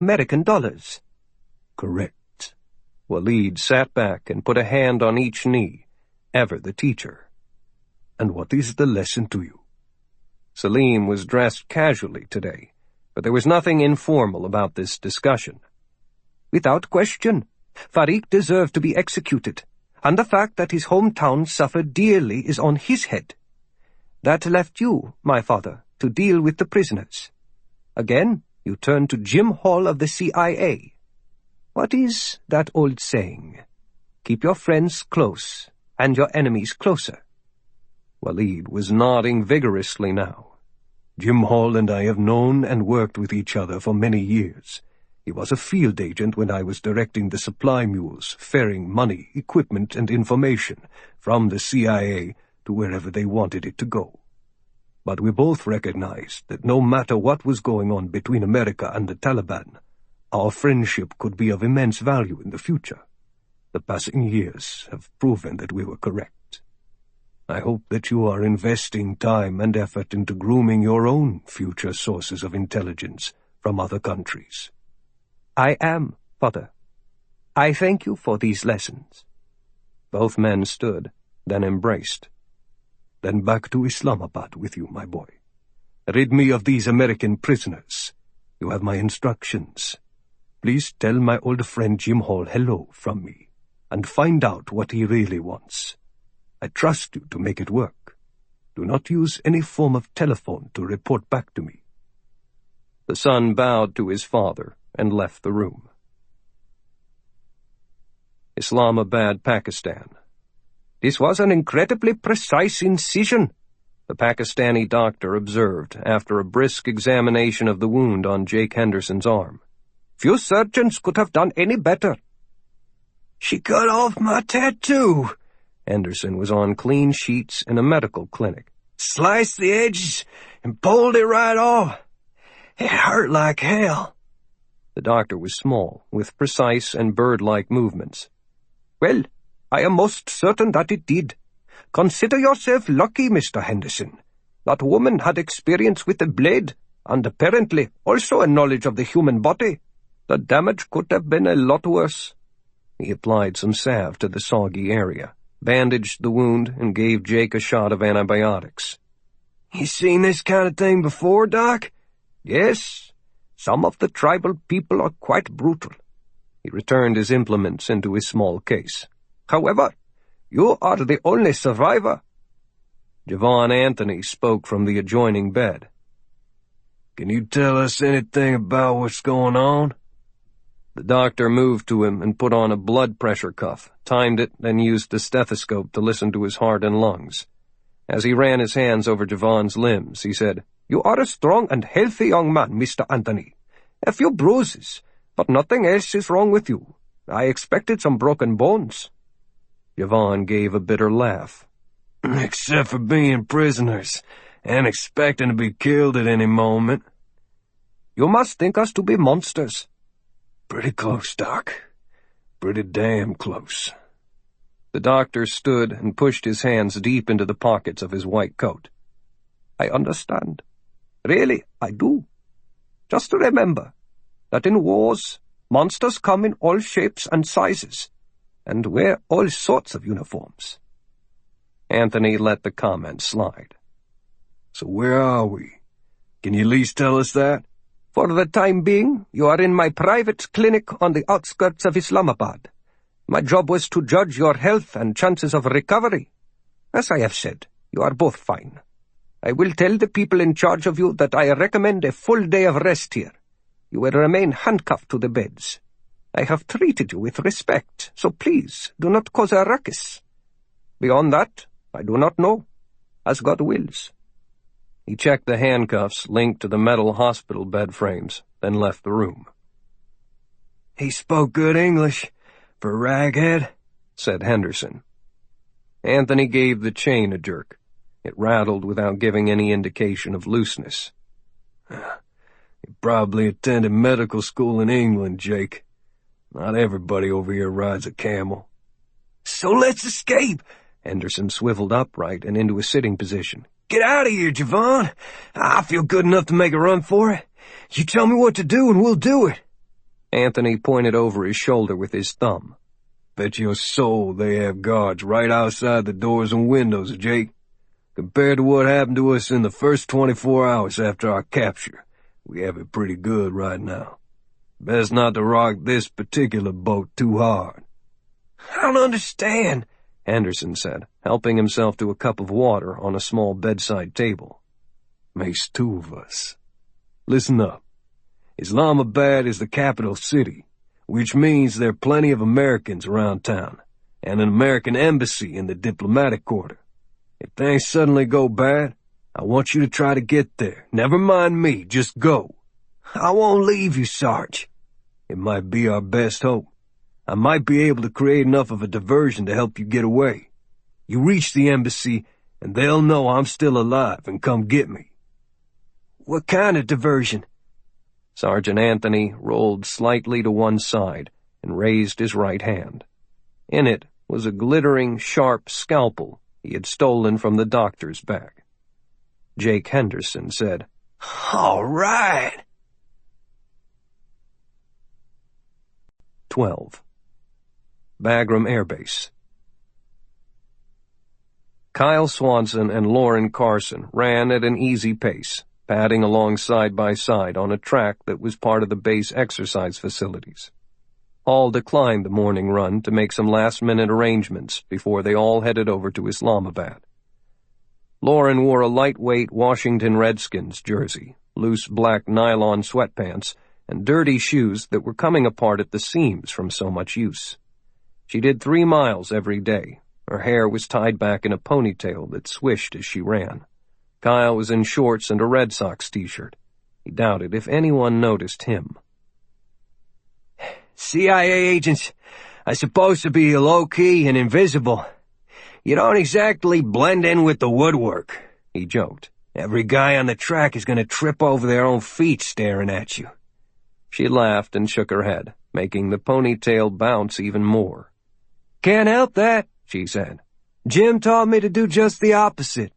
American dollars. Correct. Walid sat back and put a hand on each knee, ever the teacher. And what is the lesson to you? Salim was dressed casually today, but there was nothing informal about this discussion. Without question, Farik deserved to be executed, and the fact that his hometown suffered dearly is on his head. That left you, my father, to deal with the prisoners. Again, you turn to Jim Hall of the CIA. What is that old saying? Keep your friends close, and your enemies closer. Walid was nodding vigorously now. Jim Hall and I have known and worked with each other for many years. He was a field agent when I was directing the supply mules, ferrying money, equipment, and information from the CIA to wherever they wanted it to go. But we both recognized that no matter what was going on between America and the Taliban, our friendship could be of immense value in the future. The passing years have proven that we were correct. I hope that you are investing time and effort into grooming your own future sources of intelligence from other countries. I am, father. I thank you for these lessons. Both men stood, then embraced. Then back to Islamabad with you, my boy. Rid me of these American prisoners. You have my instructions. Please tell my old friend Jim Hall hello from me, and find out what he really wants. I trust you to make it work. Do not use any form of telephone to report back to me. The son bowed to his father and left the room. Islamabad, Pakistan. This was an incredibly precise incision, the Pakistani doctor observed after a brisk examination of the wound on Jake Henderson's arm. Few surgeons could have done any better. She cut off my tattoo. Henderson was on clean sheets in a medical clinic. Sliced the edges and pulled it right off. It hurt like hell. The doctor was small, with precise and bird-like movements. Well, I am most certain that it did. Consider yourself lucky, Mr. Henderson. That woman had experience with the blade, and apparently also a knowledge of the human body. The damage could have been a lot worse. He applied some salve to the soggy area, bandaged the wound, and gave Jake a shot of antibiotics. You seen this kind of thing before, Doc? Yes. Some of the tribal people are quite brutal. He returned his implements into his small case. However, you are the only survivor. Javon Anthony spoke from the adjoining bed. Can you tell us anything about what's going on? The doctor moved to him and put on a blood pressure cuff, timed it, then used the stethoscope to listen to his heart and lungs. As he ran his hands over Javon's limbs, he said, You are a strong and healthy young man, Mr. Anthony. A few bruises, but nothing else is wrong with you. I expected some broken bones. Javon gave a bitter laugh. Except for being prisoners and expecting to be killed at any moment. You must think us to be monsters. Pretty close, Doc. Pretty damn close. The doctor stood and pushed his hands deep into the pockets of his white coat. I understand. Really, I do. Just remember that in wars, monsters come in all shapes and sizes, and wear all sorts of uniforms. Anthony let the comment slide. So where are we? Can you at least tell us that? For the time being, you are in my private clinic on the outskirts of Islamabad. My job was to judge your health and chances of recovery. As I have said, you are both fine. I will tell the people in charge of you that I recommend a full day of rest here. You will remain handcuffed to the beds. I have treated you with respect, so please do not cause a ruckus. Beyond that, I do not know, as God wills. He checked the handcuffs linked to the metal hospital bed frames, then left the room. He spoke good English, for raghead, said Henderson. Anthony gave the chain a jerk. It rattled without giving any indication of looseness. You probably attended medical school in England, Jake. Not everybody over here rides a camel. So let's escape! Henderson swiveled upright and into a sitting position. Get out of here, Javon. I feel good enough to make a run for it. You tell me what to do and we'll do it. Anthony pointed over his shoulder with his thumb. Bet your soul they have guards right outside the doors and windows, Jake. Compared to what happened to us in the first 24 hours after our capture, we have it pretty good right now. Best not to rock this particular boat too hard. I don't understand, Anderson said, helping himself to a cup of water on a small bedside table. Makes two of us. Listen up. Islamabad is the capital city, which means there are plenty of Americans around town, and an American embassy in the diplomatic quarter. If things suddenly go bad, I want you to try to get there. Never mind me, just go. I won't leave you, Sarge. It might be our best hope. I might be able to create enough of a diversion to help you get away. You reach the embassy, and they'll know I'm still alive and come get me. What kind of diversion? Sergeant Anthony rolled slightly to one side and raised his right hand. In it was a glittering, sharp scalpel he had stolen from the doctor's bag. Jake Henderson said, All right. 12. Bagram Air Base. Kyle Swanson and Lauren Carson ran at an easy pace, padding along side by side on a track that was part of the base exercise facilities. Hall declined the morning run to make some last-minute arrangements before they all headed over to Islamabad. Lauren wore a lightweight Washington Redskins jersey, loose black nylon sweatpants, and dirty shoes that were coming apart at the seams from so much use. She did 3 miles every day. Her hair was tied back in a ponytail that swished as she ran. Kyle was in shorts and a Red Sox t-shirt. He doubted if anyone noticed him. CIA agents are supposed to be low-key and invisible. You don't exactly blend in with the woodwork, he joked. Every guy on the track is going to trip over their own feet staring at you. She laughed and shook her head, making the ponytail bounce even more. Can't help that, she said. Jim taught me to do just the opposite.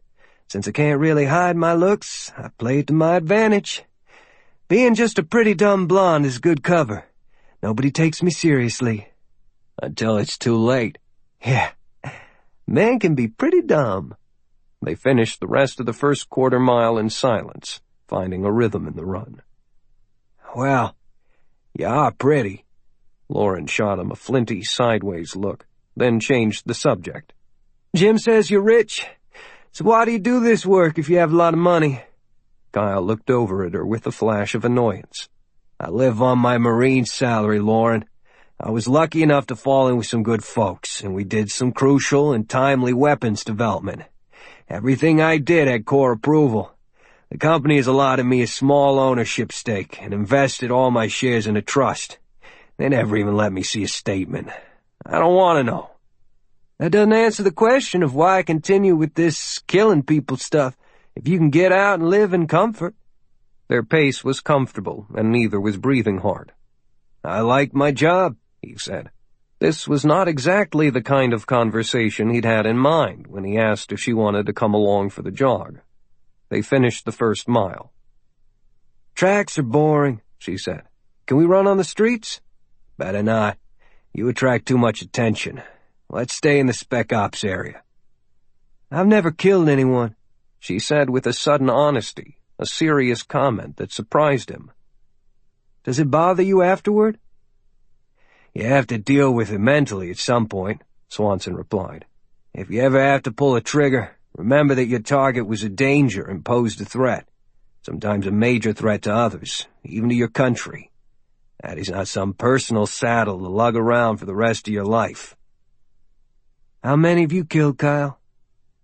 Since I can't really hide my looks, I play it to my advantage. Being just a pretty dumb blonde is good cover. Nobody takes me seriously. Until it's too late. Yeah, men can be pretty dumb. They finished the rest of the first quarter mile in silence, finding a rhythm in the run. Well, you are pretty. Lauren shot him a flinty sideways look, then changed the subject. Jim says you're rich. So why do you do this work if you have a lot of money? Kyle looked over at her with a flash of annoyance. I live on my Marine salary, Lauren. I was lucky enough to fall in with some good folks, and we did some crucial and timely weapons development. Everything I did had core approval. The company has allotted me a small ownership stake and invested all my shares in a trust. They never even let me see a statement. I don't want to know. That doesn't answer the question of why I continue with this killing people stuff, if you can get out and live in comfort. Their pace was comfortable, and neither was breathing hard. I like my job, he said. This was not exactly the kind of conversation he'd had in mind when he asked if she wanted to come along for the jog. They finished the first mile. Tracks are boring, she said. Can we run on the streets? Better not. You attract too much attention. Let's stay in the Spec Ops area. I've never killed anyone, she said with a sudden honesty, a serious comment that surprised him. Does it bother you afterward? You have to deal with it mentally at some point, Swanson replied. If you ever have to pull a trigger, remember that your target was a danger and posed a threat, sometimes a major threat to others, even to your country. That is not some personal saddle to lug around for the rest of your life. How many have you killed, Kyle?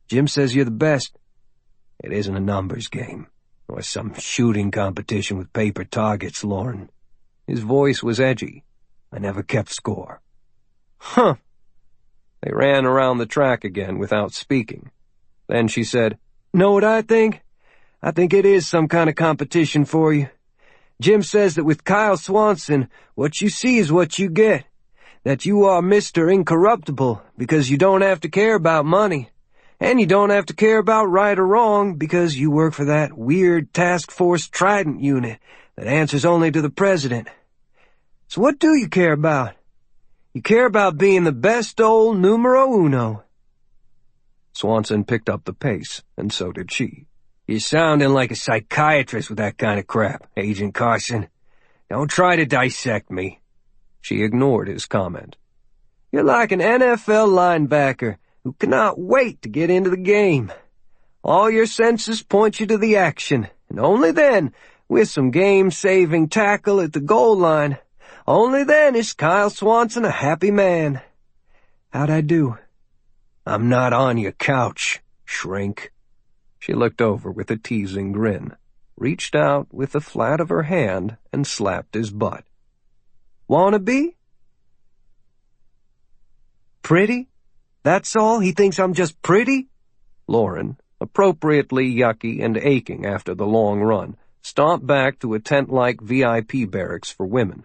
Jim says you're the best. It isn't a numbers game, or some shooting competition with paper targets, Lauren. His voice was edgy. I never kept score. Huh. They ran around the track again without speaking. Then she said, Know what I think? I think it is some kind of competition for you. Jim says that with Kyle Swanson, what you see is what you get. That you are Mr. Incorruptible because you don't have to care about money. And you don't have to care about right or wrong because you work for that weird Task Force Trident unit that answers only to the president. So what do you care about? You care about being the best old numero uno. Swanson picked up the pace, and so did she. You're sounding like a psychiatrist with that kind of crap, Agent Carson. Don't try to dissect me. She ignored his comment. You're like an NFL linebacker who cannot wait to get into the game. All your senses point you to the action, and only then, with some game-saving tackle at the goal line, only then is Kyle Swanson a happy man. How'd I do? I'm not on your couch, shrink. She looked over with a teasing grin, reached out with the flat of her hand, and slapped his butt. Wanna be? Pretty? That's all? He thinks I'm just pretty? Lauren, appropriately yucky and aching after the long run, stomped back to a tent-like VIP barracks for women.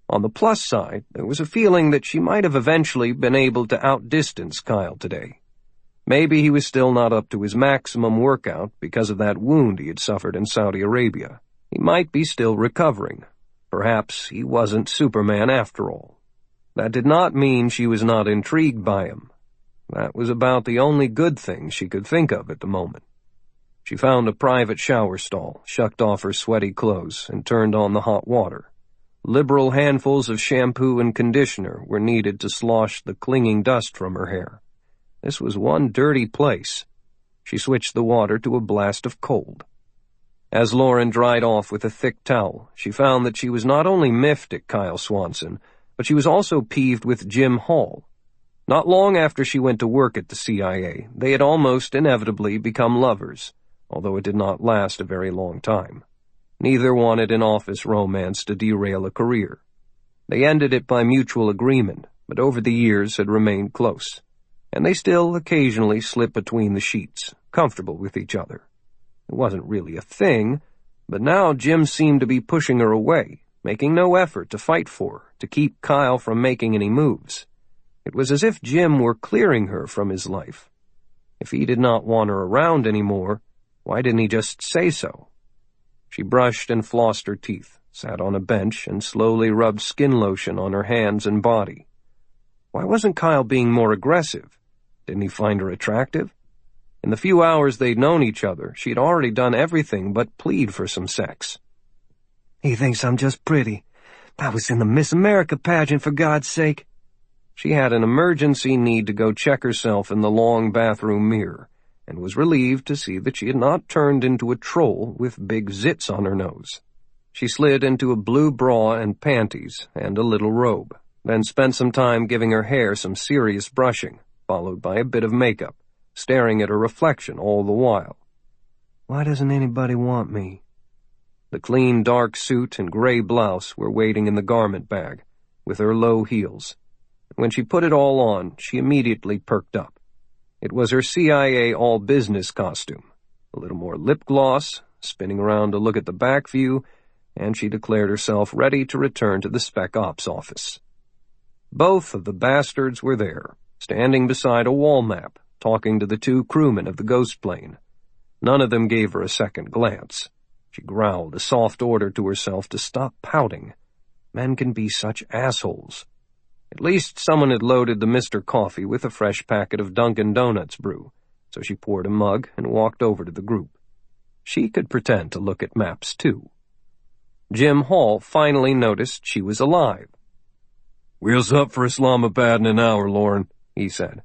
On the plus side, there was a feeling that she might have eventually been able to outdistance Kyle today. Maybe he was still not up to his maximum workout because of that wound he had suffered in Saudi Arabia. He might be still recovering. Perhaps he wasn't Superman after all. That did not mean she was not intrigued by him. That was about the only good thing she could think of at the moment. She found a private shower stall, shucked off her sweaty clothes, and turned on the hot water. Liberal handfuls of shampoo and conditioner were needed to slosh the clinging dust from her hair. This was one dirty place. She switched the water to a blast of cold. As Lauren dried off with a thick towel, she found that she was not only miffed at Kyle Swanson, but she was also peeved with Jim Hall. Not long after she went to work at the CIA, they had almost inevitably become lovers, although it did not last a very long time. Neither wanted an office romance to derail a career. They ended it by mutual agreement, but over the years had remained close, and they still occasionally slipped between the sheets, comfortable with each other. It wasn't really a thing, but now Jim seemed to be pushing her away, making no effort to fight for her, to keep Kyle from making any moves. It was as if Jim were clearing her from his life. If he did not want her around anymore, why didn't he just say so? She brushed and flossed her teeth, sat on a bench, and slowly rubbed skin lotion on her hands and body. Why wasn't Kyle being more aggressive? Didn't he find her attractive? In the few hours they'd known each other, she had already done everything but plead for some sex. He thinks I'm just pretty. I was in the Miss America pageant, for God's sake. She had an emergency need to go check herself in the long bathroom mirror, and was relieved to see that she had not turned into a troll with big zits on her nose. She slid into a blue bra and panties and a little robe, then spent some time giving her hair some serious brushing, followed by a bit of makeup, staring at her reflection all the while. Why doesn't anybody want me? The clean dark suit and gray blouse were waiting in the garment bag, with her low heels. When she put it all on, she immediately perked up. It was her CIA all-business costume. A little more lip gloss, spinning around to look at the back view, and she declared herself ready to return to the Spec Ops office. Both of the bastards were there, standing beside a wall map, talking to the two crewmen of the ghost plane. None of them gave her a second glance. She growled a soft order to herself to stop pouting. Men can be such assholes. At least someone had loaded the Mr. Coffee with a fresh packet of Dunkin' Donuts brew, so she poured a mug and walked over to the group. She could pretend to look at maps, too. Jim Hall finally noticed she was alive. "Wheels up for Islamabad in an hour, Lauren," he said.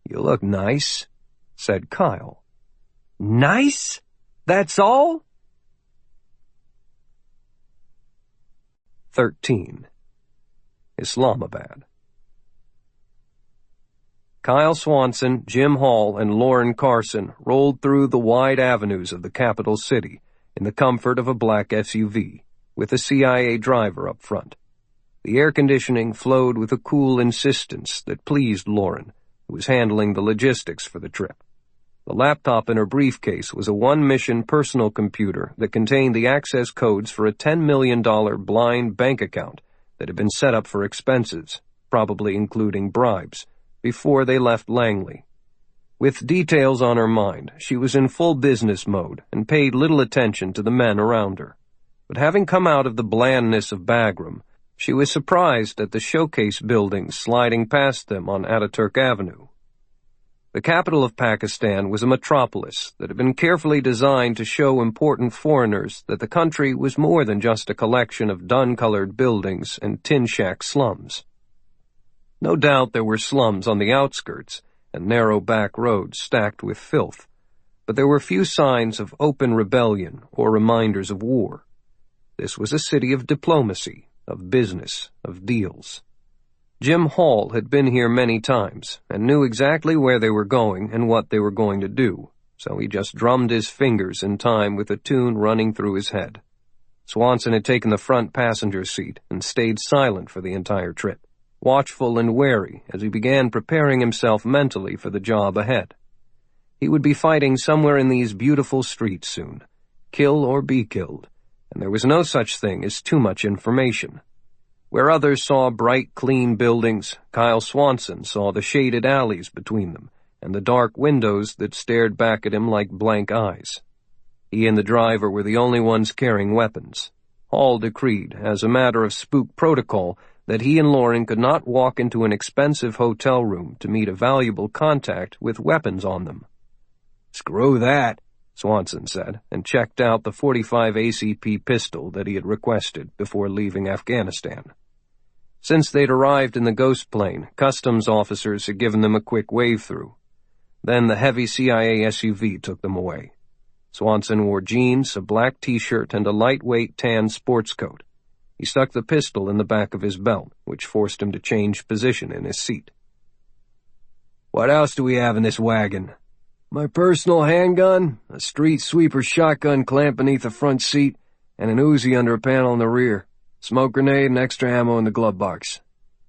"You look nice," said Kyle. "Nice? That's all?" 13. Islamabad. Kyle Swanson, Jim Hall, and Lauren Carson rolled through the wide avenues of the capital city in the comfort of a black SUV, with a CIA driver up front. The air conditioning flowed with a cool insistence that pleased Lauren, who was handling the logistics for the trip. The laptop in her briefcase was a one-mission personal computer that contained the access codes for a $10 million blind bank account that had been set up for expenses, probably including bribes, before they left Langley. With details on her mind, she was in full business mode and paid little attention to the men around her. But having come out of the blandness of Bagram, She was surprised at the showcase buildings sliding past them on Ataturk Avenue. The capital of Pakistan was a metropolis that had been carefully designed to show important foreigners that the country was more than just a collection of dun-colored buildings and tin-shack slums. No doubt there were slums on the outskirts and narrow back roads stacked with filth, but there were few signs of open rebellion or reminders of war. This was a city of diplomacy, of business, of deals. Jim Hall had been here many times and knew exactly where they were going and what they were going to do, so he just drummed his fingers in time with a tune running through his head. Swanson had taken the front passenger seat and stayed silent for the entire trip, watchful and wary as he began preparing himself mentally for the job ahead. He would be fighting somewhere in these beautiful streets soon, kill or be killed, and there was no such thing as too much information. Where others saw bright, clean buildings, Kyle Swanson saw the shaded alleys between them and the dark windows that stared back at him like blank eyes. He and the driver were the only ones carrying weapons. Hall decreed, as a matter of spook protocol, that he and Lauren could not walk into an expensive hotel room to meet a valuable contact with weapons on them. "Screw that," Swanson said, and checked out the .45 ACP pistol that he had requested before leaving Afghanistan. Since they'd arrived in the ghost plane, customs officers had given them a quick wave-through. Then the heavy CIA SUV took them away. Swanson wore jeans, a black T-shirt, and a lightweight tan sports coat. He stuck the pistol in the back of his belt, which forced him to change position in his seat. "What else do we have in this wagon?" "My personal handgun, a street sweeper shotgun clamped beneath the front seat, and an Uzi under a panel in the rear. Smoke grenade and extra ammo in the glove box."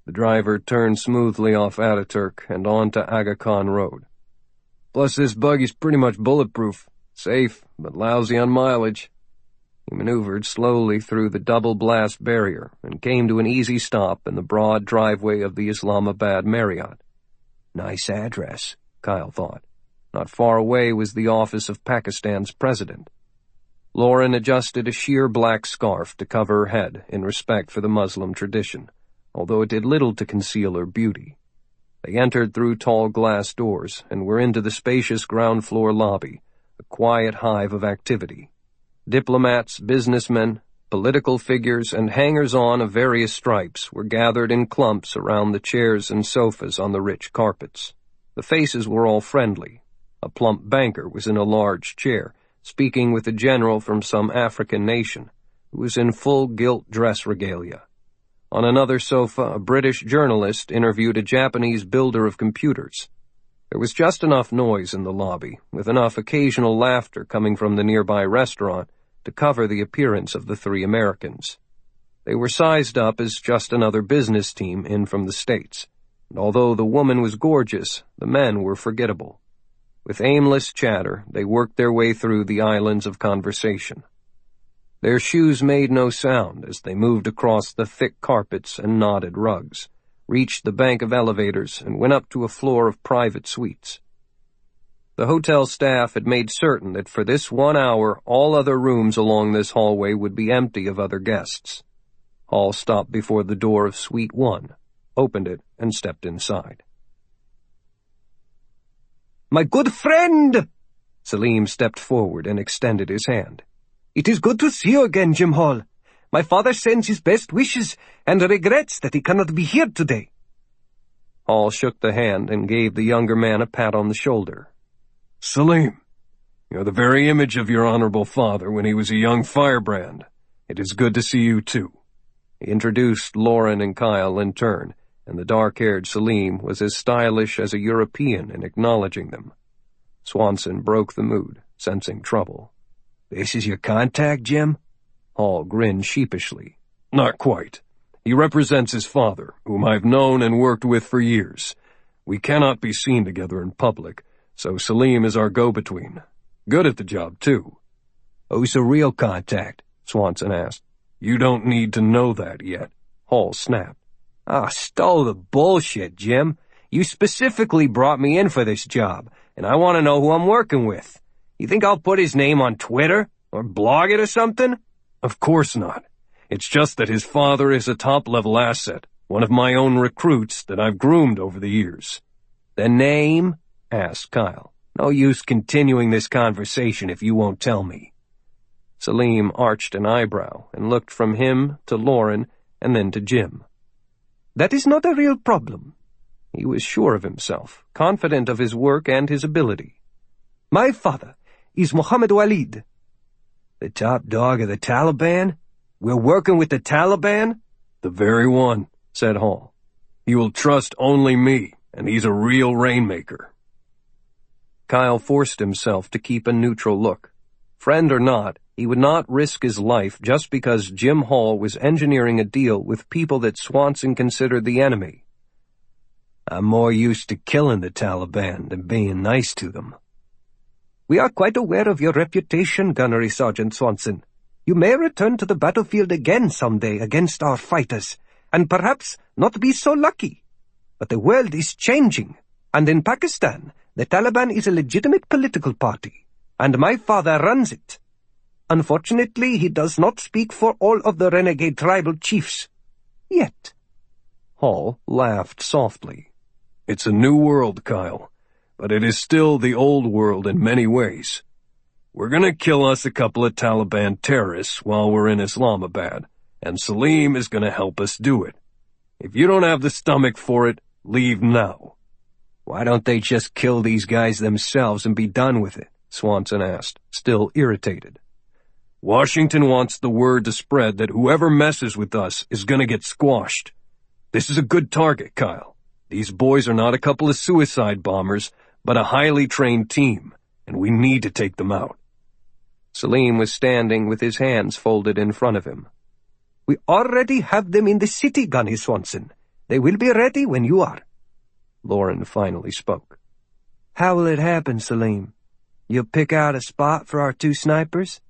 The driver turned smoothly off Ataturk and onto Aga Khan Road. "Plus this buggy's pretty much bulletproof. Safe, but lousy on mileage." He maneuvered slowly through the double-blast barrier and came to an easy stop in the broad driveway of the Islamabad Marriott. Nice address, Kyle thought. Not far away was the office of Pakistan's president. Lauren adjusted a sheer black scarf to cover her head in respect for the Muslim tradition, although it did little to conceal her beauty. They entered through tall glass doors and were into the spacious ground-floor lobby, a quiet hive of activity. Diplomats, businessmen, political figures, and hangers-on of various stripes were gathered in clumps around the chairs and sofas on the rich carpets. The faces were all friendly. A plump banker was in a large chair, speaking with a general from some African nation, who was in full gilt dress regalia. On another sofa, a British journalist interviewed a Japanese builder of computers. There was just enough noise in the lobby, with enough occasional laughter coming from the nearby restaurant, to cover the appearance of the three Americans. They were sized up as just another business team in from the States, and although the woman was gorgeous, the men were forgettable. With aimless chatter, they worked their way through the islands of conversation. Their shoes made no sound as they moved across the thick carpets and knotted rugs, reached the bank of elevators, and went up to a floor of private suites. The hotel staff had made certain that for this 1 hour all other rooms along this hallway would be empty of other guests. Hall stopped before the door of Suite 1, opened it, and stepped inside. "My good friend!" Salim stepped forward and extended his hand. "It is good to see you again, Jim Hall. My father sends his best wishes and regrets that he cannot be here today." Hall shook the hand and gave the younger man a pat on the shoulder. "Salim, you're the very image of your honorable father when he was a young firebrand. It is good to see you, too." He introduced Lauren and Kyle in turn, and the dark-haired Salim was as stylish as a European in acknowledging them. Swanson broke the mood, sensing trouble. "This is your contact, Jim?" Hall grinned sheepishly. "Not quite. He represents his father, whom I've known and worked with for years. We cannot be seen together in public, so Salim is our go-between. Good at the job, too." "Who's the real contact?" Swanson asked. "You don't need to know that yet," Hall snapped. Stole the bullshit, Jim. You specifically brought me in for this job, and I want to know who I'm working with. You think I'll put his name on Twitter or blog it or something?" "Of course not." It's just that his father is a top-level asset, one of my own recruits that I've groomed over the years." "The name?" asked Kyle. "No use continuing this conversation if you won't tell me." Salim arched an eyebrow and looked from him to Lauren and then to Jim. "That is not a real problem." He was sure of himself, confident of his work and his ability. "My father is Mohammed Walid." "The top dog of the Taliban? We're working with the Taliban?" "The very one," said Hall. "He will trust only me, and he's a real rainmaker." Kyle forced himself to keep a neutral look. Friend or not, he would not risk his life just because Jim Hall was engineering a deal with people that Swanson considered the enemy. "I'm more used to killing the Taliban than being nice to them." "We are quite aware of your reputation, Gunnery Sgt. Swanson. You may return to the battlefield again someday against our fighters, and perhaps not be so lucky. But the world is changing, and in Pakistan, the Taliban is a legitimate political party, and my father runs it. Unfortunately, he does not speak for all of the renegade tribal chiefs. Yet." Hall laughed softly. "It's a new world, Kyle, but it is still the old world in many ways. We're gonna kill us a couple of Taliban terrorists while we're in Islamabad, and Salim is gonna help us do it. If you don't have the stomach for it, leave now." "Why don't they just kill these guys themselves and be done with it?" Swanson asked, still irritated. "Washington wants the word to spread that whoever messes with us is gonna get squashed. This is a good target, Kyle. These boys are not a couple of suicide bombers, but a highly trained team, and we need to take them out." Salim was standing with his hands folded in front of him. "We already have them in the city, Gunny Swanson. They will be ready when you are." Lauren finally spoke. "How will it happen, Salim? You'll pick out a spot for our 2 snipers?"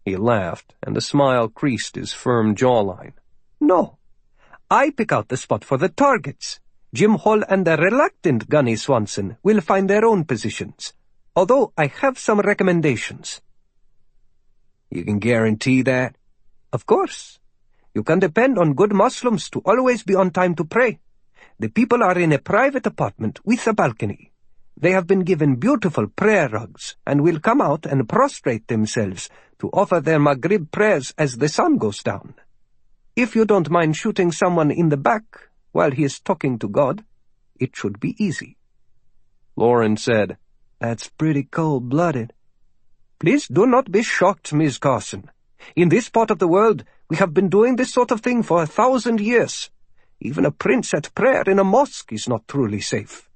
He laughed, and a smile creased his firm jawline. "No. I pick out the spot for the targets. Jim Hall and the reluctant Gunny Swanson will find their own positions, although I have some recommendations." "You can guarantee that?" "Of course. You can depend on good Muslims to always be on time to pray. The people are in a private apartment with a balcony. They have been given beautiful prayer rugs and will come out and prostrate themselves to offer their Maghrib prayers as the sun goes down. If you don't mind shooting someone in the back while he is talking to God, it should be easy." Lauren said, "That's pretty cold-blooded." "Please do not be shocked, Miss Carson. In this part of the world, we have been doing this sort of thing for 1,000 years. Even a prince at prayer in a mosque is not truly safe.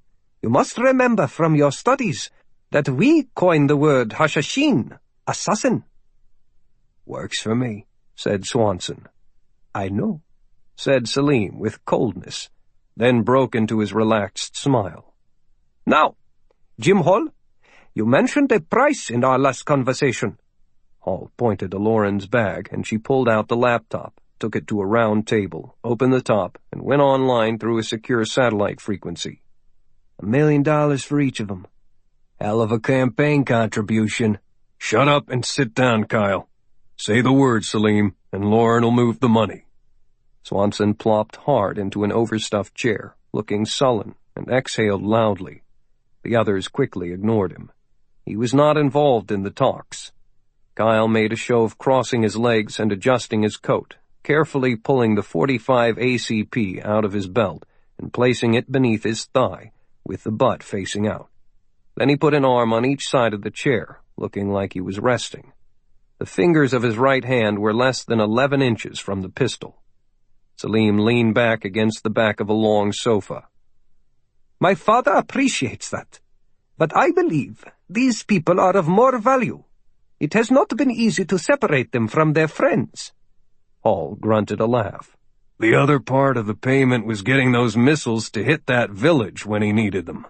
You must remember from your studies that we coined the word hashashin, assassin." "Works for me," said Swanson. "I know," said Salim with coldness, then broke into his relaxed smile. "Now, Jim Hall, you mentioned a price in our last conversation." Hall pointed to Lauren's bag, and she pulled out the laptop, took it to a round table, opened the top, and went online through a secure satellite frequency. $1 million for each of them. Hell of a campaign contribution. "Shut up and sit down, Kyle. Say the word, Salim, and Lauren will move the money." Swanson plopped hard into an overstuffed chair, looking sullen, and exhaled loudly. The others quickly ignored him. He was not involved in the talks. Kyle made a show of crossing his legs and adjusting his coat, carefully pulling the .45 ACP out of his belt and placing it beneath his thigh, with the butt facing out. Then he put an arm on each side of the chair, looking like he was resting. The fingers of his right hand were less than 11 inches from the pistol. Salim leaned back against the back of a long sofa. "My father appreciates that, but I believe these people are of more value. It has not been easy to separate them from their friends." Hall grunted a laugh. "The other part of the payment was getting those missiles to hit that village when he needed them.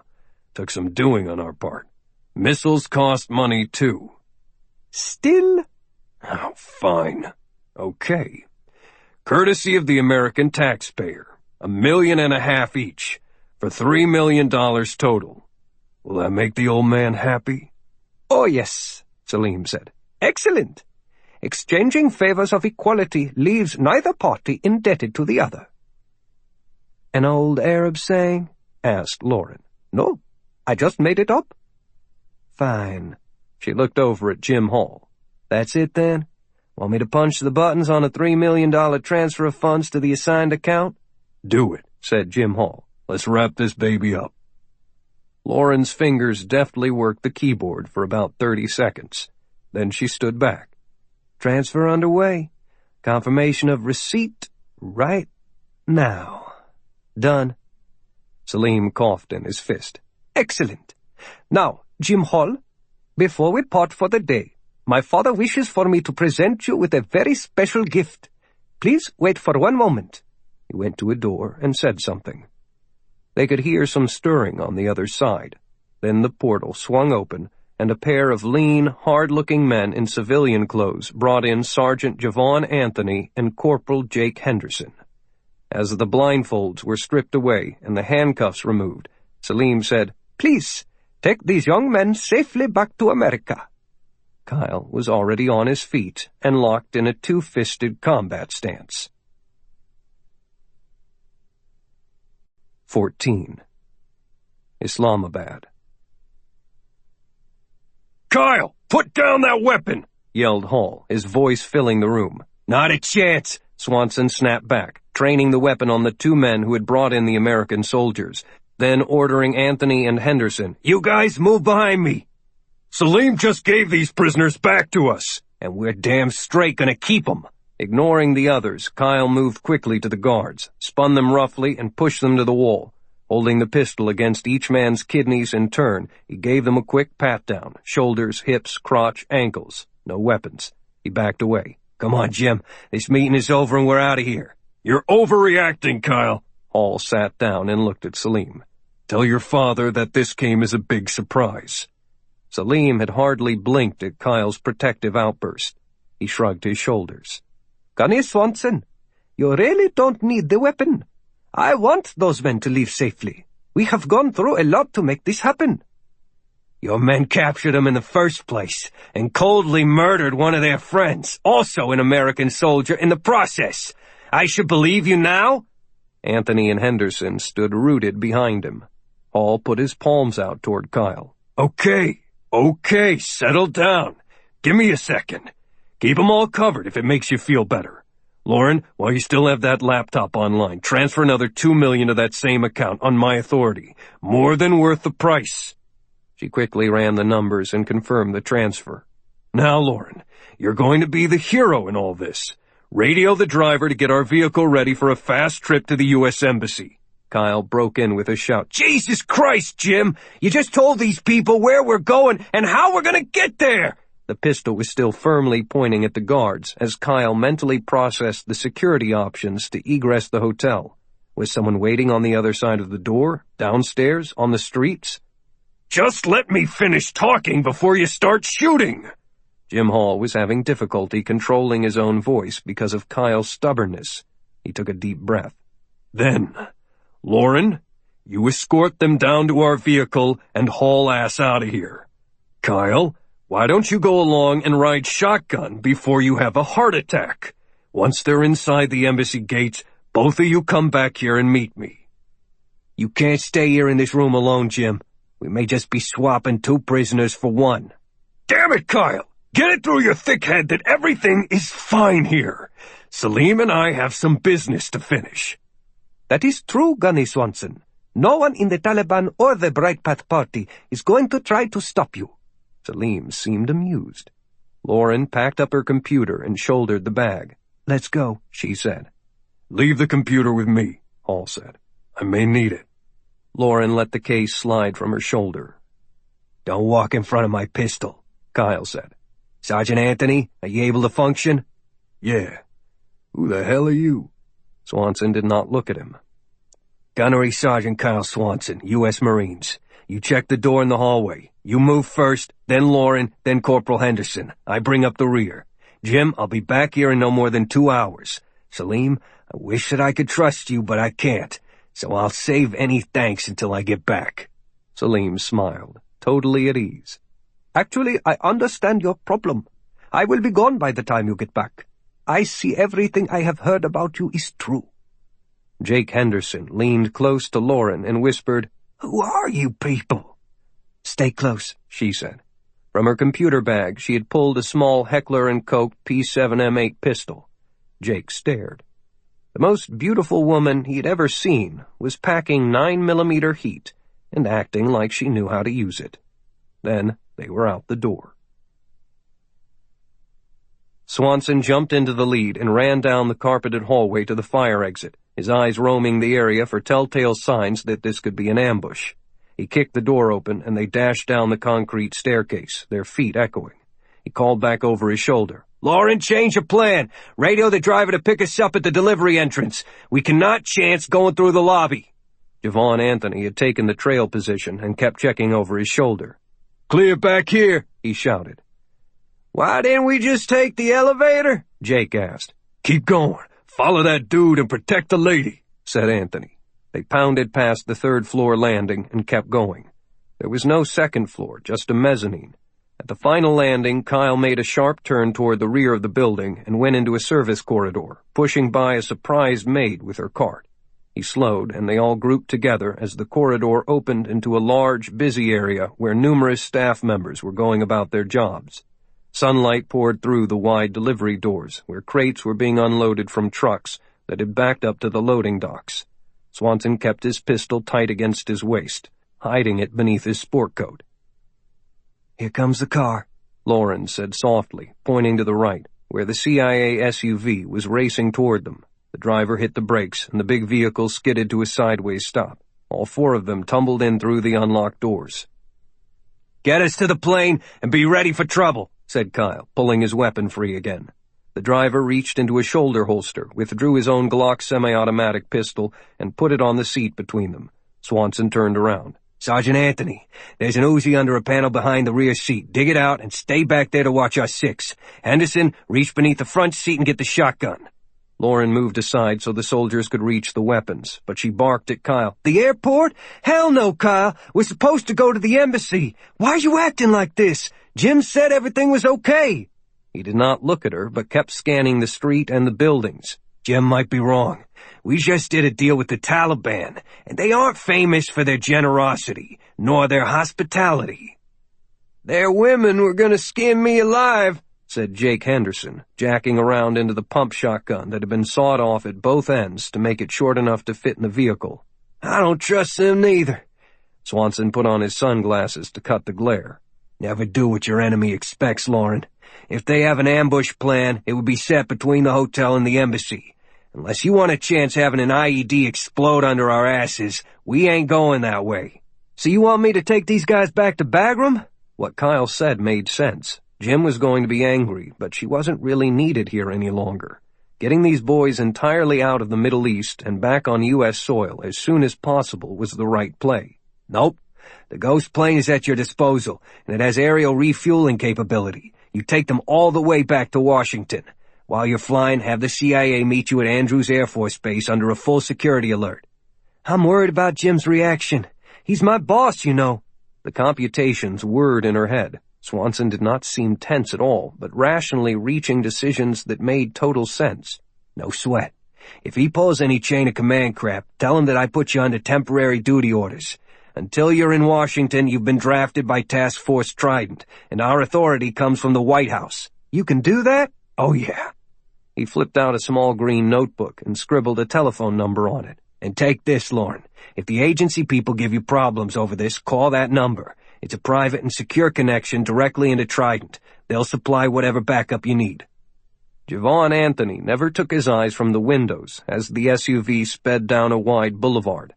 Took some doing on our part. Missiles cost money, too." "Still?" "Oh, fine. Okay. Courtesy of the American taxpayer, $1.5 million each, for $3 million total. Will that make the old man happy?" "Oh, yes," Salim said. "Excellent. Exchanging favors of equality leaves neither party indebted to the other." "An old Arab saying?" asked Lauren. "No, I just made it up." "Fine." She looked over at Jim Hall. "That's it then? Want me to punch the buttons on a $3 million transfer of funds to the assigned account?" "Do it," said Jim Hall. "Let's wrap this baby up." Lauren's fingers deftly worked the keyboard for about 30 seconds. Then she stood back. "Transfer underway. Confirmation of receipt right now. Done." Salim coughed in his fist. "Excellent. Now, Jim Hall, before we part for the day, my father wishes for me to present you with a very special gift. Please wait for one moment." He went to a door and said something. They could hear some stirring on the other side. Then the portal swung open, and a pair of lean, hard-looking men in civilian clothes brought in Sergeant Javon Anthony and Corporal Jake Henderson. As the blindfolds were stripped away and the handcuffs removed, Salim said, "Please, take these young men safely back to America." Kyle was already on his feet and locked in a two-fisted combat stance. 14. Islamabad. "Kyle, put down that weapon!" yelled Hall, his voice filling the room. "Not a chance!" Swanson snapped back, training the weapon on the two men who had brought in the American soldiers, then ordering Anthony and Henderson, "You guys move behind me! Salim just gave these prisoners back to us, and we're damn straight gonna keep them." Ignoring the others, Kyle moved quickly to the guards, spun them roughly, and pushed them to the wall. Holding the pistol against each man's kidneys in turn, he gave them a quick pat-down, shoulders, hips, crotch, ankles. No weapons. He backed away. "Come on, Jim. This meeting is over and we're out of here." "You're overreacting, Kyle." Hall sat down and looked at Salim. "Tell your father that this came as a big surprise." Salim had hardly blinked at Kyle's protective outburst. He shrugged his shoulders. "Gunnery Swanson, you really don't need the weapon. I want those men to leave safely. We have gone through a lot to make this happen." "Your men captured him in the first place and coldly murdered one of their friends, also an American soldier, in the process. I should believe you now?" Anthony and Henderson stood rooted behind him. Hall put his palms out toward Kyle. Okay, settle down. Give me a second. Keep 'em all covered if it makes you feel better. Lauren, while you still have that laptop online, transfer another $2 million to that same account on my authority. More than worth the price." She quickly ran the numbers and confirmed the transfer. "Now, Lauren, you're going to be the hero in all this. Radio the driver to get our vehicle ready for a fast trip to the U.S. Embassy." Kyle broke in with a shout. "Jesus Christ, Jim! You just told these people where we're going and how we're going to get there!" The pistol was still firmly pointing at the guards as Kyle mentally processed the security options to egress the hotel. Was someone waiting on the other side of the door? Downstairs? On the streets? "Just let me finish talking before you start shooting!" Jim Hall was having difficulty controlling his own voice because of Kyle's stubbornness. He took a deep breath. "Then, Lauren, you escort them down to our vehicle and haul ass out of here. Kyle, why don't you go along and ride shotgun before you have a heart attack? Once they're inside the embassy gates, both of you come back here and meet me." "You can't stay here in this room alone, Jim. We may just be swapping 2 prisoners for 1. "Damn it, Kyle! Get it through your thick head that everything is fine here. Salim and I have some business to finish." "That is true, Gunnery Swanson. No one in the Taliban or the Bright Path Party is going to try to stop you." Salim seemed amused. Lauren packed up her computer and shouldered the bag. "Let's go," she said. "Leave the computer with me," Hall said. "I may need it." Lauren let the case slide from her shoulder. "Don't walk in front of my pistol," Kyle said. "Sergeant Anthony, are you able to function?" "Yeah. Who the hell are you?" Swanson did not look at him. "Gunnery Sergeant Kyle Swanson, U.S. Marines. You check the door in the hallway. You move first, then Lauren, then Corporal Henderson. I bring up the rear. Jim, I'll be back here in no more than 2 hours. Salim, I wish that I could trust you, but I can't. So I'll save any thanks until I get back." Salim smiled, totally at ease. "Actually, I understand your problem. I will be gone by the time you get back. I see everything I have heard about you is true." Jake Henderson leaned close to Lauren and whispered, "Who are you people?" "Stay close," she said. From her computer bag, she had pulled a small Heckler & Koch P7M8 pistol. Jake stared. The most beautiful woman he had ever seen was packing 9mm heat and acting like she knew how to use it. Then they were out the door. Swanson jumped into the lead and ran down the carpeted hallway to the fire exit, his eyes roaming the area for telltale signs that this could be an ambush. He kicked the door open, and they dashed down the concrete staircase, their feet echoing. He called back over his shoulder, "Lauren, change your plan. Radio the driver to pick us up at the delivery entrance. We cannot chance going through the lobby." Javon Anthony had taken the trail position and kept checking over his shoulder. "Clear back here," he shouted. "Why didn't we just take the elevator?" Jake asked. "Keep going. Follow that dude and protect the lady," said Anthony. They pounded past the third-floor landing and kept going. There was no second floor, just a mezzanine. At the final landing, Kyle made a sharp turn toward the rear of the building and went into a service corridor, pushing by a surprised maid with her cart. He slowed, and they all grouped together as the corridor opened into a large, busy area where numerous staff members were going about their jobs. Sunlight poured through the wide delivery doors, where crates were being unloaded from trucks that had backed up to the loading docks. Swanson kept his pistol tight against his waist, hiding it beneath his sport coat. "Here comes the car," Lauren said softly, pointing to the right, where the CIA SUV was racing toward them. The driver hit the brakes, and the big vehicle skidded to a sideways stop. All four of them tumbled in through the unlocked doors. "Get us to the plane and be ready for trouble," said Kyle, pulling his weapon free again. The driver reached into a shoulder holster, withdrew his own Glock semi-automatic pistol, and put it on the seat between them. Swanson turned around. "Sergeant Anthony, there's an Uzi under a panel behind the rear seat. Dig it out and stay back there to watch our six. Henderson, reach beneath the front seat and get the shotgun." Lauren moved aside so the soldiers could reach the weapons, but she barked at Kyle. "The airport? Hell no, Kyle. We're supposed to go to the embassy. Why are you acting like this? Jim said everything was okay." He did not look at her, but kept scanning the street and the buildings. "Jim might be wrong. We just did a deal with the Taliban, and they aren't famous for their generosity, nor their hospitality." "Their women were gonna skin me alive," said Jake Henderson, jacking around into the pump shotgun that had been sawed off at both ends to make it short enough to fit in the vehicle. "I don't trust them neither." Swanson put on his sunglasses to cut the glare. "Never do what your enemy expects, Lauren. If they have an ambush plan, it would be set between the hotel and the embassy. Unless you want a chance having an IED explode under our asses, we ain't going that way." "So you want me to take these guys back to Bagram?" What Kyle said made sense. Jim was going to be angry, but she wasn't really needed here any longer. Getting these boys entirely out of the Middle East and back on U.S. soil as soon as possible was the right play. "Nope. The Ghost plane is at your disposal, and it has aerial refueling capability. You take them all the way back to Washington. While you're flying, have the CIA meet you at Andrews Air Force Base under a full security alert." "I'm worried about Jim's reaction. He's my boss, you know." The computations whirred in her head. Swanson did not seem tense at all, but rationally reaching decisions that made total sense. "No sweat. If he pulls any chain of command crap, tell him that I put you under temporary duty orders. Until you're in Washington, you've been drafted by Task Force Trident, and our authority comes from the White House." "You can do that?" "Oh, yeah." He flipped out a small green notebook and scribbled a telephone number on it. "And take this, Lauren. If the agency people give you problems over this, call that number. It's a private and secure connection directly into Trident. They'll supply whatever backup you need." Javon Anthony never took his eyes from the windows as the SUV sped down a wide boulevard.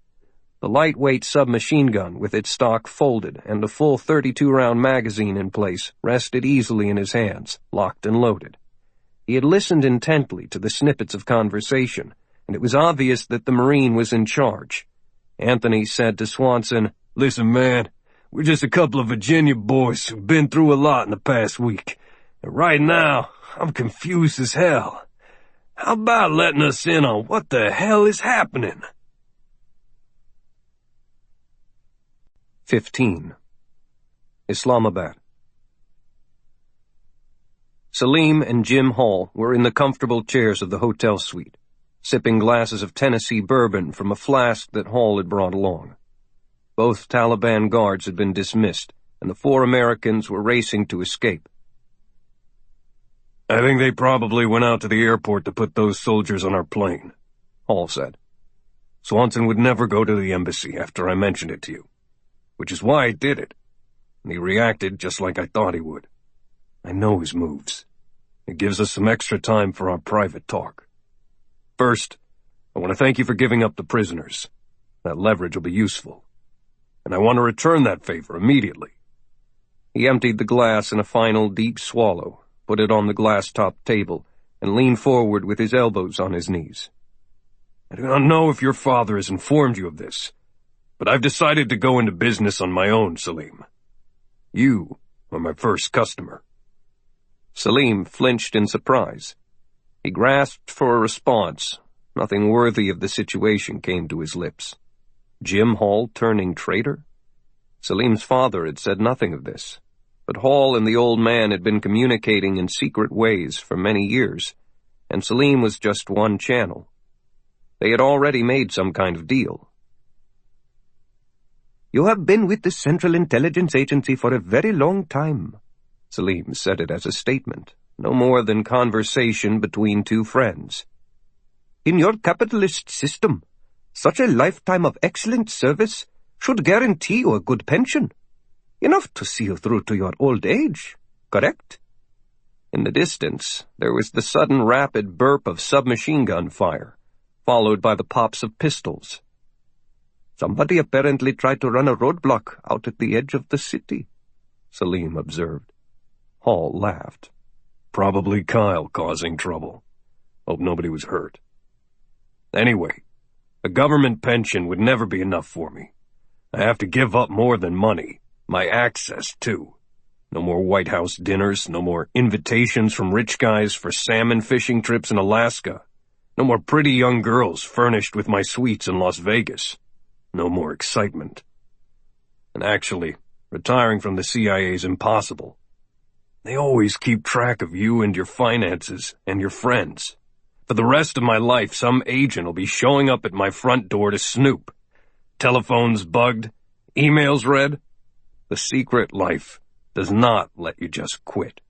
The lightweight submachine gun with its stock folded and a full 32-round magazine in place rested easily in his hands, locked and loaded. He had listened intently to the snippets of conversation, and it was obvious that the Marine was in charge. Anthony said to Swanson, "Listen, man, we're just a couple of Virginia boys who've been through a lot in the past week. And right now, I'm confused as hell. How about letting us in on what the hell is happening?" 15. Islamabad. Salim and Jim Hall were in the comfortable chairs of the hotel suite, sipping glasses of Tennessee bourbon from a flask that Hall had brought along. Both Taliban guards had been dismissed, and the 4 Americans were racing to escape. "I think they probably went out to the airport to put those soldiers on our plane," Hall said. "Swanson would never go to the embassy after I mentioned it to you, which is why I did it, and he reacted just like I thought he would. I know his moves. It gives us some extra time for our private talk. First, I want to thank you for giving up the prisoners. That leverage will be useful. And I want to return that favor immediately." He emptied the glass in a final deep swallow, put it on the glass-topped table, and leaned forward with his elbows on his knees. "I do not know if your father has informed you of this, but I've decided to go into business on my own, Salim. You are my first customer." Salim flinched in surprise. He grasped for a response. Nothing worthy of the situation came to his lips. Jim Hall turning traitor? Salim's father had said nothing of this, but Hall and the old man had been communicating in secret ways for many years, and Salim was just one channel. They had already made some kind of deal. "You have been with the Central Intelligence Agency for a very long time." Salim said it as a statement, no more than conversation between 2 friends. "In your capitalist system, such a lifetime of excellent service should guarantee you a good pension. Enough to see you through to your old age, correct?" In the distance, there was the sudden rapid burp of submachine gun fire, followed by the pops of pistols. "Somebody apparently tried to run a roadblock out at the edge of the city," Salim observed. Hall laughed. "Probably Kyle causing trouble. Hope nobody was hurt. Anyway, a government pension would never be enough for me. I have to give up more than money, my access, too. No more White House dinners, no more invitations from rich guys for salmon fishing trips in Alaska, no more pretty young girls furnished with my suites in Las Vegas, no more excitement. And actually, retiring from the CIA is impossible. They always keep track of you and your finances and your friends. For the rest of my life, some agent will be showing up at my front door to snoop. Telephones bugged, emails read. The secret life does not let you just quit.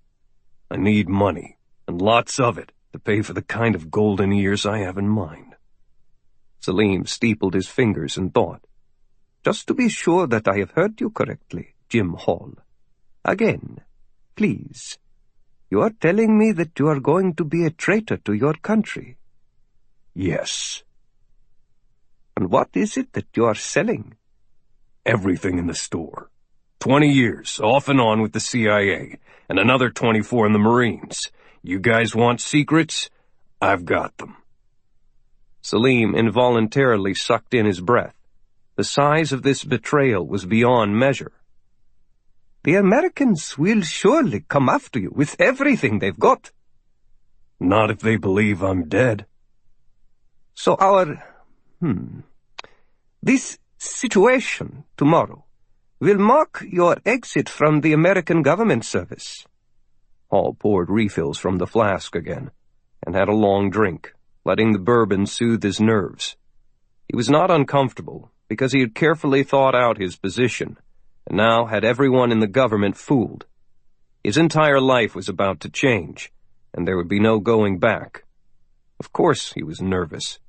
I need money, and lots of it, to pay for the kind of golden years I have in mind." Salim steepled his fingers and thought. "Just to be sure that I have heard you correctly, Jim Hall. Again, please. You are telling me that you are going to be a traitor to your country?" "Yes." "And what is it that you are selling?" "Everything in the store. 20 years, off and on with the CIA, and another 24 in the Marines. You guys want secrets? I've got them." Salim involuntarily sucked in his breath. The size of this betrayal was beyond measure. "The Americans will surely come after you with everything they've got." "Not if they believe I'm dead." "So this situation tomorrow will mark your exit from the American government service." Hall poured refills from the flask again, and had a long drink, letting the bourbon soothe his nerves. He was not uncomfortable, because he had carefully thought out his position, and now had everyone in the government fooled. His entire life was about to change, and there would be no going back. Of course he was nervous.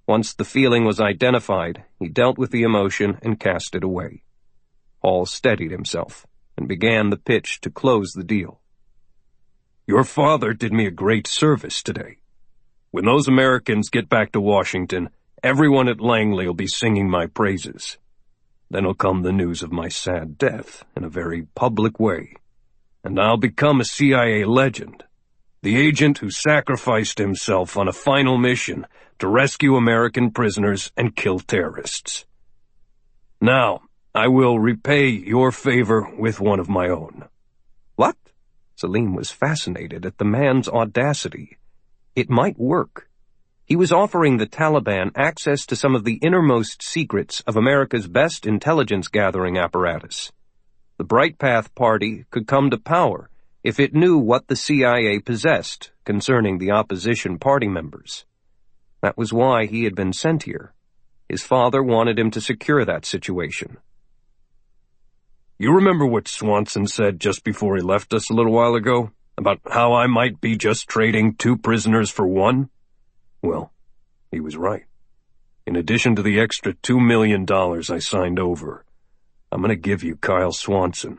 Once the feeling was identified, he dealt with the emotion and cast it away. Hall steadied himself and began the pitch to close the deal. "Your father did me a great service today. When those Americans get back to Washington, everyone at Langley will be singing my praises. Then will come the news of my sad death in a very public way, and I'll become a CIA legend, the agent who sacrificed himself on a final mission to rescue American prisoners and kill terrorists. Now, I will repay your favor with one of my own." "What?" Salim was fascinated at the man's audacity. It might work. He was offering the Taliban access to some of the innermost secrets of America's best intelligence-gathering apparatus. The Bright Path Party could come to power if it knew what the CIA possessed concerning the opposition party members. That was why he had been sent here. His father wanted him to secure that situation. You remember what Swanson said just before he left us a little while ago? About how I might be just trading 2 prisoners for 1? Well, he was right. In addition to the extra $2 million I signed over, I'm going to give you Kyle Swanson,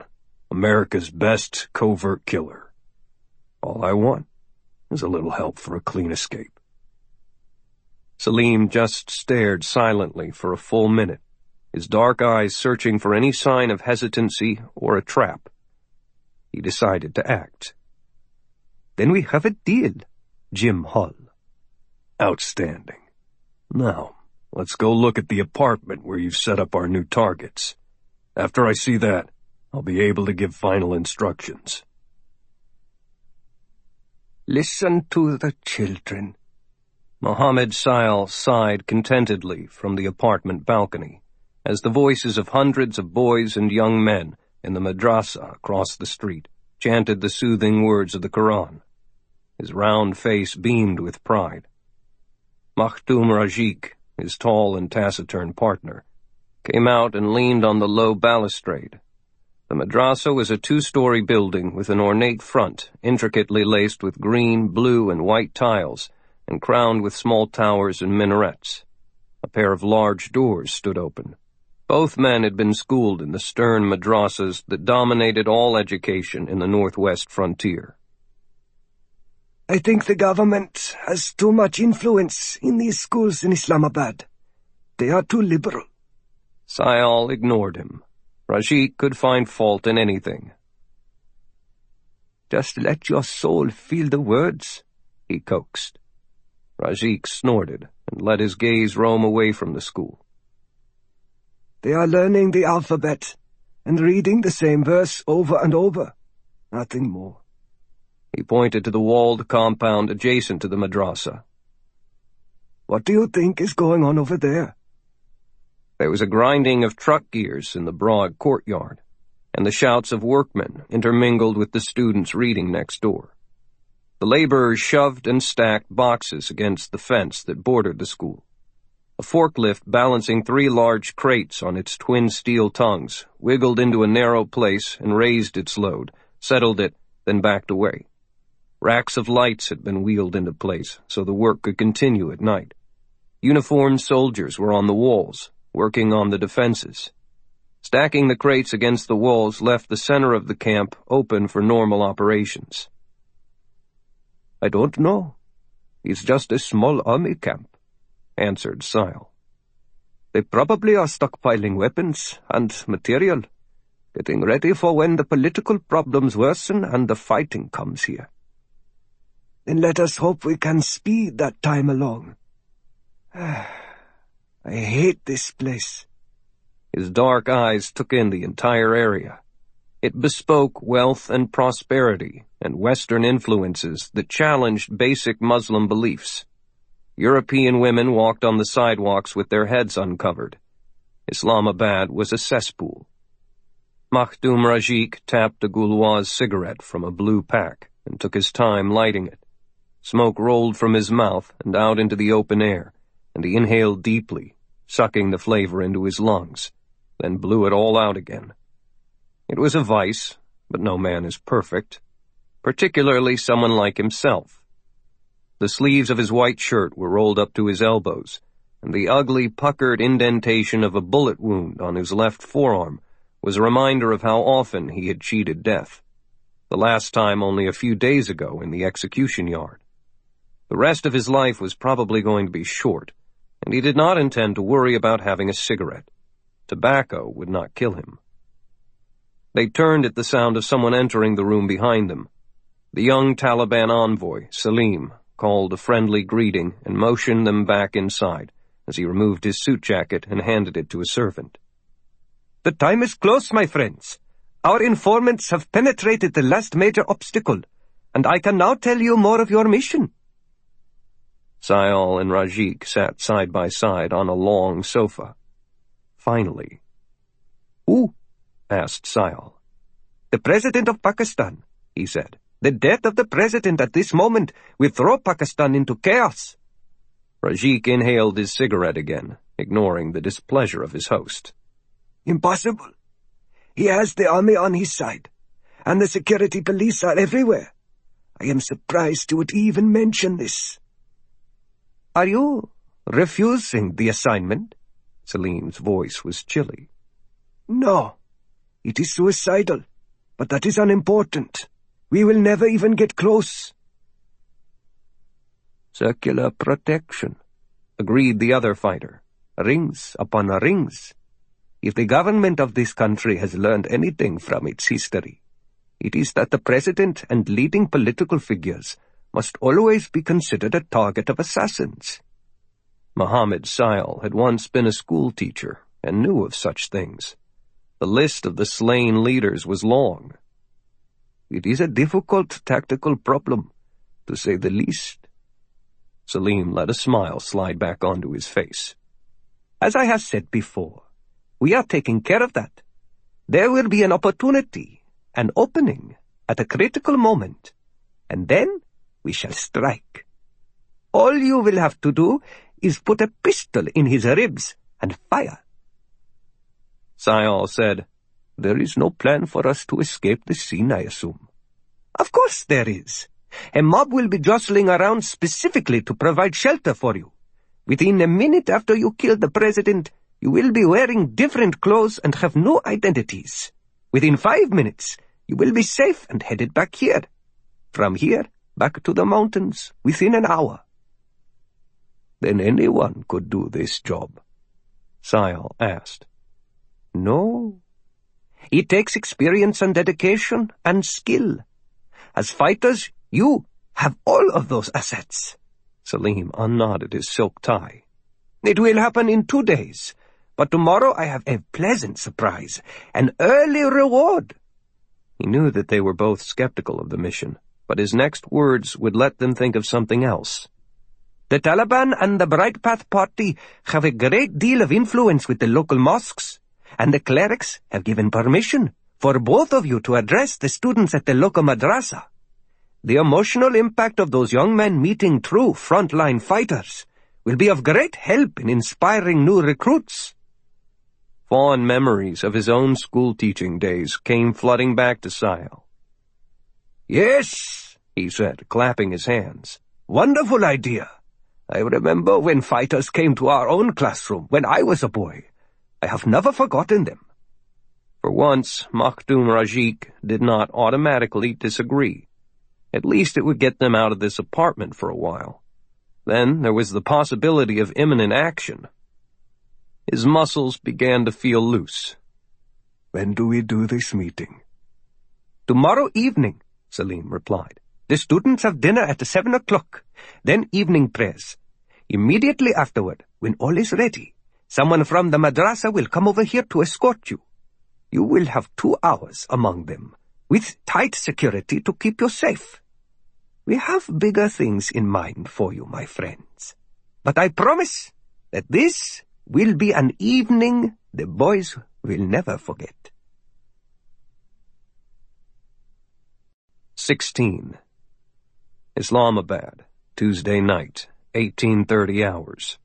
America's best covert killer. All I want is a little help for a clean escape. Salim just stared silently for a full minute, his dark eyes searching for any sign of hesitancy or a trap. He decided to act. Then we have a deal, Jim Hall. Outstanding. Now, let's go look at the apartment where you've set up our new targets. After I see that, I'll be able to give final instructions. Listen to the children. Mohammed Syal sighed contentedly from the apartment balcony as the voices of hundreds of boys and young men in the madrasa across the street chanted the soothing words of the Quran. His round face beamed with pride. Makhdoom Rajik, his tall and taciturn partner, came out and leaned on the low balustrade. The madrasa was a 2-story building with an ornate front, intricately laced with green, blue, and white tiles, and crowned with small towers and minarets. A pair of large doors stood open. Both men had been schooled in the stern madrasas that dominated all education in the northwest frontier. I think the government has too much influence in these schools in Islamabad. They are too liberal. Syal ignored him. Rajik could find fault in anything. Just let your soul feel the words, he coaxed. Rajik snorted and let his gaze roam away from the school. They are learning the alphabet and reading the same verse over and over. Nothing more. He pointed to the walled compound adjacent to the madrasa. What do you think is going on over there? There was a grinding of truck gears in the broad courtyard, and the shouts of workmen intermingled with the students reading next door. The laborers shoved and stacked boxes against the fence that bordered the school. A forklift balancing 3 large crates on its twin steel tongues wiggled into a narrow place and raised its load, settled it, then backed away. Racks of lights had been wheeled into place so the work could continue at night. Uniformed soldiers were on the walls, working on the defenses. Stacking the crates against the walls left the center of the camp open for normal operations. I don't know. It's just a small army camp, answered Syal. They probably are stockpiling weapons and material, getting ready for when the political problems worsen and the fighting comes here. Then let us hope we can speed that time along. I hate this place. His dark eyes took in the entire area. It bespoke wealth and prosperity and Western influences that challenged basic Muslim beliefs. European women walked on the sidewalks with their heads uncovered. Islamabad was a cesspool. Makhdoom Rajik tapped a Gulwaz cigarette from a blue pack and took his time lighting it. Smoke rolled from his mouth and out into the open air, and he inhaled deeply, sucking the flavor into his lungs, then blew it all out again. It was a vice, but no man is perfect, particularly someone like himself. The sleeves of his white shirt were rolled up to his elbows, and the ugly, puckered indentation of a bullet wound on his left forearm was a reminder of how often he had cheated death. The last time only a few days ago in the execution yard. The rest of his life was probably going to be short, and he did not intend to worry about having a cigarette. Tobacco would not kill him. They turned at the sound of someone entering the room behind them. The young Taliban envoy, Salim, called a friendly greeting and motioned them back inside as he removed his suit jacket and handed it to a servant. The time is close, my friends. Our informants have penetrated the last major obstacle, and I can now tell you more of your mission. Syal and Rajik sat side by side on a long sofa. Finally. Who? Asked Syal. The President of Pakistan. he said. "The death of the president at this moment will throw Pakistan into chaos." Rajik inhaled his cigarette again, ignoring the displeasure of his host. "Impossible. He has the army on his side, and the security police are everywhere. I am surprised you would even mention this." "Are you refusing the assignment?" Salim's voice was chilly. "No. It is suicidal, but that is unimportant. We will never even get close." "Circular protection," agreed the other fighter. "Rings upon rings. If the government of this country has learned anything from its history, it is that the president and leading political figures must always be considered a target of assassins." Muhammad Sayal had once been a school teacher and knew of such things. The list of the slain leaders was long. "It is a difficult tactical problem, to say the least." Salim let a smile slide back onto his face. "As I have said before, we are taking care of that. There will be an opportunity, an opening, at a critical moment, and then we shall strike. All you will have to do is put a pistol in his ribs and fire." Sayal said, "There is no plan for us to escape the scene, I assume." "Of course there is. A mob will be jostling around specifically to provide shelter for you. Within a minute after you kill the president, you will be wearing different clothes and have no identities. Within 5 minutes, you will be safe and headed back here. From here, back to the mountains within an hour." "Then anyone could do this job?" Sayal asked. "No. It takes experience and dedication and skill. As fighters, you have all of those assets." Salim unknotted his silk tie. "It will happen in 2 days, but tomorrow I have a pleasant surprise, an early reward." He knew that they were both skeptical of the mission, but his next words would let them think of something else. "The Taliban and the Bright Path Party have a great deal of influence with the local mosques, and the clerics have given permission for both of you to address the students at the local madrasa. The emotional impact of those young men meeting true frontline fighters will be of great help in inspiring new recruits." Fond memories of his own school-teaching days came flooding back to Sayal. "Yes," he said, clapping his hands. "Wonderful idea. I remember when fighters came to our own classroom when I was a boy. I have never forgotten them." For once, Makhdoom Rajik did not automatically disagree. At least it would get them out of this apartment for a while. Then there was the possibility of imminent action. His muscles began to feel loose. "When do we do this meeting?" "Tomorrow evening," Salim replied. "The students have dinner at 7 o'clock, then evening prayers. Immediately afterward, when all is ready, someone from the madrasa will come over here to escort you. You will have 2 hours among them, with tight security to keep you safe. We have bigger things in mind for you, my friends. But I promise that this will be an evening the boys will never forget." 16. Islamabad, Tuesday night, 1830 hours.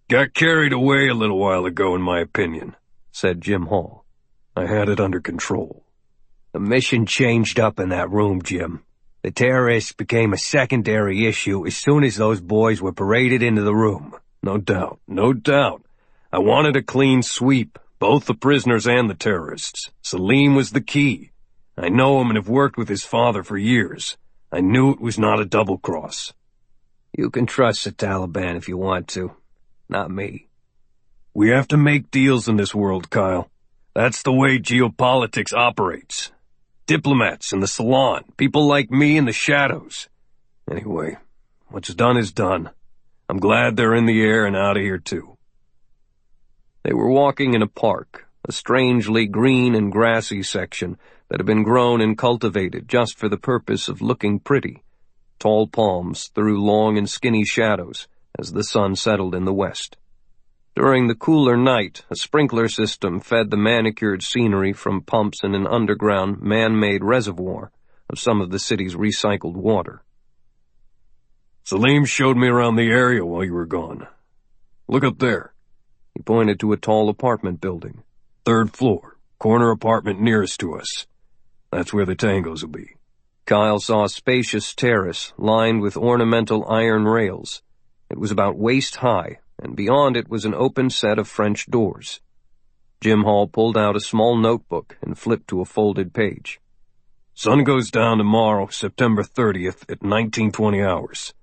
"Got carried away a little while ago, in my opinion," said Jim Hall. "I had it under control." "The mission changed up in that room, Jim. The terrorists became a secondary issue as soon as those boys were paraded into the room." No doubt, no doubt. I wanted a clean sweep, both the prisoners and the terrorists. Salim was the key. I know him and have worked with his father for years. I knew it was not a double-cross. "You can trust the Taliban if you want to. Not me." "We have to make deals in this world, Kyle. That's the way geopolitics operates. Diplomats in the salon, people like me in the shadows. Anyway, what's done is done. I'm glad they're in the air and out of here too." They were walking in a park, a strangely green and grassy section that had been grown and cultivated just for the purpose of looking pretty. Tall palms threw long and skinny shadows as the sun settled in the west. During the cooler night, a sprinkler system fed the manicured scenery from pumps in an underground, man-made reservoir of some of the city's recycled water. Salim showed me around the area while you were gone. Look up there. He pointed to a tall apartment building. 3rd floor, corner apartment nearest to us. That's where the tangos will be. Kyle saw a spacious terrace lined with ornamental iron rails. It was about waist high, and beyond it was an open set of French doors. Jim Hall pulled out a small notebook and flipped to a folded page. Sun goes down tomorrow, September 30th at 1920 hours.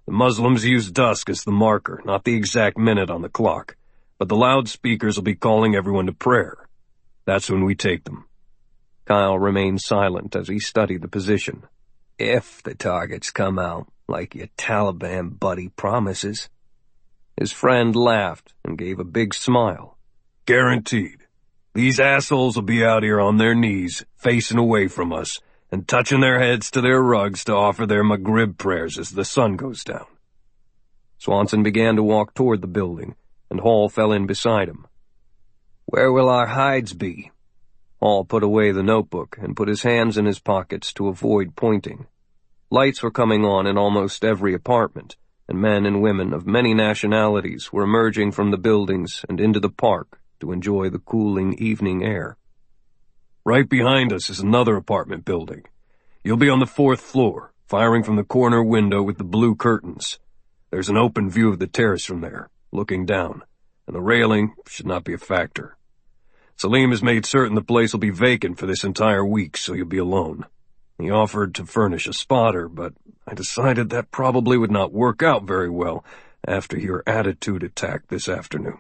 The Muslims use dusk as the marker, not the exact minute on the clock, but the loudspeakers will be calling everyone to prayer. That's when we take them. Kyle remained silent as he studied the position. If the targets come out, like your Taliban buddy promises. His friend laughed and gave a big smile. Guaranteed. These assholes will be out here on their knees, facing away from us, and touching their heads to their rugs to offer their Maghrib prayers as the sun goes down. Swanson began to walk toward the building, and Hall fell in beside him. Where will our hides be? Hall put away the notebook and put his hands in his pockets to avoid pointing. Lights were coming on in almost every apartment, and men and women of many nationalities were emerging from the buildings and into the park to enjoy the cooling evening air. Right behind us is another apartment building. You'll be on the 4th floor, firing from the corner window with the blue curtains. There's an open view of the terrace from there, looking down, and the railing should not be a factor. Salim has made certain the place will be vacant for this entire week, so you'll be alone. He offered to furnish a spotter, but I decided that probably would not work out very well after your attitude attack this afternoon.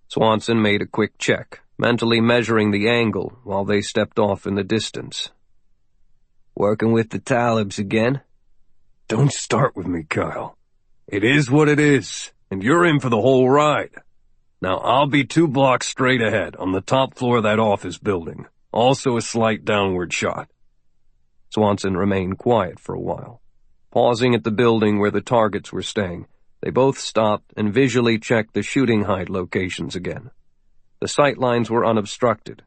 Swanson made a quick check, mentally measuring the angle while they stepped off in the distance. Working with the Talibs again? Don't start with me, Kyle. It is what it is, and you're in for the whole ride. Now, I'll be 2 blocks straight ahead on the top floor of that office building, also a slight downward shot. Swanson remained quiet for a while. Pausing at the building where the targets were staying, they both stopped and visually checked the shooting hide locations again. The sight lines were unobstructed.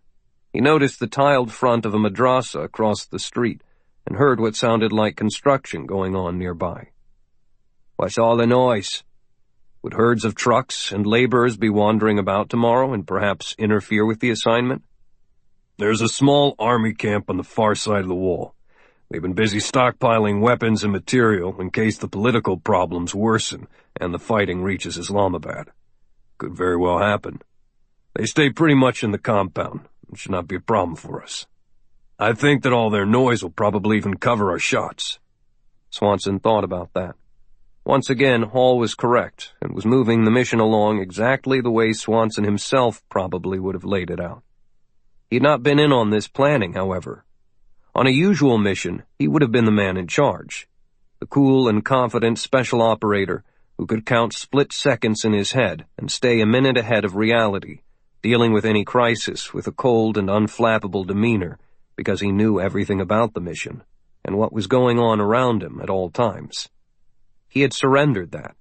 He noticed the tiled front of a madrasa across the street and heard what sounded like construction going on nearby. What's all the noise? Would herds of trucks and laborers be wandering about tomorrow and perhaps interfere with the assignment? There's a small army camp on the far side of the wall. We've been busy stockpiling weapons and material in case the political problems worsen and the fighting reaches Islamabad. Could very well happen. They stay pretty much in the compound. It should not be a problem for us. I think that all their noise will probably even cover our shots. Swanson thought about that. Once again, Hall was correct and was moving the mission along exactly the way Swanson himself probably would have laid it out. He had not been in on this planning, however. On a usual mission, he would have been the man in charge, the cool and confident special operator who could count split seconds in his head and stay a minute ahead of reality, dealing with any crisis with a cold and unflappable demeanor because he knew everything about the mission and what was going on around him at all times. He had surrendered that.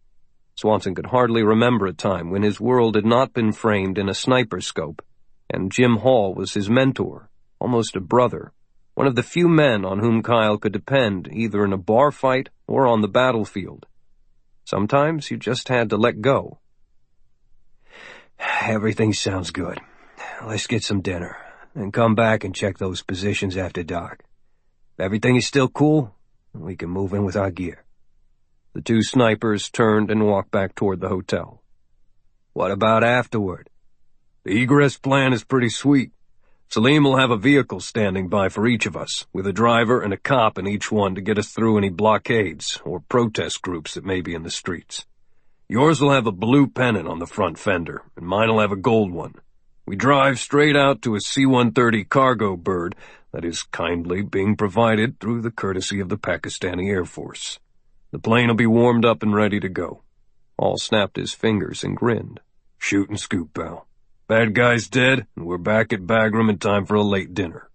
Swanson could hardly remember a time when his world had not been framed in a sniper scope, and Jim Hall was his mentor, almost a brother, one of the few men on whom Kyle could depend either in a bar fight or on the battlefield. Sometimes you just had to let go. Everything sounds good. Let's get some dinner, and come back and check those positions after dark. If everything is still cool, we can move in with our gear. The 2 snipers turned and walked back toward the hotel. What about afterward? The egress plan is pretty sweet. Salim will have a vehicle standing by for each of us, with a driver and a cop in each one to get us through any blockades or protest groups that may be in the streets. Yours will have a blue pennant on the front fender, and mine will have a gold one. We drive straight out to a C-130 cargo bird that is kindly being provided through the courtesy of the Pakistani Air Force. The plane will be warmed up and ready to go. Hall snapped his fingers and grinned. Shoot and scoop, pal. Bad guy's dead, and we're back at Bagram in time for a late dinner.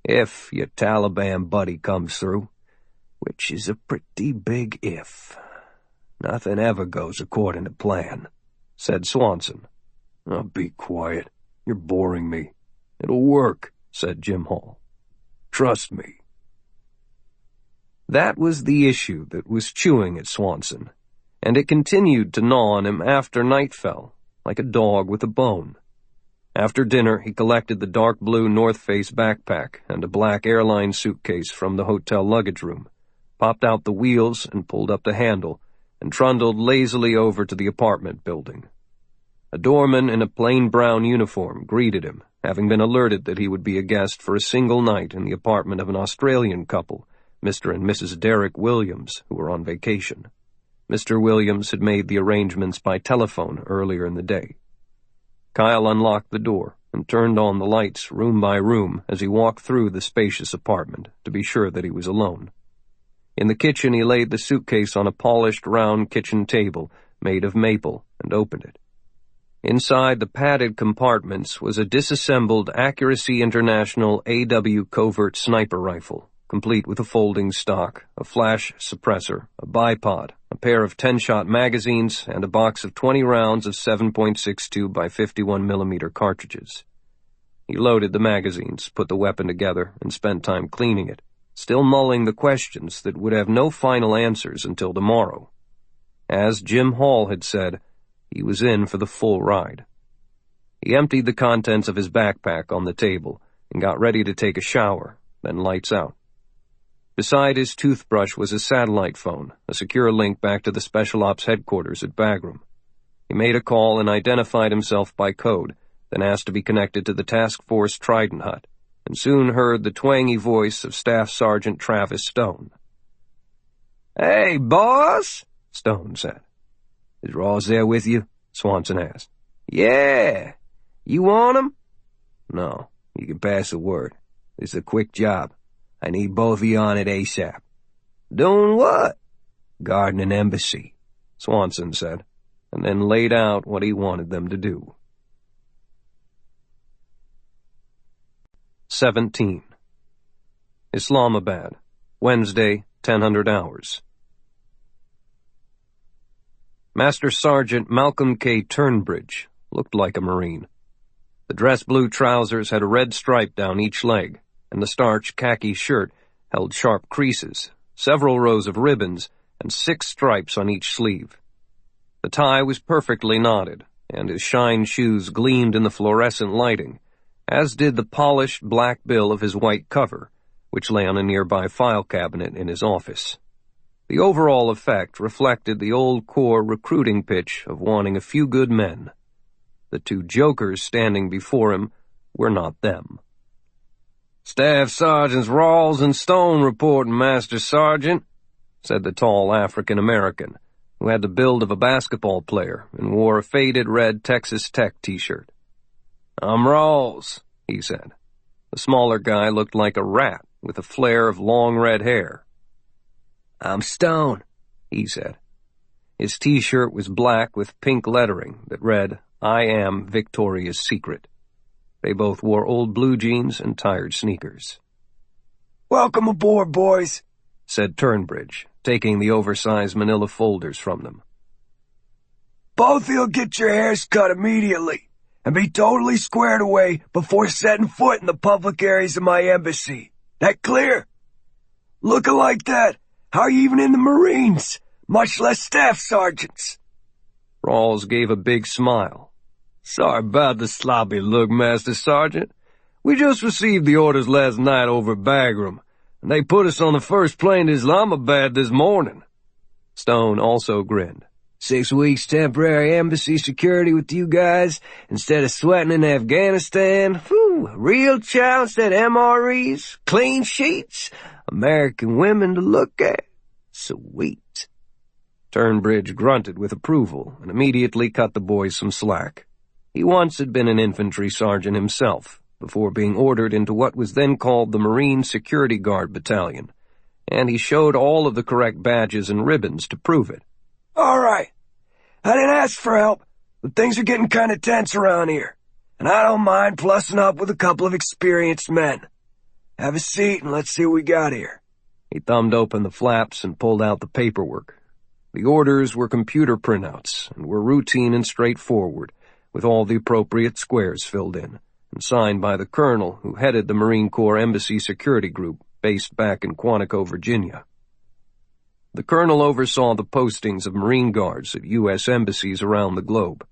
If your Taliban buddy comes through, which is a pretty big if. Nothing ever goes according to plan. said Swanson. "Oh, be quiet. You're boring me." "It'll work," said Jim Hall. "Trust me." That was the issue that was chewing at Swanson, and it continued to gnaw on him after night fell, like a dog with a bone. After dinner, he collected the dark blue North Face backpack and a black airline suitcase from the hotel luggage room, popped out the wheels and pulled up the handle, and trundled lazily over to the apartment building. A doorman in a plain brown uniform greeted him, having been alerted that he would be a guest for a single night in the apartment of an Australian couple, Mr. and Mrs. Derek Williams, who were on vacation. Mr. Williams had made the arrangements by telephone earlier in the day. Kyle unlocked the door and turned on the lights room by room as he walked through the spacious apartment to be sure that he was alone. In the kitchen, he laid the suitcase on a polished round kitchen table made of maple and opened it. Inside the padded compartments was a disassembled Accuracy International AW covert sniper rifle, complete with a folding stock, a flash suppressor, a bipod, a pair of 10-shot magazines, and a box of 20 rounds of 7.62 by 51 millimeter cartridges. He loaded the magazines, put the weapon together, and spent time cleaning it, still mulling the questions that would have no final answers until tomorrow. As Jim Hall had said, he was in for the full ride. He emptied the contents of his backpack on the table and got ready to take a shower, then lights out. Beside his toothbrush was a satellite phone, a secure link back to the Special Ops headquarters at Bagram. He made a call and identified himself by code, then asked to be connected to the Task Force Trident hut, and soon heard the twangy voice of Staff Sergeant Travis Stone. "Hey, boss," Stone said. "Is Rawls there with you?" Swanson asked. "Yeah. You want him?" "No, you can pass the word. This is a quick job. I need both of you on it ASAP." "Doing what?" "Guarding an embassy," Swanson said, and then laid out what he wanted them to do. 17. Islamabad, Wednesday, 1000 hours. Master Sergeant Malcolm K. Turnbridge looked like a Marine. The dress blue trousers had a red stripe down each leg, and the starched khaki shirt held sharp creases, several rows of ribbons, and 6 stripes on each sleeve. The tie was perfectly knotted, and his shine shoes gleamed in the fluorescent lighting, as did the polished black bill of his white cover, which lay on a nearby file cabinet in his office. The overall effect reflected the old Corps recruiting pitch of wanting a few good men. The 2 jokers standing before him were not them. "Staff Sergeants Rawls and Stone reporting, Master Sergeant," said the tall African-American, who had the build of a basketball player and wore a faded red Texas Tech t-shirt. "I'm Rawls," he said. The smaller guy looked like a rat with a flare of long red hair. "I'm Stone," he said. His t-shirt was black with pink lettering that read, "I am Victoria's Secret." They both wore old blue jeans and tired sneakers. "Welcome aboard, boys," said Turnbridge, taking the oversized manila folders from them. "Both of you'll get your hairs cut immediately and be totally squared away before setting foot in the public areas of my embassy. That clear? Looking like that, how are you even in the Marines, much less staff sergeants?" Rawls gave a big smile. "Sorry about the sloppy look, Master Sergeant. We just received the orders last night over at Bagram, and they put us on the first plane to Islamabad this morning." Stone also grinned. 6 weeks temporary embassy security with you guys instead of sweating in Afghanistan. Whew, real chows at MREs, clean sheets, American women to look at. Sweet. Turnbridge grunted with approval and immediately cut the boys some slack. He once had been an infantry sergeant himself, before being ordered into what was then called the Marine Security Guard Battalion, and he showed all of the correct badges and ribbons to prove it. "All right. I didn't ask for help, but things are getting kind of tense around here, and I don't mind plussing up with a couple of experienced men. Have a seat and let's see what we got here." He thumbed open the flaps and pulled out the paperwork. The orders were computer printouts and were routine and straightforward, with all the appropriate squares filled in, and signed by the colonel who headed the Marine Corps Embassy Security Group based back in Quantico, Virginia. The colonel oversaw the postings of Marine Guards at U.S. embassies around the globe.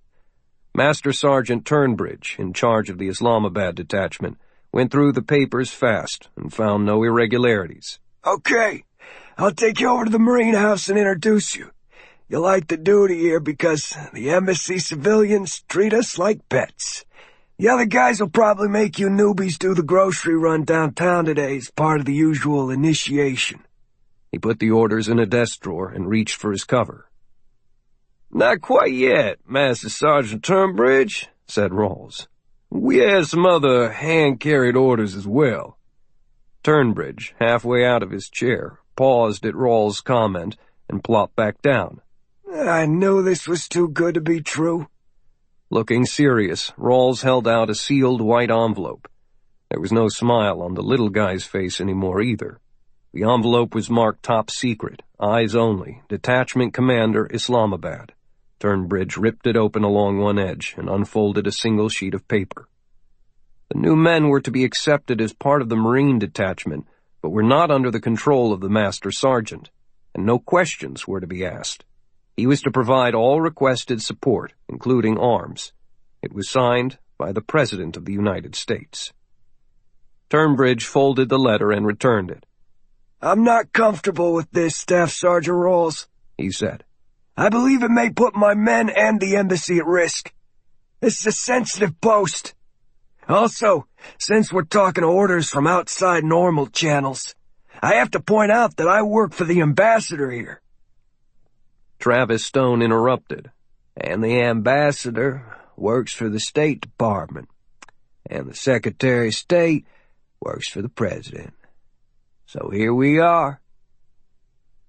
Master Sergeant Turnbridge, in charge of the Islamabad detachment, went through the papers fast and found no irregularities. Okay, I'll take you over to the Marine House and introduce you. You like the duty here because the embassy civilians treat us like pets. The other guys will probably make you newbies do the grocery run downtown today as part of the usual initiation. He put the orders in a desk drawer and reached for his cover. Not quite yet, Master Sergeant Turnbridge, said Rawls. We had some other hand-carried orders as well. Turnbridge, halfway out of his chair, paused at Rawls' comment and plopped back down. I knew this was too good to be true. Looking serious, Rawls held out a sealed white envelope. There was no smile on the little guy's face anymore either. The envelope was marked Top Secret, Eyes Only, Detachment Commander, Islamabad. Turnbridge ripped it open along one edge and unfolded a single sheet of paper. The new men were to be accepted as part of the Marine detachment, but were not under the control of the Master Sergeant, and no questions were to be asked. He was to provide all requested support, including arms. It was signed by the President of the United States. Turnbridge folded the letter and returned it. I'm not comfortable with this, Staff Sergeant Rawls, he said. I believe it may put my men and the embassy at risk. This is a sensitive post. Also, since we're talking orders from outside normal channels, I have to point out that I work for the ambassador here. Travis Stone interrupted. And the ambassador works for the State Department, and the Secretary of State works for the President. So here we are.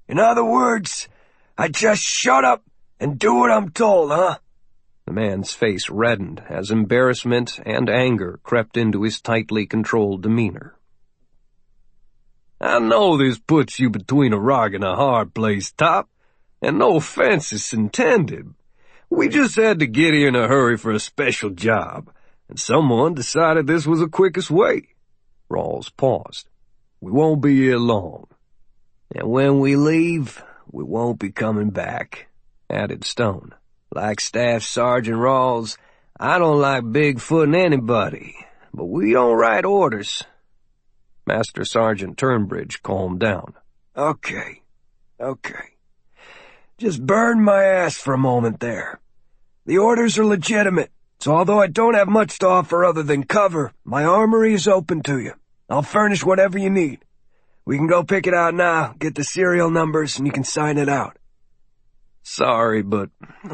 In other words, I just shut up and do what I'm told, huh? The man's face reddened as embarrassment and anger crept into his tightly controlled demeanor. I know this puts you between a rock and a hard place, Top, and no offense is intended. We just had to get here in a hurry for a special job, and someone decided this was the quickest way. Rawls paused. We won't be here long. And when we leave, we won't be coming back, added Stone. Like Staff Sergeant Rawls, I don't like big-footing anybody, but we don't write orders. Master Sergeant Turnbridge calmed down. Okay. Just burn my ass for a moment there. The orders are legitimate, so although I don't have much to offer other than cover, my armory is open to you. I'll furnish whatever you need. We can go pick it out now, get the serial numbers, and you can sign it out. Sorry, but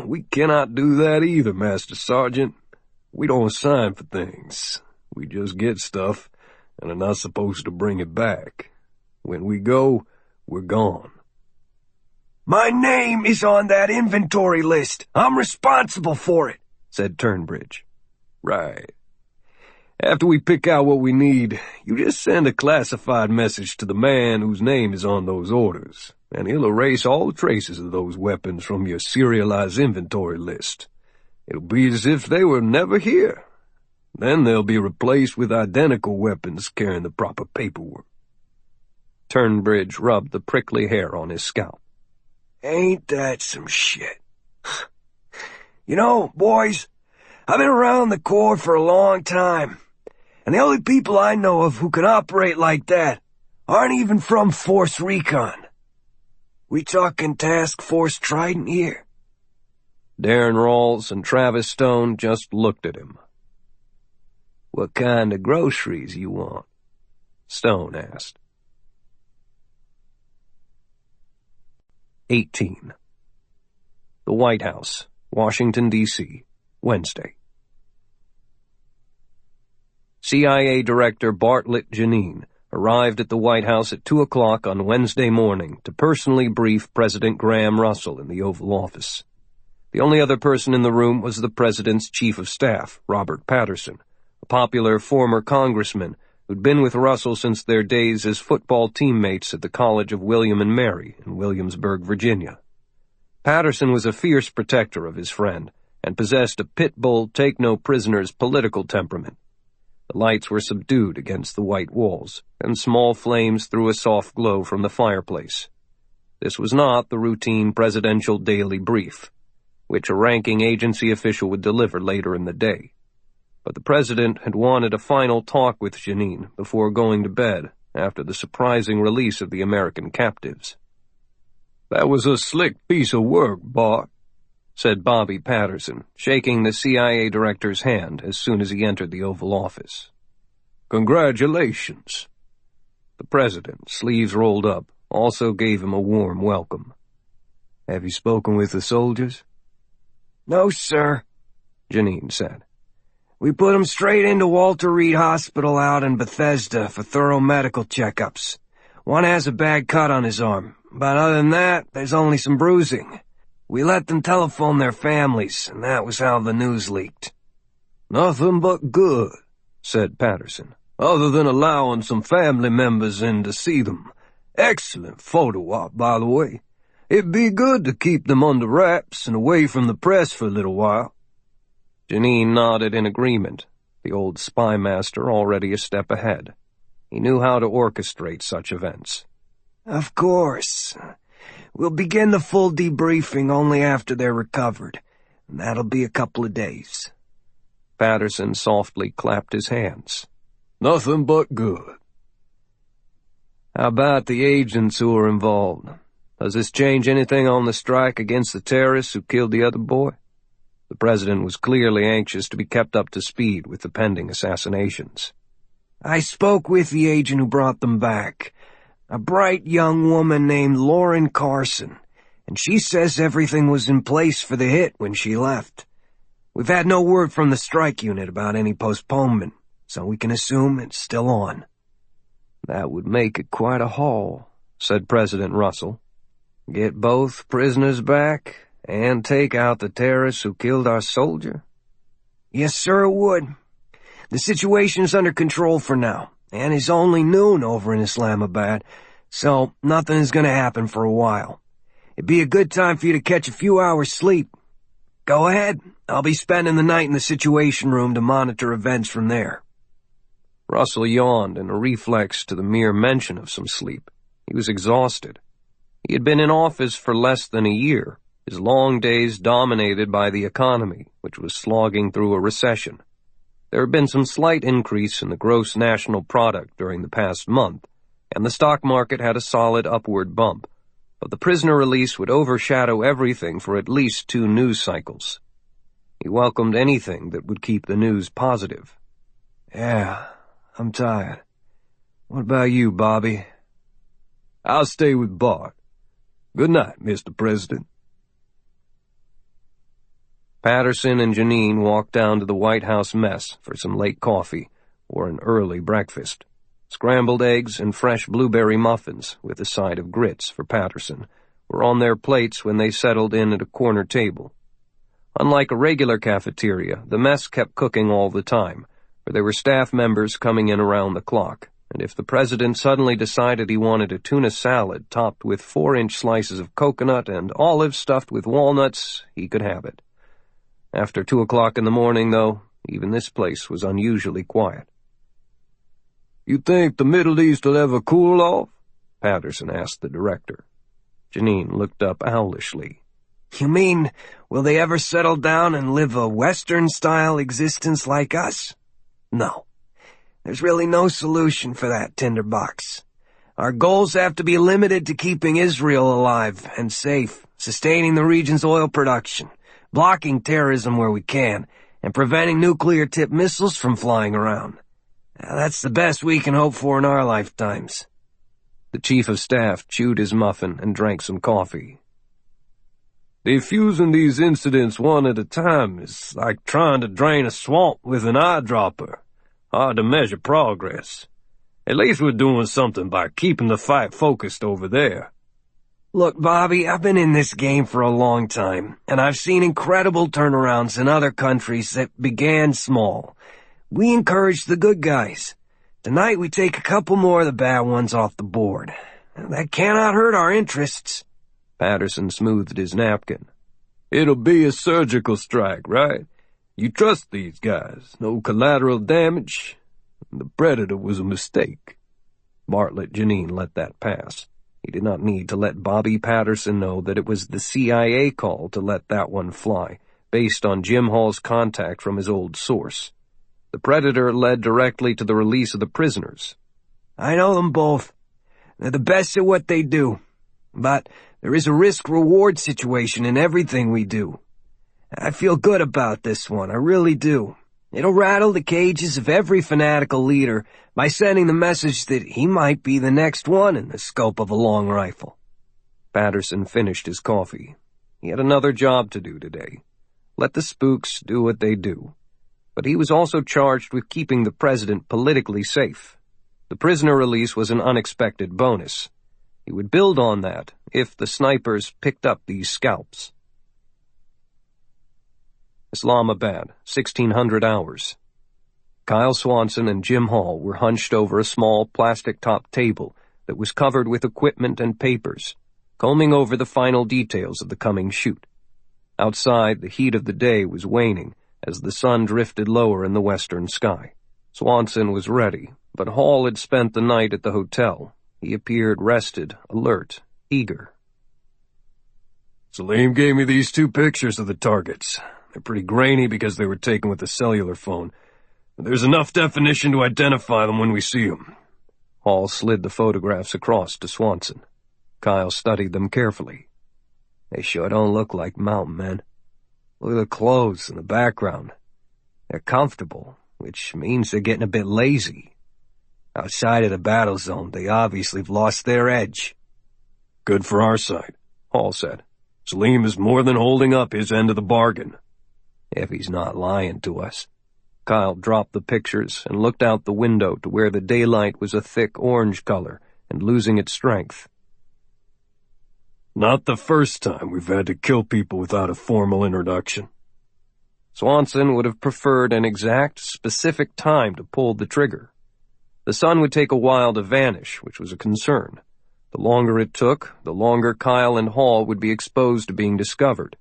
we cannot do that either, Master Sergeant. We don't sign for things. We just get stuff, and are not supposed to bring it back. When we go, we're gone. My name is on that inventory list. I'm responsible for it, said Turnbridge. Right. After we pick out what we need, you just send a classified message to the man whose name is on those orders, and he'll erase all traces of those weapons from your serialized inventory list. It'll be as if they were never here. Then they'll be replaced with identical weapons carrying the proper paperwork. Turnbridge rubbed the prickly hair on his scalp. Ain't that some shit? You know, boys, I've been around the Corps for a long time, and the only people I know of who can operate like that aren't even from Force Recon. We talking Task Force Trident here? Darren Rawls and Travis Stone just looked at him. What kind of groceries you want? Stone asked. 18. The White House, Washington, D.C., Wednesday. CIA Director Bartlett Janine arrived at the White House at 2 o'clock on Wednesday morning to personally brief President Graham Russell in the Oval Office. The only other person in the room was the President's Chief of Staff, Robert Patterson, a popular former congressman who'd been with Russell since their days as football teammates at the College of William and Mary in Williamsburg, Virginia. Patterson was a fierce protector of his friend, and possessed a pit bull, take-no-prisoners political temperament. The lights were subdued against the white walls, and small flames threw a soft glow from the fireplace. This was not the routine presidential daily brief, which a ranking agency official would deliver later in the day. But the president had wanted a final talk with Janine before going to bed after the surprising release of the American captives. "That was a slick piece of work, Bart," said Bobby Patterson, shaking the CIA director's hand as soon as he entered the Oval Office. "Congratulations." The president, sleeves rolled up, also gave him a warm welcome. "Have you spoken with the soldiers?" "No, sir," Janine said. "We put him straight into Walter Reed Hospital out in Bethesda for thorough medical checkups. One has a bad cut on his arm, but other than that, there's only some bruising. We let them telephone their families, and that was how the news leaked." "Nothing but good," said Patterson, "other than allowing some family members in to see them. Excellent photo op, by the way. It'd be good to keep them under wraps and away from the press for a little while." Janine nodded in agreement, the old spy master already a step ahead. He knew how to orchestrate such events. "Of course. We'll begin the full debriefing only after they're recovered, and that'll be a couple of days." Patterson softly clapped his hands. "Nothing but good." "How about the agents who are involved? Does this change anything on the strike against the terrorists who killed the other boy?" The president was clearly anxious to be kept up to speed with the pending assassinations. "I spoke with the agent who brought them back, a bright young woman named Lauren Carson, and she says everything was in place for the hit when she left. We've had no word from the strike unit about any postponement, so we can assume it's still on." "That would make it quite a haul," said President Russell. "Get both prisoners back and take out the terrorists who killed our soldier?" "Yes, sir, it would. The situation's under control for now, and it's only noon over in Islamabad, so nothing is going to happen for a while. It'd be a good time for you to catch a few hours sleep. Go ahead. I'll be spending the night in the Situation Room to monitor events from there." Russell yawned in a reflex to the mere mention of some sleep. He was exhausted. He had been in office for less than a year, his long days dominated by the economy, which was slogging through a recession. There had been some slight increase in the gross national product during the past month, and the stock market had a solid upward bump, but the prisoner release would overshadow everything for at least 2 news cycles. He welcomed anything that would keep the news positive. "Yeah, I'm tired. What about you, Bobby?" "I'll stay with Bart. Good night, Mr. President." Patterson and Janine walked down to the White House mess for some late coffee or an early breakfast. Scrambled eggs and fresh blueberry muffins, with a side of grits for Patterson, were on their plates when they settled in at a corner table. Unlike a regular cafeteria, the mess kept cooking all the time, for there were staff members coming in around the clock, and if the president suddenly decided he wanted a tuna salad topped with 4-inch slices of coconut and olives stuffed with walnuts, he could have it. After 2 o'clock in the morning, though, even this place was unusually quiet. "You think the Middle East will ever cool off?" Patterson asked the director. Janine looked up owlishly. "You mean, will they ever settle down and live a Western-style existence like us? No. There's really no solution for that tinderbox. Our goals have to be limited to keeping Israel alive and safe, sustaining the region's oil production, blocking terrorism where we can, and preventing nuclear-tipped missiles from flying around. Now, that's the best we can hope for in our lifetimes." The chief of staff chewed his muffin and drank some coffee. "Defusing these incidents one at a time is like trying to drain a swamp with an eyedropper. Hard to measure progress. At least we're doing something by keeping the fight focused over there." Look, Bobby, I've been in this game for a long time, and I've seen incredible turnarounds in other countries that began small. We encourage the good guys. Tonight we take a couple more of the bad ones off the board. That cannot hurt our interests." Patterson smoothed his napkin. It'll be a surgical strike, right? You trust these guys. No collateral damage. The Predator was a mistake. Bartlett Janine let that pass. He did not need to let Bobby Patterson know that it was the CIA call to let that one fly, based on Jim Hall's contact from his old source. The Predator led directly to the release of the prisoners. I know them both. They're the best at what they do. But there is a risk-reward situation in everything we do. I feel good about this one, I really do. It'll rattle the cages of every fanatical leader by sending the message that he might be the next one in the scope of a long rifle. Patterson finished his coffee. He had another job to do today. Let the spooks do what they do. But he was also charged with keeping the president politically safe. The prisoner release was an unexpected bonus. He would build on that if the snipers picked up these scalps. Islamabad, 1600 hours. Kyle Swanson and Jim Hall were hunched over a small plastic-topped table that was covered with equipment and papers, combing over the final details of the coming shoot. Outside, the heat of the day was waning as the sun drifted lower in the western sky. Swanson was ready, but Hall had spent the night at the hotel. He appeared rested, alert, eager. Salim gave me these 2 pictures of the targets. They're pretty grainy because they were taken with a cellular phone. But there's enough definition to identify them when we see them. Hall slid the photographs across to Swanson. Kyle studied them carefully. They sure don't look like mountain men. Look at the clothes in the background. They're comfortable, which means they're getting a bit lazy. Outside of the battle zone, they obviously have lost their edge. Good for our side, Hall said. Salim is more than holding up his end of the bargain. If he's not lying to us. Kyle dropped the pictures and looked out the window to where the daylight was a thick orange color and losing its strength. Not the first time we've had to kill people without a formal introduction. Swanson would have preferred an exact, specific time to pull the trigger. The sun would take a while to vanish, which was a concern. The longer it took, the longer Kyle and Hall would be exposed to being discovered.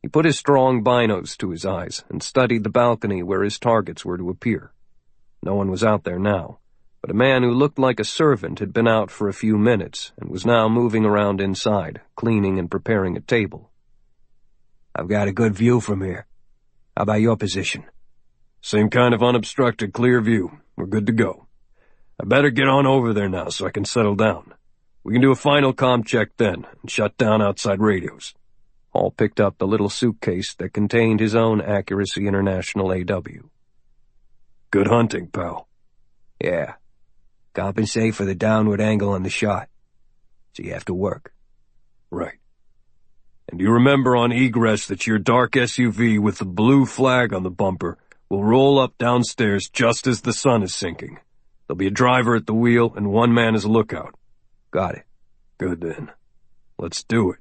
He put his strong binos to his eyes and studied the balcony where his targets were to appear. No one was out there now, but a man who looked like a servant had been out for a few minutes and was now moving around inside, cleaning and preparing a table. I've got a good view from here. How about your position? Same kind of unobstructed, clear view. We're good to go. I better get on over there now so I can settle down. We can do a final comm check then and shut down outside radios. Hall picked up the little suitcase that contained his own Accuracy International AW. Good hunting, pal. Yeah. Compensate for the downward angle on the shot. So you have to work. Right. And you remember on egress that your dark SUV with the blue flag on the bumper will roll up downstairs just as the sun is sinking. There'll be a driver at the wheel and 1 man as a lookout. Got it. Good then. Let's do it.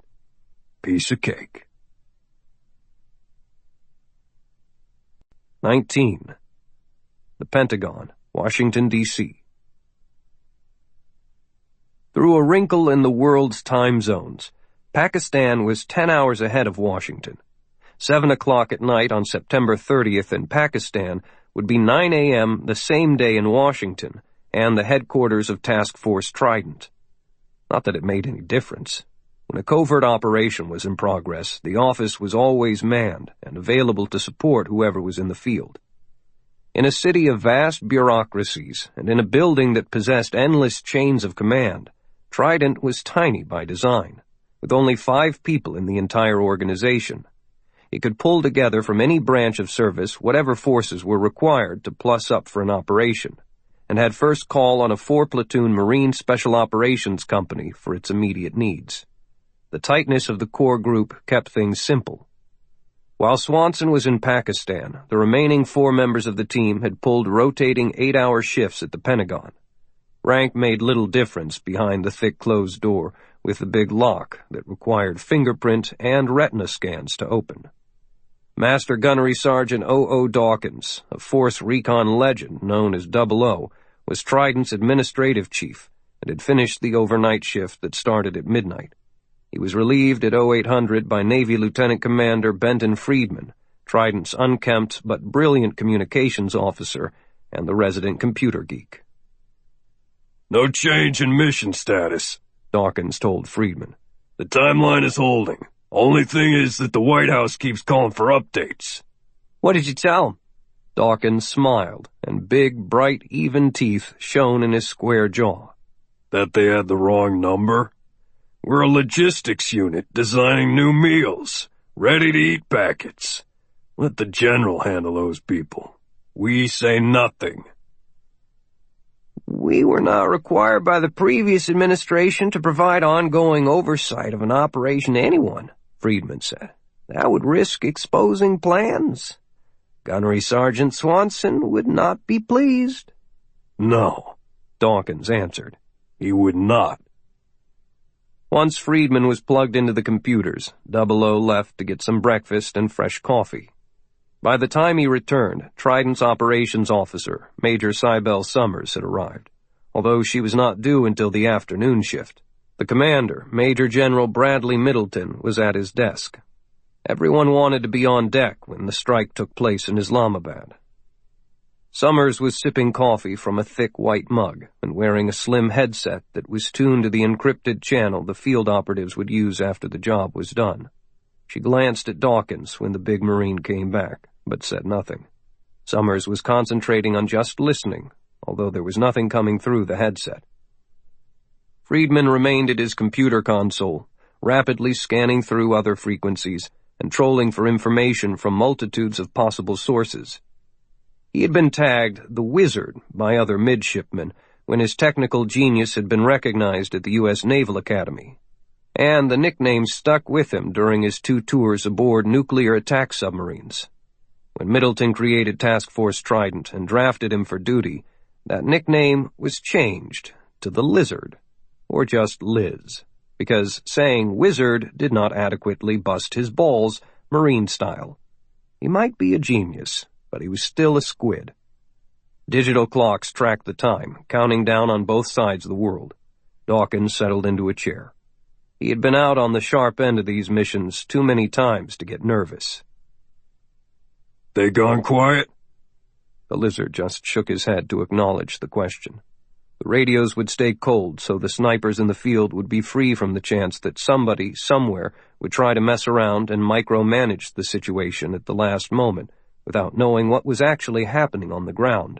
Piece of cake. 19. The Pentagon, Washington, D.C. Through a wrinkle in the world's time zones, Pakistan was 10 hours ahead of Washington. 7 o'clock at night on September 30th in Pakistan would be 9 a.m. the same day in Washington and the headquarters of Task Force Trident. Not that it made any difference. When a covert operation was in progress, the office was always manned and available to support whoever was in the field. In a city of vast bureaucracies and in a building that possessed endless chains of command, Trident was tiny by design, with only 5 people in the entire organization. It could pull together from any branch of service whatever forces were required to plus up for an operation, and had first call on a 4-platoon Marine Special Operations Company for its immediate needs. The tightness of the core group kept things simple. While Swanson was in Pakistan, the remaining 4 members of the team had pulled rotating 8-hour shifts at the Pentagon. Rank made little difference behind the thick closed door with the big lock that required fingerprint and retina scans to open. Master Gunnery Sgt. O.O. Dawkins, a Force Recon legend known as 00, was Trident's administrative chief and had finished the overnight shift that started at midnight. He was relieved at 0800 by Navy Lieutenant Commander Benton Friedman, Trident's unkempt but brilliant communications officer and the resident computer geek. "No change in mission status," Dawkins told Friedman. "The timeline is holding. Only thing is that the White House keeps calling for updates." "What did you tell him?" Dawkins smiled, and big, bright, even teeth shone in his square jaw. "That they had the wrong number? We're a logistics unit designing new meals, ready-to-eat packets. Let the general handle those people. We say nothing." "We were not required by the previous administration to provide ongoing oversight of an operation to anyone," Friedman said. "That would risk exposing plans. Gunnery Sgt. Swanson would not be pleased." "No," Dawkins answered. "He would not." Once Friedman was plugged into the computers, 00 left to get some breakfast and fresh coffee. By the time he returned, Trident's operations officer, Major Cybele Summers, had arrived, although she was not due until the afternoon shift. The commander, Major General Bradley Middleton, was at his desk. Everyone wanted to be on deck when the strike took place in Islamabad. Summers was sipping coffee from a thick white mug and wearing a slim headset that was tuned to the encrypted channel the field operatives would use after the job was done. She glanced at Dawkins when the big Marine came back, but said nothing. Summers was concentrating on just listening, although there was nothing coming through the headset. Friedman remained at his computer console, rapidly scanning through other frequencies and trolling for information from multitudes of possible sources. He had been tagged the Wizard by other midshipmen when his technical genius had been recognized at the U.S. Naval Academy, and the nickname stuck with him during his 2 tours aboard nuclear attack submarines. When Middleton created Task Force Trident and drafted him for duty, that nickname was changed to the Lizard, or just Liz, because saying Wizard did not adequately bust his balls, Marine style. He might be a genius, but he was still a squid. Digital clocks tracked the time, counting down on both sides of the world. Dawkins settled into a chair. He had been out on the sharp end of these missions too many times to get nervous. "They gone quiet?" The Lizard just shook his head to acknowledge the question. The radios would stay cold, so the snipers in the field would be free from the chance that somebody, somewhere, would try to mess around and micromanage the situation at the last moment, without knowing what was actually happening on the ground.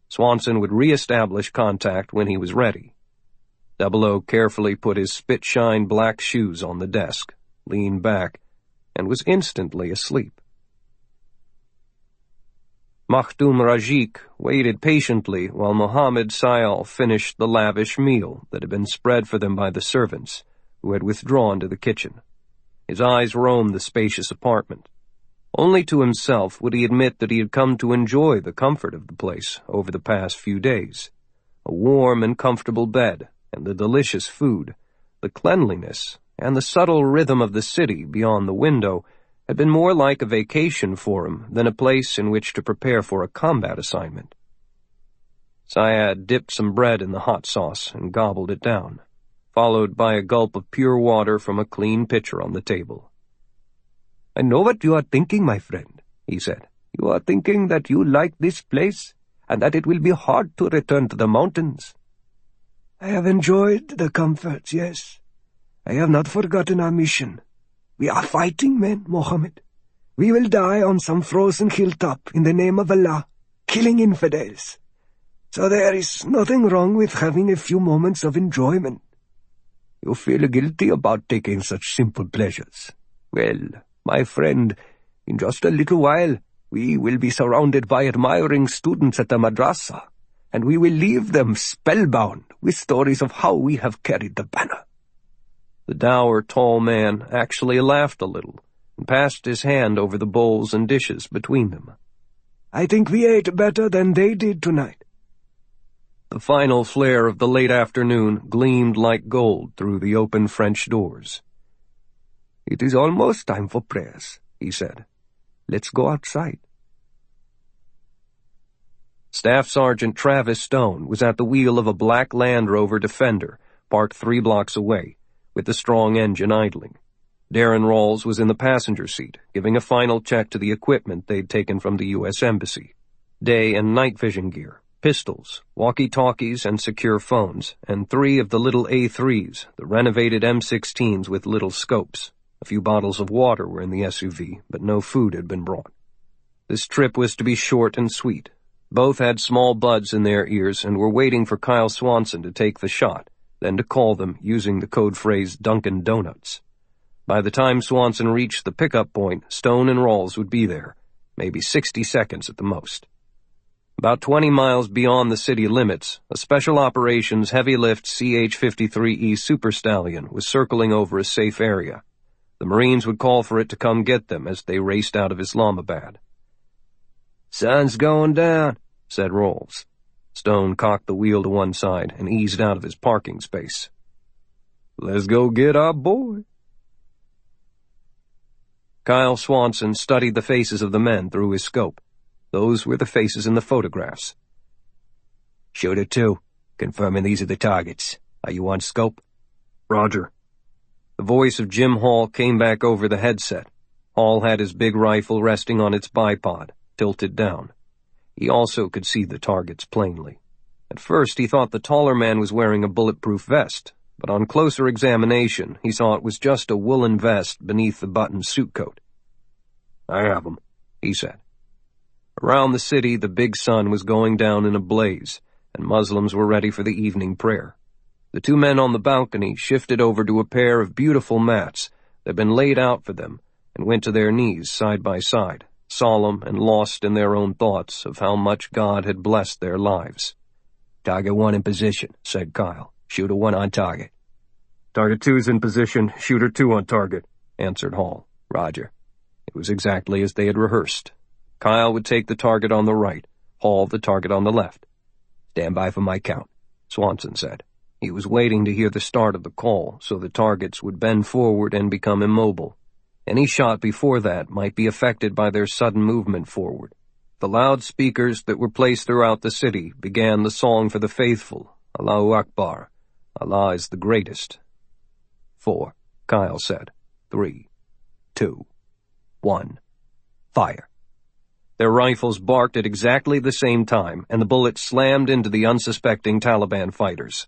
Swanson would re-establish contact when he was ready. 00 carefully put his spit-shine black shoes on the desk, leaned back, and was instantly asleep. Makhdoom Rajik waited patiently while Mohammed Sayal finished the lavish meal that had been spread for them by the servants, who had withdrawn to the kitchen. His eyes roamed the spacious apartment. Only to himself would he admit that he had come to enjoy the comfort of the place over the past few days. A warm and comfortable bed, and the delicious food, the cleanliness, and the subtle rhythm of the city beyond the window had been more like a vacation for him than a place in which to prepare for a combat assignment. Syed dipped some bread in the hot sauce and gobbled it down, followed by a gulp of pure water from a clean pitcher on the table. "I know what you are thinking, my friend," he said. "You are thinking that you like this place, and that it will be hard to return to the mountains." "I have enjoyed the comforts, yes. I have not forgotten our mission. We are fighting men, Mohammed. We will die on some frozen hilltop in the name of Allah, killing infidels. So there is nothing wrong with having a few moments of enjoyment." "You feel guilty about taking such simple pleasures. Well, my friend, in just a little while, we will be surrounded by admiring students at the madrasa, and we will leave them spellbound with stories of how we have carried the banner." The dour, tall man actually laughed a little and passed his hand over the bowls and dishes between them. "I think we ate better than they did tonight." The final flare of the late afternoon gleamed like gold through the open French doors. "It is almost time for prayers," he said. "Let's go outside." Staff Sergeant Travis Stone was at the wheel of a black Land Rover Defender, parked 3 blocks away, with the strong engine idling. Darren Rawls was in the passenger seat, giving a final check to the equipment they'd taken from the U.S. Embassy. Day and night vision gear, pistols, walkie-talkies, and secure phones, and 3 of the little A3s, the renovated M16s with little scopes. A few bottles of water were in the SUV, but no food had been brought. This trip was to be short and sweet. Both had small buds in their ears and were waiting for Kyle Swanson to take the shot, then to call them using the code phrase Dunkin' Donuts. By the time Swanson reached the pickup point, Stone and Rawls would be there, maybe 60 seconds at the most. About 20 miles beyond the city limits, a Special Operations heavy-lift CH-53E Super Stallion was circling over a safe area. The Marines would call for it to come get them as they raced out of Islamabad. "Sun's going down," said Rawls. Stone cocked the wheel to one side and eased out of his parking space. "Let's go get our boy." Kyle Swanson studied the faces of the men through his scope. Those were the faces in the photographs. "Shooter 2, confirming these are the targets. Are you on scope?" "Roger." The voice of Jim Hall came back over the headset. Hall had his big rifle resting on its bipod, tilted down. He also could see the targets plainly. At first he thought the taller man was wearing a bulletproof vest, but on closer examination he saw it was just a woolen vest beneath the buttoned suit coat. "I have 'em," he said. Around the city, the big sun was going down in a blaze, and Muslims were ready for the evening prayer. The 2 men on the balcony shifted over to a pair of beautiful mats that had been laid out for them and went to their knees side by side, solemn and lost in their own thoughts of how much God had blessed their lives. "Target 1 in position," said Kyle. "Shooter 1 on target." "Target 2's in position, shooter 2 on target," answered Hall. "Roger." It was exactly as they had rehearsed. Kyle would take the target on the right, Hall the target on the left. "Stand by for my count," Swanson said. He was waiting to hear the start of the call so the targets would bend forward and become immobile. Any shot before that might be affected by their sudden movement forward. The loudspeakers that were placed throughout the city began the song for the faithful, Allahu Akbar, Allah is the greatest. 4, Kyle said. 3, 2, 1, fire. Their rifles barked at exactly the same time, and the bullets slammed into the unsuspecting Taliban fighters.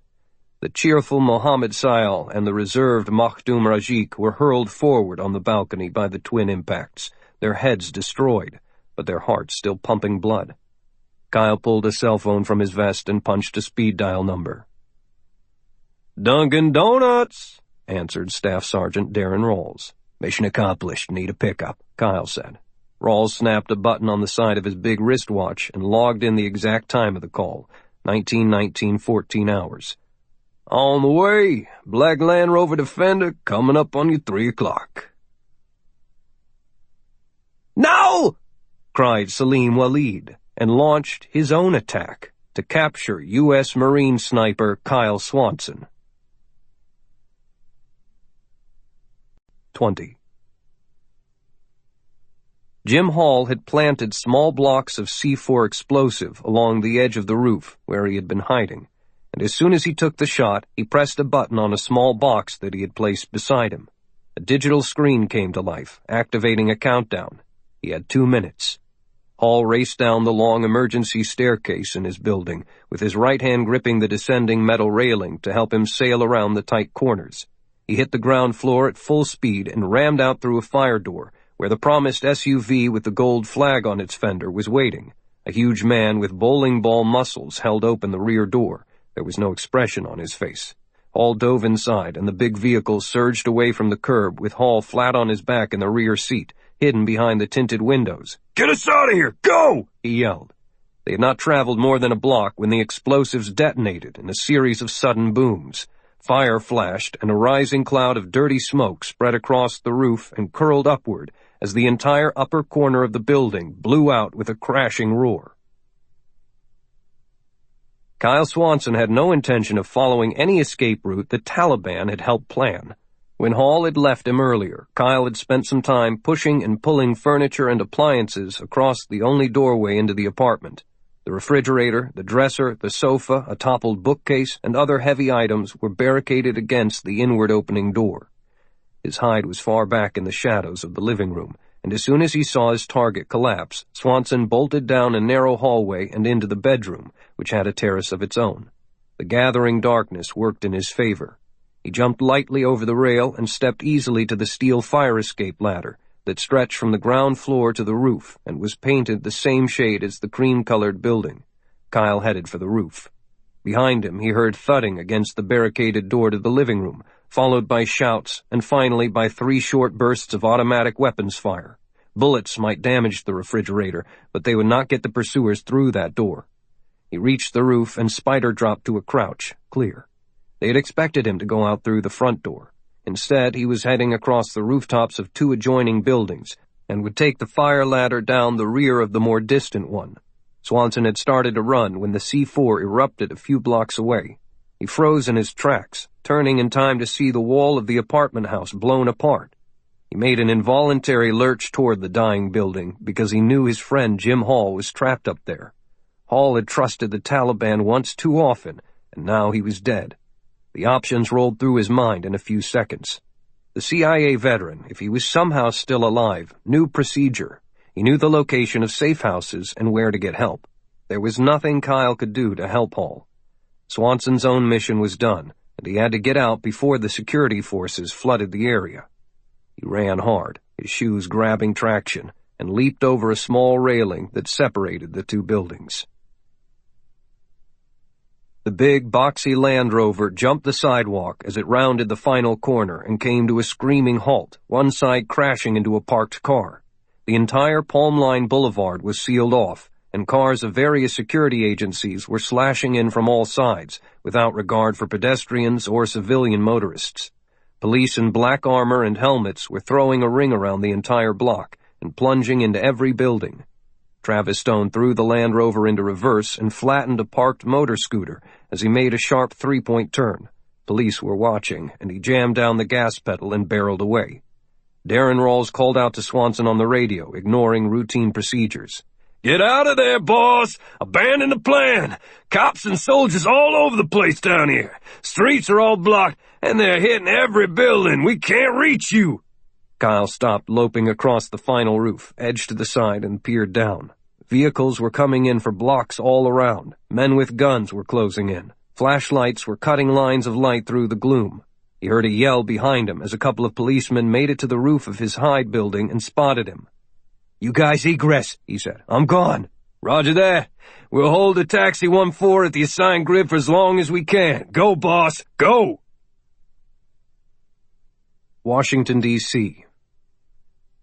The cheerful Mohammed Sayal and the reserved Makhdoom Rajik were hurled forward on the balcony by the twin impacts, their heads destroyed, but their hearts still pumping blood. Kyle pulled a cell phone from his vest and punched a speed dial number. "Dunkin' Donuts," answered Staff Sergeant Darren Rawls. "Mission accomplished. Need a pickup," Kyle said. Rawls snapped a button on the side of his big wristwatch and logged in the exact time of the call, 19:19, 14 hours. "On the way. Black Land Rover Defender coming up on you 3 o'clock. "No!" cried Salim Walid, and launched his own attack to capture U.S. Marine sniper Kyle Swanson. 20. Jim Hall had planted small blocks of C4 explosive along the edge of the roof where he had been hiding, and as soon as he took the shot, he pressed a button on a small box that he had placed beside him. A digital screen came to life, activating a countdown. He had 2 minutes. Hall raced down the long emergency staircase in his building, with his right hand gripping the descending metal railing to help him sail around the tight corners. He hit the ground floor at full speed and rammed out through a fire door, where the promised SUV with the gold flag on its fender was waiting. A huge man with bowling ball muscles held open the rear door. There was no expression on his face. Hall dove inside, and the big vehicle surged away from the curb, with Hall flat on his back in the rear seat, hidden behind the tinted windows. "Get us out of here! Go!" he yelled. They had not traveled more than a block when the explosives detonated in a series of sudden booms. Fire flashed, and a rising cloud of dirty smoke spread across the roof and curled upward as the entire upper corner of the building blew out with a crashing roar. Kyle Swanson had no intention of following any escape route the Taliban had helped plan. When Hall had left him earlier, Kyle had spent some time pushing and pulling furniture and appliances across the only doorway into the apartment. The refrigerator, the dresser, the sofa, a toppled bookcase, and other heavy items were barricaded against the inward opening door. His hide was far back in the shadows of the living room, and as soon as he saw his target collapse, Swanson bolted down a narrow hallway and into the bedroom, which had a terrace of its own. The gathering darkness worked in his favor. He jumped lightly over the rail and stepped easily to the steel fire escape ladder that stretched from the ground floor to the roof and was painted the same shade as the cream-colored building. Kyle headed for the roof. Behind him, he heard thudding against the barricaded door to the living room, followed by shouts and finally by 3 short bursts of automatic weapons fire. Bullets might damage the refrigerator, but they would not get the pursuers through that door. He reached the roof and Spider dropped to a crouch, clear. They had expected him to go out through the front door. Instead, he was heading across the rooftops of 2 adjoining buildings and would take the fire ladder down the rear of the more distant one. Swanson had started to run when the C4 erupted a few blocks away. He froze in his tracks, turning in time to see the wall of the apartment house blown apart. He made an involuntary lurch toward the dying building because he knew his friend Jim Hall was trapped up there. Hall had trusted the Taliban once too often, and now he was dead. The options rolled through his mind in a few seconds. The CIA veteran, if he was somehow still alive, knew procedure. He knew the location of safe houses and where to get help. There was nothing Kyle could do to help Hall. Swanson's own mission was done, and he had to get out before the security forces flooded the area. He ran hard, his shoes grabbing traction, and leaped over a small railing that separated the 2 buildings. The big, boxy Land Rover jumped the sidewalk as it rounded the final corner and came to a screaming halt, one side crashing into a parked car. The entire Palm Line Boulevard was sealed off, and cars of various security agencies were slashing in from all sides, without regard for pedestrians or civilian motorists. Police in black armor and helmets were throwing a ring around the entire block and plunging into every building. Travis Stone threw the Land Rover into reverse and flattened a parked motor scooter as he made a sharp 3-point turn. Police were watching, and he jammed down the gas pedal and barreled away. Darren Rawls called out to Swanson on the radio, ignoring routine procedures. "Get out of there, boss! Abandon the plan! Cops and soldiers all over the place down here. Streets are all blocked, and they're hitting every building. We can't reach you!" Kyle stopped loping across the final roof, edged to the side, and peered down. Vehicles were coming in for blocks all around. Men with guns were closing in. Flashlights were cutting lines of light through the gloom. He heard a yell behind him as a couple of policemen made it to the roof of his hide building and spotted him. "You guys egress," he said. "I'm gone." "Roger that. We'll hold the taxi 1-4 at the assigned grid for as long as we can. Go, boss, go!" Washington, D.C.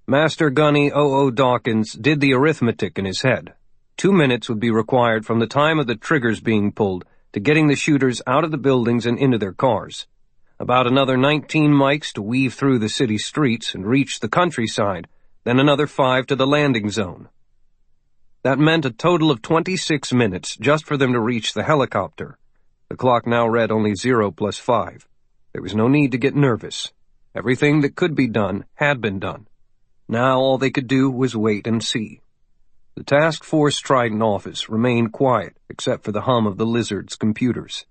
Master Gunny O.O. Dawkins did the arithmetic in his head. 2 minutes would be required from the time of the triggers being pulled to getting the shooters out of the buildings and into their cars. About another 19 mics to weave through the city streets and reach the countryside, then another 5 to the landing zone. That meant a total of 26 minutes just for them to reach the helicopter. The clock now read only 0 + 5. There was no need to get nervous. Everything that could be done had been done. Now all they could do was wait and see. The Task Force Trident office remained quiet except for the hum of the Lizard's computers.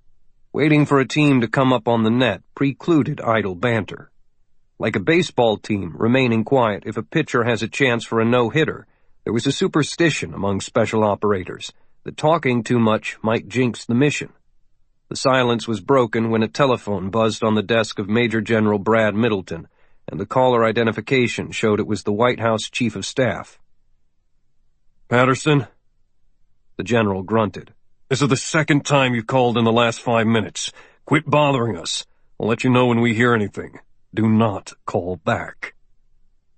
Waiting for a team to come up on the net precluded idle banter. Like a baseball team remaining quiet if a pitcher has a chance for a no-hitter, there was a superstition among special operators that talking too much might jinx the mission. The silence was broken when a telephone buzzed on the desk of Major General Brad Middleton, and the caller identification showed it was the White House Chief of Staff. "Patterson?" The general grunted. "This is the 2nd time you've called in the last 5 minutes. Quit bothering us. I'll let you know when we hear anything. Do not call back."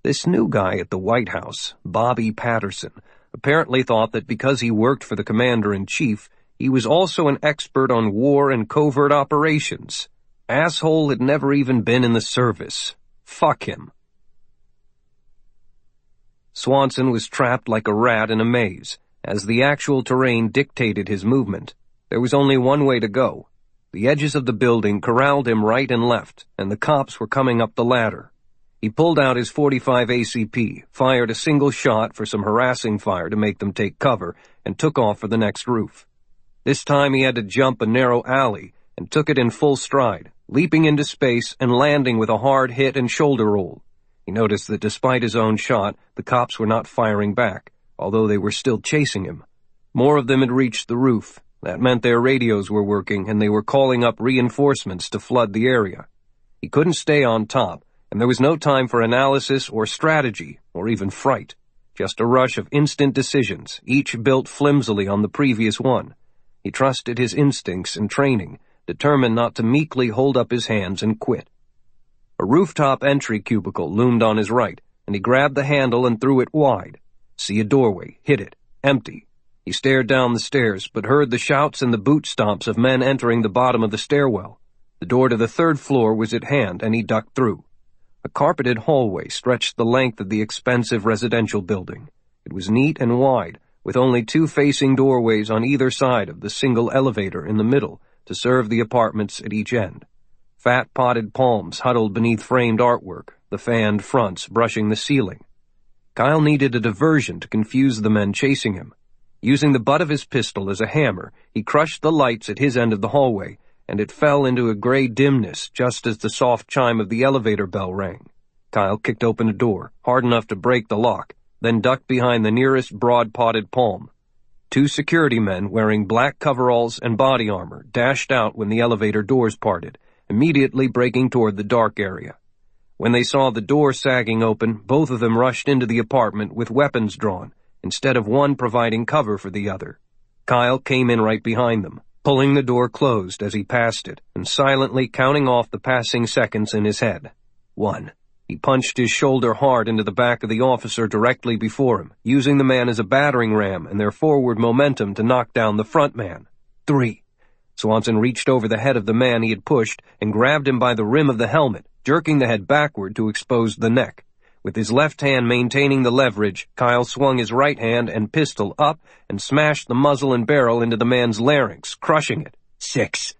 This new guy at the White House, Bobby Patterson, apparently thought that because he worked for the Commander-in-Chief, he was also an expert on war and covert operations. Asshole had never even been in the service. Fuck him. Swanson was trapped like a rat in a maze. As the actual terrain dictated his movement, there was only one way to go. The edges of the building corralled him right and left, and the cops were coming up the ladder. He pulled out his .45 ACP, fired a single shot for some harassing fire to make them take cover, and took off for the next roof. This time he had to jump a narrow alley and took it in full stride, leaping into space and landing with a hard hit and shoulder roll. He noticed that despite his own shot, the cops were not firing back, although they were still chasing him. More of them had reached the roof. That meant their radios were working and they were calling up reinforcements to flood the area. He couldn't stay on top, and there was no time for analysis or strategy or even fright. Just a rush of instant decisions, each built flimsily on the previous one. He trusted his instincts and training, determined not to meekly hold up his hands and quit. A rooftop entry cubicle loomed on his right, and he grabbed the handle and threw it wide. See a doorway, hit it, empty. He stared down the stairs, but heard the shouts and the boot stomps of men entering the bottom of the stairwell. The door to the third floor was at hand, and he ducked through. A carpeted hallway stretched the length of the expensive residential building. It was neat and wide, with only 2 facing doorways on either side of the single elevator in the middle to serve the apartments at each end. Fat potted palms huddled beneath framed artwork, the fanned fronts brushing the ceiling. Kyle needed a diversion to confuse the men chasing him. Using the butt of his pistol as a hammer, he crushed the lights at his end of the hallway, and it fell into a gray dimness just as the soft chime of the elevator bell rang. Kyle kicked open a door, hard enough to break the lock, then ducked behind the nearest broad-potted palm. 2 security men wearing black coveralls and body armor dashed out when the elevator doors parted, immediately breaking toward the dark area. When they saw the door sagging open, both of them rushed into the apartment with weapons drawn, instead of one providing cover for the other. Kyle came in right behind them, pulling the door closed as he passed it, and silently counting off the passing seconds in his head. 1. He punched his shoulder hard into the back of the officer directly before him, using the man as a battering ram and their forward momentum to knock down the front man. 3. Swanson reached over the head of the man he had pushed and grabbed him by the rim of the helmet, jerking the head backward to expose the neck. With his left hand maintaining the leverage, Kyle swung his right hand and pistol up and smashed the muzzle and barrel into the man's larynx, crushing it. 6.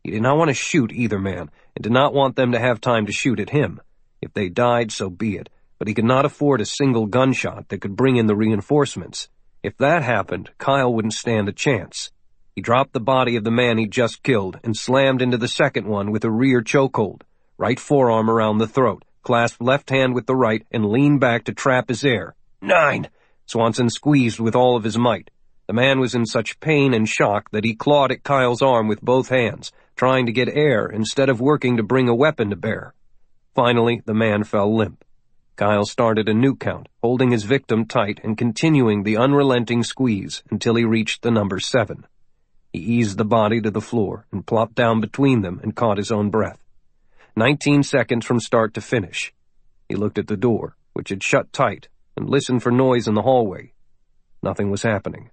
He did not want to shoot either man, and did not want them to have time to shoot at him. If they died, so be it, but he could not afford a single gunshot that could bring in the reinforcements. If that happened, Kyle wouldn't stand a chance. He dropped the body of the man he'd just killed and slammed into the second one with a rear chokehold, right forearm around the throat, clasped left hand with the right, and leaned back to trap his air. 9! Swanson squeezed with all of his might. The man was in such pain and shock that he clawed at Kyle's arm with both hands, trying to get air instead of working to bring a weapon to bear. Finally, the man fell limp. Kyle started a new count, holding his victim tight and continuing the unrelenting squeeze until he reached the number 7. He eased the body to the floor and plopped down between them and caught his own breath. 19 seconds from start to finish. He looked at the door, which had shut tight, and listened for noise in the hallway. Nothing was happening.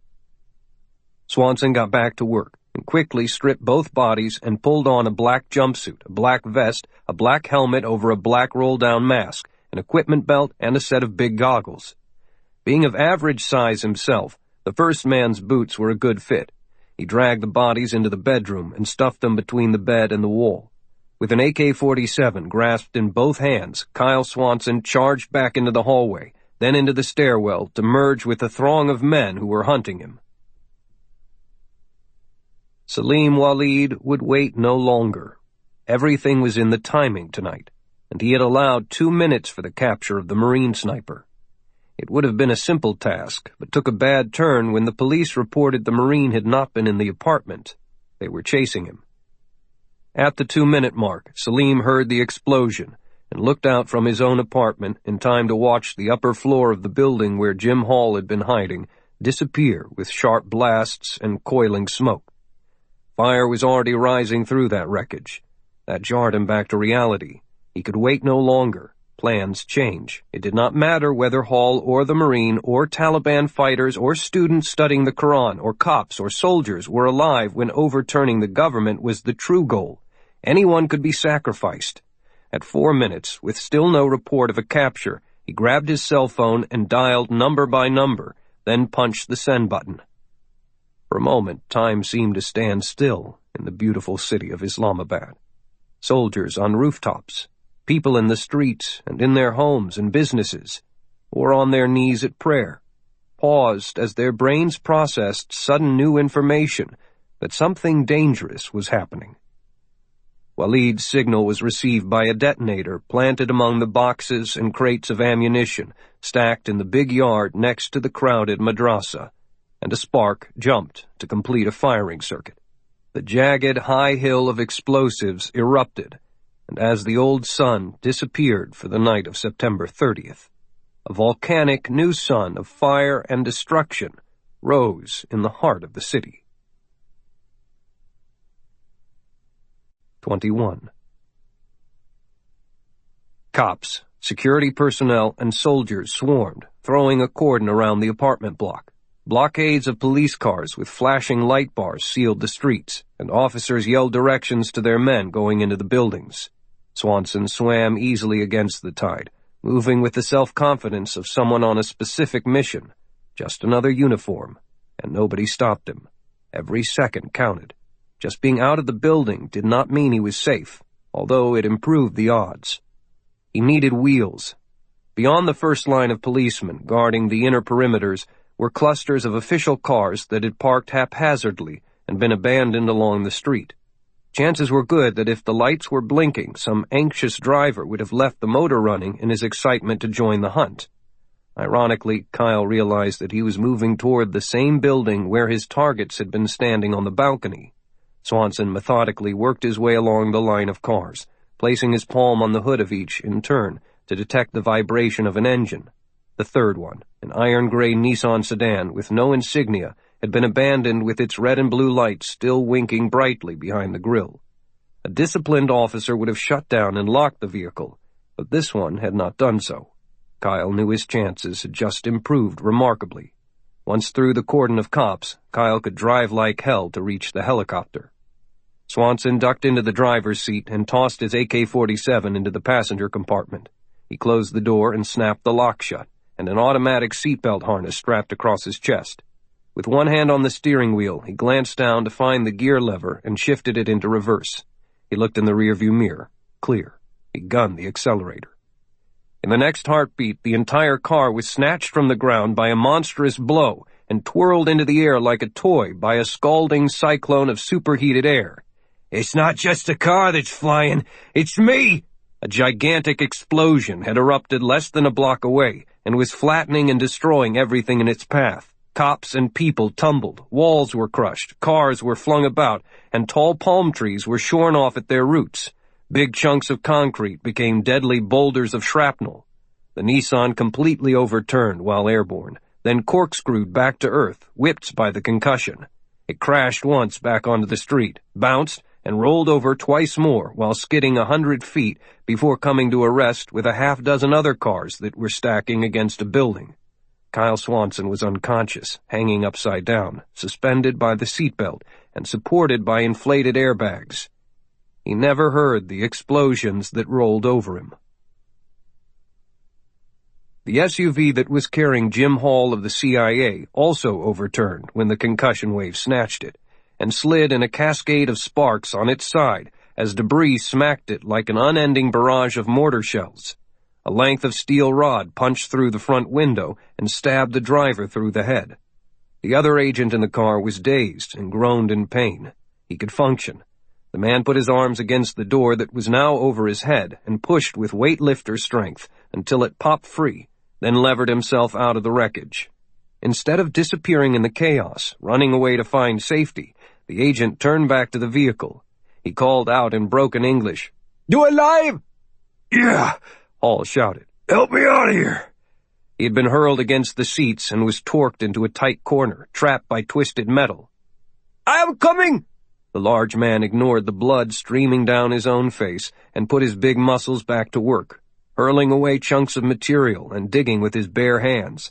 Swanson got back to work and quickly stripped both bodies and pulled on a black jumpsuit, a black vest, a black helmet over a black roll-down mask, an equipment belt, and a set of big goggles. Being of average size himself, the first man's boots were a good fit. He dragged the bodies into the bedroom and stuffed them between the bed and the wall. With an AK-47 grasped in both hands, Kyle Swanson charged back into the hallway, then into the stairwell to merge with the throng of men who were hunting him. Salim Walid would wait no longer. Everything was in the timing tonight, and he had allowed 2 minutes for the capture of the Marine sniper. It would have been a simple task, but took a bad turn when the police reported the Marine had not been in the apartment. They were chasing him. At the 2-minute mark, Salim heard the explosion and looked out from his own apartment in time to watch the upper floor of the building where Jim Hall had been hiding disappear with sharp blasts and coiling smoke. Fire was already rising through that wreckage. That jarred him back to reality. He could wait no longer. Plans change. It did not matter whether Hall or the Marine or Taliban fighters or students studying the Quran or cops or soldiers were alive when overturning the government was the true goal. Anyone could be sacrificed. At 4 minutes, with still no report of a capture, he grabbed his cell phone and dialed number by number, then punched the send button. For a moment, time seemed to stand still in the beautiful city of Islamabad. Soldiers on rooftops, people in the streets and in their homes and businesses, or on their knees at prayer, paused as their brains processed sudden new information that something dangerous was happening. Walid's signal was received by a detonator planted among the boxes and crates of ammunition stacked in the big yard next to the crowded madrasa, and a spark jumped to complete a firing circuit. The jagged high hill of explosives erupted, and as the old sun disappeared for the night of September 30th, a volcanic new sun of fire and destruction rose in the heart of the city. 21. Cops, security personnel, and soldiers swarmed, throwing a cordon around the apartment block. Blockades of police cars with flashing light bars sealed the streets, and officers yelled directions to their men going into the buildings. Swanson swam easily against the tide, moving with the self-confidence of someone on a specific mission. Just another uniform, and nobody stopped him. Every second counted. Just being out of the building did not mean he was safe, although it improved the odds. He needed wheels. Beyond the first line of policemen guarding the inner perimeters were clusters of official cars that had parked haphazardly and been abandoned along the street. Chances were good that if the lights were blinking, some anxious driver would have left the motor running in his excitement to join the hunt. Ironically, Kyle realized that he was moving toward the same building where his targets had been standing on the balcony. Swanson methodically worked his way along the line of cars, placing his palm on the hood of each in turn to detect the vibration of an engine. The third one, an iron-gray Nissan sedan with no insignia, had been abandoned with its red and blue lights still winking brightly behind the grille. A disciplined officer would have shut down and locked the vehicle, but this one had not done so. Kyle knew his chances had just improved remarkably. Once through the cordon of cops, Kyle could drive like hell to reach the helicopter. Swanson ducked into the driver's seat and tossed his AK-47 into the passenger compartment. He closed the door and snapped the lock shut, and an automatic seatbelt harness strapped across his chest. With one hand on the steering wheel, he glanced down to find the gear lever and shifted it into reverse. He looked in the rearview mirror. Clear. He gunned the accelerator. In the next heartbeat, the entire car was snatched from the ground by a monstrous blow and twirled into the air like a toy by a scalding cyclone of superheated air. "It's not just a car that's flying, it's me!" A gigantic explosion had erupted less than a block away and was flattening and destroying everything in its path. Cops and people tumbled, walls were crushed, cars were flung about, and tall palm trees were shorn off at their roots. Big chunks of concrete became deadly boulders of shrapnel. The Nissan completely overturned while airborne, then corkscrewed back to earth, whipped by the concussion. It crashed once back onto the street, bounced, and rolled over twice more while skidding 100 feet before coming to a rest with a half-dozen other cars that were stacking against a building. Kyle Swanson was unconscious, hanging upside down, suspended by the seatbelt and supported by inflated airbags. He never heard the explosions that rolled over him. The SUV that was carrying Jim Hall of the CIA also overturned when the concussion wave snatched it, and slid in a cascade of sparks on its side as debris smacked it like an unending barrage of mortar shells. A length of steel rod punched through the front window and stabbed the driver through the head. The other agent in the car was dazed and groaned in pain. He could function. The man put his arms against the door that was now over his head and pushed with weightlifter strength until it popped free, then levered himself out of the wreckage. Instead of disappearing in the chaos, running away to find safety, the agent turned back to the vehicle. He called out in broken English, "You alive?" "Yeah," Hall shouted. "Help me out of here." He had been hurled against the seats and was torqued into a tight corner, trapped by twisted metal. "I am coming!" The large man ignored the blood streaming down his own face and put his big muscles back to work, hurling away chunks of material and digging with his bare hands.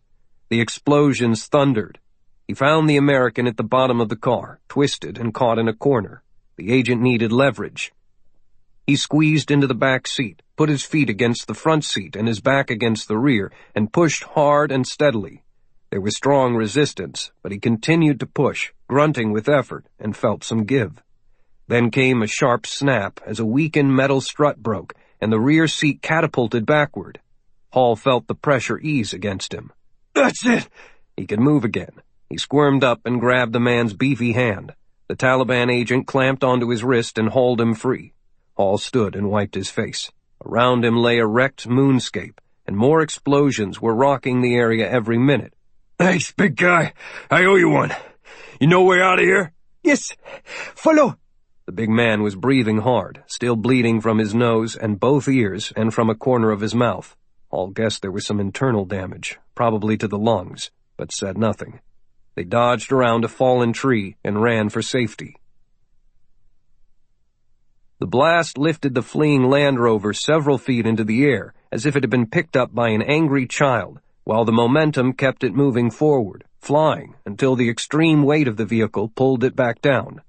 The explosions thundered. He found the American at the bottom of the car, twisted and caught in a corner. The agent needed leverage. He squeezed into the back seat, put his feet against the front seat and his back against the rear, and pushed hard and steadily. There was strong resistance, but he continued to push, grunting with effort, and felt some give. Then came a sharp snap as a weakened metal strut broke, and the rear seat catapulted backward. Hall felt the pressure ease against him. That's it! He could move again. He squirmed up and grabbed the man's beefy hand. The Taliban agent clamped onto his wrist and hauled him free. Hall stood and wiped his face. Around him lay a wrecked moonscape, and more explosions were rocking the area every minute. Thanks, big guy. I owe you one. You know way out of here? Yes. Follow. The big man was breathing hard, still bleeding from his nose and both ears and from a corner of his mouth. Hall guessed there was some internal damage, probably to the lungs, but said nothing. They dodged around a fallen tree and ran for safety. The blast lifted the fleeing Land Rover several feet into the air, as if it had been picked up by an angry child, while the momentum kept it moving forward, flying, until the extreme weight of the vehicle pulled it back down.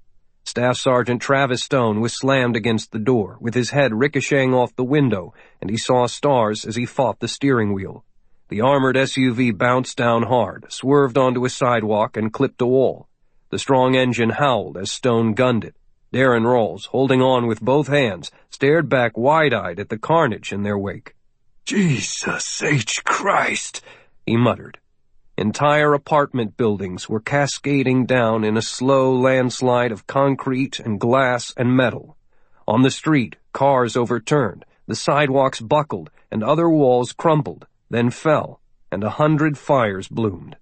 Staff Sergeant Travis Stone was slammed against the door, with his head ricocheting off the window, and he saw stars as he fought the steering wheel. The armored SUV bounced down hard, swerved onto a sidewalk, and clipped a wall. The strong engine howled as Stone gunned it. Darren Rawls, holding on with both hands, stared back wide-eyed at the carnage in their wake. Jesus H. Christ, he muttered. Entire apartment buildings were cascading down in a slow landslide of concrete and glass and metal. On the street, cars overturned, the sidewalks buckled, and other walls crumbled, then fell, and 100 fires bloomed.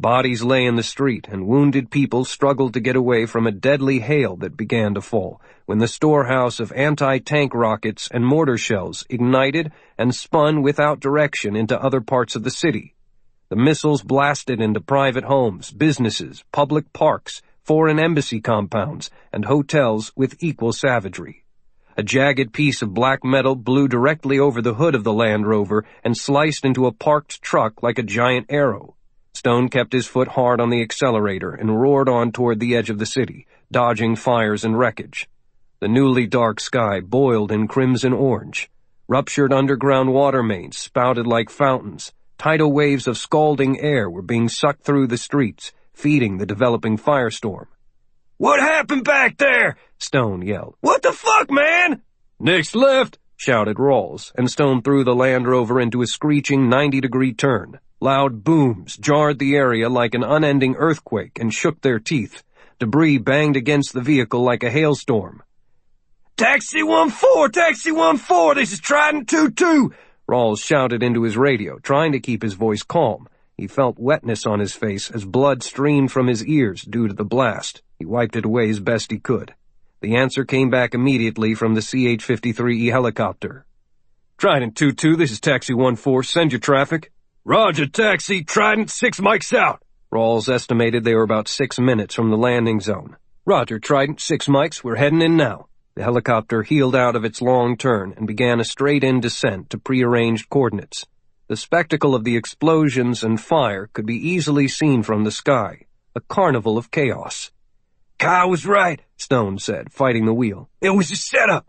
Bodies lay in the street, and wounded people struggled to get away from a deadly hail that began to fall, when the storehouse of anti-tank rockets and mortar shells ignited and spun without direction into other parts of the city. The missiles blasted into private homes, businesses, public parks, foreign embassy compounds, and hotels with equal savagery. A jagged piece of black metal blew directly over the hood of the Land Rover and sliced into a parked truck like a giant arrow. Stone kept his foot hard on the accelerator and roared on toward the edge of the city, dodging fires and wreckage. The newly dark sky boiled in crimson orange. Ruptured underground water mains spouted like fountains. Tidal waves of scalding air were being sucked through the streets, feeding the developing firestorm. What happened back there? Stone yelled. What the fuck, man? Next left, shouted Rawls, and Stone threw the Land Rover into a screeching 90-degree turn. Loud booms jarred the area like an unending earthquake and shook their teeth. Debris banged against the vehicle like a hailstorm. Taxi 1-4, Taxi 1-4, this is Trident 2-2. Rawls shouted into his radio, trying to keep his voice calm. He felt wetness on his face as blood streamed from his ears due to the blast. He wiped it away as best he could. The answer came back immediately from the CH-53E helicopter. Trident 2-2, this is Taxi 1-4, send your traffic. Roger, Taxi, Trident 6 mics out. Rawls estimated they were about 6 minutes from the landing zone. Roger, Trident, 6 mics, we're heading in now. The helicopter heeled out of its long turn and began a straight-in descent to prearranged coordinates. The spectacle of the explosions and fire could be easily seen from the sky, a carnival of chaos. Kyle was right, Stone said, fighting the wheel. It was a setup.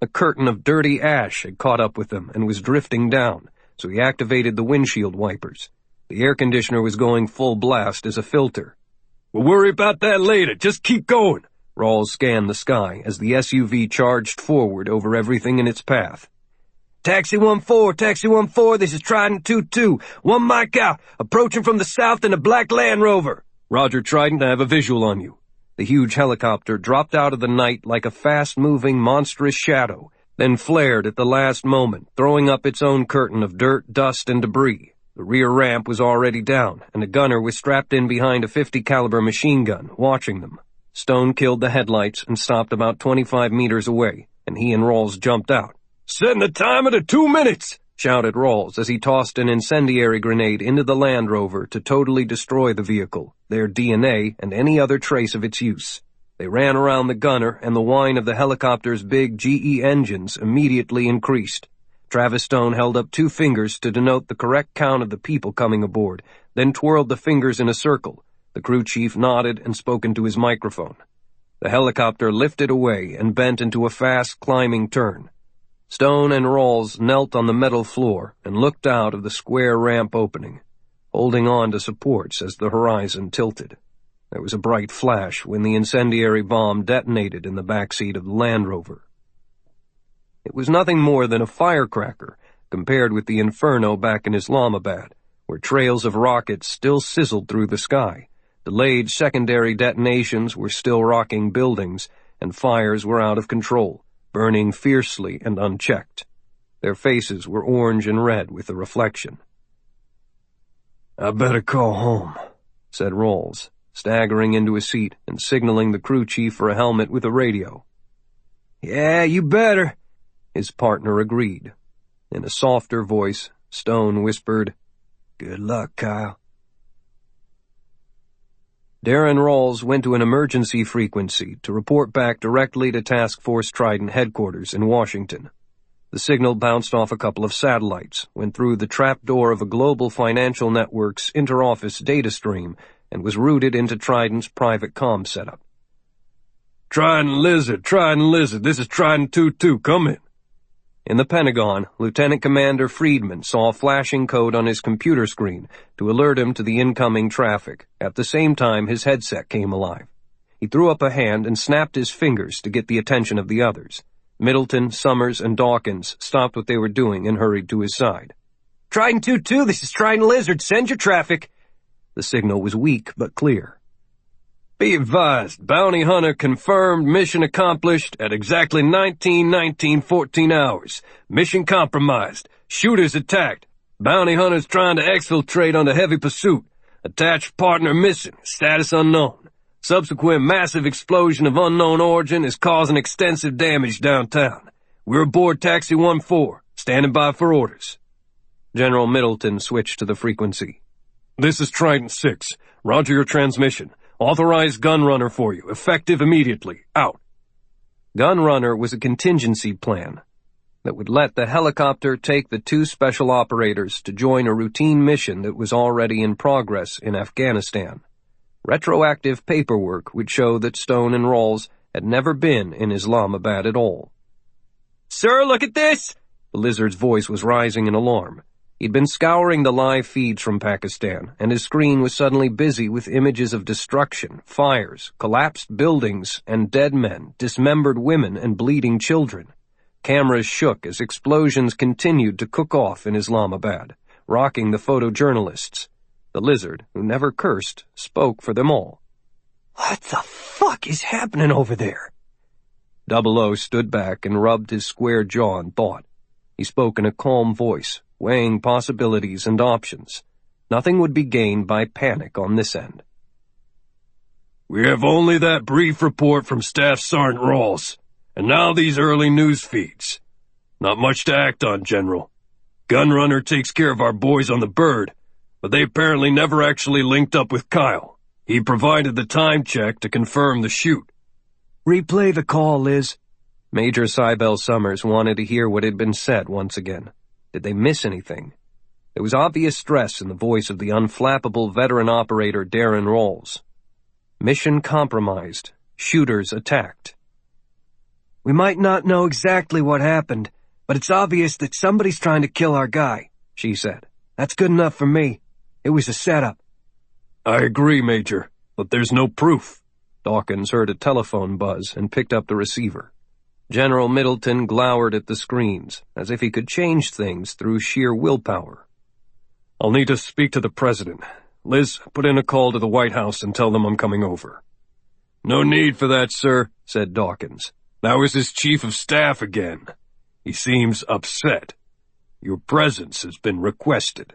A curtain of dirty ash had caught up with them and was drifting down, so he activated the windshield wipers. The air conditioner was going full blast as a filter. We'll worry about that later. Just keep going. Rawls scanned the sky as the SUV charged forward over everything in its path. Taxi 1-4, Taxi 1-4, this is Trident 2-2. 1 mic out, approaching from the south in a black Land Rover. Roger, Trident, I have a visual on you. The huge helicopter dropped out of the night like a fast-moving, monstrous shadow, then flared at the last moment, throwing up its own curtain of dirt, dust, and debris. The rear ramp was already down, and a gunner was strapped in behind a .50 caliber machine gun, watching them. Stone killed the headlights and stopped about 25 meters away, and he and Rawls jumped out. Setting the timer to 2 minutes, shouted Rawls as he tossed an incendiary grenade into the Land Rover to totally destroy the vehicle, their DNA, and any other trace of its use. They ran around the gunner, and the whine of the helicopter's big GE engines immediately increased. Travis Stone held up 2 fingers to denote the correct count of the people coming aboard, then twirled the fingers in a circle. The crew chief nodded and spoke into his microphone. The helicopter lifted away and bent into a fast climbing turn. Stone and Rawls knelt on the metal floor and looked out of the square ramp opening, holding on to supports as the horizon tilted. There was a bright flash when the incendiary bomb detonated in the backseat of the Land Rover. It was nothing more than a firecracker compared with the inferno back in Islamabad, where trails of rockets still sizzled through the sky, delayed secondary detonations were still rocking buildings, and fires were out of control, burning fiercely and unchecked. Their faces were orange and red with the reflection. "I better call home," said Rawls, staggering into a seat and signaling the crew chief for a helmet with a radio. "Yeah, you better," his partner agreed. In a softer voice, Stone whispered, "Good luck, Kyle." Darren Rawls went to an emergency frequency to report back directly to Task Force Trident headquarters in Washington. The signal bounced off a couple of satellites, went through the trapdoor of a global financial network's inter-office data stream, and was routed into Trident's private comm setup. Trident Lizard, this is Trident 2-2, come in." In the Pentagon, Lieutenant Commander Friedman saw a flashing code on his computer screen to alert him to the incoming traffic. At the same time, his headset came alive. He threw up a hand and snapped his fingers to get the attention of the others. Middleton, Summers, and Dawkins stopped what they were doing and hurried to his side. Trident 2-2, this is Trident Lizard, send your traffic. The signal was weak but clear. "Be advised, bounty hunter confirmed, mission accomplished at exactly 14 hours. Mission compromised. Shooters attacked. Bounty hunters trying to exfiltrate under heavy pursuit. Attached partner missing. Status unknown. Subsequent massive explosion of unknown origin is causing extensive damage downtown. We're aboard Taxi 1-4, standing by for orders." General Middleton switched to the frequency. "This is Trident 6. Roger your transmission. Authorized gunrunner for you. Effective immediately. Out." Gunrunner was a contingency plan that would let the helicopter take the two special operators to join a routine mission that was already in progress in Afghanistan. Retroactive paperwork would show that Stone and Rawls had never been in Islamabad at all. "Sir, look at this!" The Lizard's voice was rising in alarm. He'd been scouring the live feeds from Pakistan, and his screen was suddenly busy with images of destruction, fires, collapsed buildings, and dead men, dismembered women, and bleeding children. Cameras shook as explosions continued to cook off in Islamabad, rocking the photojournalists. The Lizard, who never cursed, spoke for them all. "What the fuck is happening over there?" 00 stood back and rubbed his square jaw in thought. He spoke in a calm voice, weighing possibilities and options. Nothing would be gained by panic on this end. "We have only that brief report from Staff Sergeant Rawls, and now these early news feeds. Not much to act on, General. Gunrunner takes care of our boys on the Bird, but they apparently never actually linked up with Kyle. He provided the time check to confirm the shoot." "Replay the call, Liz." Major Cybel Summers wanted to hear what had been said once again. Did they miss anything? There was obvious stress in the voice of the unflappable veteran operator Darren Rawls. Mission compromised. Shooters attacked. "We might not know exactly what happened, but it's obvious that somebody's trying to kill our guy," she said. "That's good enough for me. It was a setup." "I agree, Major, but there's no proof." Dawkins heard a telephone buzz and picked up the receiver. General Middleton glowered at the screens, as if he could change things through sheer willpower. "I'll need to speak to the President. Liz, put in a call to the White House and tell them I'm coming over." "No need for that, sir," said Dawkins. "Now is his Chief of Staff again. He seems upset. Your presence has been requested."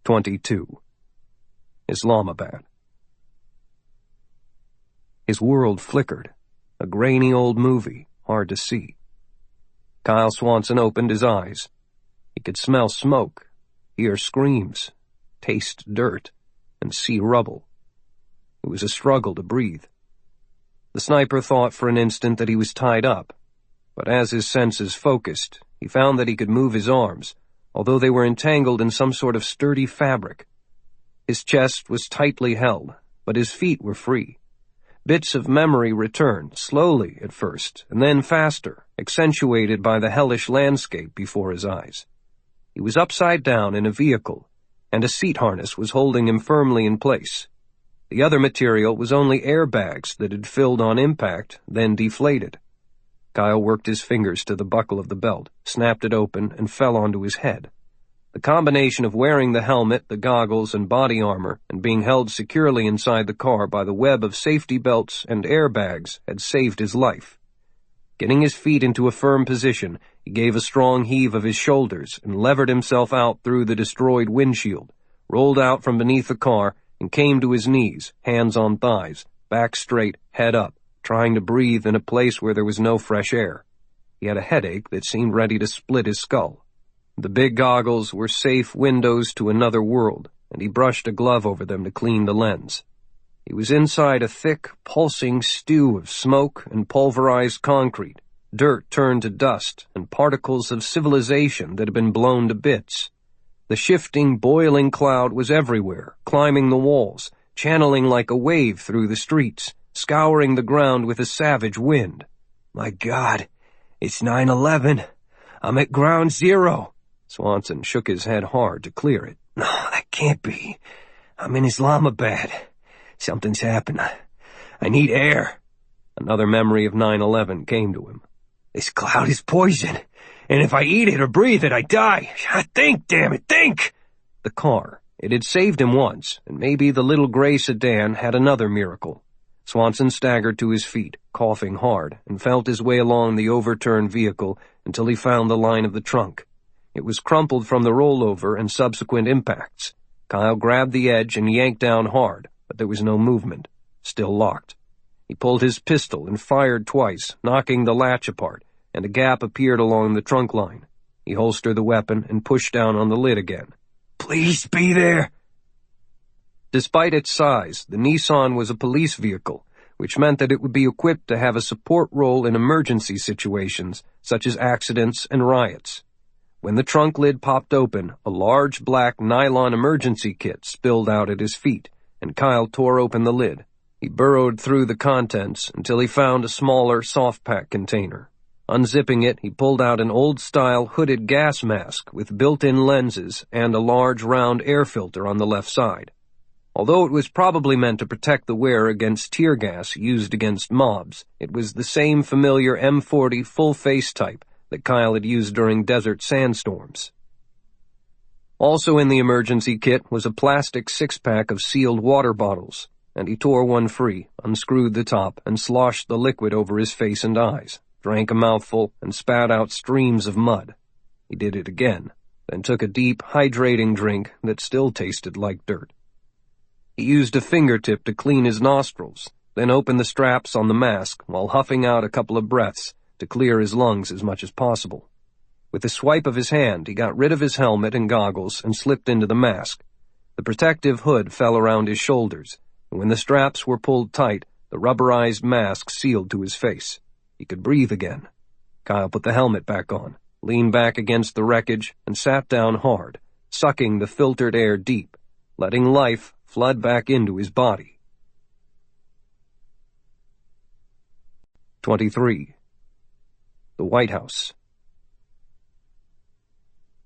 22. Islamabad. His world flickered, a grainy old movie, hard to see. Kyle Swanson opened his eyes. He could smell smoke, hear screams, taste dirt, and see rubble. It was a struggle to breathe. The sniper thought for an instant that he was tied up, but as his senses focused, he found that he could move his arms, although they were entangled in some sort of sturdy fabric. His chest was tightly held, but his feet were free. Bits of memory returned, slowly at first, and then faster, accentuated by the hellish landscape before his eyes. He was upside down in a vehicle, and a seat harness was holding him firmly in place. The other material was only airbags that had filled on impact, then deflated. Kyle worked his fingers to the buckle of the belt, snapped it open, and fell onto his head. The combination of wearing the helmet, the goggles, and body armor, and being held securely inside the car by the web of safety belts and airbags had saved his life. Getting his feet into a firm position, he gave a strong heave of his shoulders and levered himself out through the destroyed windshield, rolled out from beneath the car, and came to his knees, hands on thighs, back straight, head up, trying to breathe in a place where there was no fresh air. He had a headache that seemed ready to split his skull. The big goggles were safe windows to another world, and he brushed a glove over them to clean the lens. He was inside a thick, pulsing stew of smoke and pulverized concrete, dirt turned to dust, and particles of civilization that had been blown to bits. The shifting, boiling cloud was everywhere, climbing the walls, channeling like a wave through the streets, scouring the ground with a savage wind. My God, it's 9/11. I'm at ground zero. Swanson shook his head hard to clear it. No, that can't be. I'm in Islamabad. Something's happened. I need air. Another memory of 9/11 came to him. This cloud is poison, and if I eat it or breathe it, I die. Think, damn it, think! The car. It had saved him once, and maybe the little gray sedan had another miracle. Swanson staggered to his feet, coughing hard, and felt his way along the overturned vehicle until he found the line of the trunk. It was crumpled from the rollover and subsequent impacts. Kyle grabbed the edge and yanked down hard, but there was no movement. Still locked. He pulled his pistol and fired twice, knocking the latch apart, and a gap appeared along the trunk line. He holstered the weapon and pushed down on the lid again. Please be there. Despite its size, the Nissan was a police vehicle, which meant that it would be equipped to have a support role in emergency situations, such as accidents and riots. When the trunk lid popped open, a large black nylon emergency kit spilled out at his feet, and Kyle tore open the lid. He burrowed through the contents until he found a smaller soft-pack container. Unzipping it, he pulled out an old-style hooded gas mask with built-in lenses and a large round air filter on the left side. Although it was probably meant to protect the wearer against tear gas used against mobs, it was the same familiar M40 full-face type that Kyle had used during desert sandstorms. Also in the emergency kit was a plastic six-pack of sealed water bottles, and he tore one free, unscrewed the top, and sloshed the liquid over his face and eyes, drank a mouthful, and spat out streams of mud. He did it again, then took a deep, hydrating drink that still tasted like dirt. He used a fingertip to clean his nostrils, then opened the straps on the mask while huffing out a couple of breaths to clear his lungs as much as possible. With a swipe of his hand, he got rid of his helmet and goggles and slipped into the mask. The protective hood fell around his shoulders, and when the straps were pulled tight, the rubberized mask sealed to his face. He could breathe again. Kyle put the helmet back on, leaned back against the wreckage, and sat down hard, sucking the filtered air deep, letting life flood back into his body. 23. The White House.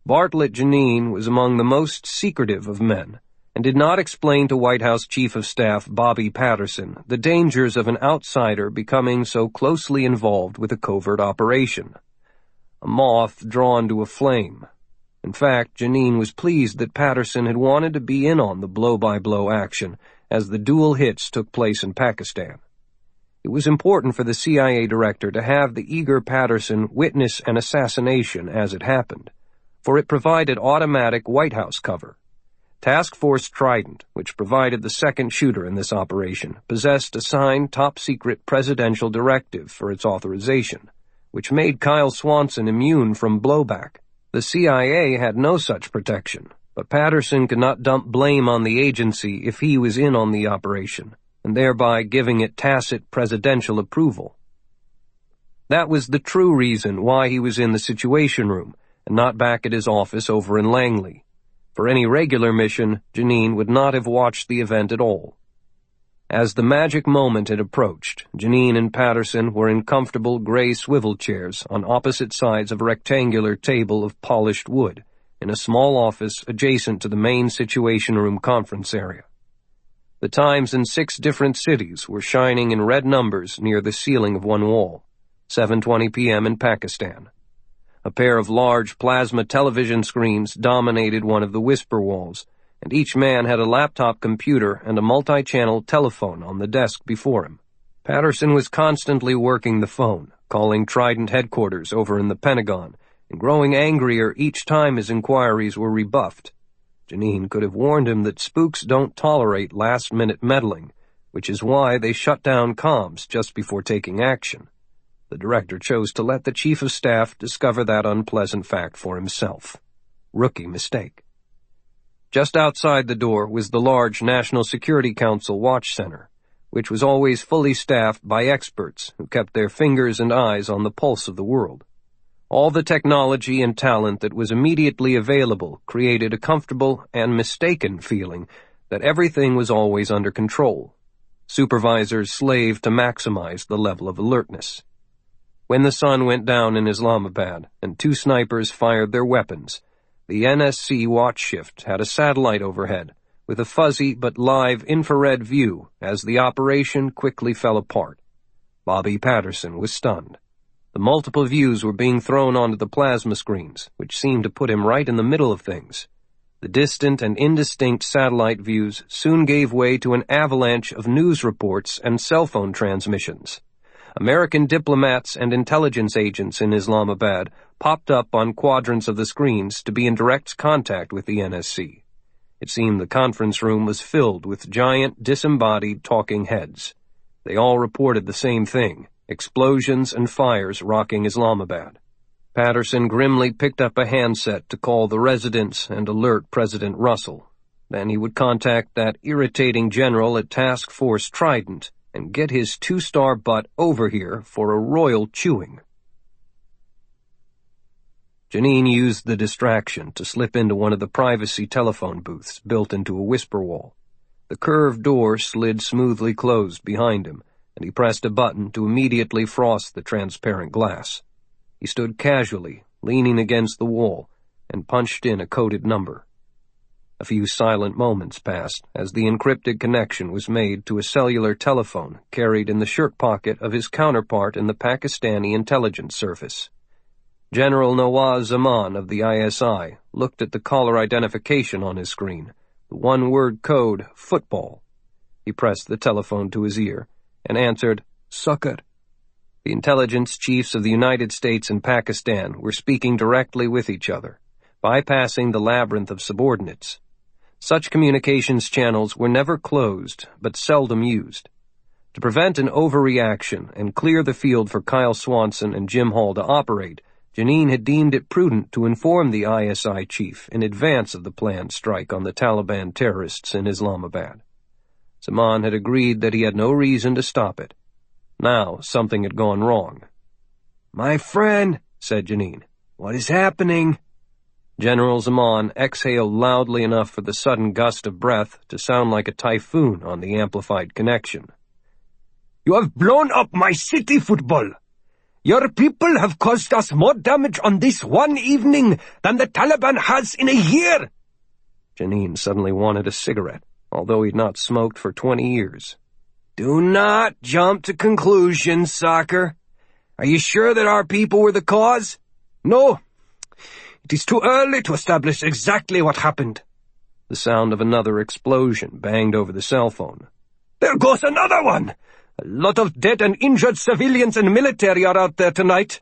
Bartlett Janine was among the most secretive of men, and did not explain to White House Chief of Staff Bobby Patterson the dangers of an outsider becoming so closely involved with a covert operation. A moth drawn to a flame. In fact, Janine was pleased that Patterson had wanted to be in on the blow-by-blow action as the dual hits took place in Pakistan. It was important for the CIA director to have the eager Patterson witness an assassination as it happened, for it provided automatic White House cover. Task Force Trident, which provided the second shooter in this operation, possessed a signed top-secret presidential directive for its authorization, which made Kyle Swanson immune from blowback. The CIA had no such protection, but Patterson could not dump blame on the agency if he was in on the operation, and thereby giving it tacit presidential approval. That was the true reason why he was in the Situation Room and not back at his office over in Langley. For any regular mission, Janine would not have watched the event at all. As the magic moment had approached, Janine and Patterson were in comfortable gray swivel chairs on opposite sides of a rectangular table of polished wood, in a small office adjacent to the main Situation Room conference area. The times in 6 different cities were shining in red numbers near the ceiling of one wall. 7:20 p.m. in Pakistan. A pair of large plasma television screens dominated one of the whisper walls, and each man had a laptop computer and a multi-channel telephone on the desk before him. Patterson was constantly working the phone, calling Trident headquarters over in the Pentagon, and growing angrier each time his inquiries were rebuffed. Janine could have warned him that spooks don't tolerate last-minute meddling, which is why they shut down comms just before taking action. The director chose to let the chief of staff discover that unpleasant fact for himself. Rookie mistake. Just outside the door was the large National Security Council Watch Center, which was always fully staffed by experts who kept their fingers and eyes on the pulse of the world. All the technology and talent that was immediately available created a comfortable and mistaken feeling that everything was always under control. Supervisors slaved to maximize the level of alertness. When the sun went down in Islamabad and 2 snipers fired their weapons, the NSC watch shift had a satellite overhead with a fuzzy but live infrared view as the operation quickly fell apart. Bobby Patterson was stunned. The multiple views were being thrown onto the plasma screens, which seemed to put him right in the middle of things. The distant and indistinct satellite views soon gave way to an avalanche of news reports and cell phone transmissions. American diplomats and intelligence agents in Islamabad popped up on quadrants of the screens to be in direct contact with the NSC. It seemed the conference room was filled with giant, disembodied talking heads. They all reported the same thing: explosions and fires rocking Islamabad. Patterson grimly picked up a handset to call the residents and alert President Russell. Then he would contact that irritating general at Task Force Trident and get his 2-star butt over here for a royal chewing. Janine used the distraction to slip into one of the privacy telephone booths built into a whisper wall. The curved door slid smoothly closed behind him, and he pressed a button to immediately frost the transparent glass. He stood casually, leaning against the wall, and punched in a coded number. A few silent moments passed as the encrypted connection was made to a cellular telephone carried in the shirt pocket of his counterpart in the Pakistani intelligence service. General Nawaz Zaman of the ISI looked at the caller identification on his screen, the one-word code, football. He pressed the telephone to his ear and answered, "Sucker." The intelligence chiefs of the United States and Pakistan were speaking directly with each other, bypassing the labyrinth of subordinates. Such communications channels were never closed, but seldom used. To prevent an overreaction and clear the field for Kyle Swanson and Jim Hall to operate, Janine had deemed it prudent to inform the ISI chief in advance of the planned strike on the Taliban terrorists in Islamabad. Zaman had agreed that he had no reason to stop it. Now something had gone wrong. "My friend," said Janine, "what is happening?" General Zaman exhaled loudly enough for the sudden gust of breath to sound like a typhoon on the amplified connection. "You have blown up my city, football. Your people have caused us more damage on this one evening than the Taliban has in a year." Janine suddenly wanted a cigarette, although he'd not smoked for 20 years. "Do not jump to conclusions, Soccer. Are you sure that our people were the cause?" "No. It is too early to establish exactly what happened." The sound of another explosion banged over the cell phone. "There goes another one! A lot of dead and injured civilians and military are out there tonight.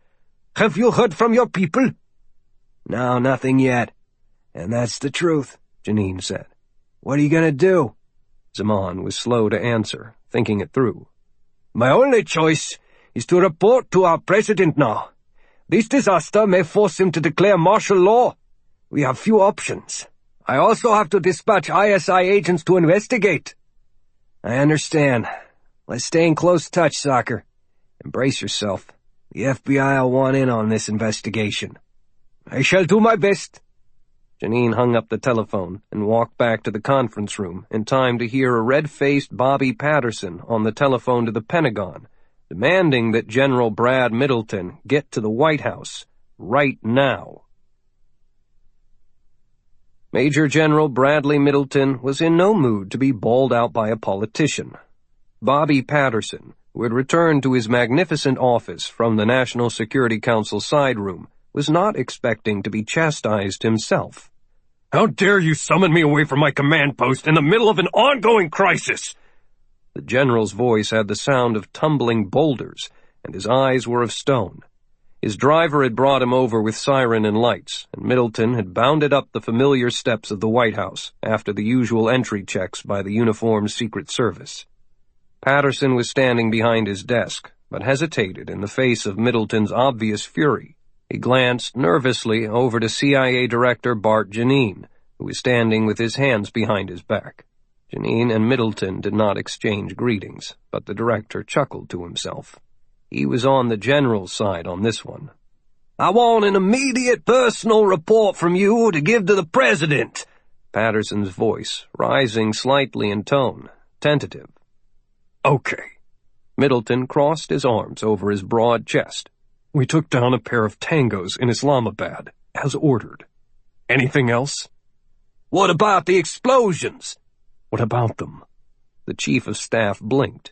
Have you heard from your people?" "No, nothing yet. And that's the truth," Janine said. "What are you going to do?" Zaman was slow to answer, thinking it through. "My only choice is to report to our president now. This disaster may force him to declare martial law. We have few options. I also have to dispatch ISI agents to investigate." "I understand. Let's stay in close touch, Soccer. And brace yourself. The FBI will want in on this investigation." "I shall do my best." Janine hung up the telephone and walked back to the conference room in time to hear a red-faced Bobby Patterson on the telephone to the Pentagon, demanding that General Brad Middleton get to the White House right now. Major General Bradley Middleton was in no mood to be bawled out by a politician. Bobby Patterson, who had returned to his magnificent office from the National Security Council side room, was not expecting to be chastised himself. "How dare you summon me away from my command post in the middle of an ongoing crisis?" The general's voice had the sound of tumbling boulders, and his eyes were of stone. His driver had brought him over with siren and lights, and Middleton had bounded up the familiar steps of the White House after the usual entry checks by the uniformed Secret Service. Patterson was standing behind his desk, but hesitated in the face of Middleton's obvious fury. He glanced nervously over to CIA Director Bart Janine, who was standing with his hands behind his back. Janine and Middleton did not exchange greetings, but the director chuckled to himself. He was on the general's side on this one. "I want an immediate personal report from you to give to the President," Patterson's voice, rising slightly in tone, tentative. "Okay." Middleton crossed his arms over his broad chest. "We took down a pair of tangos in Islamabad, as ordered. Anything else?" "What about the explosions?" "What about them?" The Chief of Staff blinked.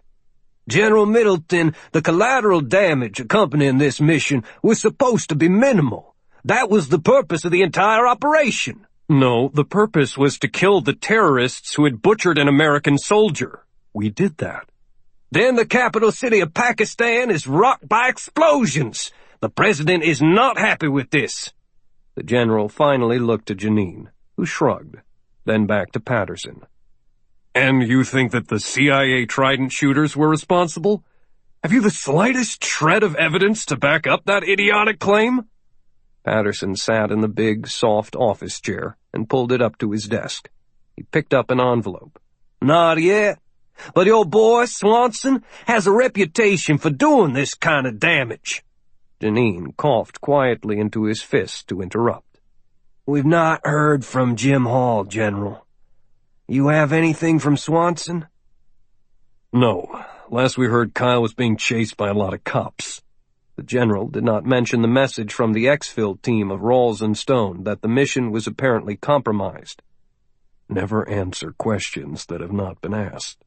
"General Middleton, the collateral damage accompanying this mission was supposed to be minimal. That was the purpose of the entire operation." "No, the purpose was to kill the terrorists who had butchered an American soldier. We did that." "Then the capital city of Pakistan is rocked by explosions. The President is not happy with this." The general finally looked to Janine, who shrugged, then back to Patterson. "And you think that the CIA Trident shooters were responsible? Have you the slightest shred of evidence to back up that idiotic claim?" Patterson sat in the big, soft office chair and pulled it up to his desk. He picked up an envelope. "Not yet. But your boy, Swanson, has a reputation for doing this kind of damage." Janine coughed quietly into his fist to interrupt. "We've not heard from Jim Hall, General. You have anything from Swanson?" "No. Last we heard, Kyle was being chased by a lot of cops." The general did not mention the message from the exfil team of Rawls and Stone that the mission was apparently compromised. Never answer questions that have not been asked.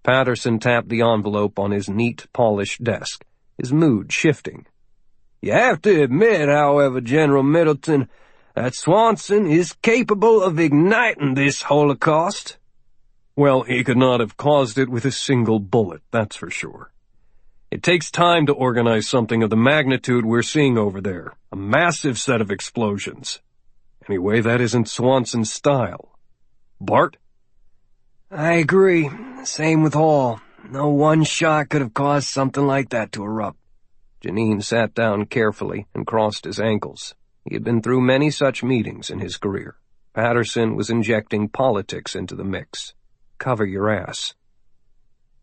Patterson tapped the envelope on his neat, polished desk, his mood shifting. "You have to admit, however, General Middleton, that Swanson is capable of igniting this Holocaust." "Well, he could not have caused it with a single bullet, that's for sure. It takes time to organize something of the magnitude we're seeing over there, a massive set of explosions. Anyway, that isn't Swanson's style. Bart?" "I agree. Same with Hall. No one shot could have caused something like that to erupt." Janine sat down carefully and crossed his ankles. He had been through many such meetings in his career. Patterson was injecting politics into the mix. Cover your ass.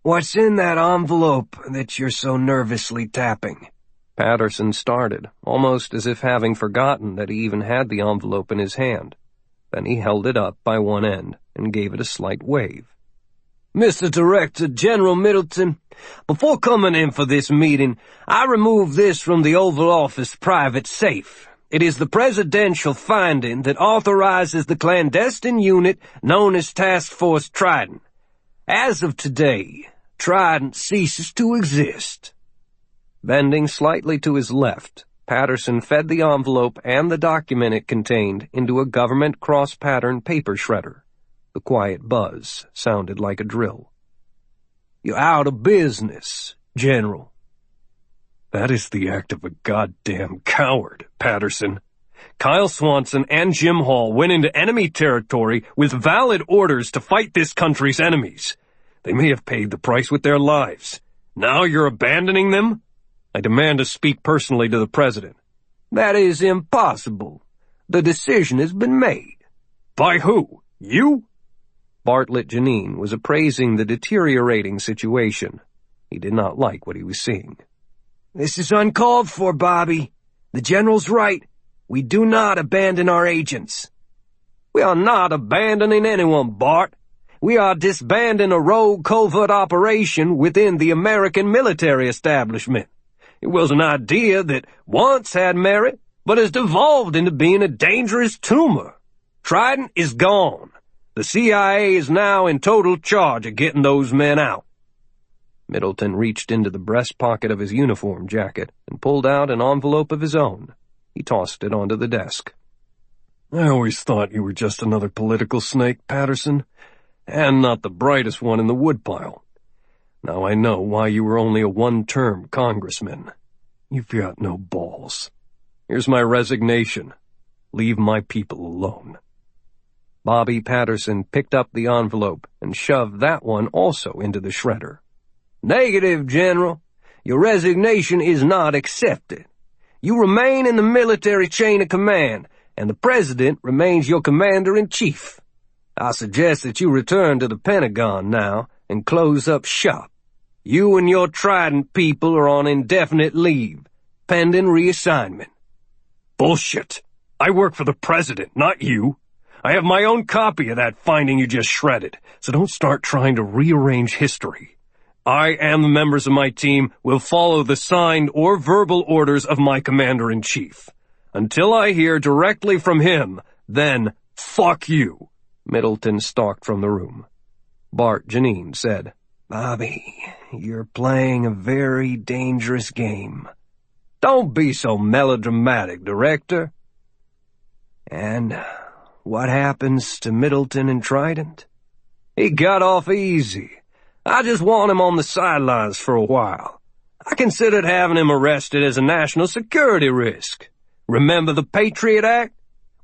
"What's in that envelope that you're so nervously tapping?" Patterson started, almost as if having forgotten that he even had the envelope in his hand. Then he held it up by one end and gave it a slight wave. "Mr. Director, General Middleton, before coming in for this meeting, I removed this from the Oval Office private safe. It is the presidential finding that authorizes the clandestine unit known as Task Force Trident. As of today, Trident ceases to exist." Bending slightly to his left, Patterson fed the envelope and the document it contained into a government cross-pattern paper shredder. The quiet buzz sounded like a drill. "You're out of business, General." "That is the act of a goddamn coward, Patterson. Kyle Swanson and Jim Hall went into enemy territory with valid orders to fight this country's enemies. They may have paid the price with their lives. Now you're abandoning them? I demand to speak personally to the President." "That is impossible. The decision has been made." "By who? You?" Bartlett Janine was appraising the deteriorating situation. He did not like what he was seeing. "This is uncalled for, Bobby. The General's right. We do not abandon our agents." "We are not abandoning anyone, Bart. We are disbanding a rogue covert operation within the American military establishment. It was an idea that once had merit, but has devolved into being a dangerous tumor. Trident is gone. The CIA is now in total charge of getting those men out. Middleton reached into the breast pocket of his uniform jacket and pulled out an envelope of his own. He tossed it onto the desk. I always thought you were just another political snake, Patterson, and not the brightest one in the woodpile. Now I know why you were only a one-term congressman. You've got no balls. Here's my resignation. Leave my people alone. Bobby Patterson picked up the envelope and shoved that one also into the shredder. Negative, General. Your resignation is not accepted. You remain in the military chain of command, and the President remains your Commander-in-Chief. I suggest that you return to the Pentagon now and close up shop. You and your Trident people are on indefinite leave, pending reassignment. Bullshit. I work for the President, not you. I have my own copy of that finding you just shredded, so don't start trying to rearrange history. I and the members of my team will follow the signed or verbal orders of my Commander-in-Chief. Until I hear directly from him, then fuck you. Middleton stalked from the room. Bart Janine said, Bobby, you're playing a very dangerous game. Don't be so melodramatic, Director. And what happens to Middleton and Trident? He got off easy. I just want him on the sidelines for a while. I considered having him arrested as a national security risk. Remember the Patriot Act?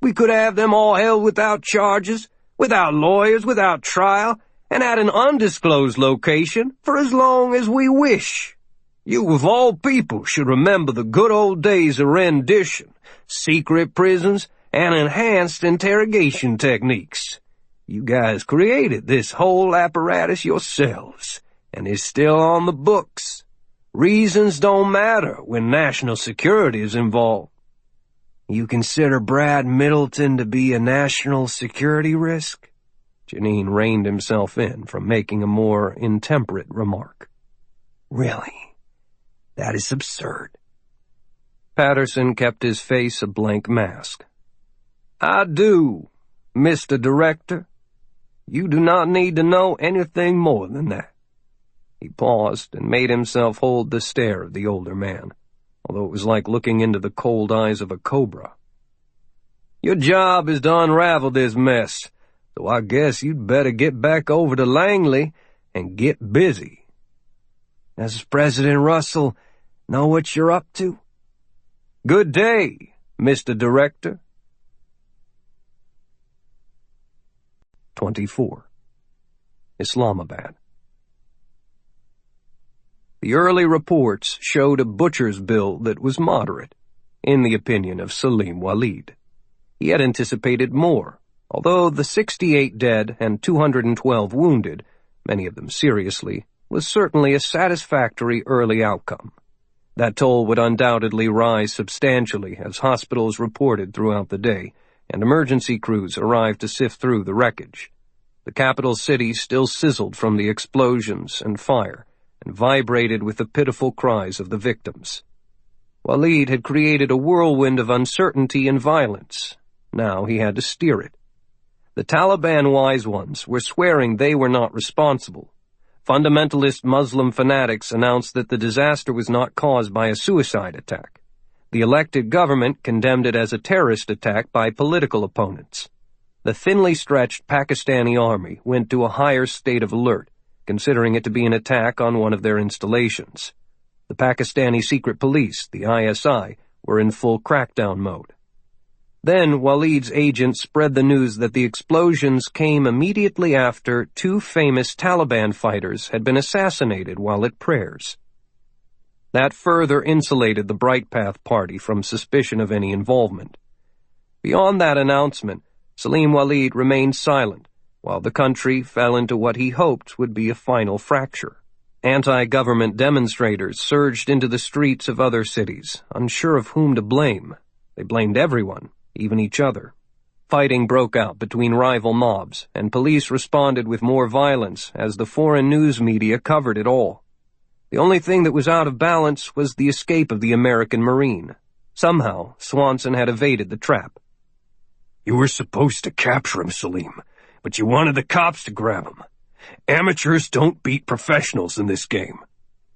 We could have them all held without charges, without lawyers, without trial, and at an undisclosed location for as long as we wish. You of all people should remember the good old days of rendition, secret prisons, and enhanced interrogation techniques. You guys created this whole apparatus yourselves, and it's still on the books. Reasons don't matter when national security is involved. You consider Brad Middleton to be a national security risk? Janine reined himself in from making a more intemperate remark. Really? That is absurd. Patterson kept his face a blank mask. I do, Mr. Director. You do not need to know anything more than that. He paused and made himself hold the stare of the older man, although it was like looking into the cold eyes of a cobra. Your job is to unravel this mess, so I guess you'd better get back over to Langley and get busy. Does President Russell know what you're up to? Good day, Mr. Director. 24. Islamabad. The early reports showed a butcher's bill that was moderate, in the opinion of Salim Walid. He had anticipated more, although the 68 dead and 212 wounded, many of them seriously, was certainly a satisfactory early outcome. That toll would undoubtedly rise substantially as hospitals reported throughout the day, and emergency crews arrived to sift through the wreckage. The capital city still sizzled from the explosions and fire, and vibrated with the pitiful cries of the victims. Walid had created a whirlwind of uncertainty and violence. Now he had to steer it. The Taliban wise ones were swearing they were not responsible. Fundamentalist Muslim fanatics announced that the disaster was not caused by a suicide attack. The elected government condemned it as a terrorist attack by political opponents. The thinly stretched Pakistani army went to a higher state of alert, considering it to be an attack on one of their installations. The Pakistani secret police, the ISI, were in full crackdown mode. Then Walid's agents spread the news that the explosions came immediately after two famous Taliban fighters had been assassinated while at prayers. That further insulated the Bright Path Party from suspicion of any involvement. Beyond that announcement, Salim Walid remained silent, while the country fell into what he hoped would be a final fracture. Anti-government demonstrators surged into the streets of other cities, unsure of whom to blame. They blamed everyone, even each other. Fighting broke out between rival mobs, and police responded with more violence as the foreign news media covered it all. The only thing that was out of balance was the escape of the American Marine. Somehow, Swanson had evaded the trap. You were supposed to capture him, Salim, but you wanted the cops to grab him. Amateurs don't beat professionals in this game.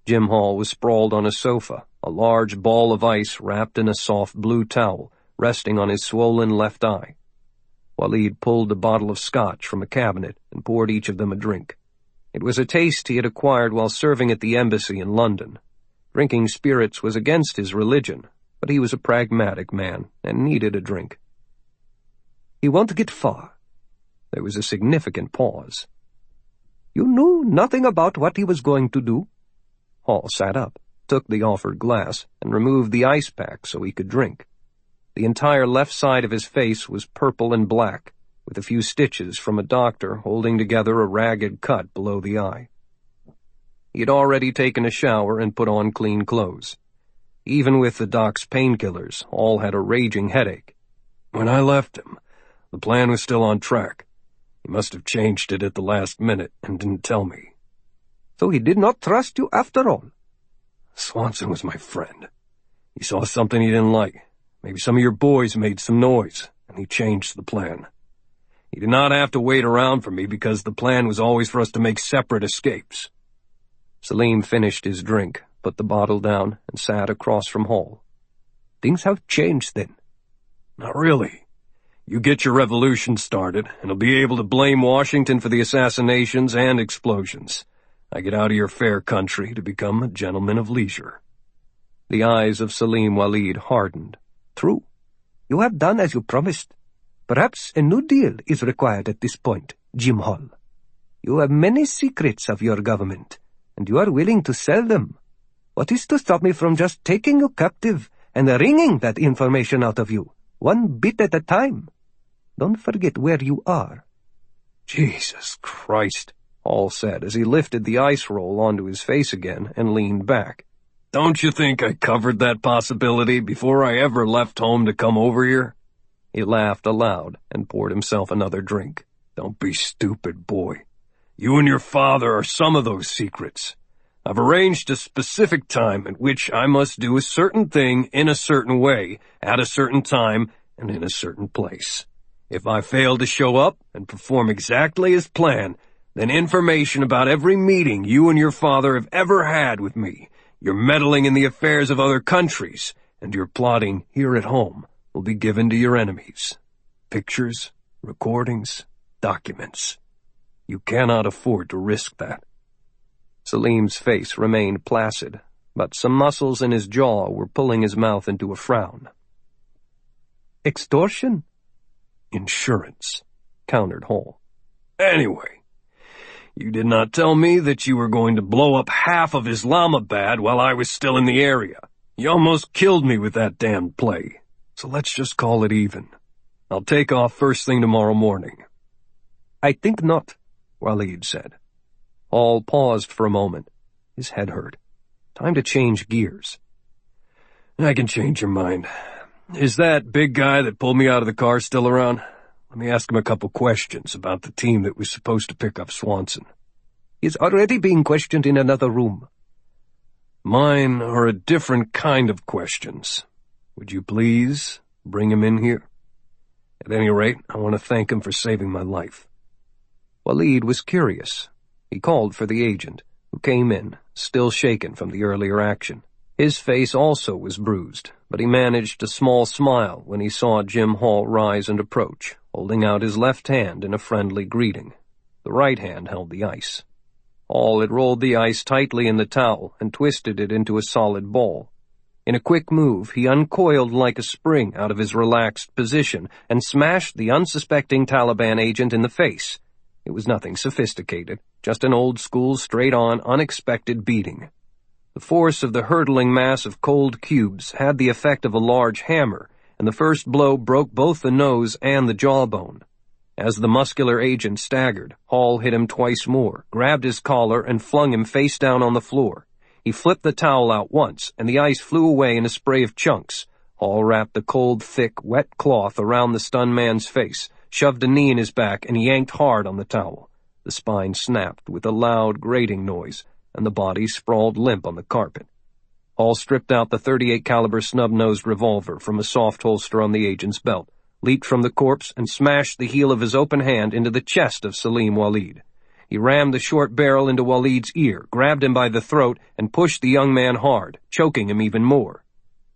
Jim Hall was sprawled on a sofa, a large ball of ice wrapped in a soft blue towel, resting on his swollen left eye. Walid pulled a bottle of scotch from a cabinet and poured each of them a drink. It was a taste he had acquired while serving at the embassy in London. Drinking spirits was against his religion, but he was a pragmatic man and needed a drink. "He won't get far." There was a significant pause. "You knew nothing about what he was going to do?" Hall sat up, took the offered glass, and removed the ice pack so he could drink. The entire left side of his face was purple and black, with a few stitches from a doctor holding together a ragged cut below the eye. He had already taken a shower and put on clean clothes. Even with the doc's painkillers, Hall had a raging headache. When I left him, the plan was still on track. He must have changed it at the last minute and didn't tell me. So he did not trust you after all? Swanson was my friend. He saw something he didn't like. Maybe some of your boys made some noise, and he changed the plan. He did not have to wait around for me because the plan was always for us to make separate escapes. Salim finished his drink, put the bottle down, and sat across from Hall. Things have changed then? Not really. You get your revolution started, and I'll be able to blame Washington for the assassinations and explosions. I get out of your fair country to become a gentleman of leisure. The eyes of Salim Walid hardened. True. You have done as you promised. Perhaps a new deal is required at this point, Jim Hall. You have many secrets of your government, and you are willing to sell them. What is to stop me from just taking you captive and wringing that information out of you, one bit at a time? Don't forget where you are. Jesus Christ, Hall said as he lifted the ice roll onto his face again and leaned back. Don't you think I covered that possibility before I ever left home to come over here? He laughed aloud and poured himself another drink. Don't be stupid, boy. You and your father are some of those secrets. I've arranged a specific time at which I must do a certain thing in a certain way, at a certain time, and in a certain place. If I fail to show up and perform exactly as planned, then information about every meeting you and your father have ever had with me, your meddling in the affairs of other countries, and your plotting here at home will be given to your enemies. Pictures, recordings, documents. You cannot afford to risk that. Salim's face remained placid, but some muscles in his jaw were pulling his mouth into a frown. Extortion? Insurance, countered Hall. Anyway, you did not tell me that you were going to blow up half of Islamabad while I was still in the area. You almost killed me with that damned play. So let's just call it even. I'll take off first thing tomorrow morning. I think not, Walid said. Hall paused for a moment. His head hurt. Time to change gears. I can change your mind. Is that big guy that pulled me out of the car still around? Let me ask him a couple questions about the team that was supposed to pick up Swanson. He's already being questioned in another room. Mine are a different kind of questions. Would you please bring him in here? At any rate, I want to thank him for saving my life. Walid was curious. He called for the agent, who came in, still shaken from the earlier action. His face also was bruised, but he managed a small smile when he saw Jim Hall rise and approach, holding out his left hand in a friendly greeting. The right hand held the ice. Hall had rolled the ice tightly in the towel and twisted it into a solid ball. In a quick move, he uncoiled like a spring out of his relaxed position and smashed the unsuspecting Taliban agent in the face. It was nothing sophisticated, just an old-school, straight-on, unexpected beating. The force of the hurtling mass of cold cubes had the effect of a large hammer, and the first blow broke both the nose and the jawbone. As the muscular agent staggered, Hall hit him twice more, grabbed his collar, and flung him face down on the floor. He flipped the towel out once, and the ice flew away in a spray of chunks. Hall wrapped the cold, thick, wet cloth around the stunned man's face, shoved a knee in his back, and yanked hard on the towel. The spine snapped with a loud, grating noise, and the body sprawled limp on the carpet. Hall stripped out the .38 caliber snub-nosed revolver from a soft holster on the agent's belt, leaped from the corpse, and smashed the heel of his open hand into the chest of Salim Walid. He rammed the short barrel into Walid's ear, grabbed him by the throat, and pushed the young man hard, choking him even more.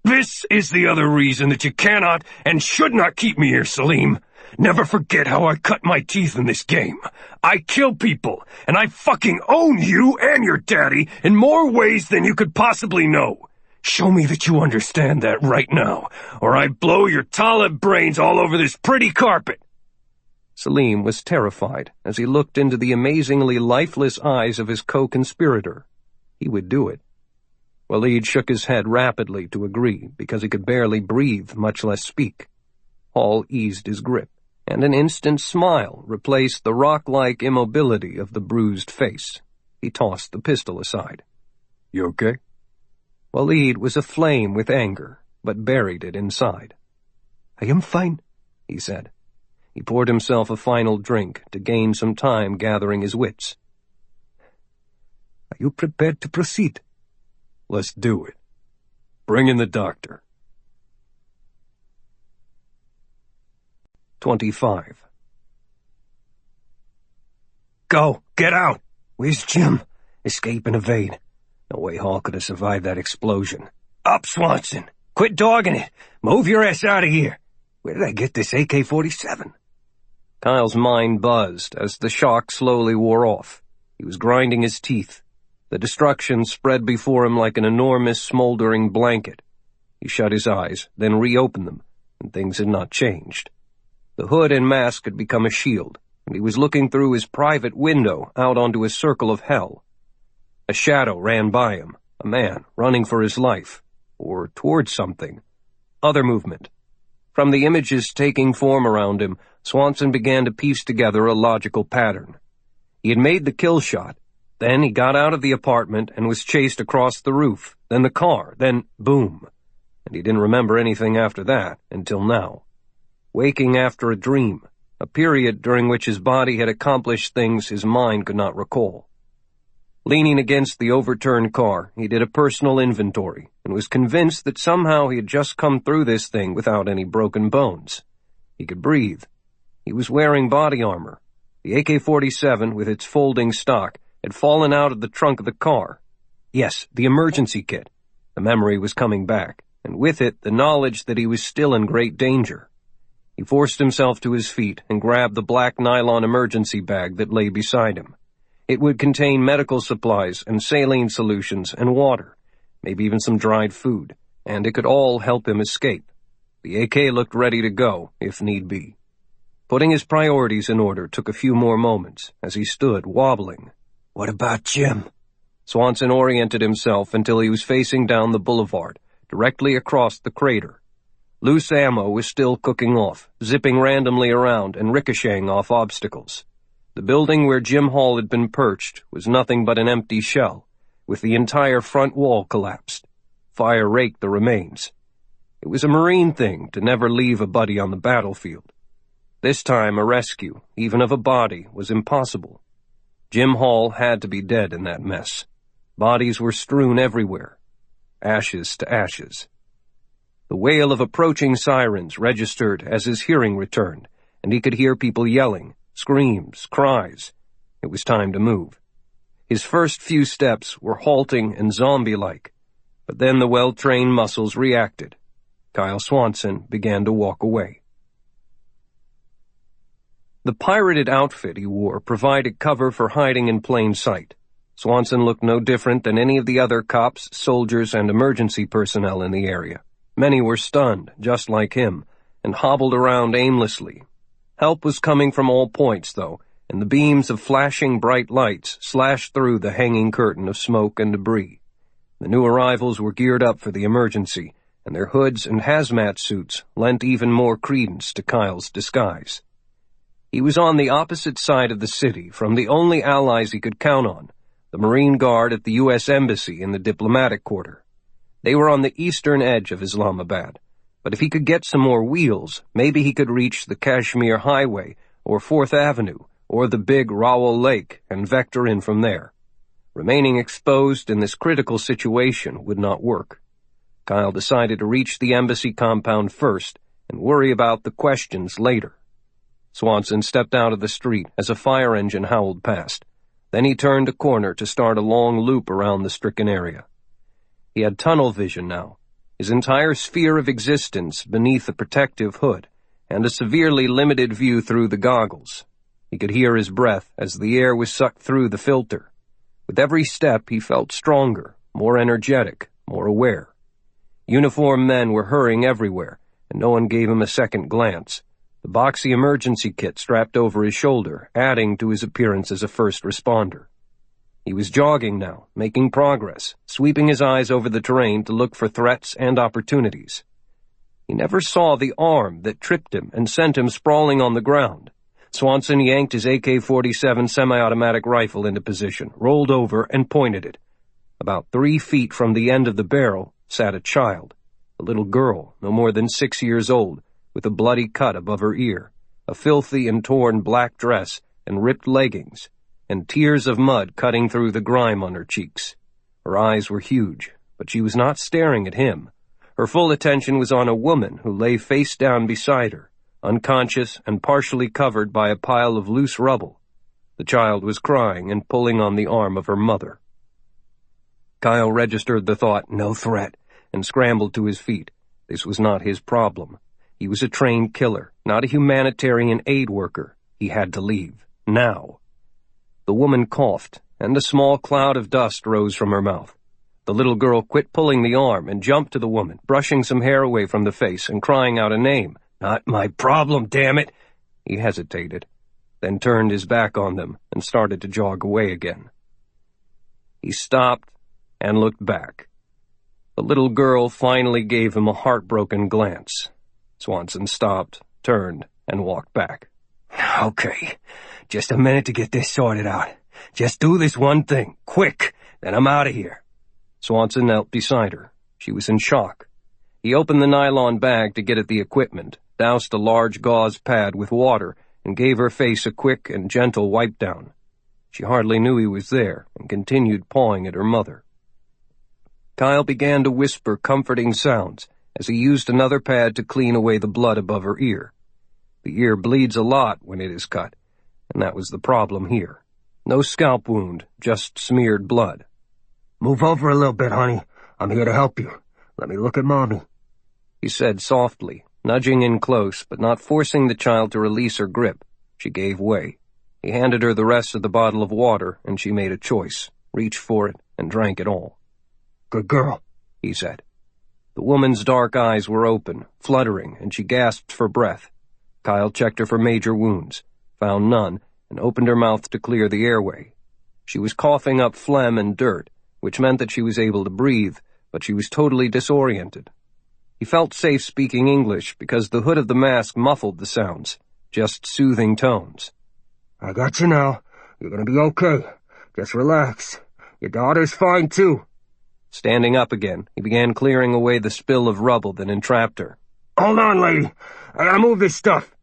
"This is the other reason that you cannot and should not keep me here, Salim. Never forget how I cut my teeth in this game. I kill people, and I fucking own you and your daddy in more ways than you could possibly know. Show me that you understand that right now, or I blow your Talib brains all over this pretty carpet." Salim was terrified as he looked into the amazingly lifeless eyes of his co-conspirator. He would do it. Walid shook his head rapidly to agree, because he could barely breathe, much less speak. Hall eased his grip, and an instant smile replaced the rock-like immobility of the bruised face. He tossed the pistol aside. "You okay?" Walid was aflame with anger, but buried it inside. "I am fine," he said. He poured himself a final drink to gain some time gathering his wits. "Are you prepared to proceed?" "Let's do it. Bring in the doctor." 25. Go! Get out! Where's Jim? Escape and evade. No way Hall could have survived that explosion. Up, Swanson! Quit dogging it! Move your ass out of here! Where did I get this AK-47? Kyle's mind buzzed as the shock slowly wore off. He was grinding his teeth. The destruction spread before him like an enormous smoldering blanket. He shut his eyes, then reopened them, and things had not changed. The hood and mask had become a shield, and he was looking through his private window out onto a circle of hell. A shadow ran by him, a man running for his life, or towards something. Other movement. From the images taking form around him, Swanson began to piece together a logical pattern. He had made the kill shot, then he got out of the apartment and was chased across the roof, then the car, then boom. And he didn't remember anything after that until now. Waking after a dream, a period during which his body had accomplished things his mind could not recall. Leaning against the overturned car, he did a personal inventory and was convinced that somehow he had just come through this thing without any broken bones. He could breathe. He was wearing body armor. The AK-47, with its folding stock, had fallen out of the trunk of the car. Yes, the emergency kit. The memory was coming back, and with it the knowledge that he was still in great danger. He forced himself to his feet and grabbed the black nylon emergency bag that lay beside him. It would contain medical supplies and saline solutions and water, maybe even some dried food, and it could all help him escape. The AK looked ready to go, if need be. Putting his priorities in order took a few more moments as he stood wobbling. What about Jim? Swanson oriented himself until he was facing down the boulevard, directly across the crater. Loose ammo was still cooking off, zipping randomly around and ricocheting off obstacles. The building where Jim Hall had been perched was nothing but an empty shell, with the entire front wall collapsed. Fire raked the remains. It was a Marine thing to never leave a buddy on the battlefield. This time a rescue, even of a body, was impossible. Jim Hall had to be dead in that mess. Bodies were strewn everywhere. Ashes to ashes. The wail of approaching sirens registered as his hearing returned, and he could hear people yelling, screams, cries. It was time to move. His first few steps were halting and zombie-like, but then the well-trained muscles reacted. Kyle Swanson began to walk away. The pirated outfit he wore provided cover for hiding in plain sight. Swanson looked no different than any of the other cops, soldiers, and emergency personnel in the area. Many were stunned, just like him, and hobbled around aimlessly. Help was coming from all points, though, and the beams of flashing bright lights slashed through the hanging curtain of smoke and debris. The new arrivals were geared up for the emergency, and their hoods and hazmat suits lent even more credence to Kyle's disguise. He was on the opposite side of the city from the only allies he could count on, the Marine Guard at the U.S. Embassy in the diplomatic quarter. They were on the eastern edge of Islamabad, but if he could get some more wheels, maybe he could reach the Kashmir Highway or 4th Avenue or the big Rawal Lake and vector in from there. Remaining exposed in this critical situation would not work. Kyle decided to reach the embassy compound first and worry about the questions later. Swanson stepped out of the street as a fire engine howled past. Then he turned a corner to start a long loop around the stricken area. He had tunnel vision now, his entire sphere of existence beneath the protective hood, and a severely limited view through the goggles. He could hear his breath as the air was sucked through the filter. With every step, he felt stronger, more energetic, more aware. Uniformed men were hurrying everywhere, and no one gave him a second glance. The boxy emergency kit strapped over his shoulder, adding to his appearance as a first responder. He was jogging now, making progress, sweeping his eyes over the terrain to look for threats and opportunities. He never saw the arm that tripped him and sent him sprawling on the ground. Swanson yanked his AK-47 semi-automatic rifle into position, rolled over, and pointed it. About 3 feet from the end of the barrel sat a child, a little girl, no more than 6 years old, with a bloody cut above her ear, a filthy and torn black dress, and ripped leggings, and tears of mud cutting through the grime on her cheeks. Her eyes were huge, but she was not staring at him. Her full attention was on a woman who lay face down beside her, unconscious and partially covered by a pile of loose rubble. The child was crying and pulling on the arm of her mother. Kyle registered the thought, "No threat," and scrambled to his feet. This was not his problem. He was a trained killer, not a humanitarian aid worker. He had to leave. Now. The woman coughed, and a small cloud of dust rose from her mouth. The little girl quit pulling the arm and jumped to the woman, brushing some hair away from the face and crying out a name. "Not my problem, damn it!" He hesitated, then turned his back on them and started to jog away again. He stopped and looked back. The little girl finally gave him a heartbroken glance. Swanson stopped, turned, and walked back. "Okay, just a minute to get this sorted out. Just do this one thing, quick, then I'm out of here." Swanson knelt beside her. She was in shock. He opened the nylon bag to get at the equipment, doused a large gauze pad with water, and gave her face a quick and gentle wipe down. She hardly knew he was there, and continued pawing at her mother. Kyle began to whisper comforting sounds as he used another pad to clean away the blood above her ear. The ear bleeds a lot when it is cut, and that was the problem here. No scalp wound, just smeared blood. "Move over a little bit, honey. I'm here to help you. Let me look at Mommy," he said softly, nudging in close, but not forcing the child to release her grip. She gave way. He handed her the rest of the bottle of water, and she made a choice, reached for it, and drank it all. "Good girl," he said. The woman's dark eyes were open, fluttering, and she gasped for breath. Kyle checked her for major wounds, found none, and opened her mouth to clear the airway. She was coughing up phlegm and dirt, which meant that she was able to breathe, but she was totally disoriented. He felt safe speaking English because the hood of the mask muffled the sounds, just soothing tones. "I got you now. You're gonna be okay. Just relax. Your daughter's fine, too." Standing up again, he began clearing away the spill of rubble that entrapped her. "Hold on, lady. I gotta move this stuff."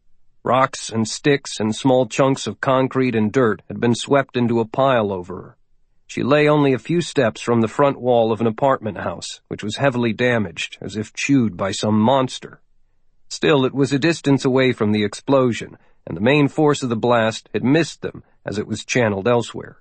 Rocks and sticks and small chunks of concrete and dirt had been swept into a pile over her. She lay only a few steps from the front wall of an apartment house, which was heavily damaged, as if chewed by some monster. Still, it was a distance away from the explosion, and the main force of the blast had missed them as it was channeled elsewhere.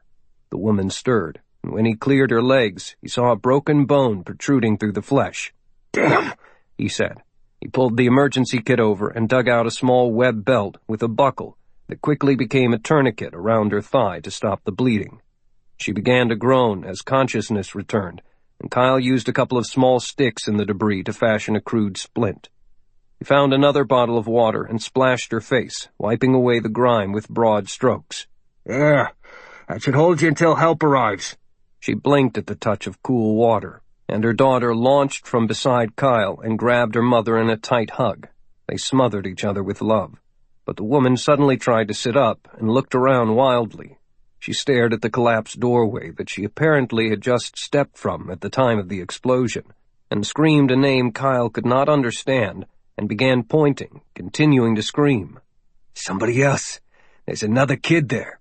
The woman stirred, and when he cleared her legs, he saw a broken bone protruding through the flesh. "Damn," he said. He pulled the emergency kit over and dug out a small web belt with a buckle that quickly became a tourniquet around her thigh to stop the bleeding. She began to groan as consciousness returned, and Kyle used a couple of small sticks in the debris to fashion a crude splint. He found another bottle of water and splashed her face, wiping away the grime with broad strokes. "Yeah, that should hold you until help arrives." She blinked at the touch of cool water, and her daughter launched from beside Kyle and grabbed her mother in a tight hug. They smothered each other with love, but the woman suddenly tried to sit up and looked around wildly. She stared at the collapsed doorway that she apparently had just stepped from at the time of the explosion, and screamed a name Kyle could not understand, and began pointing, continuing to scream. "Somebody else. There's another kid there."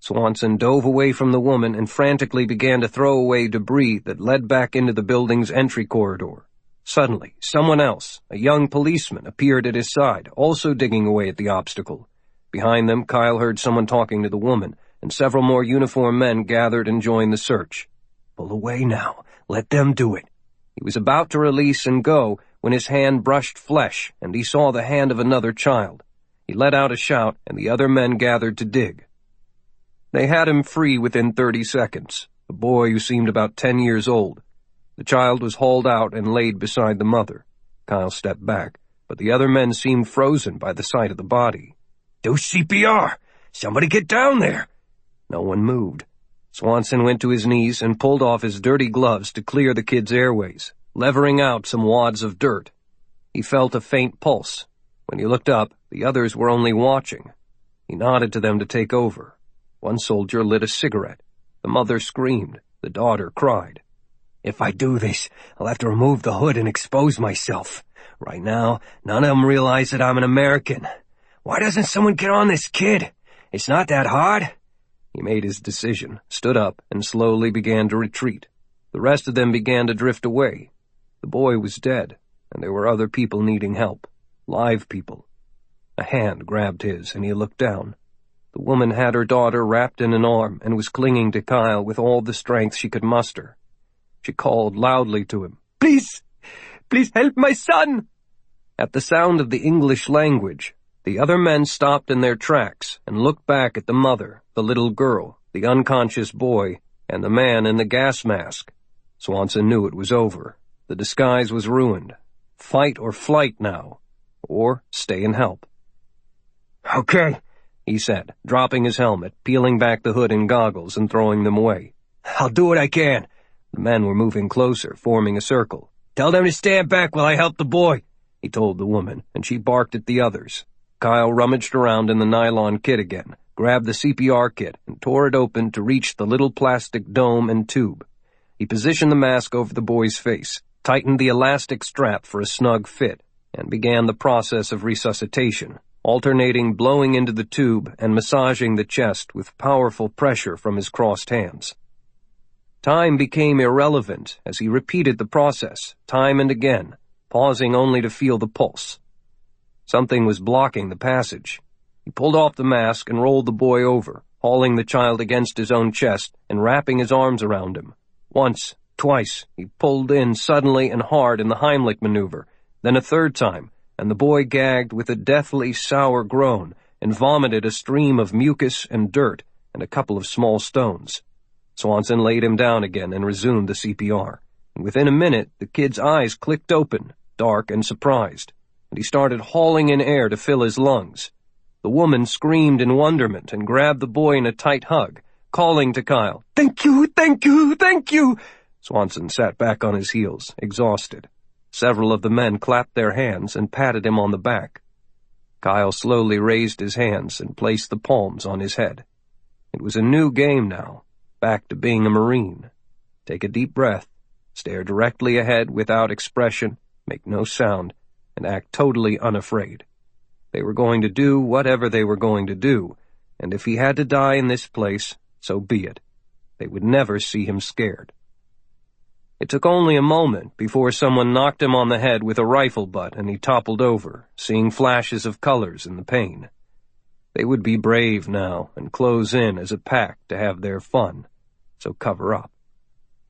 Swanson dove away from the woman and frantically began to throw away debris that led back into the building's entry corridor. Suddenly, someone else, a young policeman, appeared at his side, also digging away at the obstacle. Behind them, Kyle heard someone talking to the woman, and several more uniformed men gathered and joined the search. Pull away now. Let them do it. He was about to release and go when his hand brushed flesh, and he saw the hand of another child. He let out a shout, and the other men gathered to dig. They had him free within 30 seconds, a boy who seemed about 10 years old. The child was hauled out and laid beside the mother. Kyle stepped back, but the other men seemed frozen by the sight of the body. Do CPR! Somebody get down there! No one moved. Swanson went to his knees and pulled off his dirty gloves to clear the kid's airways, levering out some wads of dirt. He felt a faint pulse. When he looked up, the others were only watching. He nodded to them to take over. One soldier lit a cigarette. The mother screamed. The daughter cried. If I do this, I'll have to remove the hood and expose myself. Right now, none of them realize that I'm an American. Why doesn't someone get on this kid? It's not that hard. He made his decision, stood up, and slowly began to retreat. The rest of them began to drift away. The boy was dead, and there were other people needing help. Live people. A hand grabbed his, and he looked down. The woman had her daughter wrapped in an arm and was clinging to Kyle with all the strength she could muster. She called loudly to him. Please help my son! At the sound of the English language, the other men stopped in their tracks and looked back at the mother, the little girl, the unconscious boy, and the man in the gas mask. Swanson knew it was over. The disguise was ruined. Fight or flight now, or stay and help. Okay, he said, dropping his helmet, peeling back the hood and goggles and throwing them away. I'll do what I can. The men were moving closer, forming a circle. Tell them to stand back while I help the boy, he told the woman, and she barked at the others. Kyle rummaged around in the nylon kit again, grabbed the CPR kit, and tore it open to reach the little plastic dome and tube. He positioned the mask over the boy's face, tightened the elastic strap for a snug fit, and began the process of resuscitation, alternating blowing into the tube and massaging the chest with powerful pressure from his crossed hands. Time became irrelevant as he repeated the process, time and again, pausing only to feel the pulse. Something was blocking the passage. He pulled off the mask and rolled the boy over, hauling the child against his own chest and wrapping his arms around him. Once, twice, he pulled in suddenly and hard in the Heimlich maneuver, then a third time, and the boy gagged with a deathly sour groan and vomited a stream of mucus and dirt and a couple of small stones. Swanson laid him down again and resumed the CPR, and within a minute the kid's eyes clicked open, dark and surprised, and he started hauling in air to fill his lungs. The woman screamed in wonderment and grabbed the boy in a tight hug, calling to Kyle, "Thank you, thank you, thank you!" Swanson sat back on his heels, exhausted. Several of the men clapped their hands and patted him on the back. Kyle slowly raised his hands and placed the palms on his head. It was a new game now, back to being a Marine. Take a deep breath, stare directly ahead without expression, make no sound, and act totally unafraid. They were going to do whatever they were going to do, and if he had to die in this place, so be it. They would never see him scared. It took only a moment before someone knocked him on the head with a rifle butt and he toppled over, seeing flashes of colors in the pain. They would be brave now and close in as a pack to have their fun, so cover up.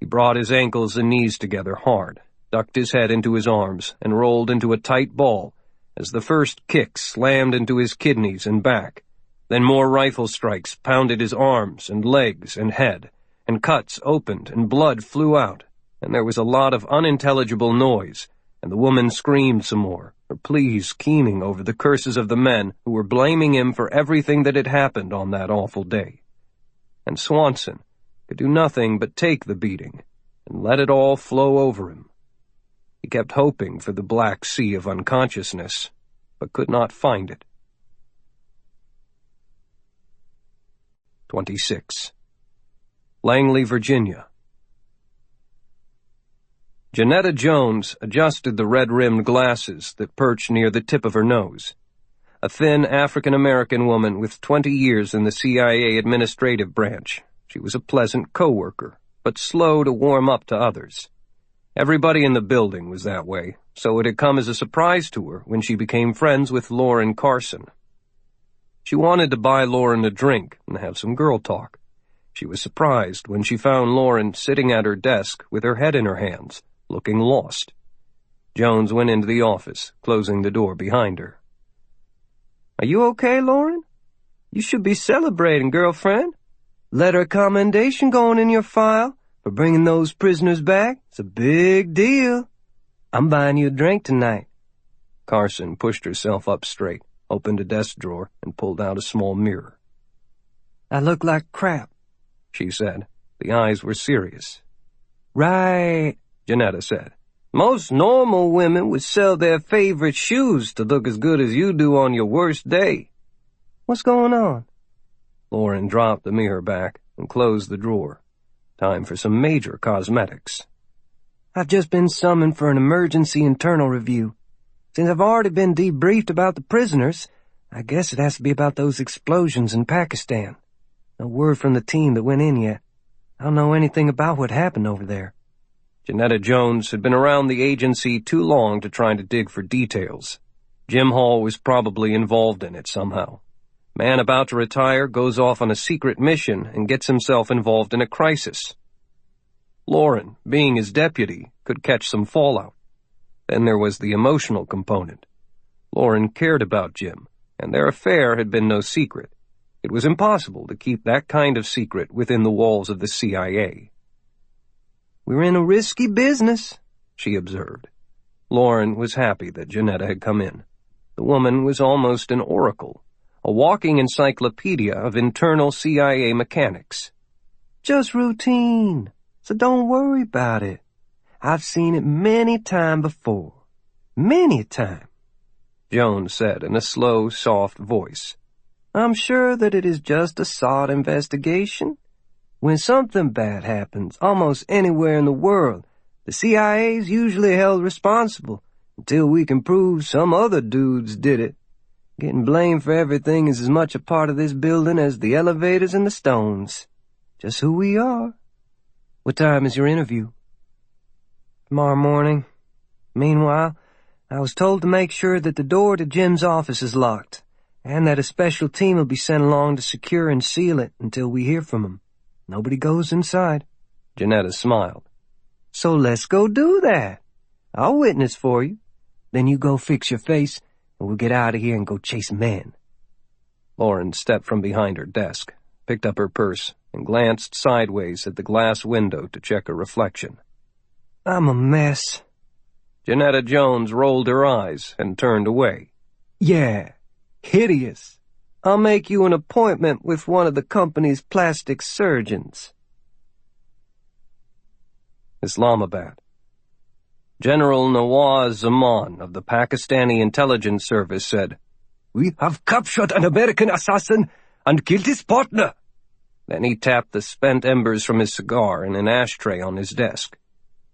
He brought his ankles and knees together hard, ducked his head into his arms, and rolled into a tight ball as the first kick slammed into his kidneys and back. Then more rifle strikes pounded his arms and legs and head, and cuts opened and blood flew out, and there was a lot of unintelligible noise, and the woman screamed some more, her pleas keening over the curses of the men who were blaming him for everything that had happened on that awful day. And Swanson could do nothing but take the beating and let it all flow over him. He kept hoping for the black sea of unconsciousness, but could not find it. 26. Langley, Virginia. Janetta Jones adjusted the red-rimmed glasses that perched near the tip of her nose. A thin African-American woman with 20 years in the CIA administrative branch, she was a pleasant co-worker, but slow to warm up to others. Everybody in the building was that way, so it had come as a surprise to her when she became friends with Lauren Carson. She wanted to buy Lauren a drink and have some girl talk. She was surprised when she found Lauren sitting at her desk with her head in her hands, looking lost. Jones went into the office, closing the door behind her. "Are you okay, Lauren? You should be celebrating, girlfriend. Letter of commendation going in your file for bringing those prisoners back. It's a big deal. I'm buying you a drink tonight." Carson pushed herself up straight, opened a desk drawer, and pulled out a small mirror. "I look like crap," she said. The eyes were serious. "Right," Janetta said. "Most normal women would sell their favorite shoes to look as good as you do on your worst day. What's going on?" Lauren dropped the mirror back and closed the drawer. Time for some major cosmetics. "I've just been summoned for an emergency internal review. Since I've already been debriefed about the prisoners, I guess it has to be about those explosions in Pakistan. No word from the team that went in yet. I don't know anything about what happened over there." Janetta Jones had been around the agency too long to try to dig for details. Jim Hall was probably involved in it somehow. Man about to retire goes off on a secret mission and gets himself involved in a crisis. Lauren, being his deputy, could catch some fallout. Then there was the emotional component. Lauren cared about Jim, and their affair had been no secret. It was impossible to keep that kind of secret within the walls of the CIA. "We're in a risky business," she observed. Lauren was happy that Janetta had come in. The woman was almost an oracle, a walking encyclopedia of internal CIA mechanics. "Just routine, so don't worry about it. I've seen it many times before. Many times," Jones said in a slow, soft voice. "I'm sure that it is just a sod investigation. When something bad happens almost anywhere in the world, the CIA is usually held responsible until we can prove some other dudes did it. Getting blamed for everything is as much a part of this building as the elevators and the stones. Just who we are." "What time is your interview?" "Tomorrow morning. Meanwhile, I was told to make sure that the door to Jim's office is locked, and that a special team will be sent along to secure and seal it until we hear from him. Nobody goes inside." Janetta smiled. "So let's go do that. I'll witness for you. Then you go fix your face, and we'll get out of here and go chase men." Lauren stepped from behind her desk, picked up her purse, and glanced sideways at the glass window to check her reflection. "I'm a mess." Janetta Jones rolled her eyes and turned away. "Yeah, hideous. I'll make you an appointment with one of the company's plastic surgeons." Islamabad. General Nawaz Zaman of the Pakistani Intelligence Service said, "We have captured an American assassin and killed his partner." Then he tapped the spent embers from his cigar in an ashtray on his desk.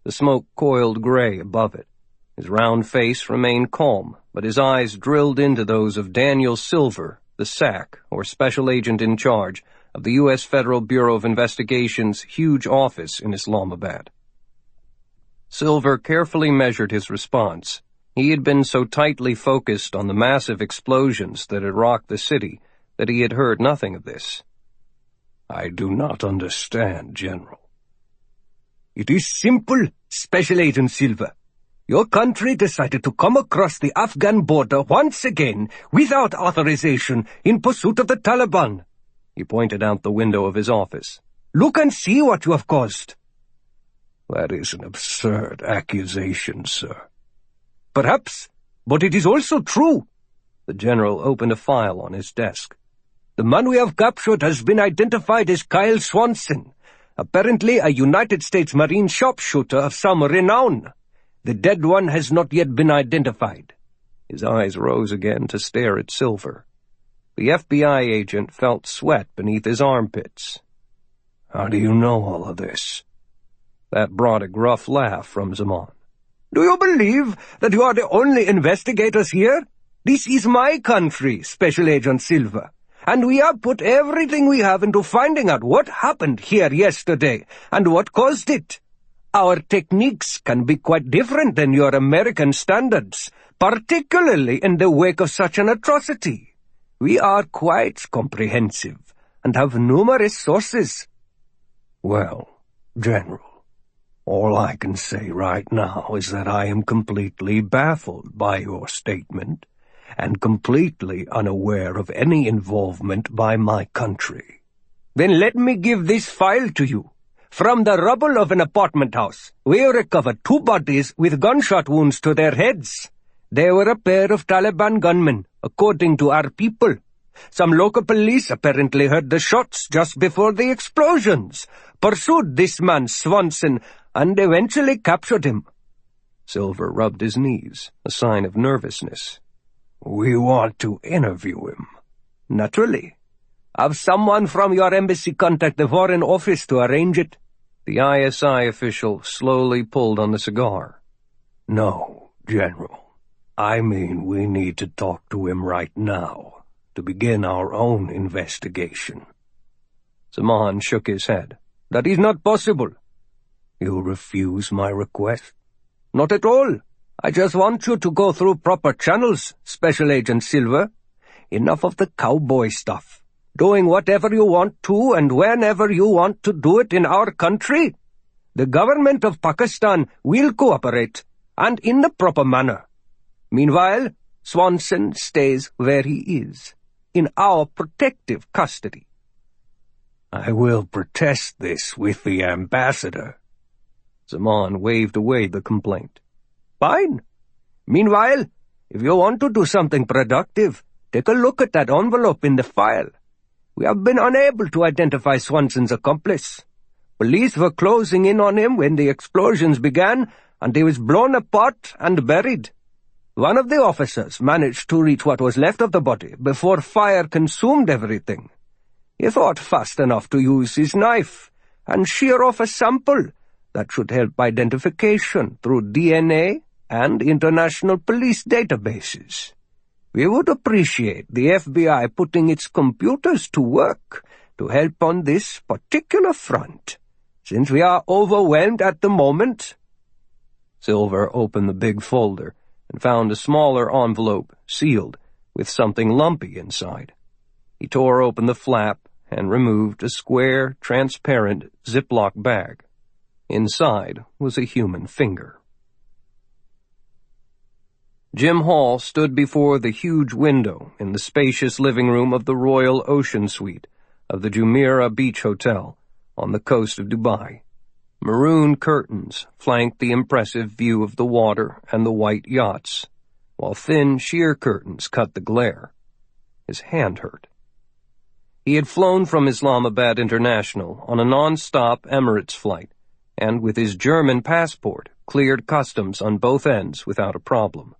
The smoke coiled gray above it. His round face remained calm, but his eyes drilled into those of Daniel Silver, the SAC, or Special Agent in Charge, of the U.S. Federal Bureau of Investigation's huge office in Islamabad. Silver carefully measured his response. He had been so tightly focused on the massive explosions that had rocked the city that he had heard nothing of this. "I do not understand, General." "It is simple, Special Agent Silver. Your country decided to come across the Afghan border once again without authorization in pursuit of the Taliban." He pointed out the window of his office. "Look and see what you have caused." "That is an absurd accusation, sir." "Perhaps, but it is also true." The general opened a file on his desk. "The man we have captured has been identified as Kyle Swanson, apparently a United States Marine sharpshooter of some renown. The dead one has not yet been identified." His eyes rose again to stare at Silver. The FBI agent felt sweat beneath his armpits. "How do you know all of this?" That brought a gruff laugh from Zaman. "Do you believe that you are the only investigators here? This is my country, Special Agent Silver, and we have put everything we have into finding out what happened here yesterday and what caused it. Our techniques can be quite different than your American standards, particularly in the wake of such an atrocity. We are quite comprehensive and have numerous sources." "Well, General, all I can say right now is that I am completely baffled by your statement and completely unaware of any involvement by my country." "Then let me give this file to you. From the rubble of an apartment house, we recovered 2 bodies with gunshot wounds to their heads. They were a pair of Taliban gunmen, according to our people. Some local police apparently heard the shots just before the explosions, pursued this man Swanson, and eventually captured him." Silver rubbed his knees, a sign of nervousness. "We want to interview him." "Naturally. Have someone from your embassy contact the Foreign Office to arrange it." The ISI official slowly pulled on the cigar. "No, General. I mean we need to talk to him right now, to begin our own investigation." Zaman shook his head. "That is not possible." "You refuse my request?" "Not at all. I just want you to go through proper channels, Special Agent Silver. Enough of the cowboy stuff. Doing whatever you want to and whenever you want to do it in our country. The government of Pakistan will cooperate, and in the proper manner. Meanwhile, Swanson stays where he is, in our protective custody." "I will protest this with the ambassador." Zaman waved away the complaint. "Fine. Meanwhile, if you want to do something productive, take a look at that envelope in the file. We have been unable to identify Swanson's accomplice. Police were closing in on him when the explosions began, and he was blown apart and buried. One of the officers managed to reach what was left of the body before fire consumed everything. He thought fast enough to use his knife and shear off a sample that should help identification through DNA and international police databases. We would appreciate the FBI putting its computers to work to help on this particular front, since we are overwhelmed at the moment." Silver opened the big folder and found a smaller envelope, sealed, with something lumpy inside. He tore open the flap and removed a square, transparent Ziploc bag. Inside was a human finger. Jim Hall stood before the huge window in the spacious living room of the Royal Ocean Suite of the Jumeirah Beach Hotel on the coast of Dubai. Maroon curtains flanked the impressive view of the water and the white yachts, while thin sheer curtains cut the glare. His hand hurt. He had flown from Islamabad International on a non-stop Emirates flight, and with his German passport, cleared customs on both ends without a problem.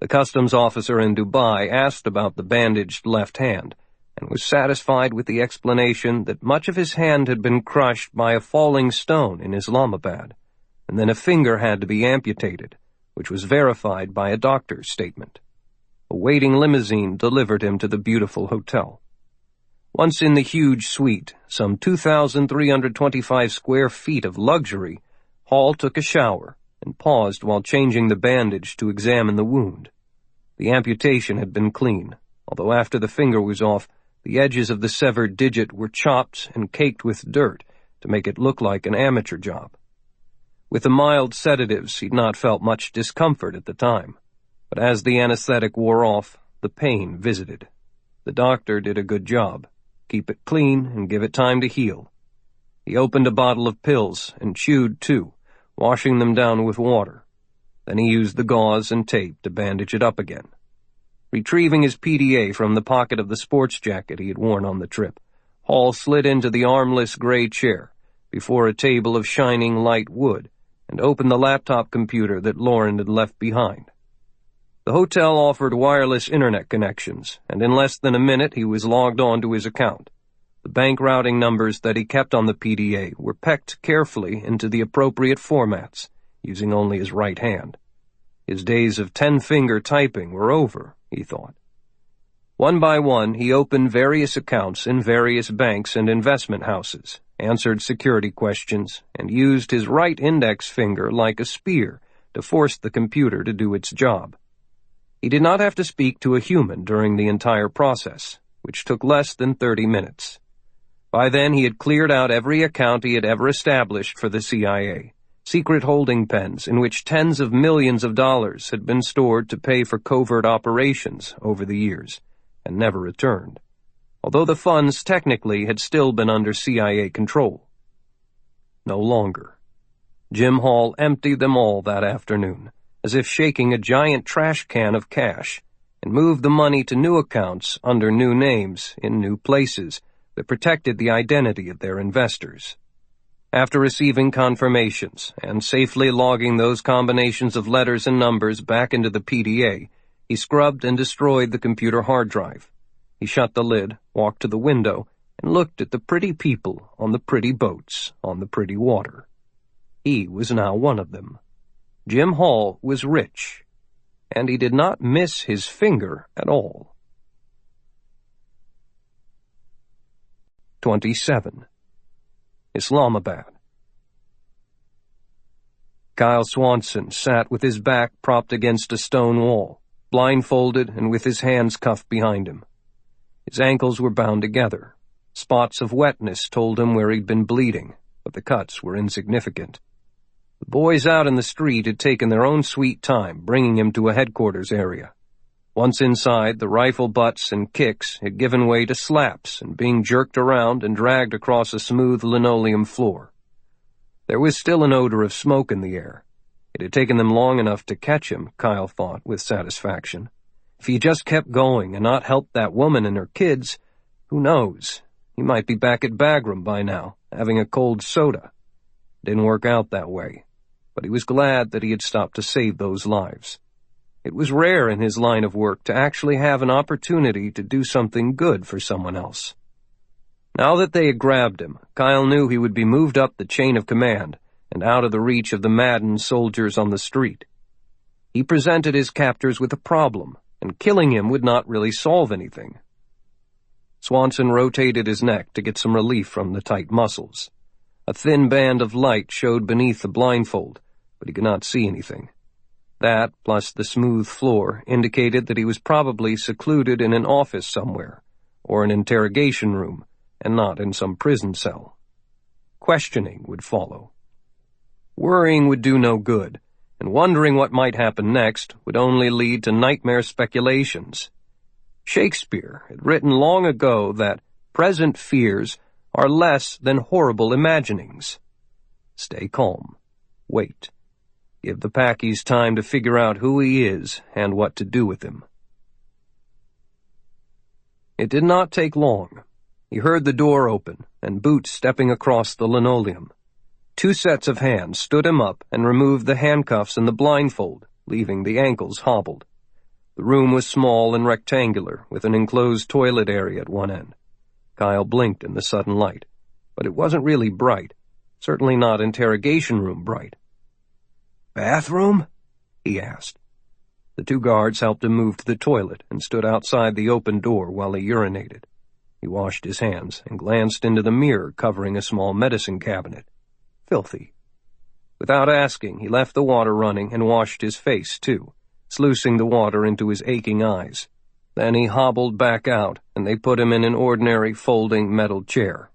The customs officer in Dubai asked about the bandaged left hand, and was satisfied with the explanation that much of his hand had been crushed by a falling stone in Islamabad, and then a finger had to be amputated, which was verified by a doctor's statement. A waiting limousine delivered him to the beautiful hotel. Once in the huge suite, some 2,325 square feet of luxury, Hall took a shower and paused while changing the bandage to examine the wound. The amputation had been clean, although after the finger was off, the edges of the severed digit were chopped and caked with dirt to make it look like an amateur job. With the mild sedatives, he'd not felt much discomfort at the time, but as the anesthetic wore off, the pain visited. The doctor did a good job. Keep it clean and give it time to heal. He opened a bottle of pills and chewed 2, washing them down with water. Then he used the gauze and tape to bandage it up again. Retrieving his PDA from the pocket of the sports jacket he had worn on the trip, Hall slid into the armless gray chair before a table of shining light wood and opened the laptop computer that Lauren had left behind. The hotel offered wireless internet connections, and in less than a minute he was logged on to his account. The bank routing numbers that he kept on the PDA were pecked carefully into the appropriate formats, using only his right hand. His days of 10-finger typing were over, he thought. One by one, he opened various accounts in various banks and investment houses, answered security questions, and used his right index finger like a spear to force the computer to do its job. He did not have to speak to a human during the entire process, which took less than 30 minutes. By then he had cleared out every account he had ever established for the CIA, secret holding pens in which tens of millions of dollars had been stored to pay for covert operations over the years, and never returned, although the funds technically had still been under CIA control. No longer. Jim Hall emptied them all that afternoon, as if shaking a giant trash can of cash, and moved the money to new accounts under new names in new places that protected the identity of their investors. After receiving confirmations and safely logging those combinations of letters and numbers back into the PDA, he scrubbed and destroyed the computer hard drive. He shut the lid, walked to the window, and looked at the pretty people on the pretty boats on the pretty water. He was now one of them. Jim Hall was rich, and he did not miss his finger at all. 27. Islamabad. Kyle Swanson sat with his back propped against a stone wall, blindfolded and with his hands cuffed behind him. His ankles were bound together. Spots of wetness told him where he'd been bleeding, but the cuts were insignificant. The boys out in the street had taken their own sweet time bringing him to a headquarters area. Once inside, the rifle butts and kicks had given way to slaps and being jerked around and dragged across a smooth linoleum floor. There was still an odor of smoke in the air. It had taken them long enough to catch him, Kyle thought with satisfaction. If he just kept going and not helped that woman and her kids, who knows? He might be back at Bagram by now, having a cold soda. It didn't work out that way, but he was glad that he had stopped to save those lives. It was rare in his line of work to actually have an opportunity to do something good for someone else. Now that they had grabbed him, Kyle knew he would be moved up the chain of command and out of the reach of the maddened soldiers on the street. He presented his captors with a problem, and killing him would not really solve anything. Swanson rotated his neck to get some relief from the tight muscles. A thin band of light showed beneath the blindfold, but he could not see anything. That, plus the smooth floor, indicated that he was probably secluded in an office somewhere, or an interrogation room, and not in some prison cell. Questioning would follow. Worrying would do no good, and wondering what might happen next would only lead to nightmare speculations. Shakespeare had written long ago that present fears are less than horrible imaginings. Stay calm. Wait. Give the Packies time to figure out who he is and what to do with him. It did not take long. He heard the door open and boots stepping across the linoleum. 2 sets of hands stood him up and removed the handcuffs and the blindfold, leaving the ankles hobbled. The room was small and rectangular, with an enclosed toilet area at one end. Kyle blinked in the sudden light, but it wasn't really bright, certainly not interrogation room bright. "Bathroom?" he asked. The 2 guards helped him move to the toilet and stood outside the open door while he urinated. He washed his hands and glanced into the mirror covering a small medicine cabinet. Filthy. Without asking, he left the water running and washed his face, too, sluicing the water into his aching eyes. Then he hobbled back out, and they put him in an ordinary folding metal chair.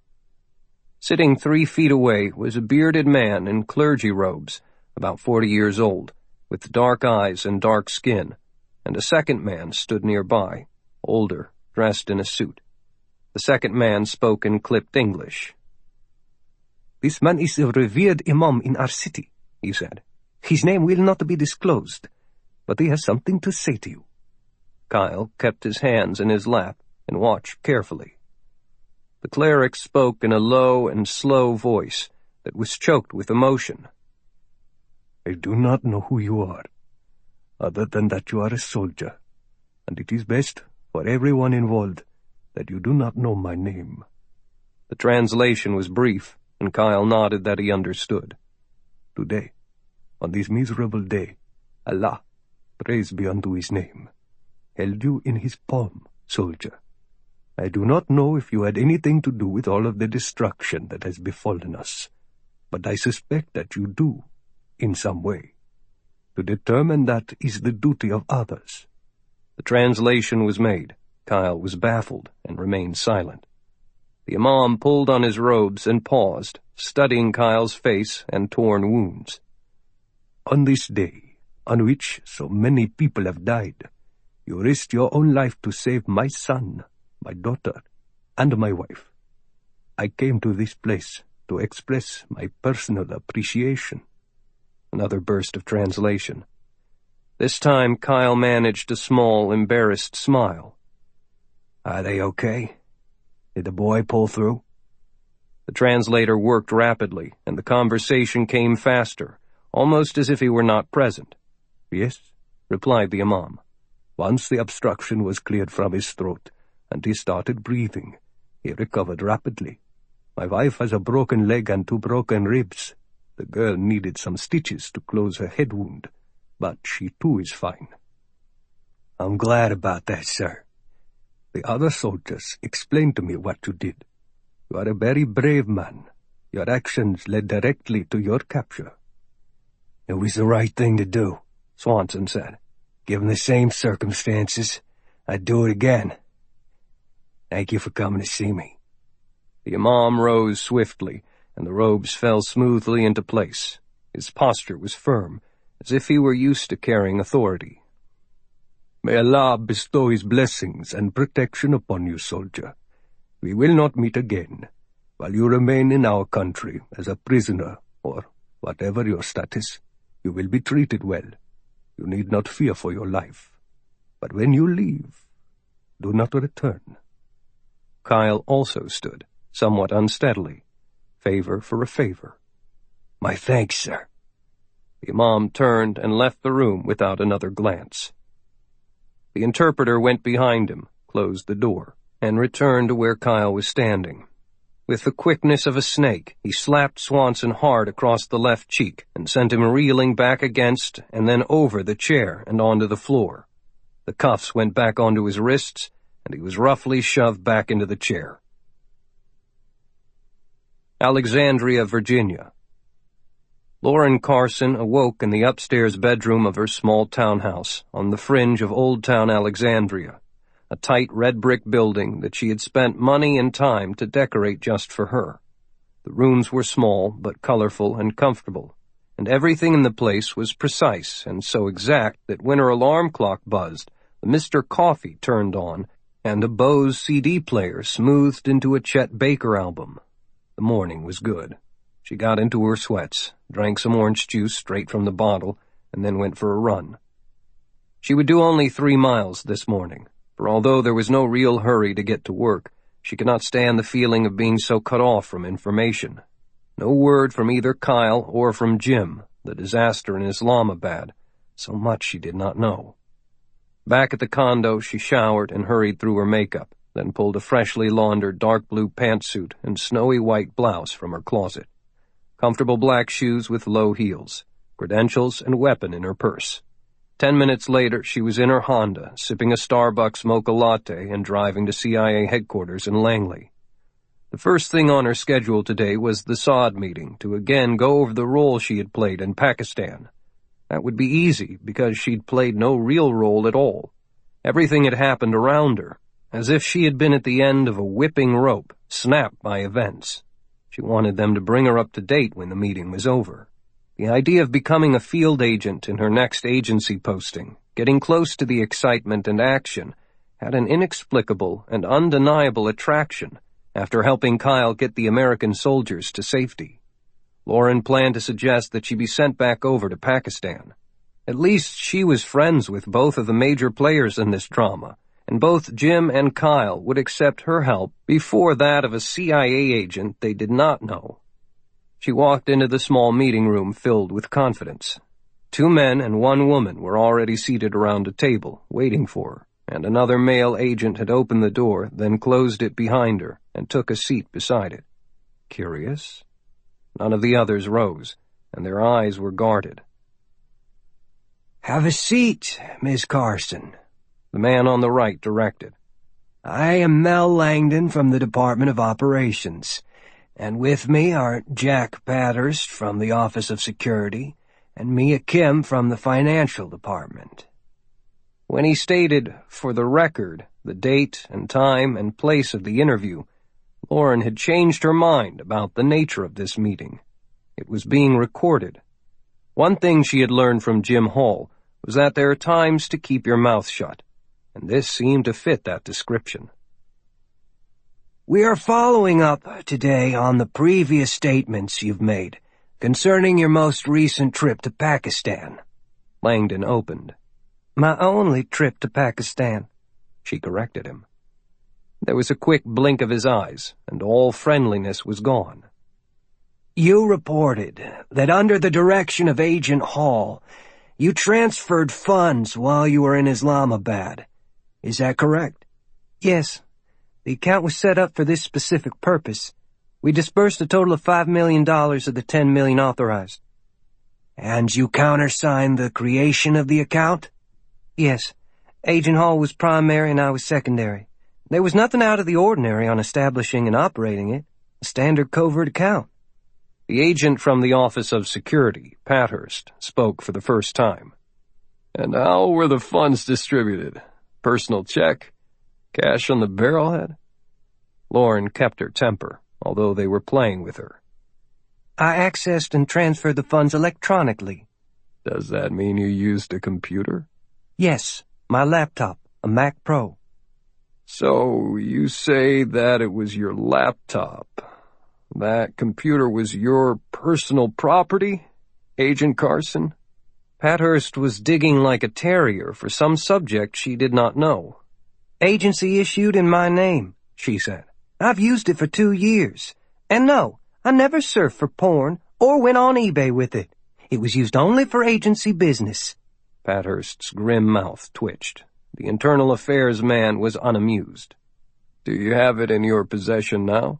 Sitting 3 feet away was a bearded man in clergy robes, about 40 years old, with dark eyes and dark skin, and a second man stood nearby, older, dressed in a suit. The second man spoke in clipped English. "This man is a revered imam in our city," he said. "His name will not be disclosed, but he has something to say to you." Kyle kept his hands in his lap and watched carefully. The cleric spoke in a low and slow voice that was choked with emotion. "I do not know who you are, other than that you are a soldier, and it is best for everyone involved that you do not know my name." The translation was brief, and Kyle nodded that he understood. "Today, on this miserable day, Allah, praise be unto his name, held you in his palm, soldier. I do not know if you had anything to do with all of the destruction that has befallen us, but I suspect that you do, in some way. To determine that is the duty of others." The translation was made. Kyle was baffled and remained silent. The Imam pulled on his robes and paused, studying Kyle's face and torn wounds. "On this day, on which so many people have died, you risked your own life to save my son, my daughter, and my wife. I came to this place to express my personal appreciation." Another burst of translation. This time Kyle managed a small, embarrassed smile. "Are they okay? Did the boy pull through?" The translator worked rapidly, and the conversation came faster, almost as if he were not present. "Yes," replied the Imam. "Once the obstruction was cleared from his throat, and he started breathing, he recovered rapidly. My wife has a broken leg and 2 broken ribs. The girl needed some stitches to close her head wound, but she too is fine." "I'm glad about that, sir." "The other soldiers explained to me what you did. You are a very brave man. Your actions led directly to your capture." "It was the right thing to do," Swanson said. "Given the same circumstances, I'd do it again. Thank you for coming to see me." The Imam rose swiftly, and the robes fell smoothly into place. His posture was firm, as if he were used to carrying authority. "May Allah bestow His blessings and protection upon you, soldier. We will not meet again. While you remain in our country as a prisoner, or whatever your status, you will be treated well. You need not fear for your life. But when you leave, do not return." Kyle also stood, somewhat unsteadily. Favor for a favor. "My thanks, sir." The Imam turned and left the room without another glance. The interpreter went behind him, closed the door, and returned to where Kyle was standing. With the quickness of a snake, he slapped Swanson hard across the left cheek and sent him reeling back against and then over the chair and onto the floor. The cuffs went back onto his wrists, and he was roughly shoved back into the chair. Alexandria, Virginia. Lauren Carson awoke in the upstairs bedroom of her small townhouse on the fringe of Old Town Alexandria, a tight red brick building that she had spent money and time to decorate just for her. The rooms were small but colorful and comfortable, and everything in the place was precise and so exact that when her alarm clock buzzed, the Mr. Coffee turned on, and a Bose CD player smoothed into a Chet Baker album. The morning was good. She got into her sweats, drank some orange juice straight from the bottle, and then went for a run. She would do only 3 miles this morning, for although there was no real hurry to get to work, she could not stand the feeling of being so cut off from information. No word from either Kyle or from Jim, the disaster in Islamabad. So much she did not know. Back at the condo, she showered and hurried through her makeup, then pulled a freshly laundered dark blue pantsuit and snowy white blouse from her closet. Comfortable black shoes with low heels, credentials and weapon in her purse. 10 minutes later, she was in her Honda, sipping a Starbucks mocha latte and driving to CIA headquarters in Langley. The first thing on her schedule today was the SOD meeting to again go over the role she had played in Pakistan. That would be easy because she'd played no real role at all. Everything had happened around her, as if she had been at the end of a whipping rope, snapped by events. She wanted them to bring her up to date when the meeting was over. The idea of becoming a field agent in her next agency posting, getting close to the excitement and action, had an inexplicable and undeniable attraction after helping Kyle get the American soldiers to safety. Lauren planned to suggest that she be sent back over to Pakistan. At least she was friends with both of the major players in this drama, and both Jim and Kyle would accept her help before that of a CIA agent they did not know. She walked into the small meeting room filled with confidence. 2 men and 1 woman were already seated around a table, waiting for her, and another male agent had opened the door, then closed it behind her, and took a seat beside it. Curious? None of the others rose, and their eyes were guarded. "Have a seat, Miss Carson," the man on the right directed. I am Mel Langdon from the Department of Operations, and with me are Jack Bathurst from the Office of Security and Mia Kim from the Financial Department." When he stated, for the record, the date and time and place of the interview, Lauren had changed her mind about the nature of this meeting. It was being recorded. One thing she had learned from Jim Hall was that there are times to keep your mouth shut, and this seemed to fit that description. "We are following up today on the previous statements you've made concerning your most recent trip to Pakistan." Langdon opened. "My only trip to Pakistan," she corrected him. There was a quick blink of his eyes, and all friendliness was gone. "You reported that under the direction of Agent Hall, you transferred funds while you were in Islamabad. Is that correct?" "Yes. The account was set up for this specific purpose. We disbursed a total of $5 million of the $10 million authorized." "And you countersigned the creation of the account?" "Yes. Agent Hall was primary and I was secondary. There was nothing out of the ordinary on establishing and operating it. A standard covert account." The agent from the Office of Security, Bathurst, spoke for the first time. "And how were the funds distributed? Personal check? Cash on the barrelhead?" Lauren kept her temper, although they were playing with her. "I accessed and transferred the funds electronically." "Does that mean you used a computer?" "Yes, my laptop, a Mac Pro." "So you say that it was your laptop. That computer was your personal property, Agent Carson?" Bathurst was digging like a terrier for some subject she did not know. "Agency issued in my name," she said. "I've used it for 2 years. And no, I never surfed for porn or went on eBay with it. It was used only for agency business." Bathurst's grim mouth twitched. The internal affairs man was unamused. "Do you have it in your possession now?"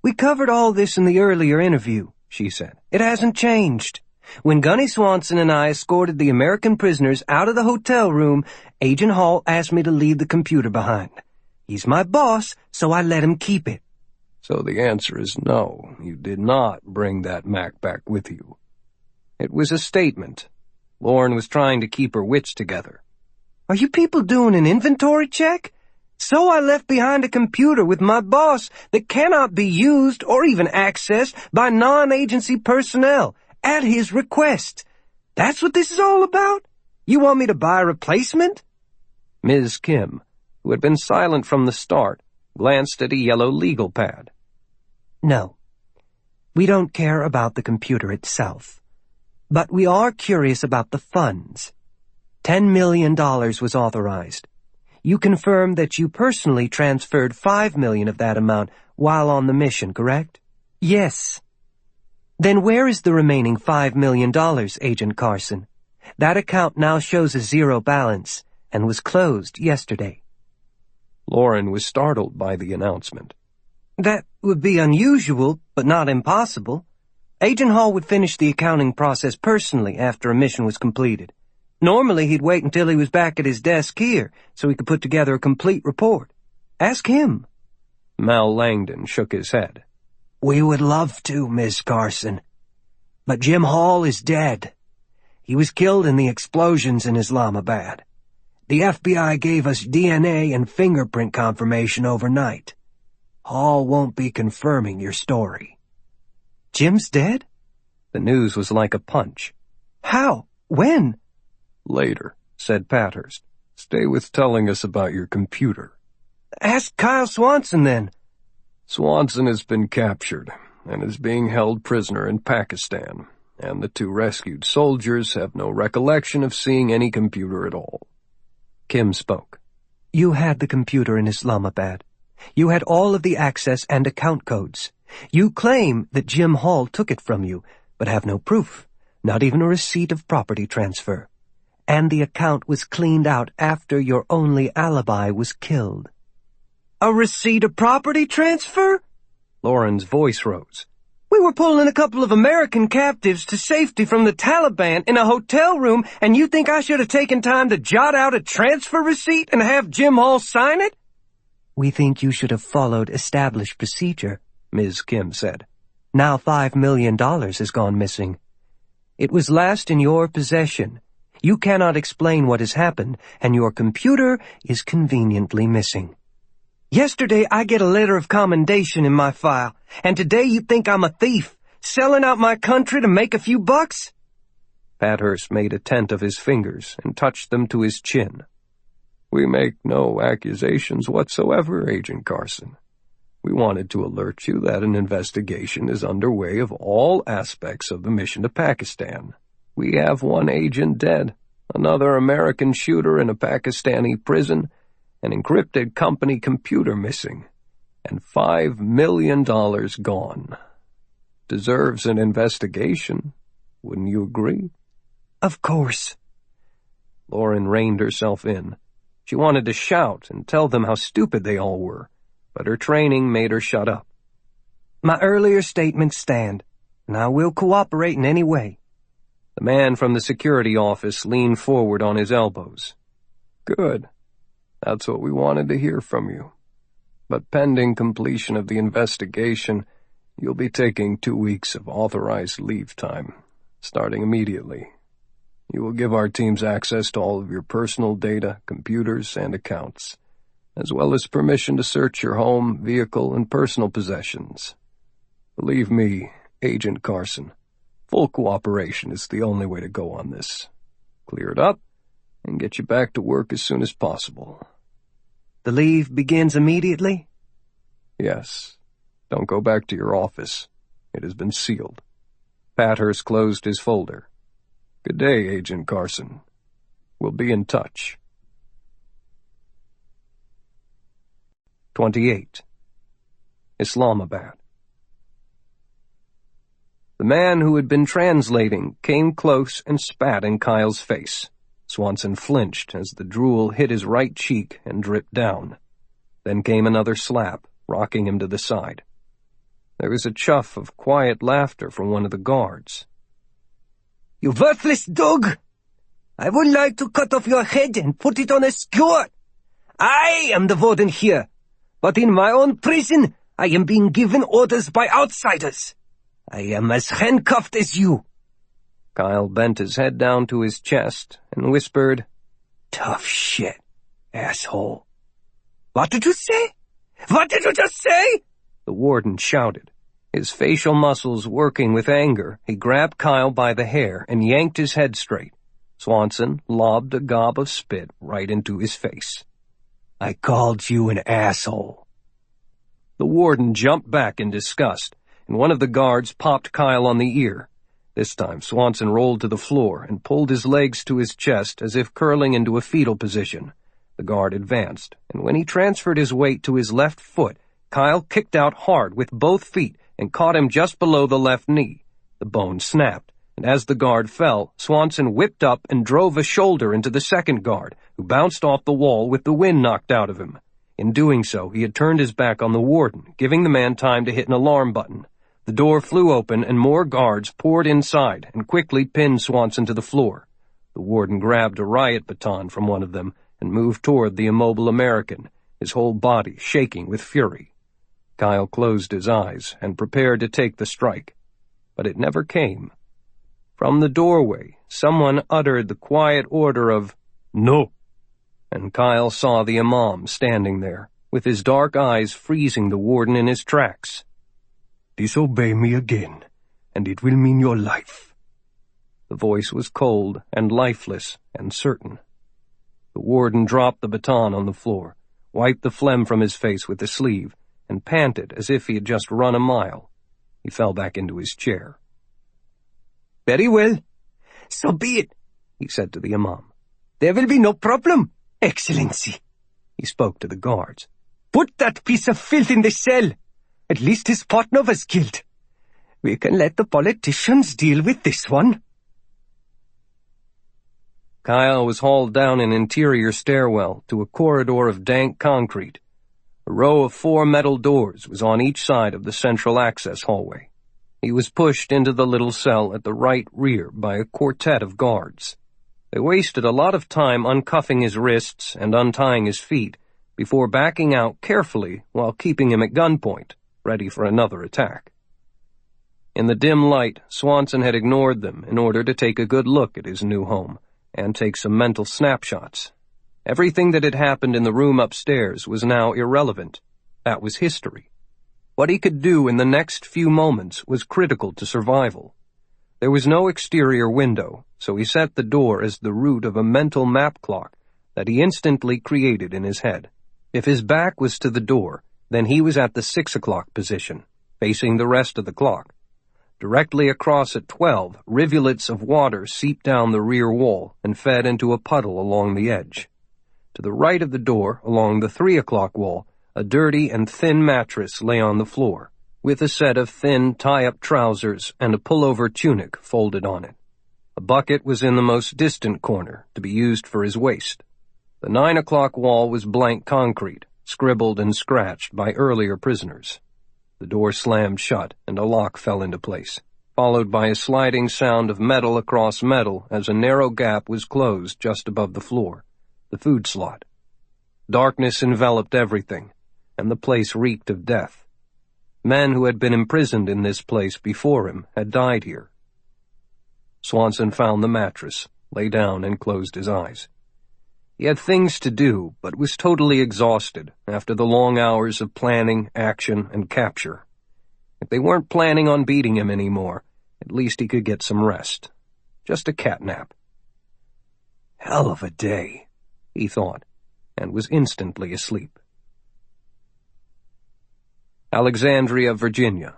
"We covered all this in the earlier interview," she said. "It hasn't changed. When Gunnery Swanson and I escorted the American prisoners out of the hotel room, Agent Hall asked me to leave the computer behind. He's my boss, so I let him keep it." "So the answer is no, you did not bring that Mac back with you." It was a statement. Lauren was trying to keep her wits together. "Are you people doing an inventory check? So I left behind a computer with my boss that cannot be used or even accessed by non-agency personnel at his request. That's what this is all about? You want me to buy a replacement?" Ms. Kim, who had been silent from the start, glanced at a yellow legal pad. "No, we don't care about the computer itself. But we are curious about the funds. $10 million was authorized. You confirm that you personally transferred $5 million of that amount while on the mission, correct?" "Yes." "Then where is the remaining $5 million, Agent Carson? That account now shows a zero balance and was closed yesterday." Lauren was startled by the announcement. "That would be unusual, but not impossible. Agent Hall would finish the accounting process personally after a mission was completed. Normally, he'd wait until he was back at his desk here so he could put together a complete report. Ask him." Mal Langdon shook his head. "We would love to, Miss Carson. But Jim Hall is dead. He was killed in the explosions in Islamabad. The FBI gave us DNA and fingerprint confirmation overnight. Hall won't be confirming your story." "Jim's dead?" The news was like a punch. "How? When?" "Later," said Bathurst. "Stay with telling us about your computer." "Ask Kyle Swanson, then." "Swanson has been captured and is being held prisoner in Pakistan, and the 2 rescued soldiers have no recollection of seeing any computer at all." Kim spoke. "You had the computer in Islamabad. You had all of the access and account codes. You claim that Jim Hall took it from you, but have no proof, not even a receipt of property transfer. And the account was cleaned out after your only alibi was killed." "A receipt of property transfer?" Lauren's voice rose. "We were pulling a couple of American captives to safety from the Taliban in a hotel room, and you think I should have taken time to jot out a transfer receipt and have Jim Hall sign it?" We think you should have followed established procedure, Ms. Kim said. Now $5 million has gone missing. It was last in your possession. You cannot explain what has happened, and your computer is conveniently missing. Yesterday I get a letter of commendation in my file, and today you think I'm a thief, selling out my country to make a few bucks? Pathurst made a tent of his fingers and touched them to his chin. We make no accusations whatsoever, Agent Carson. We wanted to alert you that an investigation is underway of all aspects of the mission to Pakistan. We have one agent dead, another American shooter in a Pakistani prison, an encrypted company computer missing, and $5 million gone. Deserves an investigation, wouldn't you agree? Of course. Lauren reined herself in. She wanted to shout and tell them how stupid they all were, but her training made her shut up. My earlier statements stand, and I will cooperate in any way. The man from the security office leaned forward on his elbows. Good. That's what we wanted to hear from you. But pending completion of the investigation, you'll be taking 2 weeks of authorized leave time, starting immediately. You will give our teams access to all of your personal data, computers, and accounts, as well as permission to search your home, vehicle, and personal possessions. Believe me, Agent Carson, full cooperation is the only way to go on this. Clear it up and get you back to work as soon as possible. The leave begins immediately? Yes. Don't go back to your office. It has been sealed. Pathurst closed his folder. Good day, Agent Carson. We'll be in touch. 28. Islamabad. The man who had been translating came close and spat in Kyle's face. Swanson flinched as the drool hit his right cheek and dripped down. Then came another slap, rocking him to the side. There was a chuff of quiet laughter from one of the guards. You worthless dog! I would like to cut off your head and put it on a skewer. I am the warden here, but in my own prison I am being given orders by outsiders. I am as handcuffed as you. Kyle bent his head down to his chest and whispered, Tough shit, asshole. What did you say? What did you just say? The warden shouted. His facial muscles working with anger, he grabbed Kyle by the hair and yanked his head straight. Swanson lobbed a gob of spit right into his face. I called you an asshole. The warden jumped back in disgust, and one of the guards popped Kyle on the ear. This time Swanson rolled to the floor and pulled his legs to his chest as if curling into a fetal position. The guard advanced, and when he transferred his weight to his left foot, Kyle kicked out hard with both feet and caught him just below the left knee. The bone snapped, and as the guard fell, Swanson whipped up and drove a shoulder into the second guard, who bounced off the wall with the wind knocked out of him. In doing so, he had turned his back on the warden, giving the man time to hit an alarm button. The door flew open and more guards poured inside and quickly pinned Swanson to the floor. The warden grabbed a riot baton from one of them and moved toward the immobile American, his whole body shaking with fury. Kyle closed his eyes and prepared to take the strike, but it never came. From the doorway, someone uttered the quiet order of, "No," and Kyle saw the imam standing there, with his dark eyes freezing the warden in his tracks. Disobey me again, and it will mean your life. The voice was cold and lifeless and certain. The warden dropped the baton on the floor, wiped the phlegm from his face with the sleeve, and panted as if he had just run a mile. He fell back into his chair. Very well. So be it, he said to the imam. There will be no problem, Excellency. He spoke to the guards. Put that piece of filth in the cell. At least his partner was killed. We can let the politicians deal with this one. Kyle was hauled down an interior stairwell to a corridor of dank concrete. A row of 4 metal doors was on each side of the central access hallway. He was pushed into the little cell at the right rear by a quartet of guards. They wasted a lot of time uncuffing his wrists and untying his feet before backing out carefully while keeping him at gunpoint, ready for another attack. In the dim light, Swanson had ignored them in order to take a good look at his new home and take some mental snapshots. Everything that had happened in the room upstairs was now irrelevant. That was history. What he could do in the next few moments was critical to survival. There was no exterior window, so he set the door as the root of a mental map clock that he instantly created in his head. If his back was to the door, then he was at the 6 o'clock position, facing the rest of the clock. Directly across at 12, rivulets of water seeped down the rear wall and fed into a puddle along the edge. To the right of the door, along the 3 o'clock wall, a dirty and thin mattress lay on the floor, with a set of thin tie-up trousers and a pullover tunic folded on it. A bucket was in the most distant corner, to be used for his waist. The 9 o'clock wall was blank concrete, scribbled and scratched by earlier prisoners. The door slammed shut and a lock fell into place, followed by a sliding sound of metal across metal as a narrow gap was closed just above the floor, the food slot. Darkness enveloped everything, and the place reeked of death. Men who had been imprisoned in this place before him had died here. Swanson found the mattress, lay down, and closed his eyes. He had things to do, but was totally exhausted after the long hours of planning, action, and capture. If they weren't planning on beating him anymore, at least he could get some rest. Just a cat nap. Hell of a day, he thought, and was instantly asleep. Alexandria, Virginia.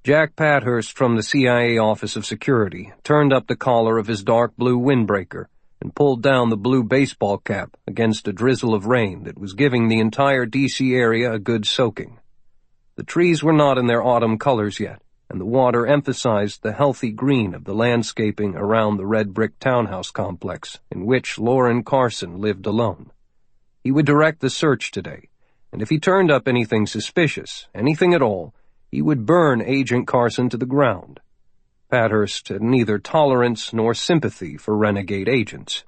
Jack Pathurst from the CIA Office of Security turned up the collar of his dark blue windbreaker and pulled down the blue baseball cap against a drizzle of rain that was giving the entire D.C. area a good soaking. The trees were not in their autumn colors yet, and the water emphasized the healthy green of the landscaping around the red brick townhouse complex in which Lauren Carson lived alone. He would direct the search today, and if he turned up anything suspicious, anything at all, he would burn Agent Carson to the ground. Pathurst had neither tolerance nor sympathy for renegade agents.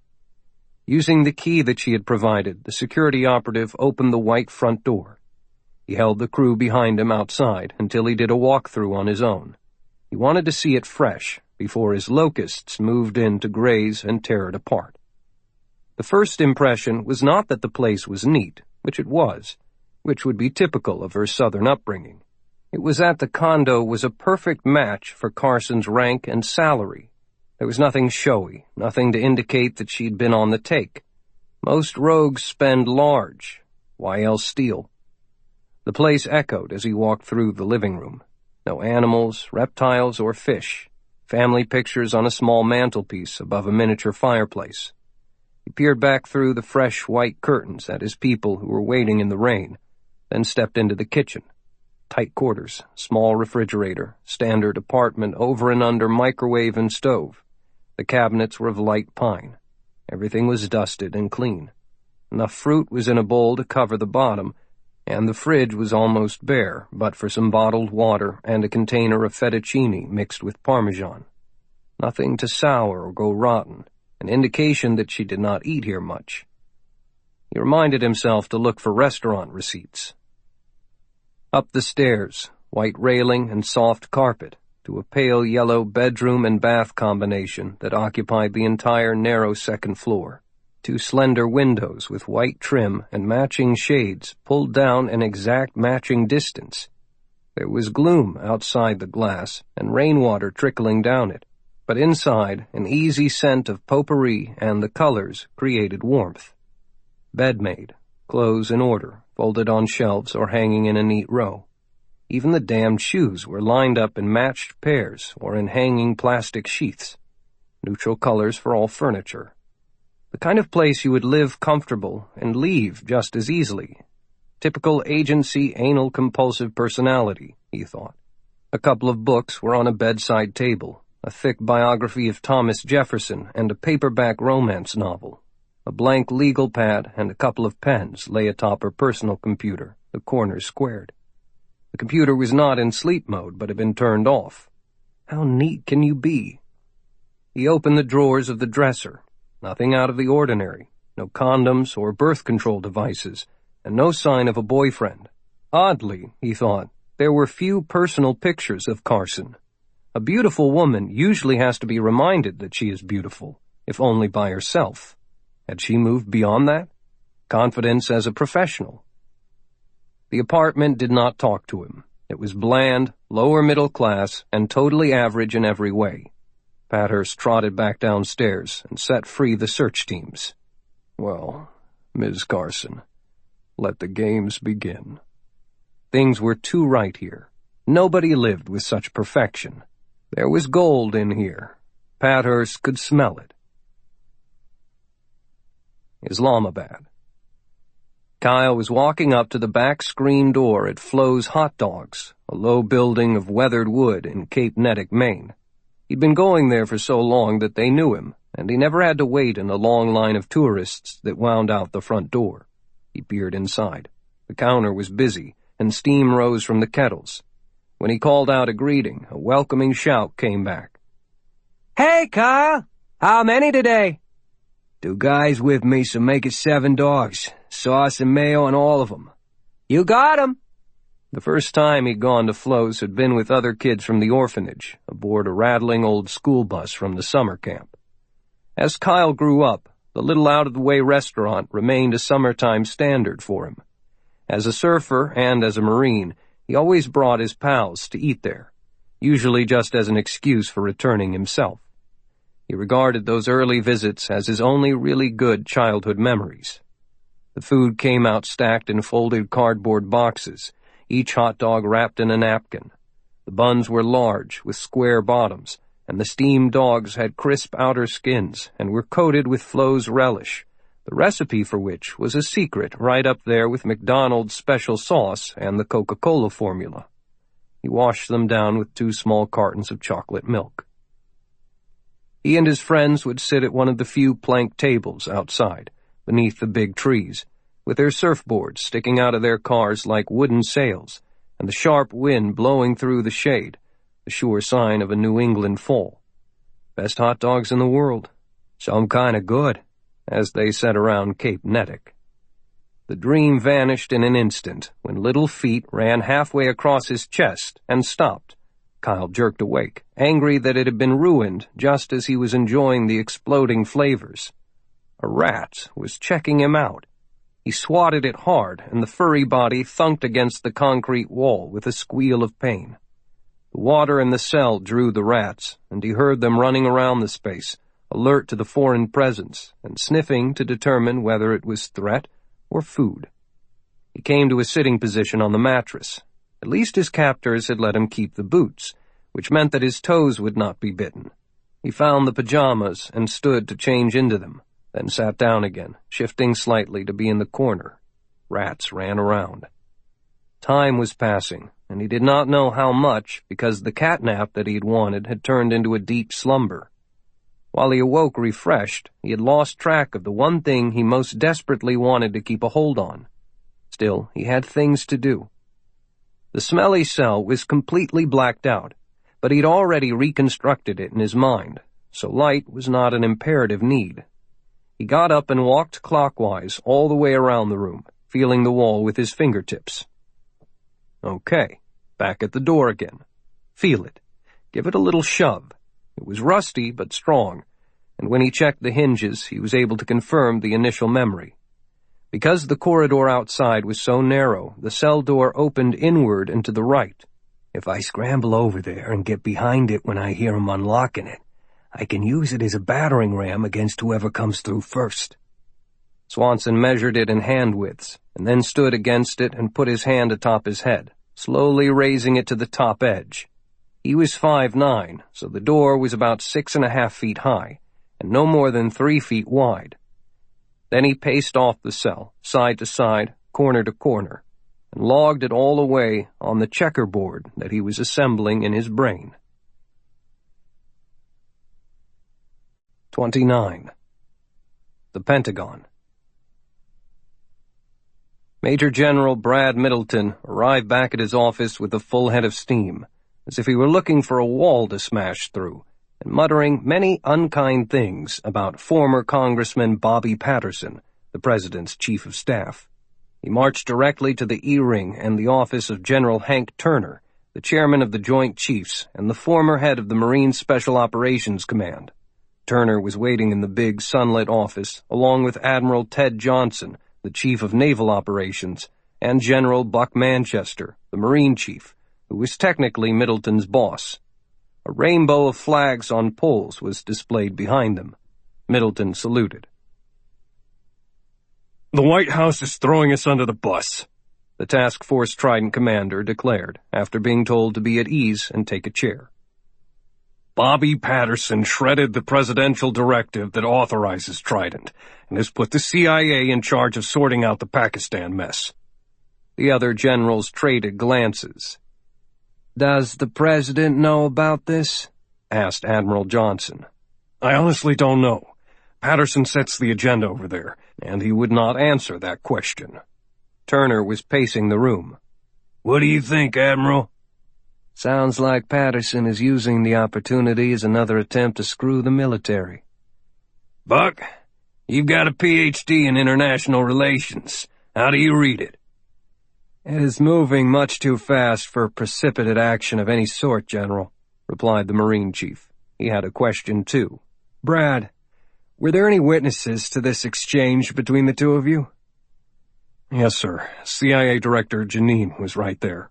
Using the key that she had provided, the security operative opened the white front door. He held the crew behind him outside until he did a walkthrough on his own. He wanted to see it fresh before his locusts moved in to graze and tear it apart. The first impression was not that the place was neat, which it was, which would be typical of her southern upbringing. It was that the condo was a perfect match for Carson's rank and salary. There was nothing showy, nothing to indicate that she'd been on the take. Most rogues spend large. Why else steal? The place echoed as he walked through the living room. No animals, reptiles, or fish. Family pictures on a small mantelpiece above a miniature fireplace. He peered back through the fresh white curtains at his people who were waiting in the rain, then stepped into the kitchen. Tight quarters, small refrigerator, standard apartment over and under microwave and stove. The cabinets were of light pine. Everything was dusted and clean. Enough fruit was in a bowl to cover the bottom, and the fridge was almost bare, but for some bottled water and a container of fettuccine mixed with Parmesan. Nothing to sour or go rotten, an indication that she did not eat here much. He reminded himself to look for restaurant receipts. Up the stairs, white railing and soft carpet, to a pale yellow bedroom and bath combination that occupied the entire narrow second floor. 2 slender windows with white trim and matching shades pulled down an exact matching distance. There was gloom outside the glass and rainwater trickling down it, but inside an easy scent of potpourri and the colors created warmth. Bed made, clothes in order, folded on shelves or hanging in a neat row. Even the damned shoes were lined up in matched pairs or in hanging plastic sheaths. Neutral colors for all furniture. The kind of place you would live comfortable and leave just as easily. Typical agency anal compulsive personality, he thought. A couple of books were on a bedside table, a thick biography of Thomas Jefferson and a paperback romance novel. A blank legal pad and a couple of pens lay atop her personal computer, the corners squared. The computer was not in sleep mode, but had been turned off. How neat can you be? He opened the drawers of the dresser. Nothing out of the ordinary. no condoms or birth control devices, and no sign of a boyfriend. Oddly, he thought, there were few personal pictures of Carson. A beautiful woman usually has to be reminded that she is beautiful, if only by herself. Had she moved beyond that? Confidence as a professional. The apartment did not talk to him. It was bland, lower middle class, and totally average in every way. Pathurst trotted back downstairs and set free the search teams. Well, Ms. Carson, let the games begin. Things were too right here. Nobody lived with such perfection. There was gold in here. Pathurst could smell it. Islamabad. Kyle was walking up to the back screen door at Flo's Hot Dogs, a low building of weathered wood in Cape Nettic, Maine. He'd been going there for so long that they knew him, and he never had to wait in a long line of tourists that wound out the front door. He peered inside. The counter was busy, and steam rose from the kettles. When he called out a greeting, a welcoming shout came back. Hey, Kyle! How many today? 2 guys with me, so make it 7 dogs. Sauce and mayo on all of them. You got 'em. The first time he'd gone to Flo's had been with other kids from the orphanage, aboard a rattling old school bus from the summer camp. As Kyle grew up, the little out-of-the-way restaurant remained a summertime standard for him. As a surfer and as a Marine, he always brought his pals to eat there, usually just as an excuse for returning himself. He regarded those early visits as his only really good childhood memories. The food came out stacked in folded cardboard boxes, each hot dog wrapped in a napkin. The buns were large, with square bottoms, and the steamed dogs had crisp outer skins and were coated with Flo's relish, the recipe for which was a secret right up there with McDonald's special sauce and the Coca-Cola formula. He washed them down with 2 small cartons of chocolate milk. He and his friends would sit at one of the few plank tables outside, beneath the big trees, with their surfboards sticking out of their cars like wooden sails, and the sharp wind blowing through the shade, the sure sign of a New England fall. Best hot dogs in the world. Some kind of good, as they said around Cape Nettic. The dream vanished in an instant when little feet ran halfway across his chest and stopped. Kyle jerked awake, angry that it had been ruined just as he was enjoying the exploding flavors. A rat was checking him out. He swatted it hard, and the furry body thunked against the concrete wall with a squeal of pain. The water in the cell drew the rats, and he heard them running around the space, alert to the foreign presence, and sniffing to determine whether it was threat or food. He came to a sitting position on the mattress. At least his captors had let him keep the boots, which meant that his toes would not be bitten. He found the pajamas and stood to change into them, then sat down again, shifting slightly to be in the corner. Rats ran around. Time was passing, and he did not know how much because the catnap that he had wanted had turned into a deep slumber. While he awoke refreshed, he had lost track of the one thing he most desperately wanted to keep a hold on. Still, he had things to do. The smelly cell was completely blacked out, but he'd already reconstructed it in his mind, so light was not an imperative need. He got up and walked clockwise all the way around the room, feeling the wall with his fingertips. Okay, back at the door again. Feel it. Give it a little shove. It was rusty but strong, and when he checked the hinges, he was able to confirm the initial memory. Because the corridor outside was so narrow, the cell door opened inward and to the right. If I scramble over there and get behind it when I hear him unlocking it, I can use it as a battering ram against whoever comes through first. Swanson measured it in hand widths, and then stood against it and put his hand atop his head, slowly raising it to the top edge. He was 5'9", so the door was about 6.5 feet high, and no more than 3 feet wide. Then he paced off the cell, side to side, corner to corner, and logged it all away on the checkerboard that he was assembling in his brain. 29. The Pentagon. Major General Brad Middleton arrived back at his office with a full head of steam, as if he were looking for a wall to smash through, and muttering many unkind things about former Congressman Bobby Patterson, the President's Chief of Staff. He marched directly to the E-Ring and the office of General Hank Turner, the chairman of the Joint Chiefs and the former head of the Marine Special Operations Command. Turner was waiting in the big sunlit office, along with Admiral Ted Johnson, the Chief of Naval Operations, and General Buck Manchester, the Marine Chief, who was technically Middleton's boss. A rainbow of flags on poles was displayed behind them. Middleton saluted. "The White House is throwing us under the bus," the Task Force Trident commander declared, after being told to be at ease and take a chair. "Bobby Patterson shredded the presidential directive that authorizes Trident and has put the CIA in charge of sorting out the Pakistan mess." The other generals traded glances. "Does the president know about this?" asked Admiral Johnson. "I honestly don't know. Patterson sets the agenda over there, and he would not answer that question. Turner was pacing the room. "What do you think, Admiral?" "Sounds like Patterson is using the opportunity as another attempt to screw the military." "Buck, you've got a PhD in international relations. How do you read it?" "It is moving much too fast for precipitate action of any sort, General," replied the Marine Chief. He had a question, too. "Brad, were there any witnesses to this exchange between the two of you?" "Yes, sir. CIA Director Janine was right there.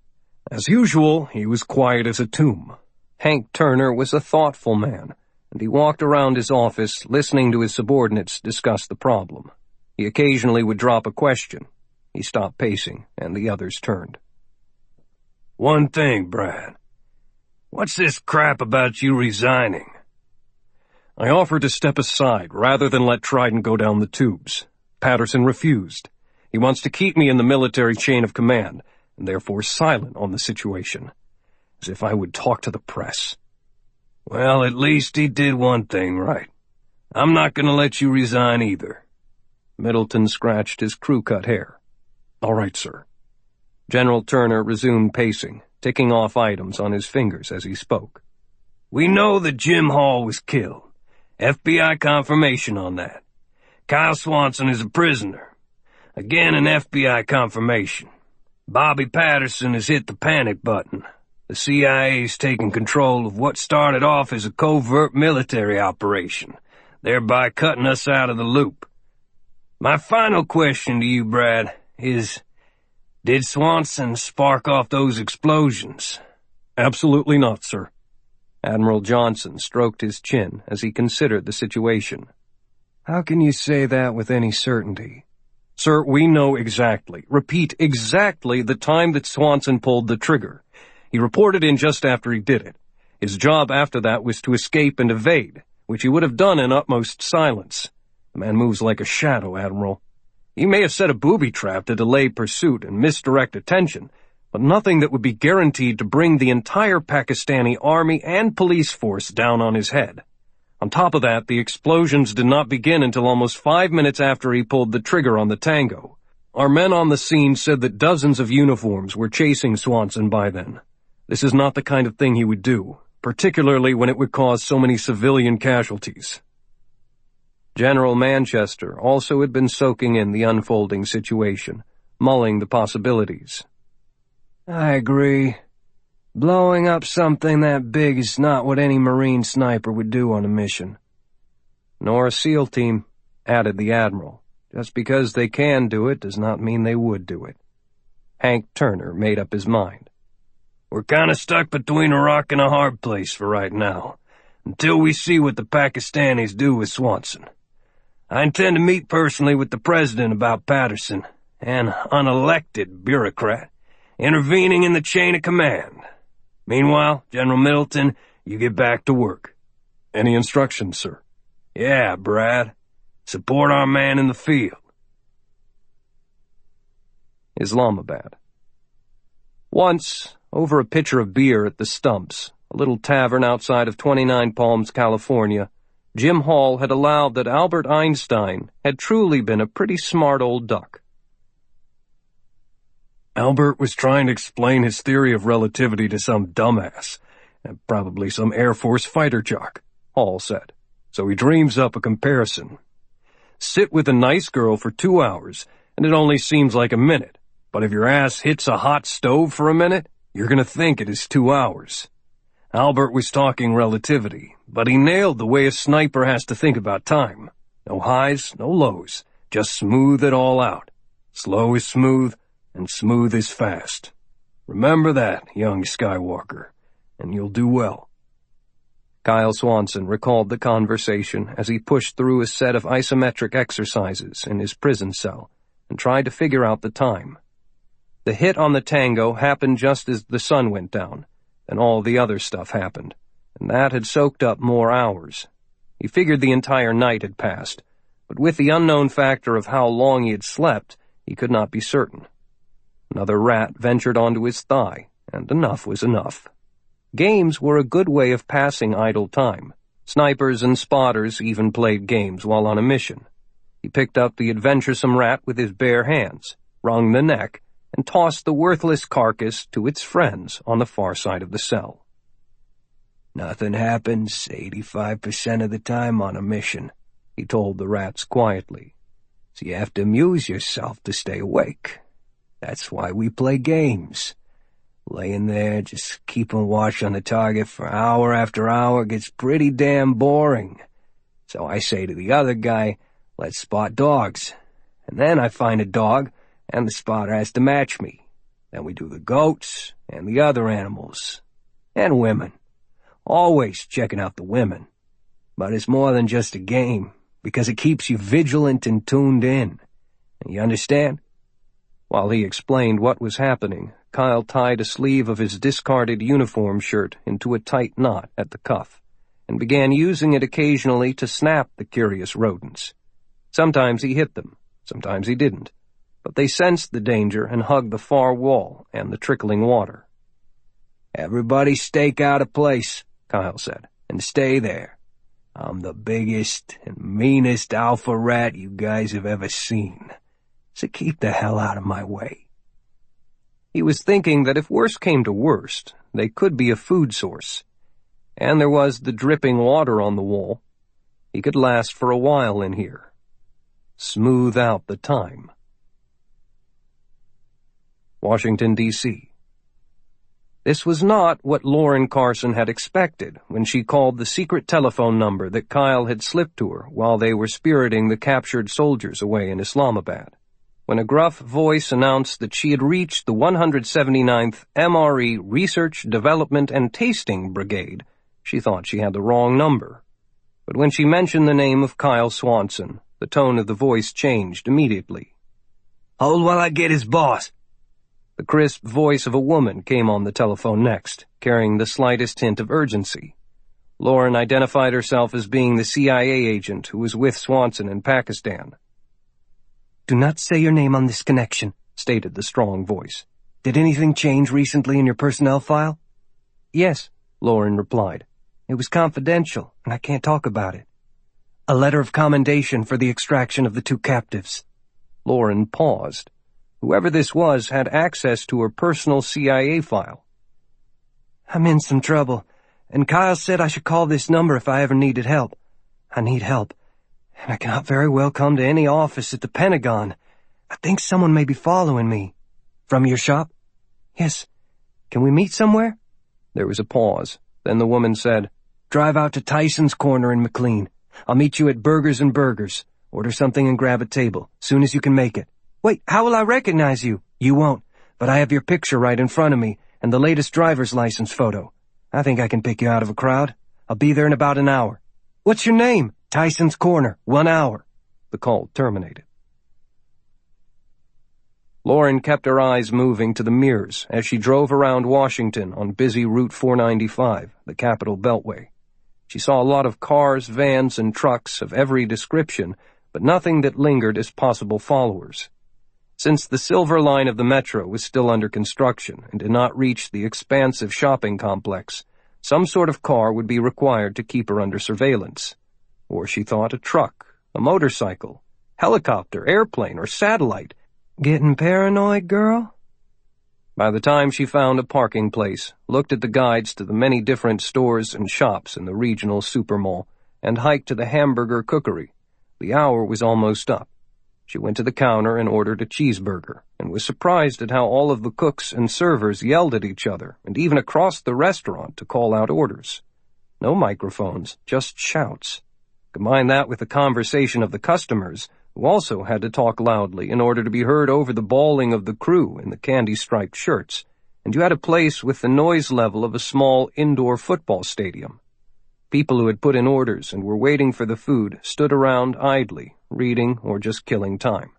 As usual, he was quiet as a tomb." Hank Turner was a thoughtful man, and he walked around his office listening to his subordinates discuss the problem. He occasionally would drop a question. He stopped pacing, and the others turned. "One thing, Brad. What's this crap about you resigning?" "I offered to step aside rather than let Trident go down the tubes. Patterson refused. He wants to keep me in the military chain of command, and therefore silent on the situation, as if I would talk to the press." "Well, at least he did one thing right. I'm not going to let you resign either." Middleton scratched his crew-cut hair. "All right, sir." General Turner resumed pacing, ticking off items on his fingers as he spoke. "We know that Jim Hall was killed. FBI confirmation on that. Kyle Swanson is a prisoner. Again, an FBI confirmation. Bobby Patterson has hit the panic button. The CIA's taken control of what started off as a covert military operation, thereby cutting us out of the loop. My final question to you, Brad, is, did Swanson spark off those explosions?" "Absolutely not, sir." Admiral Johnson stroked his chin as he considered the situation. "How can you say that with any certainty?" "Sir, we know exactly, repeat, exactly the time that Swanson pulled the trigger. He reported in just after he did it. His job after that was to escape and evade, which he would have done in utmost silence. The man moves like a shadow, Admiral. He may have set a booby trap to delay pursuit and misdirect attention, but nothing that would be guaranteed to bring the entire Pakistani army and police force down on his head. On top of that, the explosions did not begin until almost 5 minutes after he pulled the trigger on the Tango. Our men on the scene said that dozens of uniforms were chasing Swanson by then. This is not the kind of thing he would do, particularly when it would cause so many civilian casualties." General Manchester also had been soaking in the unfolding situation, mulling the possibilities. "I agree. Blowing up something that big is not what any Marine sniper would do on a mission." "Nor a SEAL team," added the Admiral. "Just because they can do it does not mean they would do it." Hank Turner made up his mind. "We're kind of stuck between a rock and a hard place for right now, until we see what the Pakistanis do with Swanson. I intend to meet personally with the President about Patterson, an unelected bureaucrat, intervening in the chain of command. Meanwhile, General Middleton, you get back to work." "Any instructions, sir?" "Yeah, Brad. Support our man in the field." Islamabad. Once, over a pitcher of beer at the Stumps, a little tavern outside of 29 Palms, California, Jim Hall had allowed that Albert Einstein had truly been a pretty smart old duck. "Albert was trying to explain his theory of relativity to some dumbass, and probably some Air Force fighter jock," Hall said. So he dreams up a comparison. Sit with a nice girl for 2 hours, and it only seems like a minute. But if your ass hits a hot stove for a minute, you're gonna think it is 2 hours. Albert was talking relativity, but he nailed the way a sniper has to think about time. No highs, no lows, just smooth it all out. Slow is smooth, and smooth is fast. Remember that, young Skywalker, and you'll do well. Kyle Swanson recalled the conversation as he pushed through a set of isometric exercises in his prison cell and tried to figure out the time. The hit on the tango happened just as the sun went down, and all the other stuff happened, and that had soaked up more hours. He figured the entire night had passed, but with the unknown factor of how long he had slept, he could not be certain. Another rat ventured onto his thigh, and enough was enough. Games were a good way of passing idle time. Snipers and spotters even played games while on a mission. He picked up the adventuresome rat with his bare hands, wrung the neck, and tossed the worthless carcass to its friends on the far side of the cell. Nothing happens 85% of the time on a mission, he told the rats quietly. So you have to amuse yourself to stay awake. That's why we play games. Laying there, just keeping watch on the target for hour after hour gets pretty damn boring. So I say to the other guy, let's spot dogs. And then I find a dog, and the spotter has to match me. Then we do the goats, and the other animals. And women. Always checking out the women. But it's more than just a game, because it keeps you vigilant and tuned in. You understand? While he explained what was happening, Kyle tied a sleeve of his discarded uniform shirt into a tight knot at the cuff, and began using it occasionally to snap the curious rodents. Sometimes he hit them, sometimes he didn't, but they sensed the danger and hugged the far wall and the trickling water. Everybody stake out a place, Kyle said, and stay there. I'm the biggest and meanest alpha rat you guys have ever seen, so keep the hell out of my way. He was thinking that if worst came to worst, they could be a food source. And there was the dripping water on the wall. He could last for a while in here. Smooth out the time. Washington, D.C. This was not what Lauren Carson had expected when she called the secret telephone number that Kyle had slipped to her while they were spiriting the captured soldiers away in Islamabad. When a gruff voice announced that she had reached the 179th MRE Research, Development, and Tasting Brigade, she thought she had the wrong number. But when she mentioned the name of Kyle Swanson, the tone of the voice changed immediately. Hold while I get his boss. The crisp voice of a woman came on the telephone next, carrying the slightest hint of urgency. Lauren identified herself as being the CIA agent who was with Swanson in Pakistan. Do not say your name on this connection, stated the strong voice. Did anything change recently in your personnel file? Yes, Lauren replied. It was confidential, and I can't talk about it. A letter of commendation for the extraction of the 2 captives. Lauren paused. Whoever this was had access to her personal CIA file. I'm in some trouble, and Kyle said I should call this number if I ever needed help. I need help. And I cannot very well come to any office at the Pentagon. I think someone may be following me. From your shop? Yes. Can we meet somewhere? There was a pause. Then the woman said, Drive out to Tyson's Corner in McLean. I'll meet you at Burgers and Burgers. Order something and grab a table, soon as you can make it. Wait, how will I recognize you? You won't, but I have your picture right in front of me and the latest driver's license photo. I think I can pick you out of a crowd. I'll be there in about an hour. What's your name? Tyson's Corner, 1 hour. The call terminated. Lauren kept her eyes moving to the mirrors as she drove around Washington on busy Route 495, the Capital Beltway. She saw a lot of cars, vans, and trucks of every description, but nothing that lingered as possible followers. Since the Silver Line of the Metro was still under construction and did not reach the expansive shopping complex, some sort of car would be required to keep her under surveillance. Or she thought a truck, a motorcycle, helicopter, airplane, or satellite. Getting paranoid, girl? By the time she found a parking place, looked at the guides to the many different stores and shops in the regional supermall, and hiked to the hamburger cookery, the hour was almost up. She went to the counter and ordered a cheeseburger, and was surprised at how all of the cooks and servers yelled at each other, and even across the restaurant to call out orders. No microphones, just shouts. Combine that with the conversation of the customers, who also had to talk loudly in order to be heard over the bawling of the crew in the candy-striped shirts, and you had a place with the noise level of a small indoor football stadium. People who had put in orders and were waiting for the food stood around idly, reading or just killing time.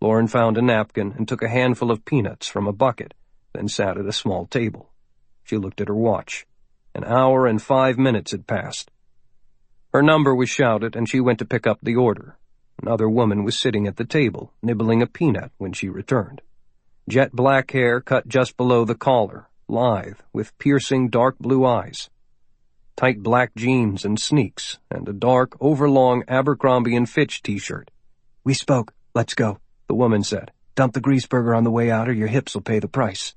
Lauren found a napkin and took a handful of peanuts from a bucket, then sat at a small table. She looked at her watch. An hour and 5 minutes had passed. Her number was shouted, and she went to pick up the order. Another woman was sitting at the table, nibbling a peanut when she returned. Jet black hair cut just below the collar, lithe, with piercing dark blue eyes. Tight black jeans and sneaks, and a dark, overlong Abercrombie & Fitch t-shirt. "We spoke. Let's go," the woman said. "Dump the greaseburger on the way out or your hips will pay the price."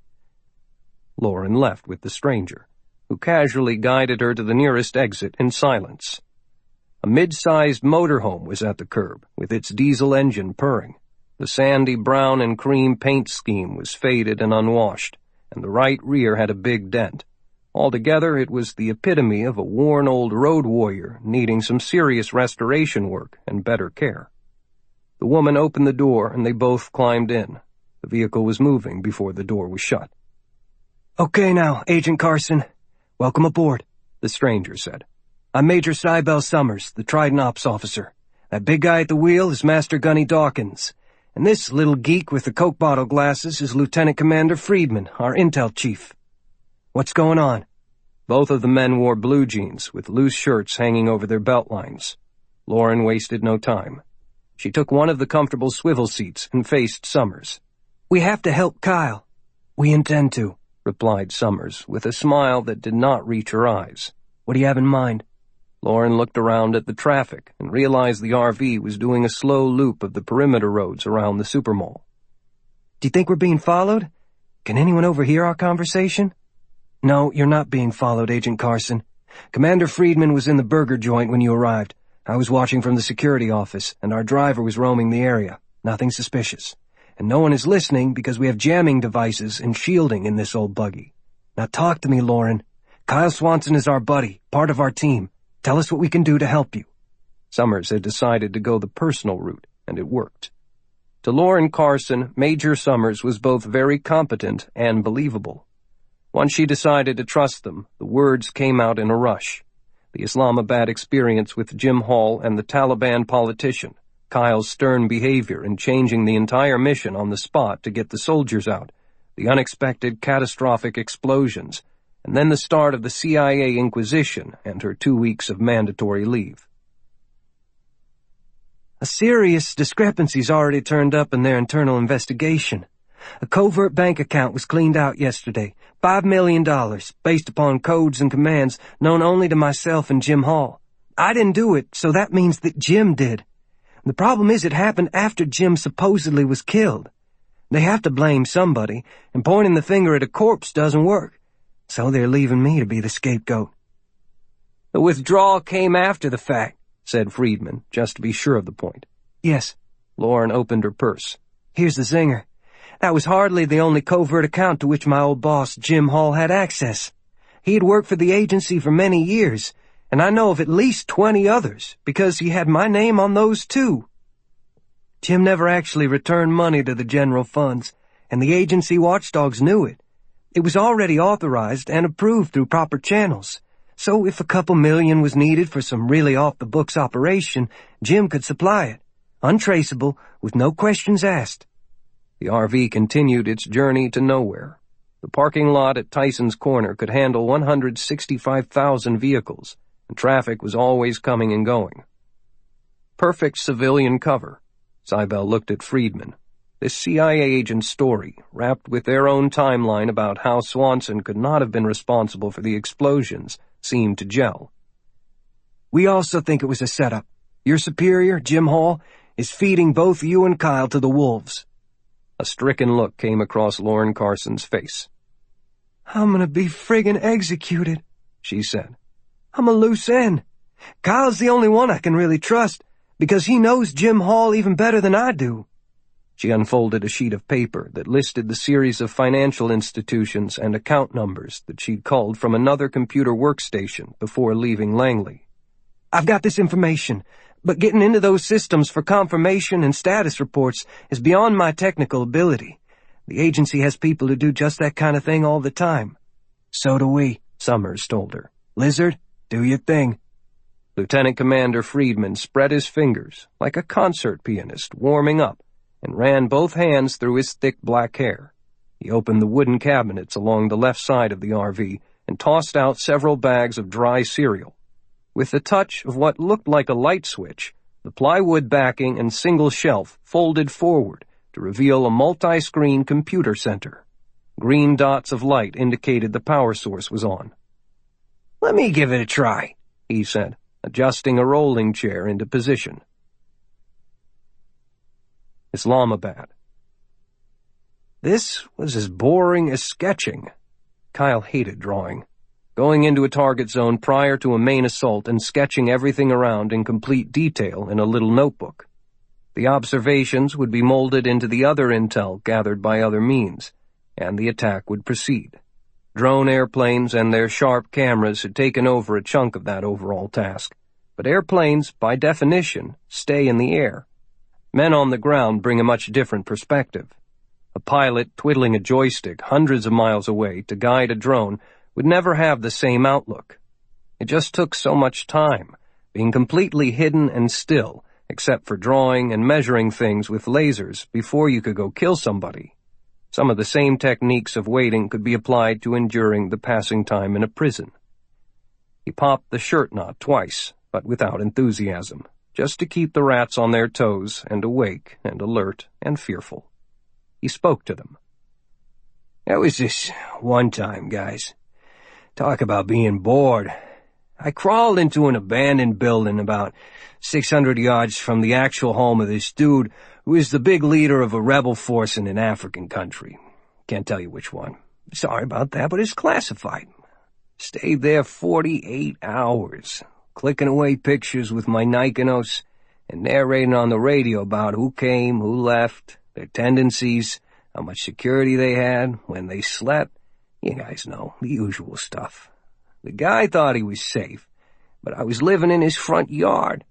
Lauren left with the stranger, who casually guided her to the nearest exit in silence. A mid-sized motorhome was at the curb, with its diesel engine purring. The sandy brown and cream paint scheme was faded and unwashed, and the right rear had a big dent. Altogether, it was the epitome of a worn old road warrior needing some serious restoration work and better care. The woman opened the door, and they both climbed in. The vehicle was moving before the door was shut. "Okay now, Agent Carson. Welcome aboard," the stranger said. "I'm Major Cybel Summers, the Trident Ops officer. That big guy at the wheel is Master Gunny Dawkins. And this little geek with the Coke bottle glasses is Lieutenant Commander Friedman, our intel chief. What's going on?" Both of the men wore blue jeans with loose shirts hanging over their belt lines. Lauren wasted no time. She took one of the comfortable swivel seats and faced Summers. "We have to help Kyle." "We intend to," replied Summers, with a smile that did not reach her eyes. "What do you have in mind?" Lauren looked around at the traffic and realized the RV was doing a slow loop of the perimeter roads around the supermall. "Do you think we're being followed? Can anyone overhear our conversation?" "No, you're not being followed, Agent Carson. Commander Friedman was in the burger joint when you arrived. I was watching from the security office, and our driver was roaming the area. Nothing suspicious. And no one is listening because we have jamming devices and shielding in this old buggy. Now talk to me, Lauren. Kyle Swanson is our buddy, part of our team. Tell us what we can do to help you." Summers had decided to go the personal route, and it worked. To Lauren Carson, Major Summers was both very competent and believable. Once she decided to trust them, the words came out in a rush. The Islamabad experience with Jim Hall and the Taliban politician, Kyle's stern behavior in changing the entire mission on the spot to get the soldiers out, the unexpected catastrophic explosions, and then the start of the CIA Inquisition and her 2 weeks of mandatory leave. "A serious discrepancy's already turned up in their internal investigation. A covert bank account was cleaned out yesterday, $5 million, based upon codes and commands known only to myself and Jim Hall. I didn't do it, so that means that Jim did. The problem is it happened after Jim supposedly was killed. They have to blame somebody, and pointing the finger at a corpse doesn't work. So they're leaving me to be the scapegoat." "The withdrawal came after the fact," said Friedman, just to be sure of the point. "Yes." Lauren opened her purse. "Here's the zinger. That was hardly the only covert account to which my old boss, Jim Hall, had access. He had worked for the agency for many years, and I know of at least 20 others, because he had my name on those too. Jim never actually returned money to the general funds, and the agency watchdogs knew it. It was already authorized and approved through proper channels, so if a couple million was needed for some really off-the-books operation, Jim could supply it, untraceable, with no questions asked." The RV continued its journey to nowhere. The parking lot at Tyson's Corner could handle 165,000 vehicles, and traffic was always coming and going. Perfect civilian cover. Cybel looked at Friedman. This CIA agent's story, wrapped with their own timeline about how Swanson could not have been responsible for the explosions, seemed to gel. "We also think it was a setup. Your superior, Jim Hall, is feeding both you and Kyle to the wolves." A stricken look came across Lauren Carson's face. "I'm gonna be friggin' executed," she said. "I'm a loose end. Kyle's the only one I can really trust, because he knows Jim Hall even better than I do." She unfolded a sheet of paper that listed the series of financial institutions and account numbers that she'd called from another computer workstation before leaving Langley. "I've got this information, but getting into those systems for confirmation and status reports is beyond my technical ability. The agency has people who do just that kind of thing all the time." "So do we," Summers told her. "Lizard, do your thing." Lieutenant Commander Friedman spread his fingers like a concert pianist warming up and ran both hands through his thick black hair. He opened the wooden cabinets along the left side of the RV and tossed out several bags of dry cereal. With the touch of what looked like a light switch, the plywood backing and single shelf folded forward to reveal a multi-screen computer center. Green dots of light indicated the power source was on. "Let me give it a try," he said, adjusting a rolling chair into position. Islamabad. This was as boring as sketching. Kyle hated drawing. Going into a target zone prior to a main assault and sketching everything around in complete detail in a little notebook. The observations would be molded into the other intel gathered by other means, and the attack would proceed. Drone airplanes and their sharp cameras had taken over a chunk of that overall task, but airplanes, by definition, stay in the air. Men on the ground bring a much different perspective. A pilot twiddling a joystick hundreds of miles away to guide a drone would never have the same outlook. It just took so much time, being completely hidden and still, except for drawing and measuring things with lasers before you could go kill somebody. Some of the same techniques of waiting could be applied to enduring the passing time in a prison. He popped the shirt knot twice, but without enthusiasm, just to keep the rats on their toes and awake and alert and fearful. He spoke to them. "There was this one time, guys. Talk about being bored. I crawled into an abandoned building about 600 yards from the actual home of this dude who is the big leader of a rebel force in an African country. Can't tell you which one. Sorry about that, but it's classified. Stayed there 48 hours, clicking away pictures with my Nikonos and narrating on the radio about who came, who left, their tendencies, how much security they had, when they slept. You guys know, the usual stuff. The guy thought he was safe, but I was living in his front yard."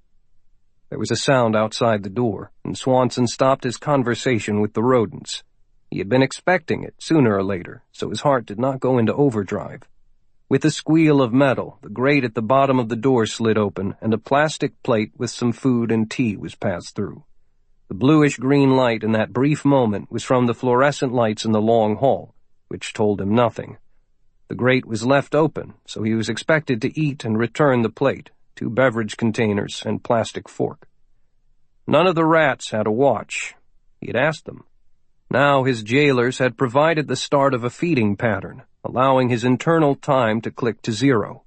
There was a sound outside the door, and Swanson stopped his conversation with the rodents. He had been expecting it sooner or later, so his heart did not go into overdrive. With a squeal of metal, the grate at the bottom of the door slid open, and a plastic plate with some food and tea was passed through. The bluish-green light in that brief moment was from the fluorescent lights in the long hall, which told him nothing. The grate was left open, so he was expected to eat and return the plate, 2 beverage containers, and plastic fork. None of the rats had a watch. He had asked them. Now his jailers had provided the start of a feeding pattern, allowing his internal time to click to 0.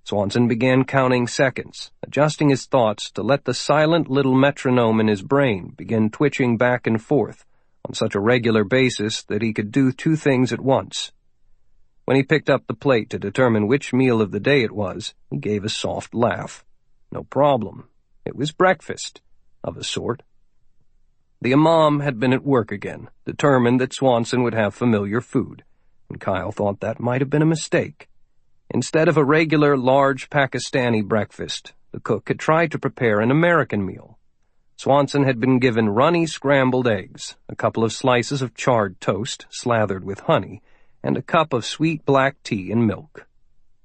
Swanson began counting seconds, adjusting his thoughts to let the silent little metronome in his brain begin twitching back and forth on such a regular basis that he could do 2 things at once. When he picked up the plate to determine which meal of the day it was, he gave a soft laugh. No problem. It was breakfast, of a sort. The imam had been at work again, determined that Swanson would have familiar food, and Kyle thought that might have been a mistake. Instead of a regular, large Pakistani breakfast, the cook had tried to prepare an American meal. Swanson had been given runny scrambled eggs, a couple of slices of charred toast slathered with honey, and a cup of sweet black tea and milk.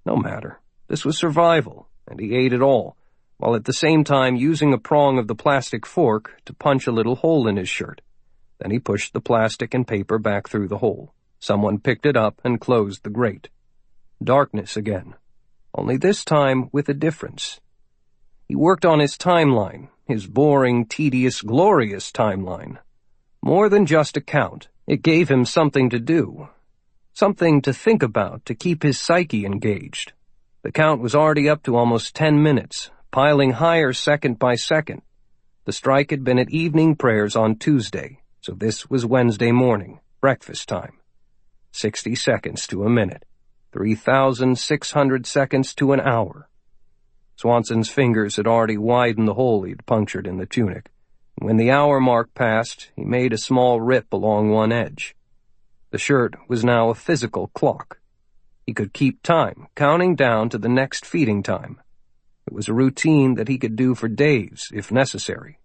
No matter. This was survival, and he ate it all, while at the same time using a prong of the plastic fork to punch a little hole in his shirt. Then he pushed the plastic and paper back through the hole. Someone picked it up and closed the grate. Darkness again, only this time with a difference. He worked on his timeline, his boring, tedious, glorious timeline. More than just a count, it gave him something to do. Something to think about to keep his psyche engaged. The count was already up to almost 10 minutes, piling higher second by second. The strike had been at evening prayers on Tuesday, So this was Wednesday morning, breakfast time. 60 seconds to a minute. 3,600 seconds to an hour. Swanson's fingers had already widened the hole he'd punctured in the tunic. When the hour mark passed, he made a small rip along one edge. The shirt was now a physical clock. He could keep time, counting down to the next feeding time. It was a routine that he could do for days, if necessary.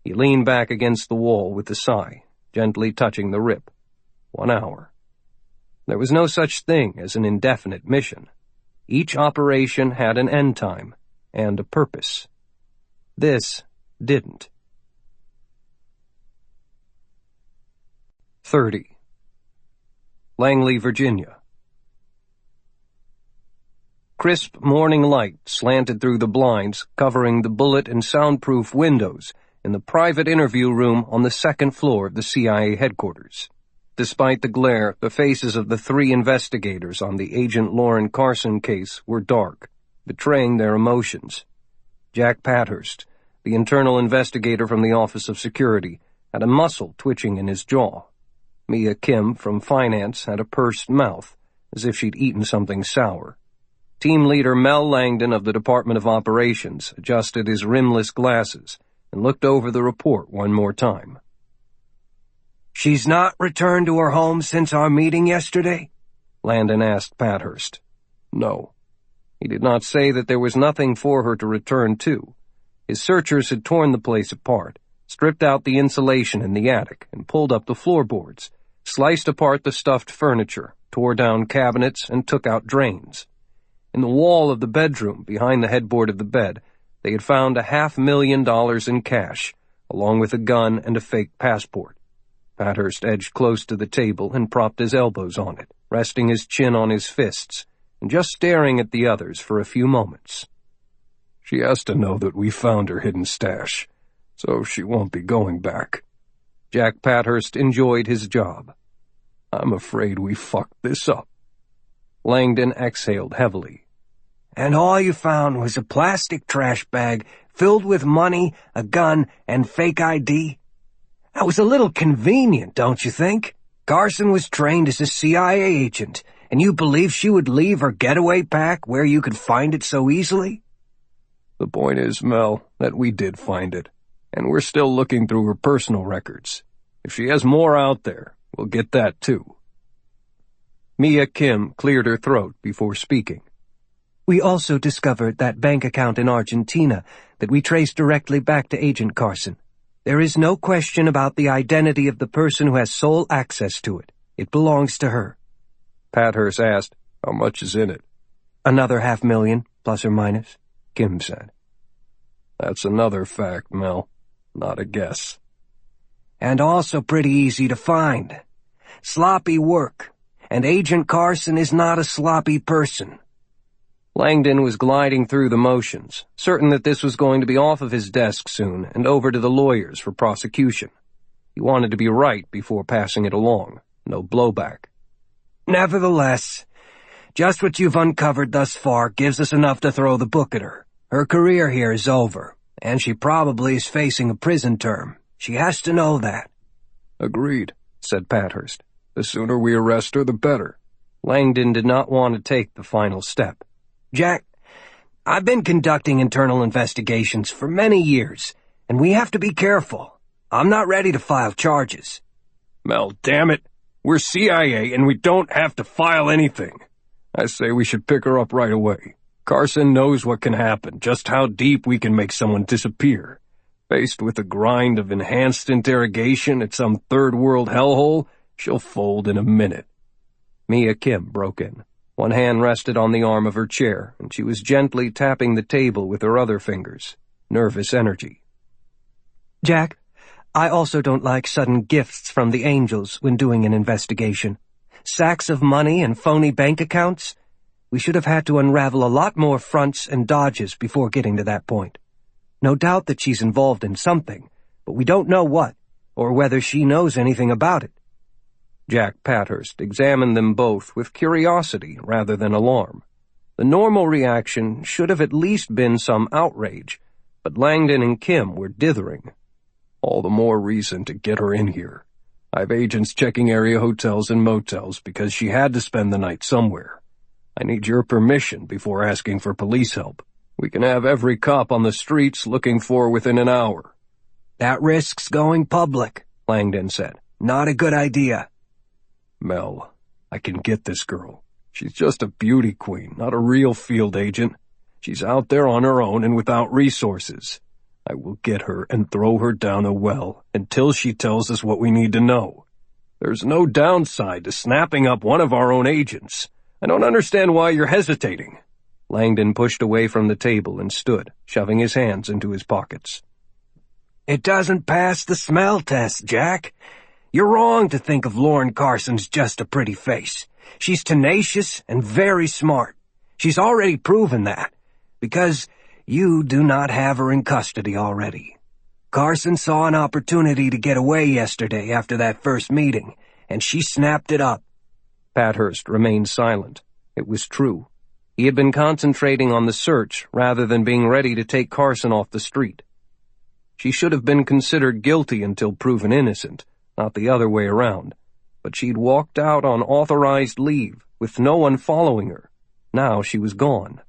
He leaned back against the wall with a sigh, gently touching the rip. 1 hour. There was no such thing as an indefinite mission. Each operation had an end time and a purpose. This didn't. 30. Langley, Virginia. Crisp morning light slanted through the blinds, covering the bullet and soundproof windows in the private interview room on the second floor of the CIA headquarters. Despite the glare, the faces of the 3 investigators on the Agent Loren Carson case were dark, betraying their emotions. Jack Pathurst, the internal investigator from the Office of Security, had a muscle twitching in his jaw. Mia Kim from Finance had a pursed mouth, as if she'd eaten something sour. Team leader Mel Langdon of the Department of Operations adjusted his rimless glasses and looked over the report one more time. "She's not returned to her home since our meeting yesterday?" Langdon asked Pathurst. No. He did not say that there was nothing for her to return to. His searchers had torn the place apart, stripped out the insulation in the attic, and pulled up the floorboards, sliced apart the stuffed furniture, tore down cabinets, and took out drains. In the wall of the bedroom, behind the headboard of the bed, they had found $500,000 in cash, along with a gun and a fake passport. Pathurst edged close to the table and propped his elbows on it, resting his chin on his fists, and just staring at the others for a few moments. "She has to know that we found her hidden stash, so she won't be going back." Jack Pathurst enjoyed his job. "I'm afraid we fucked this up." Langdon exhaled heavily. "And all you found was a plastic trash bag filled with money, a gun, and fake ID? That was a little convenient, don't you think? Carson was trained as a CIA agent, and you believe she would leave her getaway pack where you could find it so easily?" "The point is, Mel, that we did find it, and we're still looking through her personal records. If she has more out there, we'll get that too." Mia Kim cleared her throat before speaking. "We also discovered that bank account in Argentina that we traced directly back to Agent Carson. There is no question about the identity of the person who has sole access to it. It belongs to her." Pathurst asked, "How much is in it?" "Another $500,000, plus or minus," Kim said. "That's another fact, Mel. Not a guess." "And also pretty easy to find. Sloppy work. And Agent Carson is not a sloppy person." Langdon was gliding through the motions, certain that this was going to be off of his desk soon and over to the lawyers for prosecution. He wanted to be right before passing it along. No blowback. "Nevertheless, just what you've uncovered thus far gives us enough to throw the book at her. Her career here is over, and she probably is facing a prison term. She has to know that." "Agreed," said Pathurst. "The sooner we arrest her, the better." Langdon did not want to take the final step. "Jack, I've been conducting internal investigations for many years, and we have to be careful. I'm not ready to file charges." "Mel, damn it. We're CIA and we don't have to file anything. I say we should pick her up right away. Carson knows what can happen, just how deep we can make someone disappear. Faced with the grind of enhanced interrogation at some third-world hellhole, she'll fold in a minute." Mia Kim broke in. One hand rested on the arm of her chair, and she was gently tapping the table with her other fingers. Nervous energy. "Jack, I also don't like sudden gifts from the angels when doing an investigation. Sacks of money and phony bank accounts? We should have had to unravel a lot more fronts and dodges before getting to that point. No doubt that she's involved in something, but we don't know what, or whether she knows anything about it." Jack Pathurst examined them both with curiosity rather than alarm. The normal reaction should have at least been some outrage, but Langdon and Kim were dithering. All the more reason to get her in here. I've agents checking area hotels and motels because she had to spend the night somewhere. I need your permission before asking for police help. We can have every cop on the streets looking for her within an hour." "That risks going public," Langdon said. "Not a good idea." "Mel, I can get this girl. She's just a beauty queen, not a real field agent. She's out there on her own and without resources. I will get her and throw her down a well until she tells us what we need to know. There's no downside to snapping up one of our own agents. I don't understand why you're hesitating." Langdon pushed away from the table and stood, shoving his hands into his pockets. "It doesn't pass the smell test, Jack. You're wrong to think of Lauren Carson's just a pretty face. She's tenacious and very smart. She's already proven that, because you do not have her in custody already. Carson saw an opportunity to get away yesterday after that first meeting, and she snapped it up." Pathurst remained silent. It was true. He had been concentrating on the search rather than being ready to take Carson off the street. She should have been considered guilty until proven innocent, not the other way around. But she'd walked out on authorized leave, with no one following her. Now she was gone.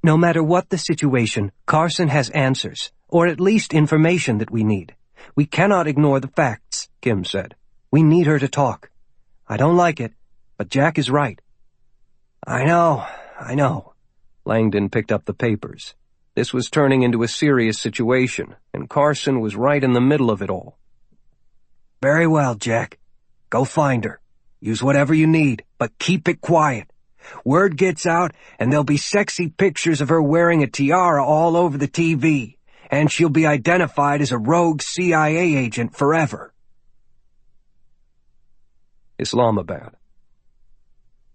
"No matter what the situation, Carson has answers, or at least information that we need. We cannot ignore the facts," Kim said. "We need her to talk. I don't like it, but Jack is right." I know. Langdon picked up the papers. This was turning into a serious situation, and Carson was right in the middle of it all. "Very well, Jack. Go find her. Use whatever you need, but keep it quiet. Word gets out, and there'll be sexy pictures of her wearing a tiara all over the TV, and she'll be identified as a rogue CIA agent forever." Islamabad.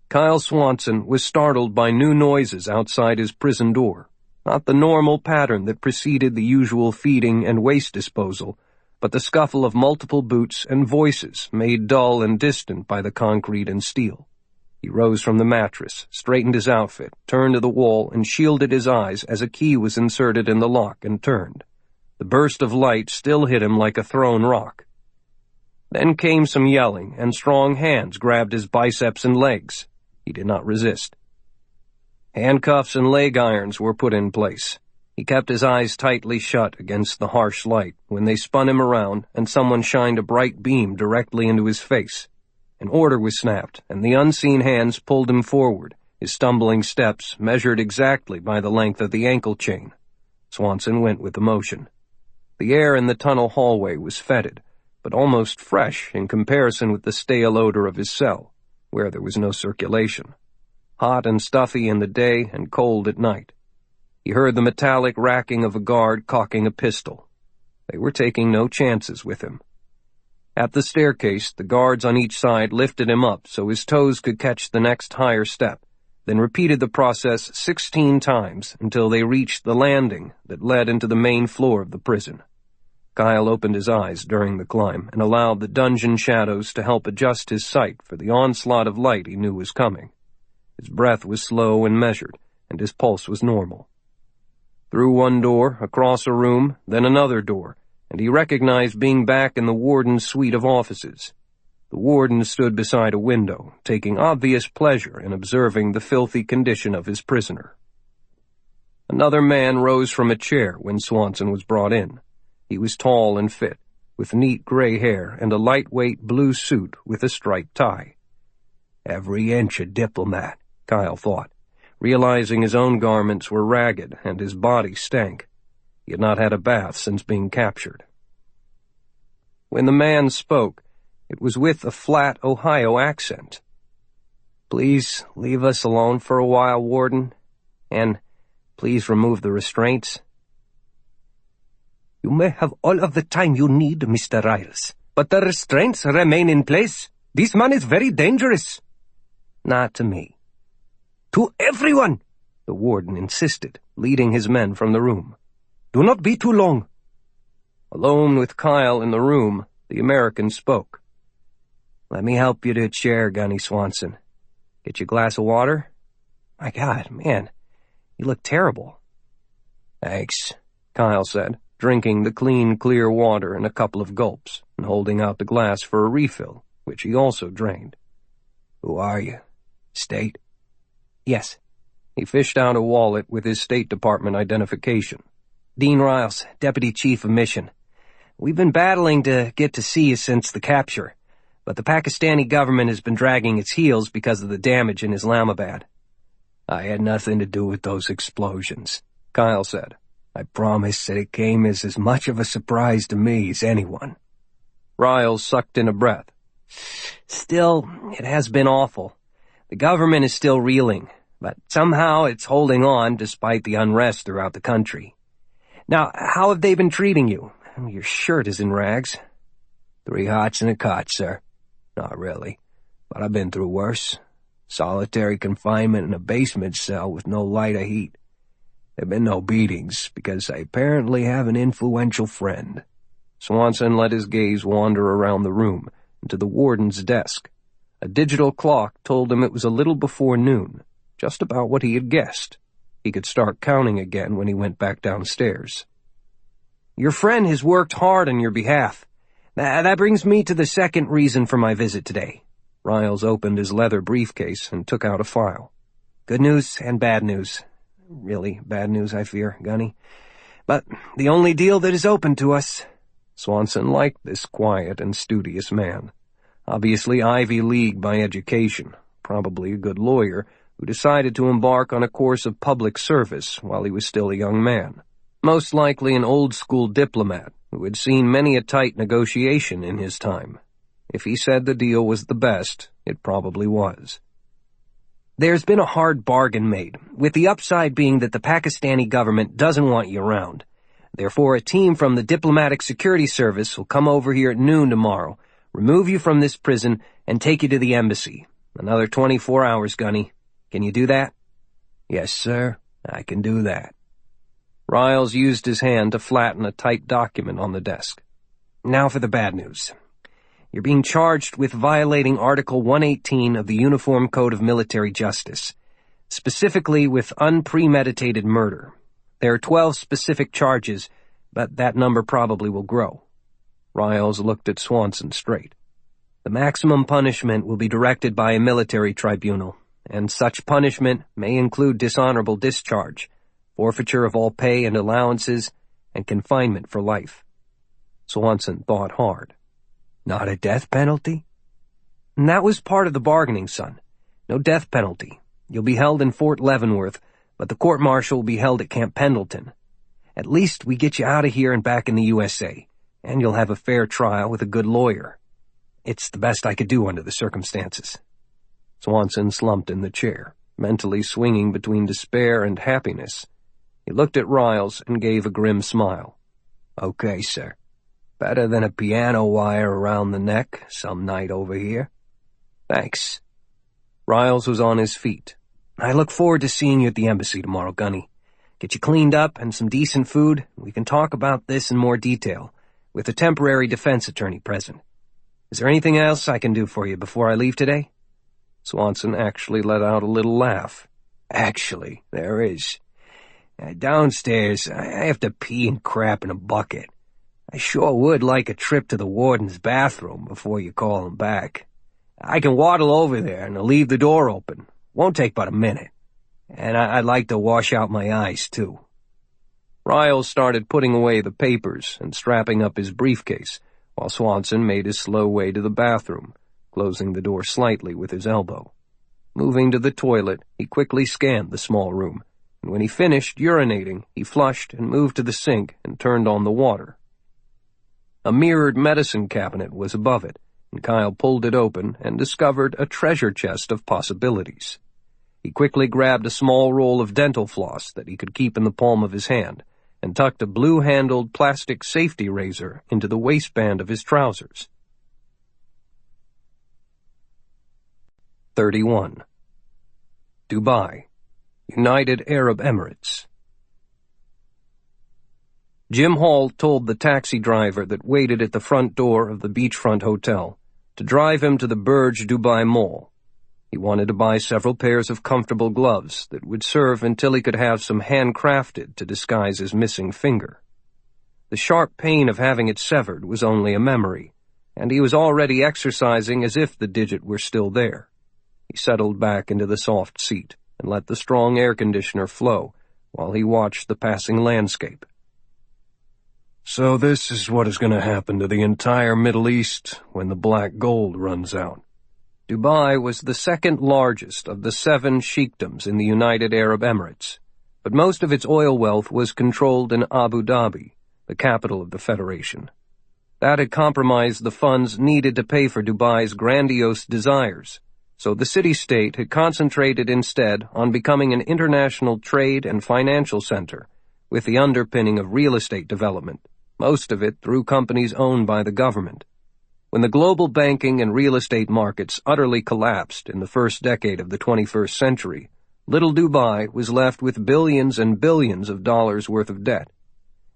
Kyle Swanson was startled by new noises outside his prison door, not the normal pattern that preceded the usual feeding and waste disposal, but the scuffle of multiple boots and voices made dull and distant by the concrete and steel. He rose from the mattress, straightened his outfit, turned to the wall, and shielded his eyes as a key was inserted in the lock and turned. The burst of light still hit him like a thrown rock. Then came some yelling, and strong hands grabbed his biceps and legs. He did not resist. Handcuffs and leg irons were put in place. He kept his eyes tightly shut against the harsh light when they spun him around and someone shined a bright beam directly into his face. An order was snapped, and the unseen hands pulled him forward, his stumbling steps measured exactly by the length of the ankle chain. Swanson went with the motion. The air in the tunnel hallway was fetid, but almost fresh in comparison with the stale odor of his cell, where there was no circulation. Hot and stuffy in the day and cold at night. He heard the metallic racking of a guard cocking a pistol. They were taking no chances with him. At the staircase, the guards on each side lifted him up so his toes could catch the next higher step, then repeated the process 16 times until they reached the landing that led into the main floor of the prison. Kyle opened his eyes during the climb and allowed the dungeon shadows to help adjust his sight for the onslaught of light he knew was coming. His breath was slow and measured, and his pulse was normal. Through one door, across a room, then another door, and he recognized being back in the warden's suite of offices. The warden stood beside a window, taking obvious pleasure in observing the filthy condition of his prisoner. Another man rose from a chair when Swanson was brought in. He was tall and fit, with neat gray hair and a lightweight blue suit with a striped tie. Every inch a diplomat, Kyle thought, realizing his own garments were ragged and his body stank. He had not had a bath since being captured. When the man spoke, it was with a flat Ohio accent. "Please leave us alone for a while, Warden, and please remove the restraints." "You may have all of the time you need, Mr. Riles, but the restraints remain in place. This man is very dangerous." "Not to me." "To everyone," the warden insisted, leading his men from the room. "Do not be too long." Alone with Kyle in the room, the American spoke. "Let me help you to a chair, Gunny Swanson. Get you a glass of water? My God, man, you look terrible." "Thanks," Kyle said, drinking the clean, clear water in a couple of gulps and holding out the glass for a refill, which he also drained. "Who are you? State?" "Yes." He fished out a wallet with his State Department identification. "Dean Riles, Deputy Chief of Mission. We've been battling to get to see you since the capture, but the Pakistani government has been dragging its heels because of the damage in Islamabad." "I had nothing to do with those explosions," Kyle said. "I promise that it came as much of a surprise to me as anyone." Riles sucked in a breath. "Still, it has been awful. The government is still reeling, but somehow it's holding on despite the unrest throughout the country. Now, how have they been treating you? Your shirt is in rags." 3 hots and a cot, sir. Not really, but I've been through worse. Solitary confinement in a basement cell with no light or heat. There've been no beatings, because I apparently have an influential friend. Swanson let his gaze wander around the room and to the warden's desk. A digital clock told him it was a little before noon, just about what he had guessed. He could start counting again when he went back downstairs. "Your friend has worked hard on your behalf. That brings me to the second reason for my visit today." Riles opened his leather briefcase and took out a file. "Good news and bad news. Really bad news, I fear, Gunny. But the only deal that is open to us." Swanson liked this quiet and studious man. Obviously Ivy League by education, probably a good lawyer, who decided to embark on a course of public service while he was still a young man. Most likely an old-school diplomat who had seen many a tight negotiation in his time. If he said the deal was the best, it probably was. "There's been a hard bargain made, with the upside being that the Pakistani government doesn't want you around. Therefore, a team from the Diplomatic Security Service will come over here at noon tomorrow, remove you from this prison, and take you to the embassy. Another 24 hours, Gunny. Can you do that?" "Yes, sir. I can do that." Riles used his hand to flatten a typed document on the desk. "Now for the bad news. You're being charged with violating Article 118 of the Uniform Code of Military Justice, specifically with unpremeditated murder. There are 12 specific charges, but that number probably will grow." Riles looked at Swanson straight. "The maximum punishment will be directed by a military tribunal, and such punishment may include dishonorable discharge, forfeiture of all pay and allowances, and confinement for life." Swanson thought hard. "Not a death penalty?" "And that was part of the bargaining, son. No death penalty. You'll be held in Fort Leavenworth, but the court-martial will be held at Camp Pendleton. At least we get you out of here and back in the USA, and you'll have a fair trial with a good lawyer. It's the best I could do under the circumstances." Swanson slumped in the chair, mentally swinging between despair and happiness. He looked at Riles and gave a grim smile. "Okay, sir. Better than a piano wire around the neck some night over here. Thanks." Riles was on his feet. "I look forward to seeing you at the embassy tomorrow, Gunny. Get you cleaned up and some decent food. We can talk about this in more detail, with a temporary defense attorney present. Is there anything else I can do for you before I leave today?" Swanson actually let out a little laugh. "Actually, there is. Downstairs, I have to pee and crap in a bucket. I sure would like a trip to the warden's bathroom before you call him back. I can waddle over there and leave the door open. Won't take but a minute. And I'd like to wash out my eyes, too." Riles started putting away the papers and strapping up his briefcase, while Swanson made his slow way to the bathroom, closing the door slightly with his elbow. Moving to the toilet, he quickly scanned the small room, and when he finished urinating, he flushed and moved to the sink and turned on the water. A mirrored medicine cabinet was above it, and Kyle pulled it open and discovered a treasure chest of possibilities. He quickly grabbed a small roll of dental floss that he could keep in the palm of his hand, and tucked a blue-handled plastic safety razor into the waistband of his trousers. 31. Dubai, United Arab Emirates. Jim Hall told the taxi driver that waited at the front door of the beachfront hotel to drive him to the Burj Dubai Mall. He wanted to buy several pairs of comfortable gloves that would serve until he could have some handcrafted to disguise his missing finger. The sharp pain of having it severed was only a memory, and he was already exercising as if the digit were still there. He settled back into the soft seat and let the strong air conditioner flow while he watched the passing landscape. So this is what is going to happen to the entire Middle East when the black gold runs out. Dubai was the second largest of the 7 sheikdoms in the United Arab Emirates, but most of its oil wealth was controlled in Abu Dhabi, the capital of the Federation. That had compromised the funds needed to pay for Dubai's grandiose desires, so the city-state had concentrated instead on becoming an international trade and financial center, with the underpinning of real estate development, most of it through companies owned by the government. When the global banking and real estate markets utterly collapsed in the first decade of the 21st century, little Dubai was left with billions and billions of dollars worth of debt.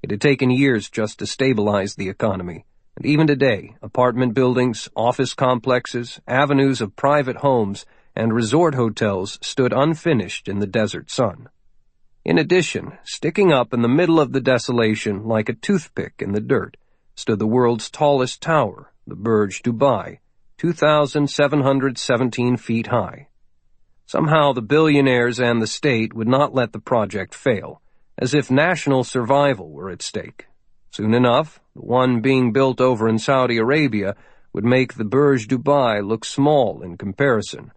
It had taken years just to stabilize the economy, and even today, apartment buildings, office complexes, avenues of private homes, and resort hotels stood unfinished in the desert sun. In addition, sticking up in the middle of the desolation like a toothpick in the dirt, stood the world's tallest tower, the Burj Dubai, 2,717 feet high. Somehow the billionaires and the state would not let the project fail, as if national survival were at stake. Soon enough, the one being built over in Saudi Arabia would make the Burj Dubai look small in comparison.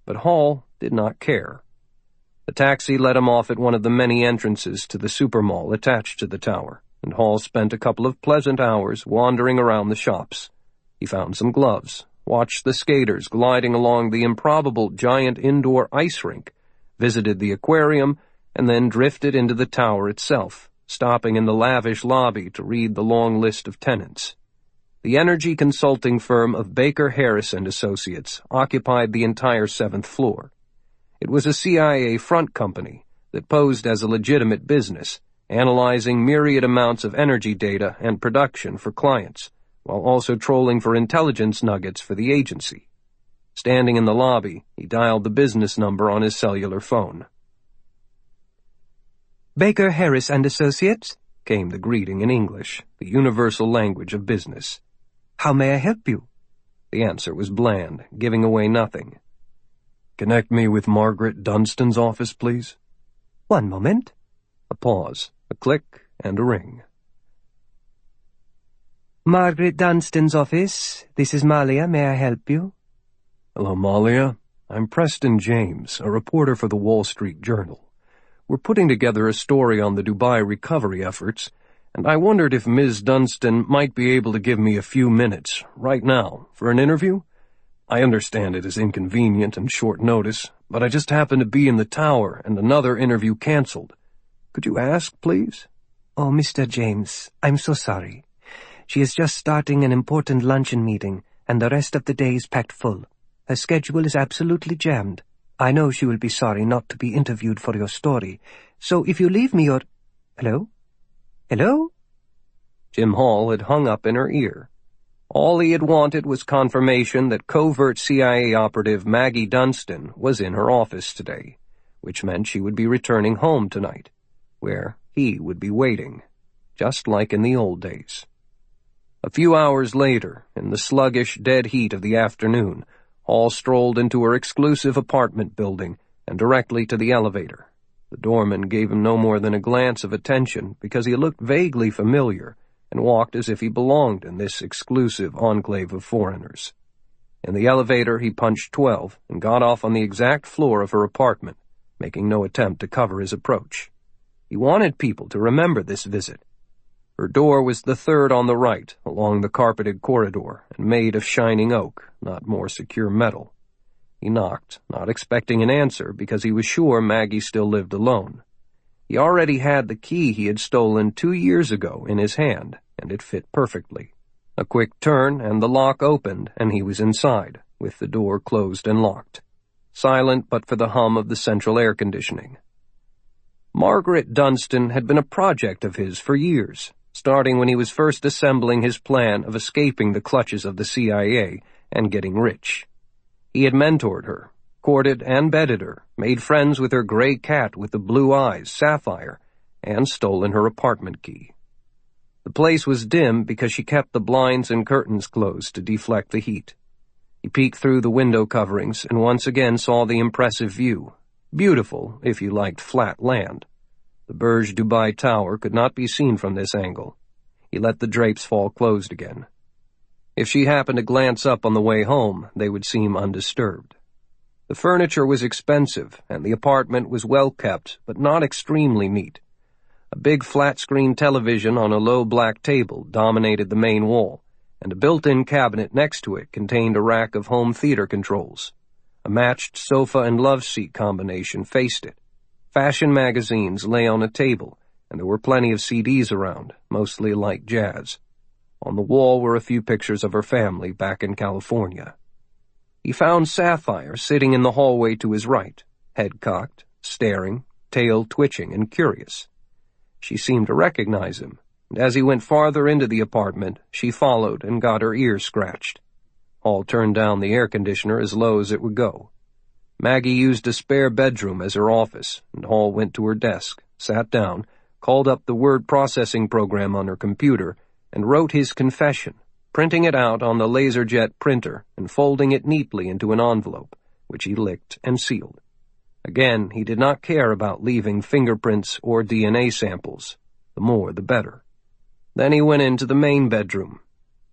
But Hall did not care. The taxi let him off at one of the many entrances to the supermall attached to the tower, and Hall spent a couple of pleasant hours wandering around the shops. He found some gloves, watched the skaters gliding along the improbable giant indoor ice rink, visited the aquarium, and then drifted into the tower itself, stopping in the lavish lobby to read the long list of tenants. The energy consulting firm of Baker Harris and Associates occupied the entire 7th floor. It was a CIA front company that posed as a legitimate business, analyzing myriad amounts of energy data and production for clients, while also trolling for intelligence nuggets for the agency. Standing in the lobby, he dialed the business number on his cellular phone. Baker Harris and Associates, came the greeting in English, the universal language of business. How may I help you? The answer was bland, giving away nothing. Connect me with Margaret Dunstan's office, please. One moment. A pause, a click, and a ring. Margaret Dunstan's office. This is Malia. May I help you? Hello, Malia. I'm Preston James, a reporter for the Wall Street Journal. We're putting together a story on the Dubai recovery efforts, and I wondered if Ms. Dunstan might be able to give me a few minutes, right now, for an interview. I understand it is inconvenient and short notice, but I just happened to be in the tower and another interview canceled. Could you ask, please? Oh, Mr. James, I'm so sorry. She is just starting an important luncheon meeting, and the rest of the day is packed full. Her schedule is absolutely jammed. I know she will be sorry not to be interviewed for your story, so if you leave me your... Hello? Hello? Jim Hall had hung up in her ear. All he had wanted was confirmation that covert CIA operative Maggie Dunstan was in her office today, which meant she would be returning home tonight, where he would be waiting, just like in the old days. A few hours later, in the sluggish, dead heat of the afternoon, Hall strolled into her exclusive apartment building and directly to the elevator. The doorman gave him no more than a glance of attention because he looked vaguely familiar and walked as if he belonged in this exclusive enclave of foreigners. In the elevator, he punched 12 and got off on the exact floor of her apartment, making no attempt to cover his approach. He wanted people to remember this visit. Her door was the third on the right, along the carpeted corridor, and made of shining oak, not more secure metal. He knocked, not expecting an answer because he was sure Maggie still lived alone. He already had the key he had stolen 2 years ago in his hand, and it fit perfectly. A quick turn, and the lock opened, and he was inside, with the door closed and locked. Silent but for the hum of the central air conditioning. Margaret Dunstan had been a project of his for years, starting when he was first assembling his plan of escaping the clutches of the CIA and getting rich. He had mentored her, courted and bedded her, made friends with her gray cat with the blue eyes, Sapphire, and stolen her apartment key. The place was dim because she kept the blinds and curtains closed to deflect the heat. He peeked through the window coverings and once again saw the impressive view. Beautiful, if you liked flat land. The Burj Dubai Tower could not be seen from this angle. He let the drapes fall closed again. If she happened to glance up on the way home, they would seem undisturbed. The furniture was expensive, and the apartment was well kept, but not extremely neat. A big flat-screen television on a low black table dominated the main wall, and a built-in cabinet next to it contained a rack of home theater controls. A matched sofa and love seat combination faced it. Fashion magazines lay on a table, and there were plenty of CDs around, mostly light jazz. On the wall were a few pictures of her family back in California. He found Sapphire sitting in the hallway to his right, head cocked, staring, tail twitching, and curious. She seemed to recognize him, and as he went farther into the apartment, she followed and got her ear scratched. Hall turned down the air conditioner as low as it would go. Maggie used a spare bedroom as her office, and Hall went to her desk, sat down, called up the word processing program on her computer, and wrote his confession, printing it out on the LaserJet printer and folding it neatly into an envelope, which he licked and sealed. Again, he did not care about leaving fingerprints or DNA samples. The more, the better. Then he went into the main bedroom.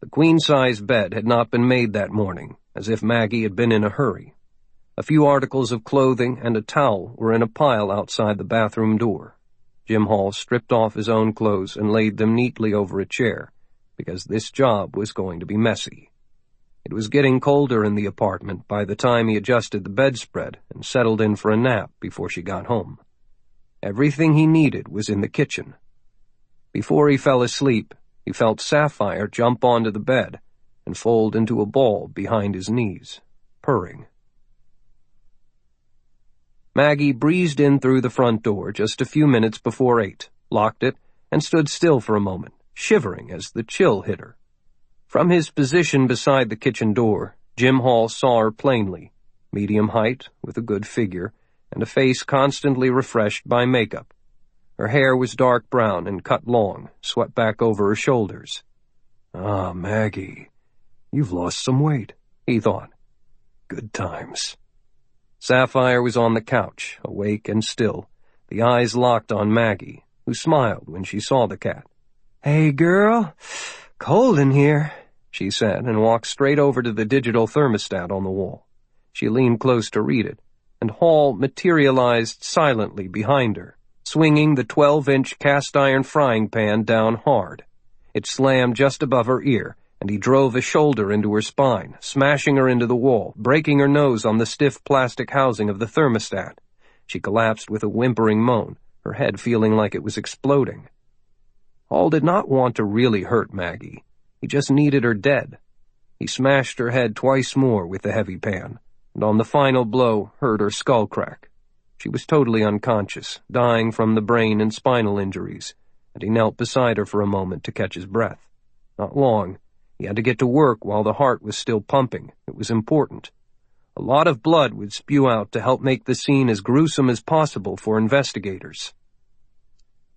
The queen-size bed had not been made that morning, as if Maggie had been in a hurry. A few articles of clothing and a towel were in a pile outside the bathroom door. Jim Hall stripped off his own clothes and laid them neatly over a chair, because this job was going to be messy. It was getting colder in the apartment by the time he adjusted the bedspread and settled in for a nap before she got home. Everything he needed was in the kitchen. Before he fell asleep, he felt Sapphire jump onto the bed and fold into a ball behind his knees, purring. Maggie breezed in through the front door just a few minutes before 8, locked it, and stood still for a moment, shivering as the chill hit her. From his position beside the kitchen door, Jim Hall saw her plainly, medium height, with a good figure, and a face constantly refreshed by makeup. Her hair was dark brown and cut long, swept back over her shoulders. "Ah, Maggie, you've lost some weight," he thought. "Good times." Sapphire was on the couch, awake and still, the eyes locked on Maggie, who smiled when she saw the cat. "Hey, girl, cold in here," she said, and walked straight over to the digital thermostat on the wall. She leaned close to read it, and Hall materialized silently behind her, swinging the 12-inch cast-iron frying pan down hard. It slammed just above her ear, and he drove a shoulder into her spine, smashing her into the wall, breaking her nose on the stiff plastic housing of the thermostat. She collapsed with a whimpering moan, her head feeling like it was exploding. Hall did not want to really hurt Maggie. He just needed her dead. He smashed her head twice more with the heavy pan, and on the final blow heard her skull crack. She was totally unconscious, dying from the brain and spinal injuries, and he knelt beside her for a moment to catch his breath. Not long. He had to get to work while the heart was still pumping. It was important. A lot of blood would spew out to help make the scene as gruesome as possible for investigators.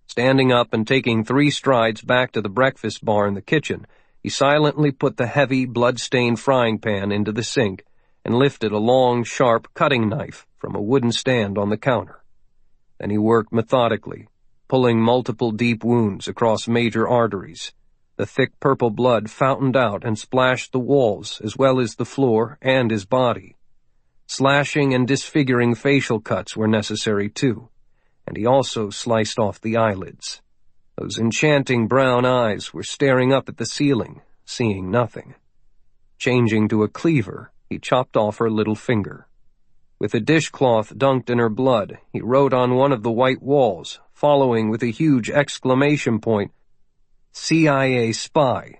Standing up and taking 3 strides back to the breakfast bar in the kitchen, he silently put the heavy, blood-stained frying pan into the sink and lifted a long, sharp cutting knife from a wooden stand on the counter. Then he worked methodically, pulling multiple deep wounds across major arteries. The thick purple blood fountained out and splashed the walls as well as the floor and his body. Slashing and disfiguring facial cuts were necessary too, and he also sliced off the eyelids. Those enchanting brown eyes were staring up at the ceiling, seeing nothing. Changing to a cleaver, he chopped off her little finger. With a dishcloth dunked in her blood, he wrote on one of the white walls, following with a huge exclamation point, "CIA spy."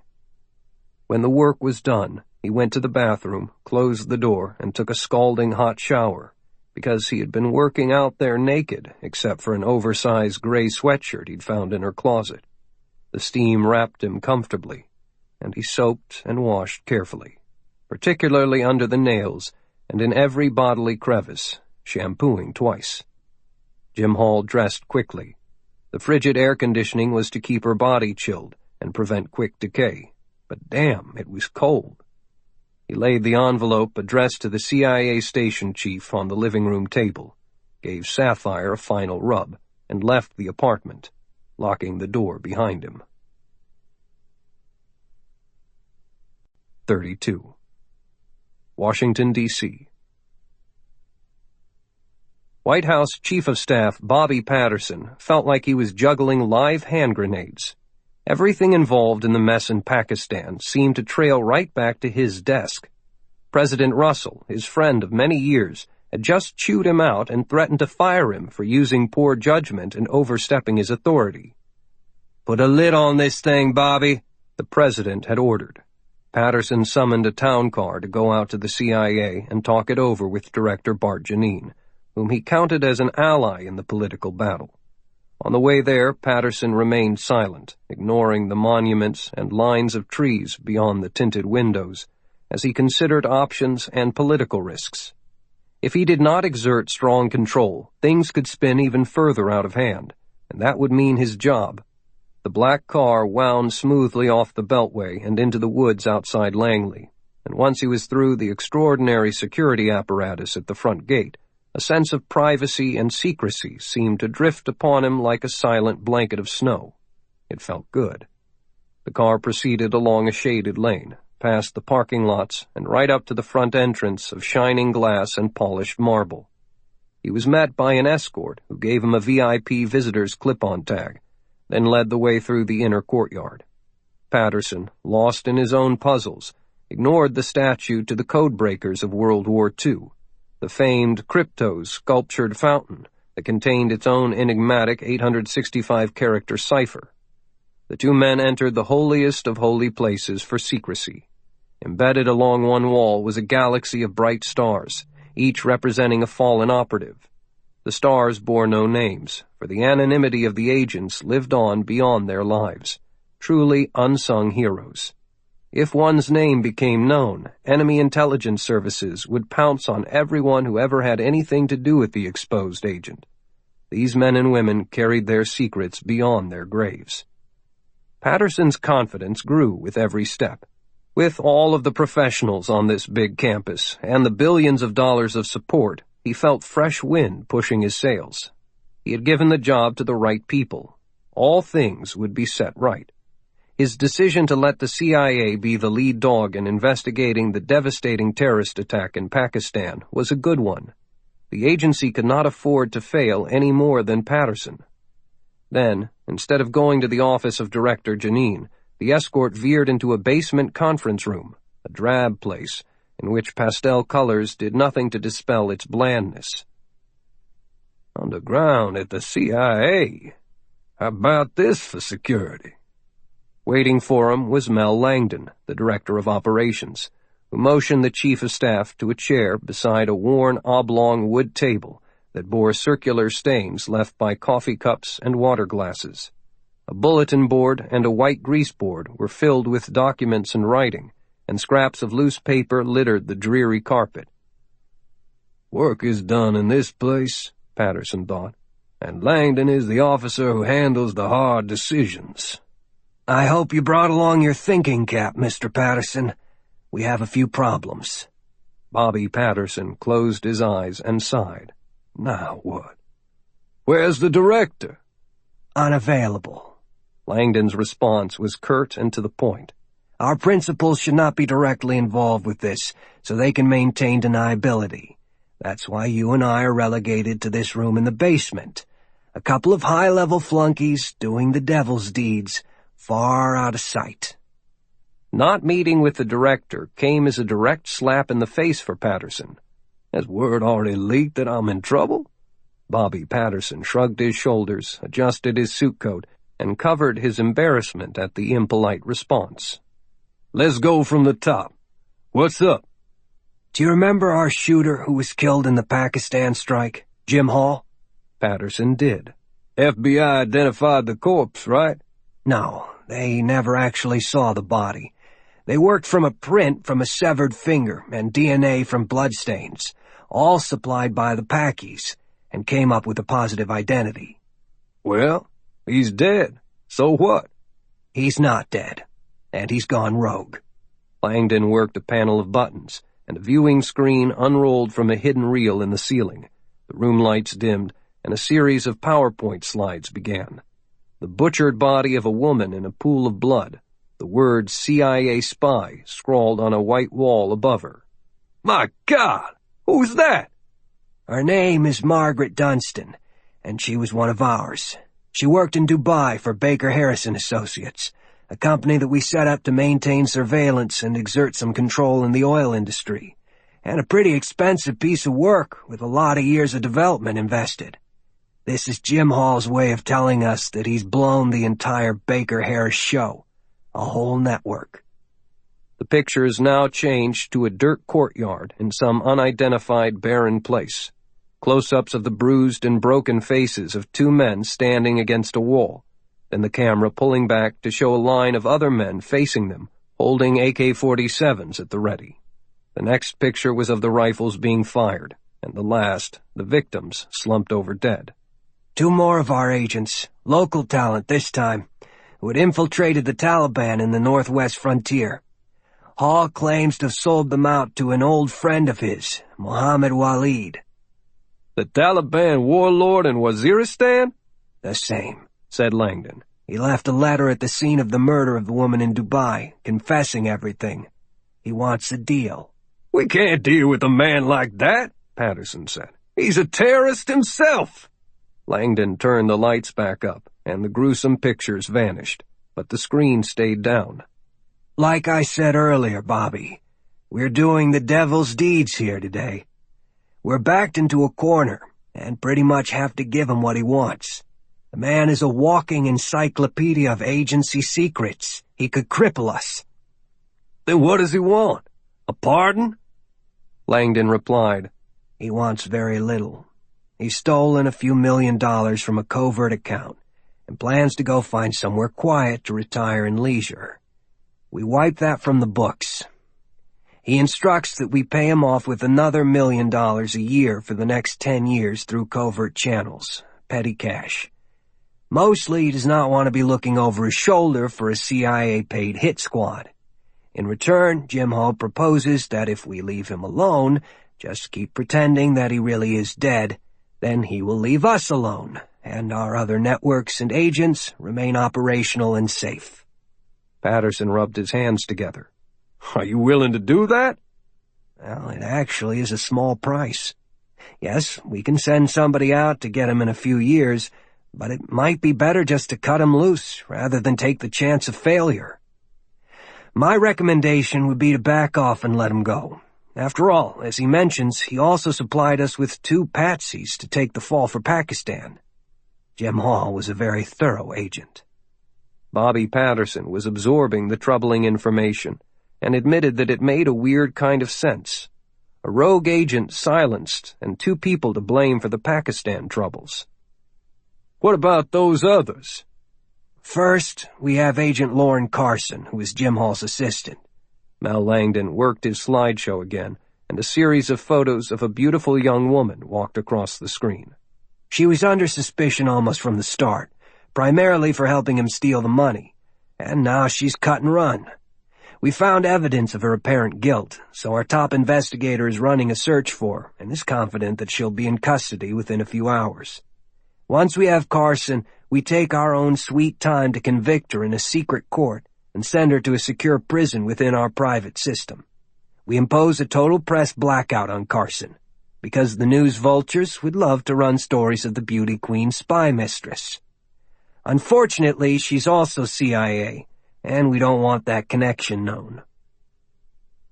When the work was done, he went to the bathroom, closed the door, and took a scalding hot shower, because he had been working out there naked, except for an oversized gray sweatshirt he'd found in her closet. The steam wrapped him comfortably, and he soaped and washed carefully, particularly under the nails and in every bodily crevice, shampooing twice. Jim Hall dressed quickly. The frigid air conditioning was to keep her body chilled, and prevent quick decay. But damn, it was cold. He laid the envelope addressed to the CIA station chief on the living room table, gave Sapphire a final rub, and left the apartment, locking the door behind him. 32. Washington, D.C. White House Chief of Staff Bobby Patterson felt like he was juggling live hand grenades. Everything involved in the mess in Pakistan seemed to trail right back to his desk. President Russell, his friend of many years, had just chewed him out and threatened to fire him for using poor judgment and overstepping his authority. "Put a lid on this thing, Bobby," the president had ordered. Patterson summoned a town car to go out to the CIA and talk it over with Director Bart Janine, whom he counted as an ally in the political battle. On the way there, Patterson remained silent, ignoring the monuments and lines of trees beyond the tinted windows, as he considered options and political risks. If he did not exert strong control, things could spin even further out of hand, and that would mean his job. The black car wound smoothly off the beltway and into the woods outside Langley, and once he was through the extraordinary security apparatus at the front gate, a sense of privacy and secrecy seemed to drift upon him like a silent blanket of snow. It felt good. The car proceeded along a shaded lane, past the parking lots, and right up to the front entrance of shining glass and polished marble. He was met by an escort who gave him a VIP visitor's clip-on tag, then led the way through the inner courtyard. Patterson, lost in his own puzzles, ignored the statue to the codebreakers of World War II, the famed Crypto's sculptured fountain that contained its own enigmatic 865-character cipher. The two men entered the holiest of holy places for secrecy. Embedded along one wall was a galaxy of bright stars, each representing a fallen operative. The stars bore no names, for the anonymity of the agents lived on beyond their lives, truly unsung heroes. If one's name became known, enemy intelligence services would pounce on everyone who ever had anything to do with the exposed agent. These men and women carried their secrets beyond their graves. Patterson's confidence grew with every step. With all of the professionals on this big campus and the billions of dollars of support, he felt fresh wind pushing his sails. He had given the job to the right people. All things would be set right. His decision to let the CIA be the lead dog in investigating the devastating terrorist attack in Pakistan was a good one. The agency could not afford to fail any more than Patterson. Then, instead of going to the office of Director Janine, the escort veered into a basement conference room, a drab place, in which pastel colors did nothing to dispel its blandness. "Underground at the CIA? How about this for security?" Waiting for him was Mel Langdon, the director of operations, who motioned the chief of staff to a chair beside a worn oblong wood table that bore circular stains left by coffee cups and water glasses. A bulletin board and a white grease board were filled with documents and writing, and scraps of loose paper littered the dreary carpet. "Work is done in this place," Patterson thought, "and Langdon is the officer who handles the hard decisions." "I hope you brought along your thinking cap, Mr. Patterson. We have a few problems." Bobby Patterson closed his eyes and sighed. "Now what? Where's the director?" "Unavailable." Langdon's response was curt and to the point. "Our principals should not be directly involved with this, so they can maintain deniability. That's why you and I are relegated to this room in the basement. A couple of high-level flunkies doing the devil's deeds, far out of sight." Not meeting with the director came as a direct slap in the face for Patterson. "Has word already leaked that I'm in trouble?" Bobby Patterson shrugged his shoulders, adjusted his suit coat, and covered his embarrassment at the impolite response. "Let's go from the top. What's up?" "Do you remember our shooter who was killed in the Pakistan strike, Jim Hall?" Patterson did. FBI identified the corpse, right? No, they never actually saw the body. They worked from a print from a severed finger and DNA from bloodstains, all supplied by the Pakis, and came up with a positive identity. "Well, he's dead. So what?" He's not dead, and he's gone rogue. Langdon worked a panel of buttons, and a viewing screen unrolled from a hidden reel in the ceiling. The room lights dimmed, and a series of PowerPoint slides began. The butchered body of a woman in a pool of blood, the words CIA spy scrawled on a white wall above her. My God! Who's that? Her name is Margaret Dunstan, and she was one of ours. She worked in Dubai for Baker Harrison Associates, a company that we set up to maintain surveillance and exert some control in the oil industry, and a pretty expensive piece of work with a lot of years of development invested. This is Jim Hall's way of telling us that he's blown the entire Baker Harris show, a whole network. The picture is now changed to a dirt courtyard in some unidentified barren place. Close-ups of the bruised and broken faces of two men standing against a wall, then the camera pulling back to show a line of other men facing them, holding AK-47s at the ready. The next picture was of the rifles being fired, and the last, the victims, slumped over dead. 2 more of our agents, local talent this time, who had infiltrated the Taliban in the northwest frontier. Hall claims to have sold them out to an old friend of his, Mohammed Walid. The Taliban warlord in Waziristan? The same, said Langdon. He left a letter at the scene of the murder of the woman in Dubai, confessing everything. He wants a deal. We can't deal with a man like that, Patterson said. He's a terrorist himself. Langdon turned the lights back up, and the gruesome pictures vanished, but the screen stayed down. Like I said earlier, Bobby, we're doing the devil's deeds here today. We're backed into a corner, and pretty much have to give him what he wants. The man is a walking encyclopedia of agency secrets. He could cripple us. Then what does he want? A pardon? Langdon replied, He wants very little. He's stolen a few $1 million from a covert account, and plans to go find somewhere quiet to retire in leisure. We wipe that from the books. He instructs that we pay him off with another $1 million a year for the next 10 years through covert channels, petty cash. Mostly he does not want to be looking over his shoulder for a CIA-paid hit squad. In return, Jim Hall proposes that if we leave him alone, just keep pretending that he really is dead, then he will leave us alone, and our other networks and agents remain operational and safe. Patterson rubbed his hands together. Are you willing to do that? Well, it actually is a small price. Yes, we can send somebody out to get him in a few years, but it might be better just to cut him loose rather than take the chance of failure. My recommendation would be to back off and let him go. After all, as he mentions, he also supplied us with 2 patsies to take the fall for Pakistan. Jim Hall was a very thorough agent. Bobby Patterson was absorbing the troubling information and admitted that it made a weird kind of sense. A rogue agent silenced and 2 people to blame for the Pakistan troubles. What about those others? First, we have Agent Lauren Carson, who is Jim Hall's assistant. Mal Langdon worked his slideshow again, and a series of photos of a beautiful young woman walked across the screen. She was under suspicion almost from the start, primarily for helping him steal the money, and now she's cut and run. We found evidence of her apparent guilt, so our top investigator is running a search for her and is confident that she'll be in custody within a few hours. Once we have Carson, we take our own sweet time to convict her in a secret court and send her to a secure prison within our private system. We impose a total press blackout on Carson, because the news vultures would love to run stories of the beauty queen spy mistress. Unfortunately, she's also CIA, and we don't want that connection known.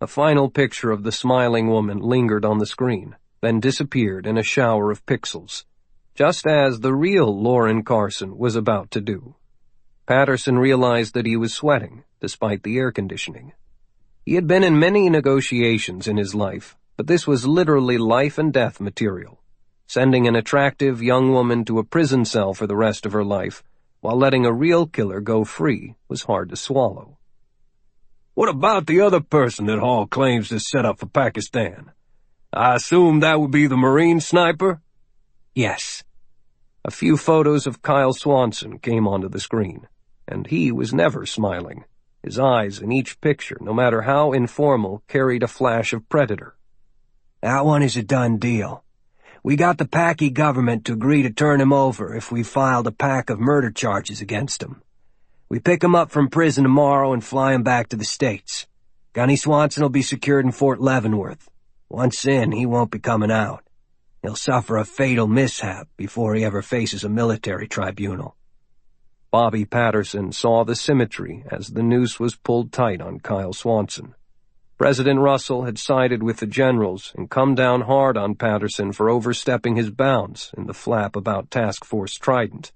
A final picture of the smiling woman lingered on the screen, then disappeared in a shower of pixels, just as the real Lauren Carson was about to do. Patterson realized that he was sweating, despite the air conditioning. He had been in many negotiations in his life, but this was literally life-and-death material. Sending an attractive young woman to a prison cell for the rest of her life, while letting a real killer go free, was hard to swallow. What about the other person that Hall claims to set up for Pakistan? I assume that would be the Marine sniper? Yes. A few photos of Kyle Swanson came onto the screen, and he was never smiling. His eyes in each picture, no matter how informal, carried a flash of predator. That one is a done deal. We got the Paki government to agree to turn him over if we filed a pack of murder charges against him. We pick him up from prison tomorrow and fly him back to the States. Gunnery Swanson will be secured in Fort Leavenworth. Once in, he won't be coming out. He'll suffer a fatal mishap before he ever faces a military tribunal. Bobby Patterson saw the symmetry as the noose was pulled tight on Kyle Swanson. President Russell had sided with the generals and come down hard on Patterson for overstepping his bounds in the flap about Task Force Trident.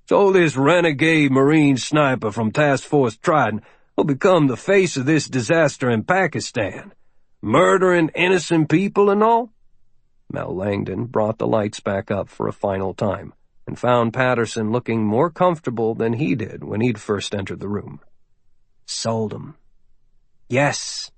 So this renegade Marine sniper from Task Force Trident will become the face of this disaster in Pakistan, murdering innocent people and all? Mel Langdon brought the lights back up for a final time and found Patterson looking more comfortable than he did when he'd first entered the room. Sold him. Yes.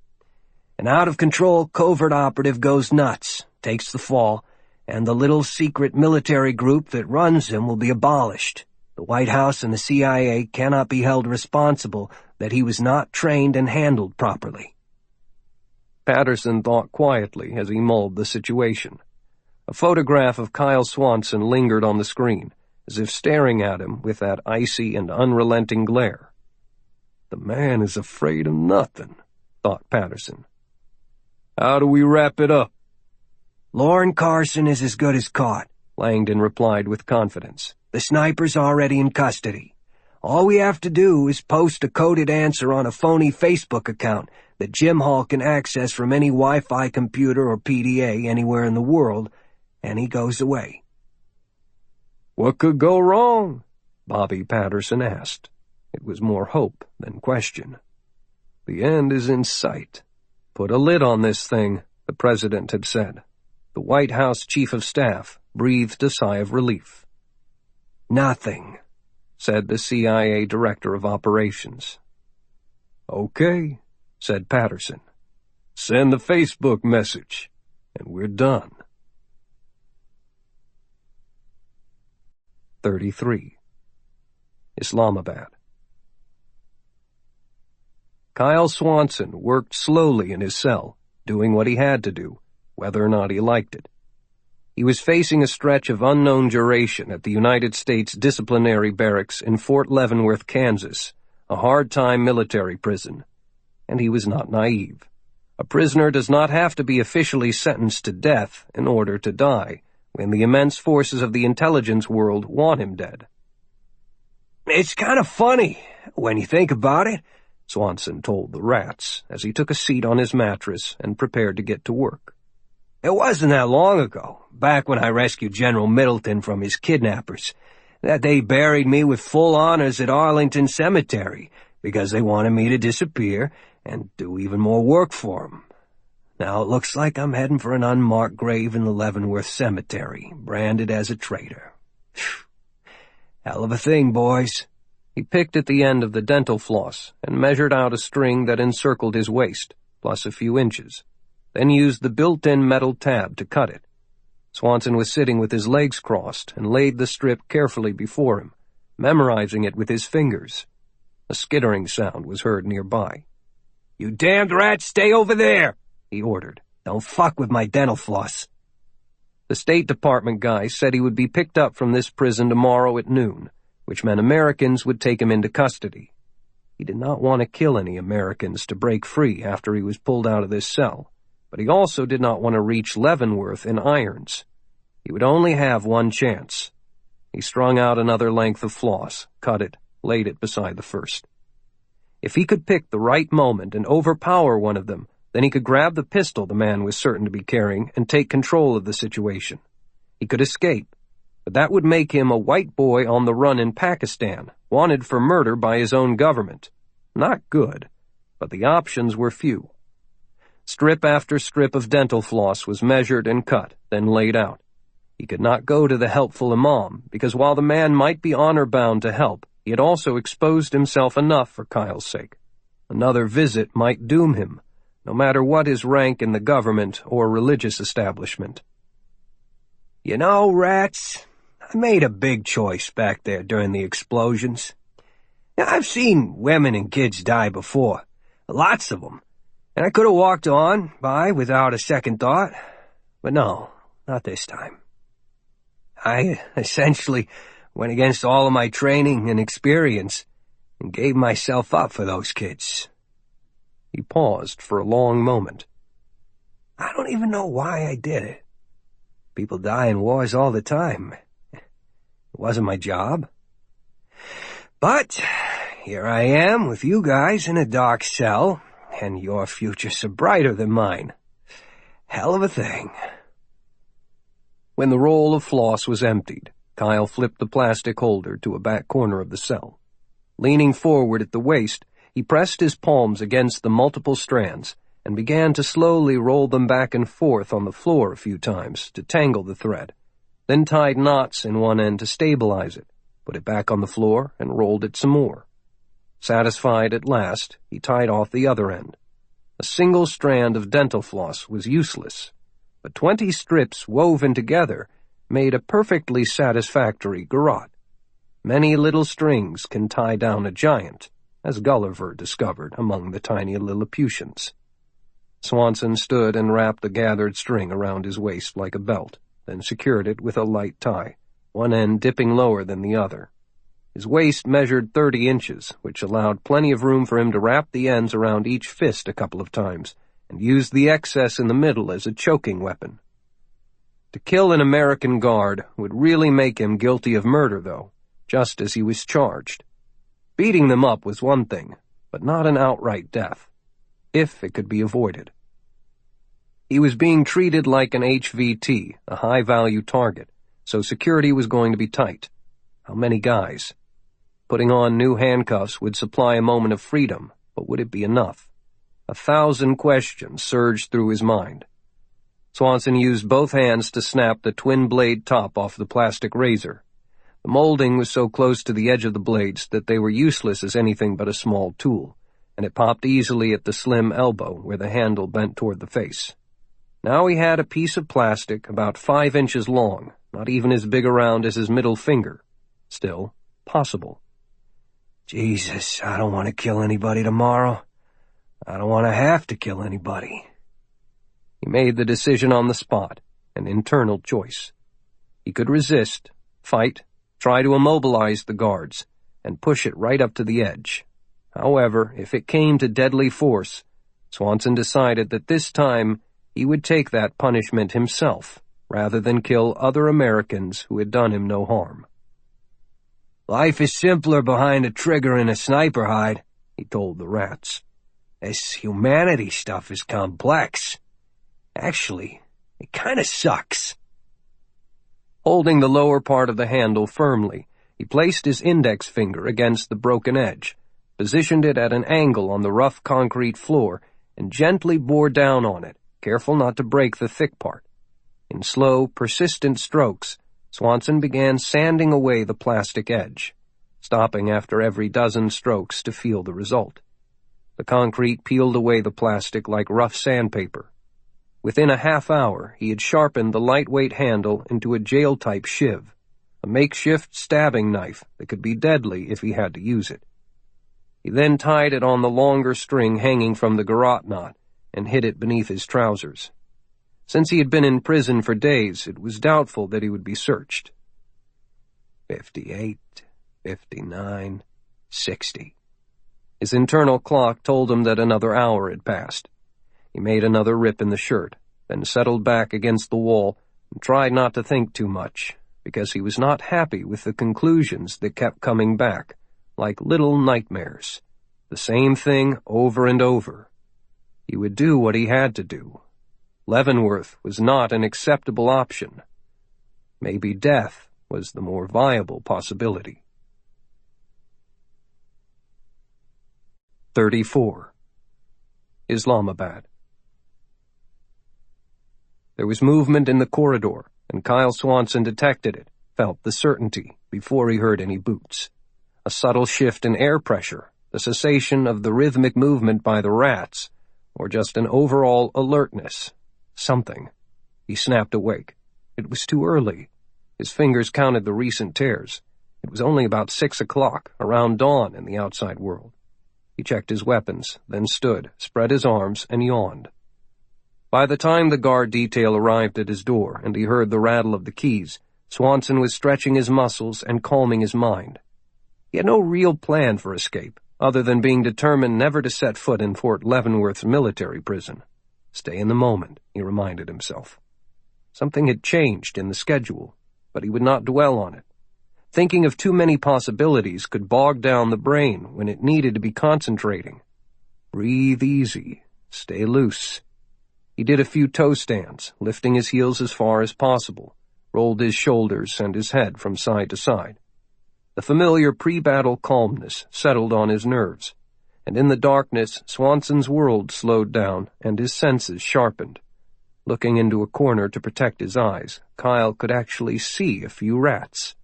An out-of-control covert operative goes nuts, takes the fall, and the little secret military group that runs him will be abolished. The White House and the CIA cannot be held responsible that he was not trained and handled properly. Patterson thought quietly as he mulled the situation. A photograph of Kyle Swanson lingered on the screen, as if staring at him with that icy and unrelenting glare. The man is afraid of nothing, thought Patterson. How do we wrap it up? Lauren Carson is as good as caught, Langdon replied with confidence. The sniper's already in custody. All we have to do is post a coded answer on a phony Facebook account that Jim Hall can access from any Wi-Fi computer or PDA anywhere in the world, and he goes away. What could go wrong? Bobby Patterson asked. It was more hope than question. The end is in sight. Put a lid on this thing, the president had said. The White House chief of staff breathed a sigh of relief. Nothing, said the CIA director of operations. Okay, said Patterson. Send the Facebook message, and we're done. 33. Islamabad. Kyle Swanson worked slowly in his cell, doing what he had to do, whether or not he liked it. He was facing a stretch of unknown duration at the United States Disciplinary Barracks in Fort Leavenworth, Kansas, a hard-time military prison. And he was not naive. A prisoner does not have to be officially sentenced to death in order to die, when the immense forces of the intelligence world want him dead. It's kind of funny, when you think about it, Swanson told the rats as he took a seat on his mattress and prepared to get to work. It wasn't that long ago, back when I rescued General Middleton from his kidnappers, that they buried me with full honors at Arlington Cemetery because they wanted me to disappear and do even more work for them. Now it looks like I'm heading for an unmarked grave in the Leavenworth Cemetery, branded as a traitor. Hell of a thing, boys. He picked at the end of the dental floss and measured out a string that encircled his waist, plus a few inches, then used the built-in metal tab to cut it. Swanson was sitting with his legs crossed and laid the strip carefully before him, memorizing it with his fingers. A skittering sound was heard nearby. "You damned rats, stay over there!" he ordered. "Don't fuck with my dental floss." The State Department guy said he would be picked up from this prison tomorrow at noon, which meant Americans would take him into custody. He did not want to kill any Americans to break free after he was pulled out of this cell, but he also did not want to reach Leavenworth in irons. He would only have one chance. He strung out another length of floss, cut it, laid it beside the first. If he could pick the right moment and overpower one of them, then he could grab the pistol the man was certain to be carrying and take control of the situation. He could escape, but that would make him a white boy on the run in Pakistan, wanted for murder by his own government. Not good, but the options were few. Strip after strip of dental floss was measured and cut, then laid out. He could not go to the helpful imam, because while the man might be honor-bound to help, he had also exposed himself enough for Kyle's sake. Another visit might doom him, no matter what his rank in the government or religious establishment. "You know, rats, I made a big choice back there during the explosions. I've seen women and kids die before, lots of them, and I could have walked on by without a second thought, but no, not this time. I essentially went against all of my training and experience and gave myself up for those kids. He paused for a long moment. I don't even know why I did it. People die in wars all the time. It wasn't my job. But here I am with you guys in a dark cell, and your future's so brighter than mine. Hell of a thing. When the roll of floss was emptied, Kyle flipped the plastic holder to a back corner of the cell. Leaning forward at the waist, he pressed his palms against the multiple strands and began to slowly roll them back and forth on the floor a few times to tangle the thread, then tied knots in one end to stabilize it, put it back on the floor, and rolled it some more. Satisfied at last, he tied off the other end. A single strand of dental floss was useless, but 20 strips woven together made a perfectly satisfactory garrote. Many little strings can tie down a giant, as Gulliver discovered among the tiny Lilliputians. Swanson stood and wrapped the gathered string around his waist like a belt, then secured it with a light tie, one end dipping lower than the other. His waist measured 30 inches, which allowed plenty of room for him to wrap the ends around each fist a couple of times, and use the excess in the middle as a choking weapon. To kill an American guard would really make him guilty of murder, though, just as he was charged. Beating them up was one thing, but not an outright death, if it could be avoided. He was being treated like an HVT, a high-value target, so security was going to be tight. How many guys? Putting on new handcuffs would supply a moment of freedom, but would it be enough? 1,000 questions surged through his mind. Swanson used both hands to snap the twin-blade top off the plastic razor. The molding was so close to the edge of the blades that they were useless as anything but a small tool, and it popped easily at the slim elbow where the handle bent toward the face. Now he had a piece of plastic about 5 inches long, not even as big around as his middle finger. Still, possible. Jesus, I don't want to kill anybody tomorrow. I don't want to have to kill anybody. He made the decision on the spot, an internal choice. He could resist, fight, try to immobilize the guards, and push it right up to the edge. However, if it came to deadly force, Swanson decided that this time he would take that punishment himself, rather than kill other Americans who had done him no harm. Life is simpler behind a trigger in a sniper hide, he told the rats. This humanity stuff is complex. Actually, it kinda sucks. Holding the lower part of the handle firmly, he placed his index finger against the broken edge, positioned it at an angle on the rough concrete floor, and gently bore down on it, careful not to break the thick part. In slow, persistent strokes, Swanson began sanding away the plastic edge, stopping after every dozen strokes to feel the result. The concrete peeled away the plastic like rough sandpaper. Within a half hour, he had sharpened the lightweight handle into a jail-type shiv, a makeshift stabbing knife that could be deadly if he had to use it. He then tied it on the longer string hanging from the garrote knot and hid it beneath his trousers. Since he had been in prison for days, it was doubtful that he would be searched. 58, 59, 60. His internal clock told him that another hour had passed. He made another rip in the shirt, then settled back against the wall and tried not to think too much, because he was not happy with the conclusions that kept coming back, like little nightmares. The same thing over and over. He would do what he had to do. Leavenworth was not an acceptable option. Maybe death was the more viable possibility. 34. Islamabad. There was movement in the corridor, and Kyle Swanson detected it, felt the certainty, before he heard any boots. A subtle shift in air pressure, the cessation of the rhythmic movement by the rats, or just an overall alertness. Something. He snapped awake. It was too early. His fingers counted the recent tears. It was only about 6 o'clock, around dawn in the outside world. He checked his weapons, then stood, spread his arms, and yawned. By the time the guard detail arrived at his door and he heard the rattle of the keys, Swanson was stretching his muscles and calming his mind. He had no real plan for escape, other than being determined never to set foot in Fort Leavenworth's military prison. Stay in the moment, he reminded himself. Something had changed in the schedule, but he would not dwell on it. Thinking of too many possibilities could bog down the brain when it needed to be concentrating. Breathe easy. Stay loose. He did a few toe stands, lifting his heels as far as possible, rolled his shoulders and his head from side to side. The familiar pre-battle calmness settled on his nerves, and in the darkness Swanson's world slowed down and his senses sharpened. Looking into a corner to protect his eyes, Kyle could actually see a few rats.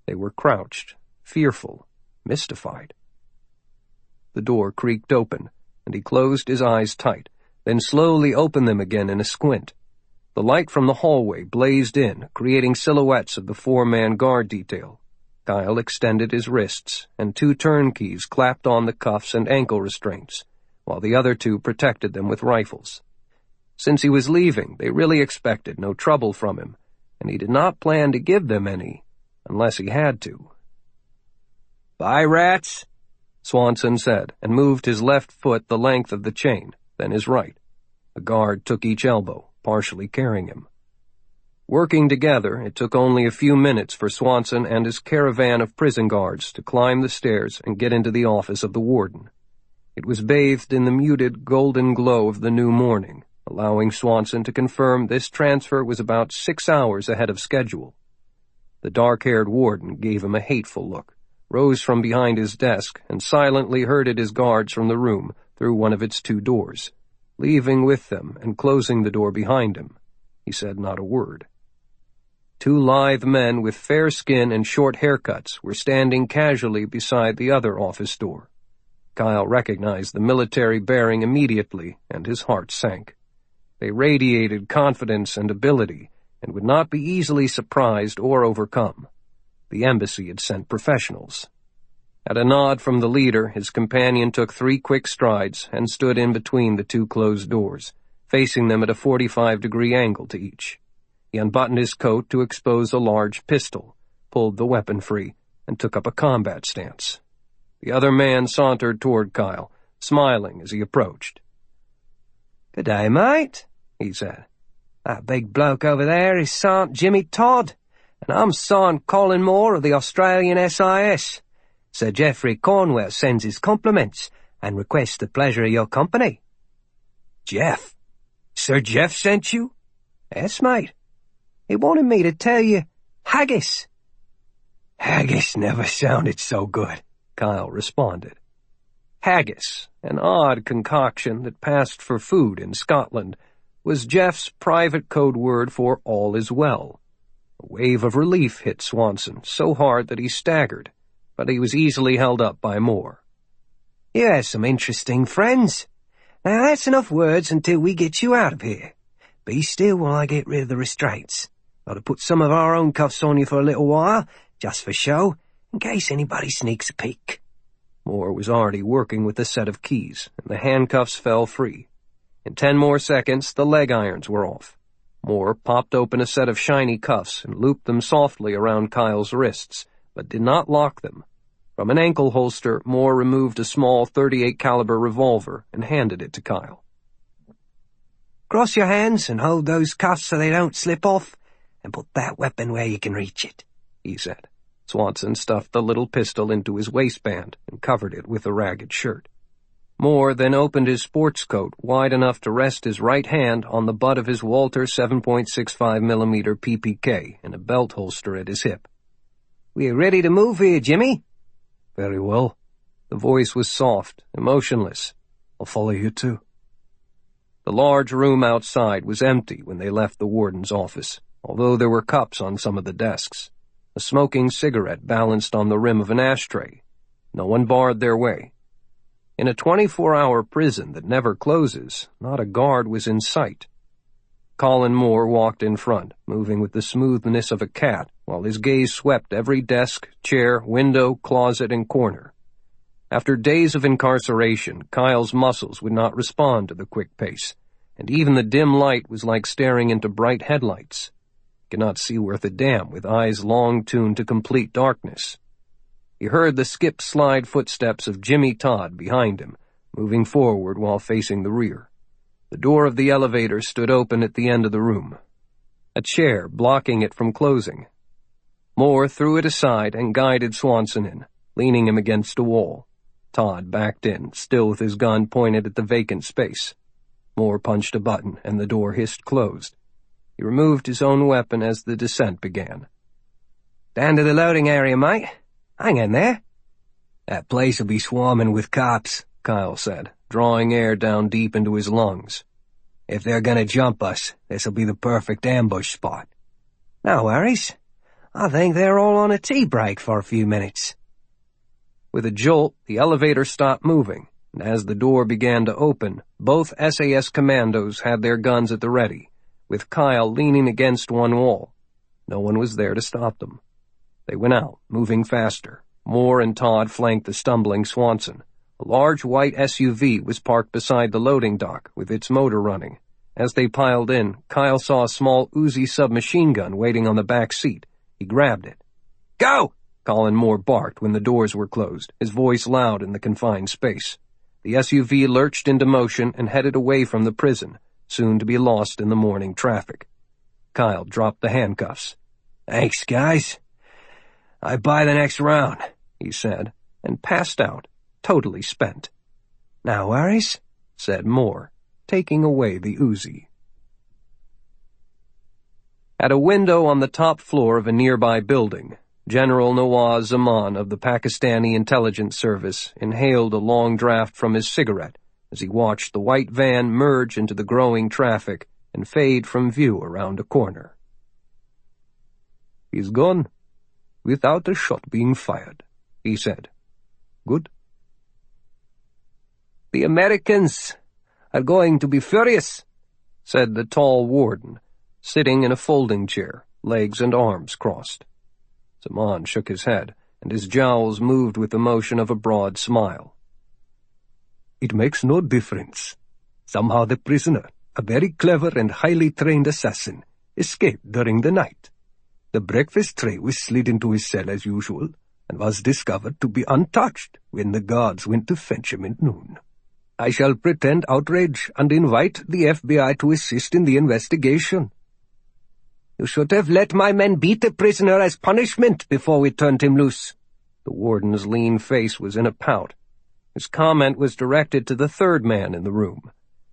They were crouched, fearful, mystified. The door creaked open, and he closed his eyes tight, then slowly opened them again in a squint. The light from the hallway blazed in, creating silhouettes of the 4-man guard detail. Kyle extended his wrists, and 2 turnkeys clapped on the cuffs and ankle restraints, while the other 2 protected them with rifles. Since he was leaving, they really expected no trouble from him, and he did not plan to give them any, unless he had to. "Bye, rats," Swanson said, and moved his left foot the length of the chain, then his right. The guard took each elbow, partially carrying him. Working together, it took only a few minutes for Swanson and his caravan of prison guards to climb the stairs and get into the office of the warden. It was bathed in the muted golden glow of the new morning, allowing Swanson to confirm this transfer was about 6 hours ahead of schedule. The dark-haired warden gave him a hateful look, rose from behind his desk, and silently herded his guards from the room through one of its 2 doors, leaving with them and closing the door behind him. He said not a word. 2 lithe men with fair skin and short haircuts were standing casually beside the other office door. Kyle recognized the military bearing immediately, and his heart sank. They radiated confidence and ability, and would not be easily surprised or overcome. The embassy had sent professionals. At a nod from the leader, his companion took 3 quick strides and stood in between the 2 closed doors, facing them at a 45-degree angle to each. He unbuttoned his coat to expose a large pistol, pulled the weapon free, and took up a combat stance. The other man sauntered toward Kyle, smiling as he approached. "Good day, mate," he said. "That big bloke over there is Sergeant Jimmy Todd, and I'm Sergeant Colin Moore of the Australian SIS. Sir Geoffrey Cornwell sends his compliments and requests the pleasure of your company." "Jeff? Sir Jeff sent you?" "Yes, mate. He wanted me to tell you haggis." "Haggis never sounded so good," Kyle responded. Haggis, an odd concoction that passed for food in Scotland, was Jeff's private code word for all is well. A wave of relief hit Swanson so hard that he staggered, but he was easily held up by Moore. "You have some interesting friends. Now that's enough words until we get you out of here. Be still while I get rid of the restraints. Got to put some of our own cuffs on you for a little while, just for show, in case anybody sneaks a peek." Moore was already working with a set of keys, and the handcuffs fell free. In 10 more seconds, the leg irons were off. Moore popped open a set of shiny cuffs and looped them softly around Kyle's wrists, but did not lock them. From an ankle holster, Moore removed a small .38 caliber revolver and handed it to Kyle. "Cross your hands and hold those cuffs so they don't slip off, and put that weapon where you can reach it," he said. Swanson stuffed the little pistol into his waistband and covered it with a ragged shirt. Moore then opened his sports coat wide enough to rest his right hand on the butt of his Walter 7.65mm PPK in a belt holster at his hip. "We're ready to move here, Jimmy." "Very well." The voice was soft, emotionless. "I'll follow you too." The large room outside was empty when they left the warden's office, although there were cups on some of the desks. A smoking cigarette balanced on the rim of an ashtray. No one barred their way. In a 24-hour prison that never closes, not a guard was in sight. Colin Moore walked in front, moving with the smoothness of a cat, while his gaze swept every desk, chair, window, closet, and corner. After days of incarceration, Kyle's muscles would not respond to the quick pace, and even the dim light was like staring into bright headlights. He could not see worth a damn with eyes long tuned to complete darkness. He heard the skip-slide footsteps of Jimmy Todd behind him, moving forward while facing the rear. The door of the elevator stood open at the end of the room, a chair blocking it from closing. Moore threw it aside and guided Swanson in, leaning him against a wall. Todd backed in, still with his gun pointed at the vacant space. Moore punched a button, and the door hissed closed. He removed his own weapon as the descent began. "Down to the loading area, mate. Hang in there." "That place'll be swarming with cops," Kyle said, drawing air down deep into his lungs. "If they're gonna jump us, this'll be the perfect ambush spot." "No worries. I think they're all on a tea break for a few minutes." With a jolt, the elevator stopped moving, and as the door began to open, both SAS commandos had their guns at the ready, with Kyle leaning against one wall. No one was there to stop them. They went out, moving faster. Moore and Todd flanked the stumbling Swanson. A large white SUV was parked beside the loading dock, with its motor running. As they piled in, Kyle saw a small Uzi submachine gun waiting on the back seat. He grabbed it. "Go!" Colin Moore barked when the doors were closed, his voice loud in the confined space. The SUV lurched into motion and headed away from the prison, soon to be lost in the morning traffic. Kyle dropped the handcuffs. "Thanks, guys. I buy the next round," he said, and passed out, totally spent. "No worries," said Moore, taking away the Uzi. At a window on the top floor of a nearby building, General Nawaz Zaman of the Pakistani Intelligence Service inhaled a long draft from his cigarette as he watched the white van merge into the growing traffic and fade from view around a corner. "He's gone, without a shot being fired," he said. "Good." "The Americans are going to be furious," said the tall warden, sitting in a folding chair, legs and arms crossed. Zaman shook his head, and his jowls moved with the motion of a broad smile. "It makes no difference. Somehow the prisoner, a very clever and highly trained assassin, escaped during the night. The breakfast tray was slid into his cell as usual, and was discovered to be untouched when the guards went to fetch him at noon. I shall pretend outrage and invite the FBI to assist in the investigation." "You should have let my men beat the prisoner as punishment before we turned him loose." The warden's lean face was in a pout. His comment was directed to the third man in the room,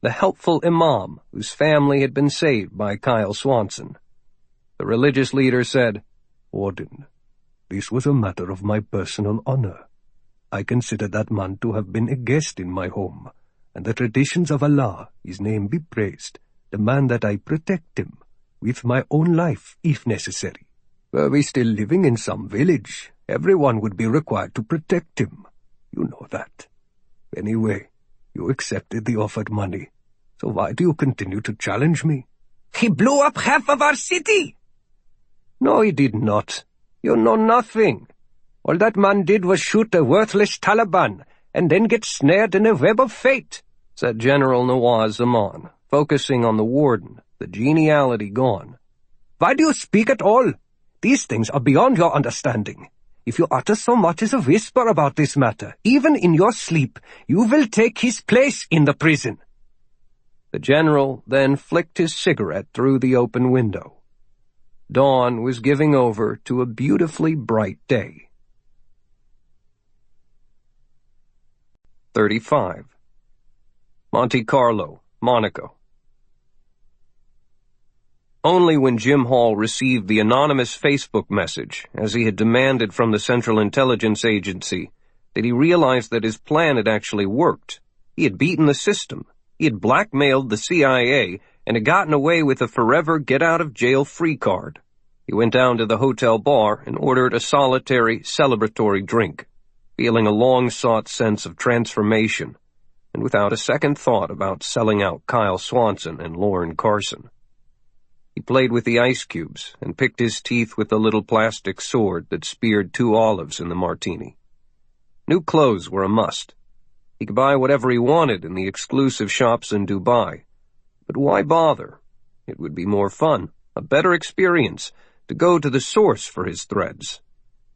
the helpful imam whose family had been saved by Kyle Swanson. The religious leader said, "Warden, this was a matter of my personal honor. I consider that man to have been a guest in my home, and the traditions of Allah, his name be praised, demand that I protect him, with my own life, if necessary. Were we still living in some village, everyone would be required to protect him. You know that. Anyway, you accepted the offered money, so why do you continue to challenge me?" "He blew up half of our city." "No, he did not. You know nothing. All that man did was shoot a worthless Taliban, and then get snared in a web of fate," said General Nawaz Zaman, focusing on the warden, the geniality gone. "Why do you speak at all? These things are beyond your understanding. If you utter so much as a whisper about this matter, even in your sleep, you will take his place in the prison." The general then flicked his cigarette through the open window. Dawn was giving over to a beautifully bright day. 35. Monte Carlo, Monaco. Only when Jim Hall received the anonymous Facebook message, as he had demanded from the Central Intelligence Agency, did he realize that his plan had actually worked. He had beaten the system. He had blackmailed the CIA and had gotten away with a forever get-out-of-jail-free card. He went down to the hotel bar and ordered a solitary, celebratory drink, feeling a long-sought sense of transformation, and without a second thought about selling out Kyle Swanson and Lauren Carson. He played with the ice cubes and picked his teeth with the little plastic sword that speared 2 olives in the martini. New clothes were a must. He could buy whatever he wanted in the exclusive shops in Dubai. But why bother? It would be more fun, a better experience, to go to the source for his threads.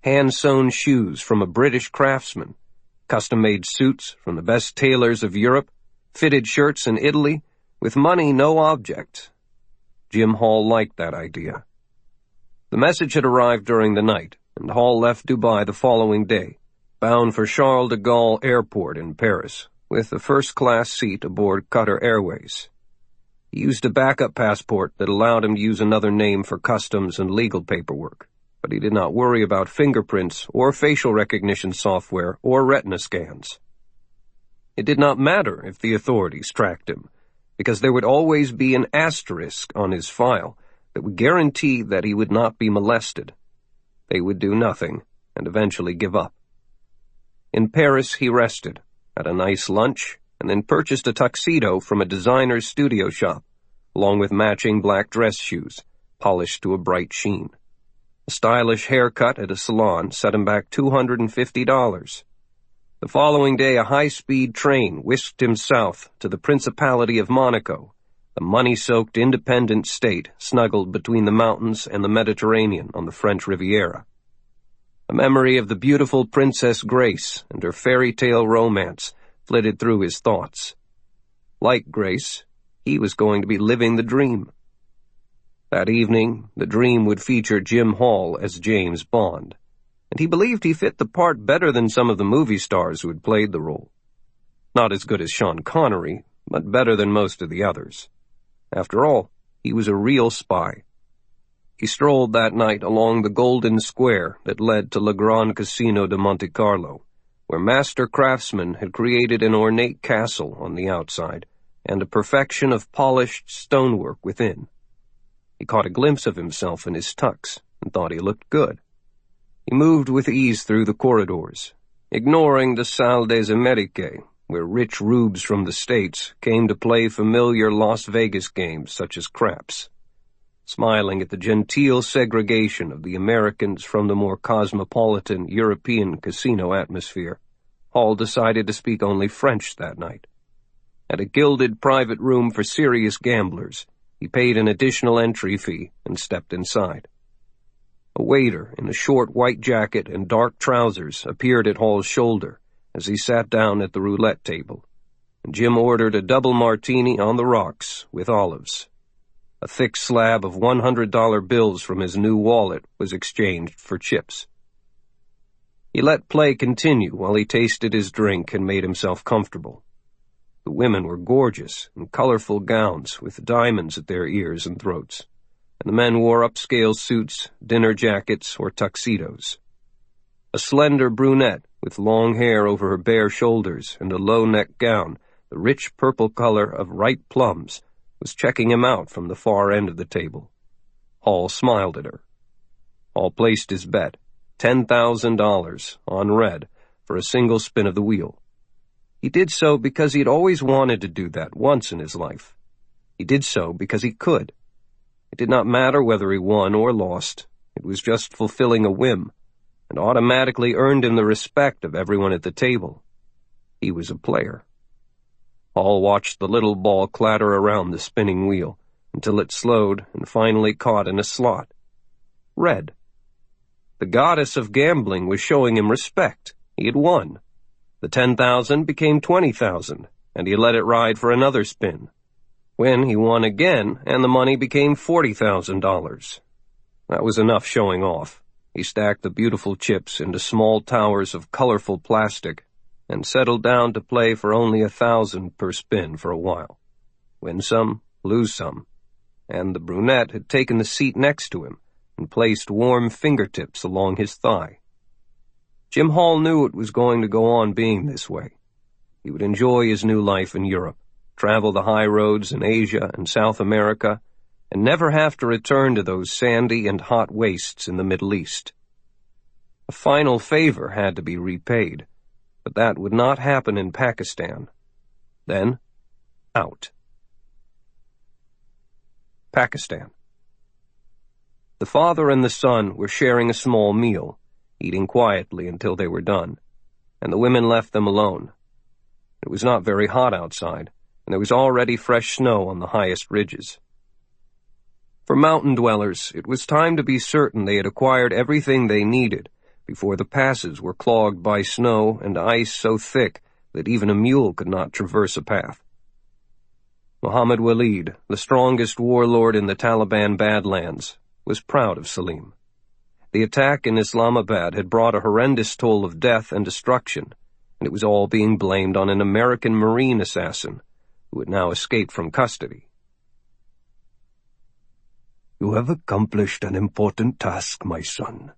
Hand-sewn shoes from a British craftsman, custom-made suits from the best tailors of Europe, fitted shirts in Italy, with money no object. Jim Hall liked that idea. The message had arrived during the night, and Hall left Dubai the following day, bound for Charles de Gaulle Airport in Paris, with a first-class seat aboard Qatar Airways. He used a backup passport that allowed him to use another name for customs and legal paperwork, but he did not worry about fingerprints or facial recognition software or retina scans. It did not matter if the authorities tracked him, because there would always be an asterisk on his file that would guarantee that he would not be molested. They would do nothing and eventually give up. In Paris, he rested, had a nice lunch, and then purchased a tuxedo from a designer's studio shop, along with matching black dress shoes, polished to a bright sheen. A stylish haircut at a salon set him back $250. The following day, a high-speed train whisked him south to the Principality of Monaco, the money-soaked independent state snuggled between the mountains and the Mediterranean on the French Riviera. A memory of the beautiful Princess Grace and her fairy tale romance flitted through his thoughts. Like Grace, he was going to be living the dream. That evening, the dream would feature Jim Hall as James Bond, and he believed he fit the part better than some of the movie stars who had played the role. Not as good as Sean Connery, but better than most of the others. After all, he was a real spy. He strolled that night along the golden square that led to Le Grand Casino de Monte Carlo, where master craftsmen had created an ornate castle on the outside and a perfection of polished stonework within. He caught a glimpse of himself in his tux and thought he looked good. He moved with ease through the corridors, ignoring the Salle des Amériques, where rich rubes from the States came to play familiar Las Vegas games such as craps. Smiling at the genteel segregation of the Americans from the more cosmopolitan European casino atmosphere, Hall decided to speak only French that night. At a gilded private room for serious gamblers, he paid an additional entry fee and stepped inside. A waiter in a short white jacket and dark trousers appeared at Hall's shoulder as he sat down at the roulette table, and Jim ordered a double martini on the rocks with olives. A thick slab of $100 bills from his new wallet was exchanged for chips. He let play continue while he tasted his drink and made himself comfortable. The women were gorgeous in colorful gowns with diamonds at their ears and throats, and the men wore upscale suits, dinner jackets, or tuxedos. A slender brunette with long hair over her bare shoulders and a low-neck gown, the rich purple color of ripe plums, was checking him out from the far end of the table. Hall smiled at her. Hall placed his bet, $10,000, on red for a single spin of the wheel. He did so because he had always wanted to do that once in his life. He did so because he could. It did not matter whether he won or lost. It was just fulfilling a whim, and automatically earned him the respect of everyone at the table. He was a player. Hall watched the little ball clatter around the spinning wheel until it slowed and finally caught in a slot. Red. The goddess of gambling was showing him respect. He had won. The $10,000 became $20,000, and he let it ride for another spin. When he won again, and the money became $40,000. That was enough showing off. He stacked the beautiful chips into small towers of colorful plastic and settled down to play for only $1,000 per spin for a while. Win some, lose some. And the brunette had taken the seat next to him and placed warm fingertips along his thigh. Jim Hall knew it was going to go on being this way. He would enjoy his new life in Europe, travel the high roads in Asia and South America, and never have to return to those sandy and hot wastes in the Middle East. A final favor had to be repaid, but that would not happen in Pakistan. Then, out. Pakistan. The father and the son were sharing a small meal, eating quietly until they were done, and the women left them alone. It was not very hot outside, and there was already fresh snow on the highest ridges. For mountain dwellers, it was time to be certain they had acquired everything they needed before the passes were clogged by snow and ice so thick that even a mule could not traverse a path. Muhammad Walid, the strongest warlord in the Taliban Badlands, was proud of Salim. The attack in Islamabad had brought a horrendous toll of death and destruction, and it was all being blamed on an American Marine assassin who had now escaped from custody. You have accomplished an important task, my son,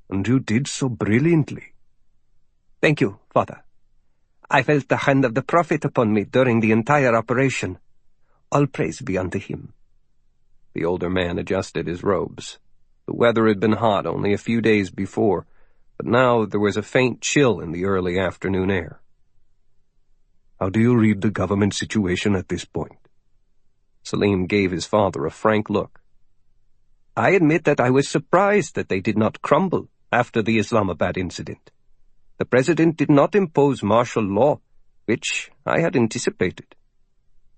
and you did so brilliantly. Thank you, Father. I felt the hand of the Prophet upon me during the entire operation. All praise be unto him. The older man adjusted his robes. The weather had been hot only a few days before, but now there was a faint chill in the early afternoon air. How do you read the government situation at this point? Salim gave his father a frank look. I admit that I was surprised that they did not crumble after the Islamabad incident. The president did not impose martial law, which I had anticipated.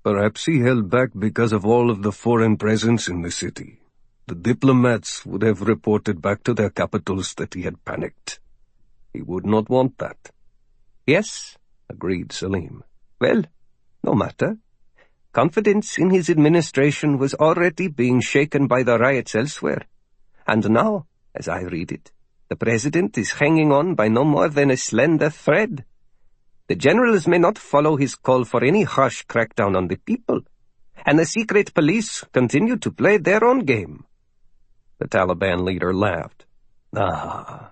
Perhaps he held back because of all of the foreign presence in the city. The diplomats would have reported back to their capitals that he had panicked. He would not want that. Yes, agreed Salim. Well, no matter. Confidence in his administration was already being shaken by the riots elsewhere. And now, as I read it, the president is hanging on by no more than a slender thread. The generals may not follow his call for any harsh crackdown on the people, and the secret police continue to play their own game. The Taliban leader laughed. Ah,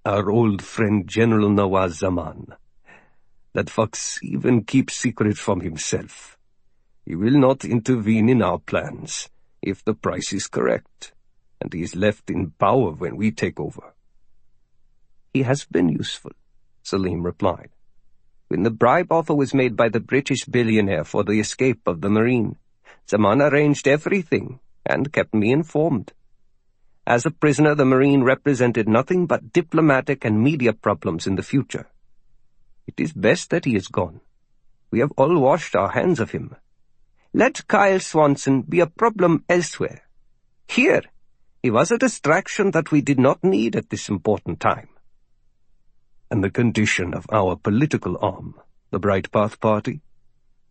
our old friend General Nawaz Zaman. That fox even keeps secret from himself. He will not intervene in our plans if the price is correct, and he is left in power when we take over. He has been useful, Salim replied. When the bribe offer was made by the British billionaire for the escape of the Marine, Zaman arranged everything and kept me informed. As a prisoner, the Marine represented nothing but diplomatic and media problems in the future. It is best that he is gone. We have all washed our hands of him. Let Kyle Swanson be a problem elsewhere. Here, he was a distraction that we did not need at this important time. And the condition of our political arm, the Bright Path Party?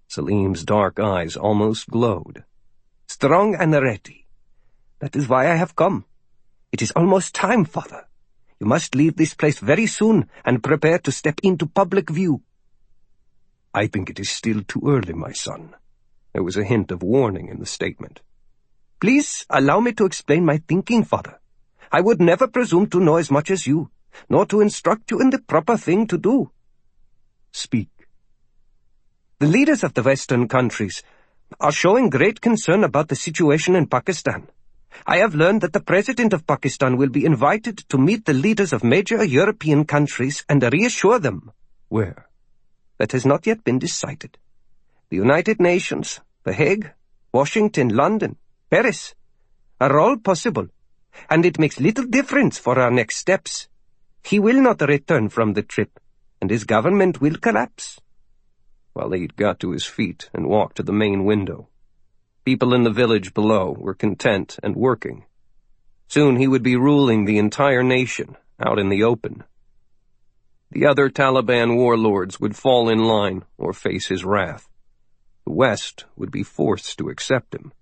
Salim's dark eyes almost glowed. Strong and ready. That is why I have come. It is almost time, Father. You must leave this place very soon and prepare to step into public view. I think it is still too early, my son. There was a hint of warning in the statement. Please allow me to explain my thinking, Father. I would never presume to know as much as you, nor to instruct you in the proper thing to do. Speak. The leaders of the Western countries are showing great concern about the situation in Pakistan. I have learned that the President of Pakistan will be invited to meet the leaders of major European countries and reassure them. Where? That has not yet been decided. The United Nations, The Hague, Washington, London, Paris, are all possible, and it makes little difference for our next steps. He will not return from the trip, and his government will collapse. Walid got to his feet and walked to the main window. People in the village below were content and working. Soon he would be ruling the entire nation out in the open. The other Taliban warlords would fall in line or face his wrath. The West would be forced to accept him.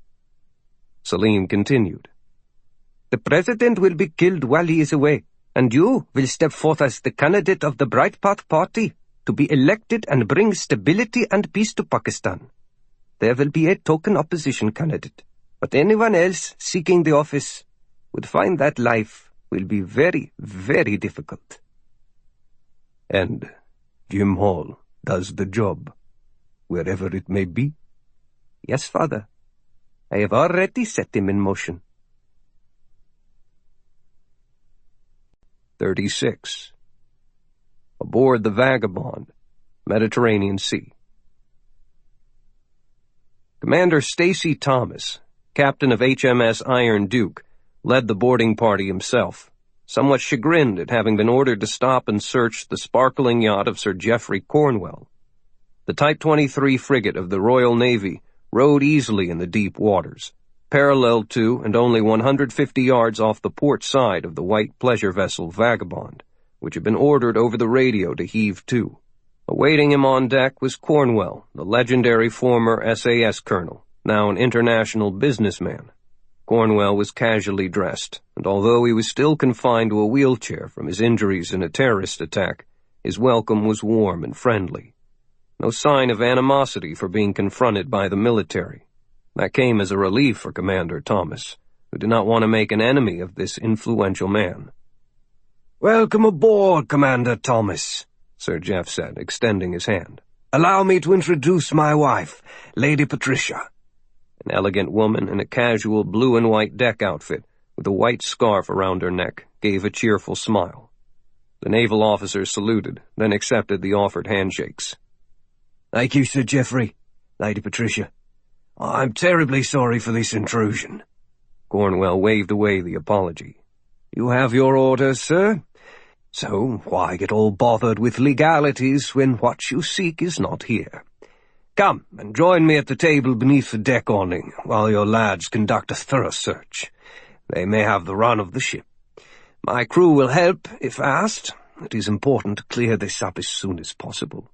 Salim continued. The president will be killed while he is away, and you will step forth as the candidate of the Bright Path Party to be elected and bring stability and peace to Pakistan. There will be a token opposition candidate, but anyone else seeking the office would find that life will be very, very difficult. And Jim Hall does the job, wherever it may be? Yes, Father. I have already set him in motion. 36. Aboard the Vagabond, Mediterranean Sea. Commander Stacy Thomas, captain of HMS Iron Duke, led the boarding party himself, somewhat chagrined at having been ordered to stop and search the sparkling yacht of Sir Geoffrey Cornwell. The Type 23 frigate of the Royal Navy rode easily in the deep waters, parallel to and only 150 yards off the port side of the white pleasure vessel Vagabond, which had been ordered over the radio to heave to. Awaiting him on deck was Cornwell, the legendary former SAS colonel, now an international businessman. Cornwell was casually dressed, and although he was still confined to a wheelchair from his injuries in a terrorist attack, his welcome was warm and friendly. No sign of animosity for being confronted by the military. That came as a relief for Commander Thomas, who did not want to make an enemy of this influential man. "Welcome aboard, Commander Thomas," Sir Geoff said, extending his hand. "Allow me to introduce my wife, Lady Patricia." An elegant woman in a casual blue and white deck outfit with a white scarf around her neck gave a cheerful smile. The naval officer saluted, then accepted the offered handshakes. "Thank you, Sir Geoffrey, Lady Patricia. I'm terribly sorry for this intrusion." Cornwell waved away the apology. "You have your orders, sir. So why get all bothered with legalities when what you seek is not here? Come and join me at the table beneath the deck awning while your lads conduct a thorough search. They may have the run of the ship. My crew will help, if asked. It is important to clear this up as soon as possible."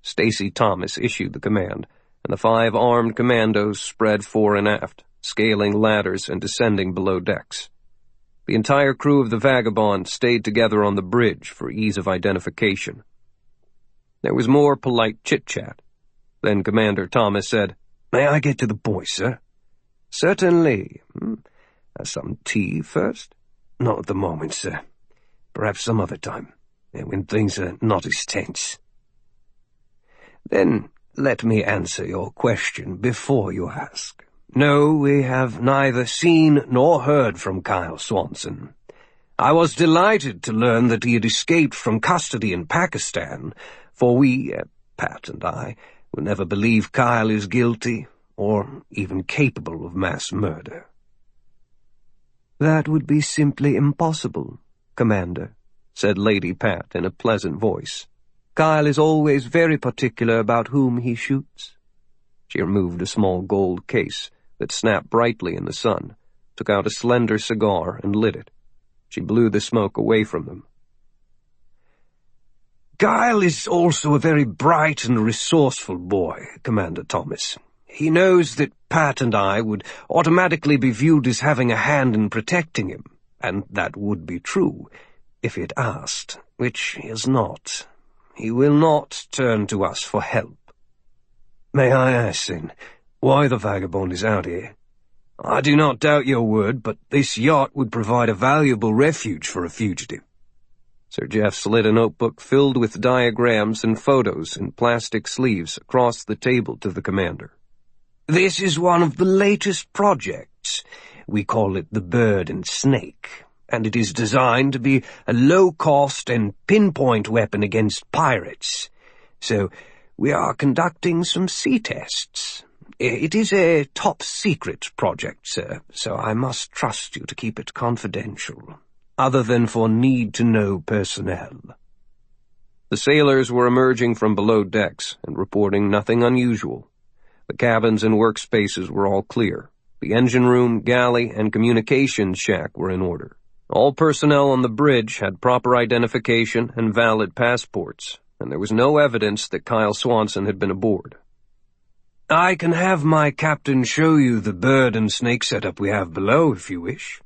Stacy Thomas issued the command, and the 5 armed commandos spread fore and aft, scaling ladders and descending below decks. The entire crew of the Vagabond stayed together on the bridge for ease of identification. There was more polite chit-chat. Then Commander Thomas said, "May I get to the point, sir?" "Certainly. Some tea first?" "Not at the moment, sir. Perhaps some other time, when things are not as tense." "Then let me answer your question before you ask. No, we have neither seen nor heard from Kyle Swanson. I was delighted to learn that he had escaped from custody in Pakistan, for we, Pat and I, will never believe Kyle is guilty or even capable of mass murder." "That would be simply impossible, Commander," said Lady Pat in a pleasant voice. "Kyle is always very particular about whom he shoots." She removed a small gold case that snapped brightly in the sun, took out a slender cigar and lit it. She blew the smoke away from them. "Kyle is also a very bright and resourceful boy, Commander Thomas. He knows that Pat and I would automatically be viewed as having a hand in protecting him, and that would be true if he had asked, which he has not. He will not turn to us for help." "May I ask, then, why the Vagabond is out here?" "I do not doubt your word, but this yacht would provide a valuable refuge for a fugitive." Sir Geoff slid a notebook filled with diagrams and photos in plastic sleeves across the table to the commander. "This is one of the latest projects. We call it the Bird and Snake, and it is designed to be a low-cost and pinpoint weapon against pirates. So we are conducting some sea tests. It is a top-secret project, sir, so I must trust you to keep it confidential, other than for need-to-know personnel." The sailors were emerging from below decks and reporting nothing unusual. The cabins and workspaces were all clear. The engine room, galley, and communications shack were in order. All personnel on the bridge had proper identification and valid passports, and there was no evidence that Kyle Swanson had been aboard. "I can have my captain show you the Bird and Snake setup we have below, if you wish.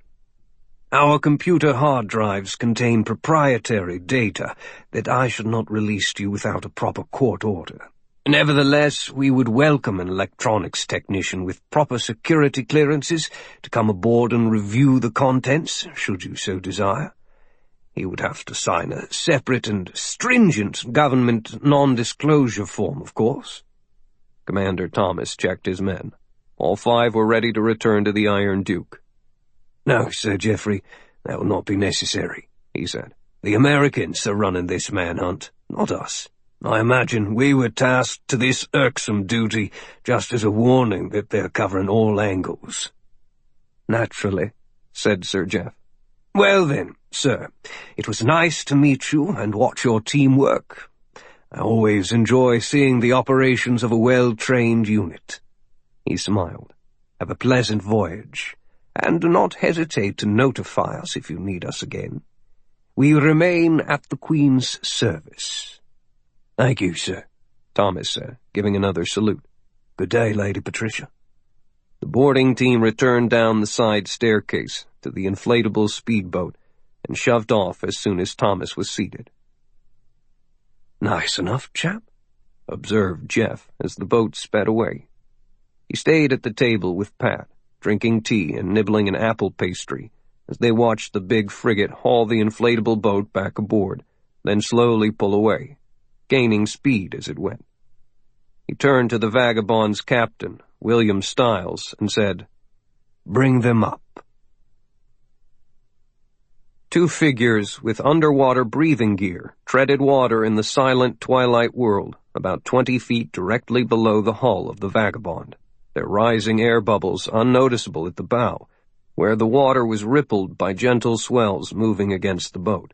Our computer hard drives contain proprietary data that I should not release to you without a proper court order. Nevertheless, we would welcome an electronics technician with proper security clearances to come aboard and review the contents, should you so desire. He would have to sign a separate and stringent government non-disclosure form, of course." Commander Thomas checked his men. All 5 were ready to return to the Iron Duke. "No, Sir Geoffrey, that will not be necessary," he said. "The Americans are running this manhunt, not us. I imagine we were tasked to this irksome duty just as a warning that they're covering all angles." "Naturally," said Sir Jeff. "Well then, sir, it was nice to meet you and watch your team work. I always enjoy seeing the operations of a well-trained unit." He smiled. "Have a pleasant voyage, and do not hesitate to notify us if you need us again. We remain at the Queen's service." "Thank you, sir," Thomas said, giving another salute. "Good day, Lady Patricia." The boarding team returned down the side staircase to the inflatable speedboat and shoved off as soon as Thomas was seated. "Nice enough, chap," observed Jeff as the boat sped away. He stayed at the table with Pat, drinking tea and nibbling an apple pastry as they watched the big frigate haul the inflatable boat back aboard, then slowly pull away, gaining speed as it went. He turned to the Vagabond's captain, William Stiles, and said, "Bring them up." Two figures with underwater breathing gear treaded water in the silent twilight world about 20 feet directly below the hull of the Vagabond, their rising air bubbles unnoticeable at the bow, where the water was rippled by gentle swells moving against the boat.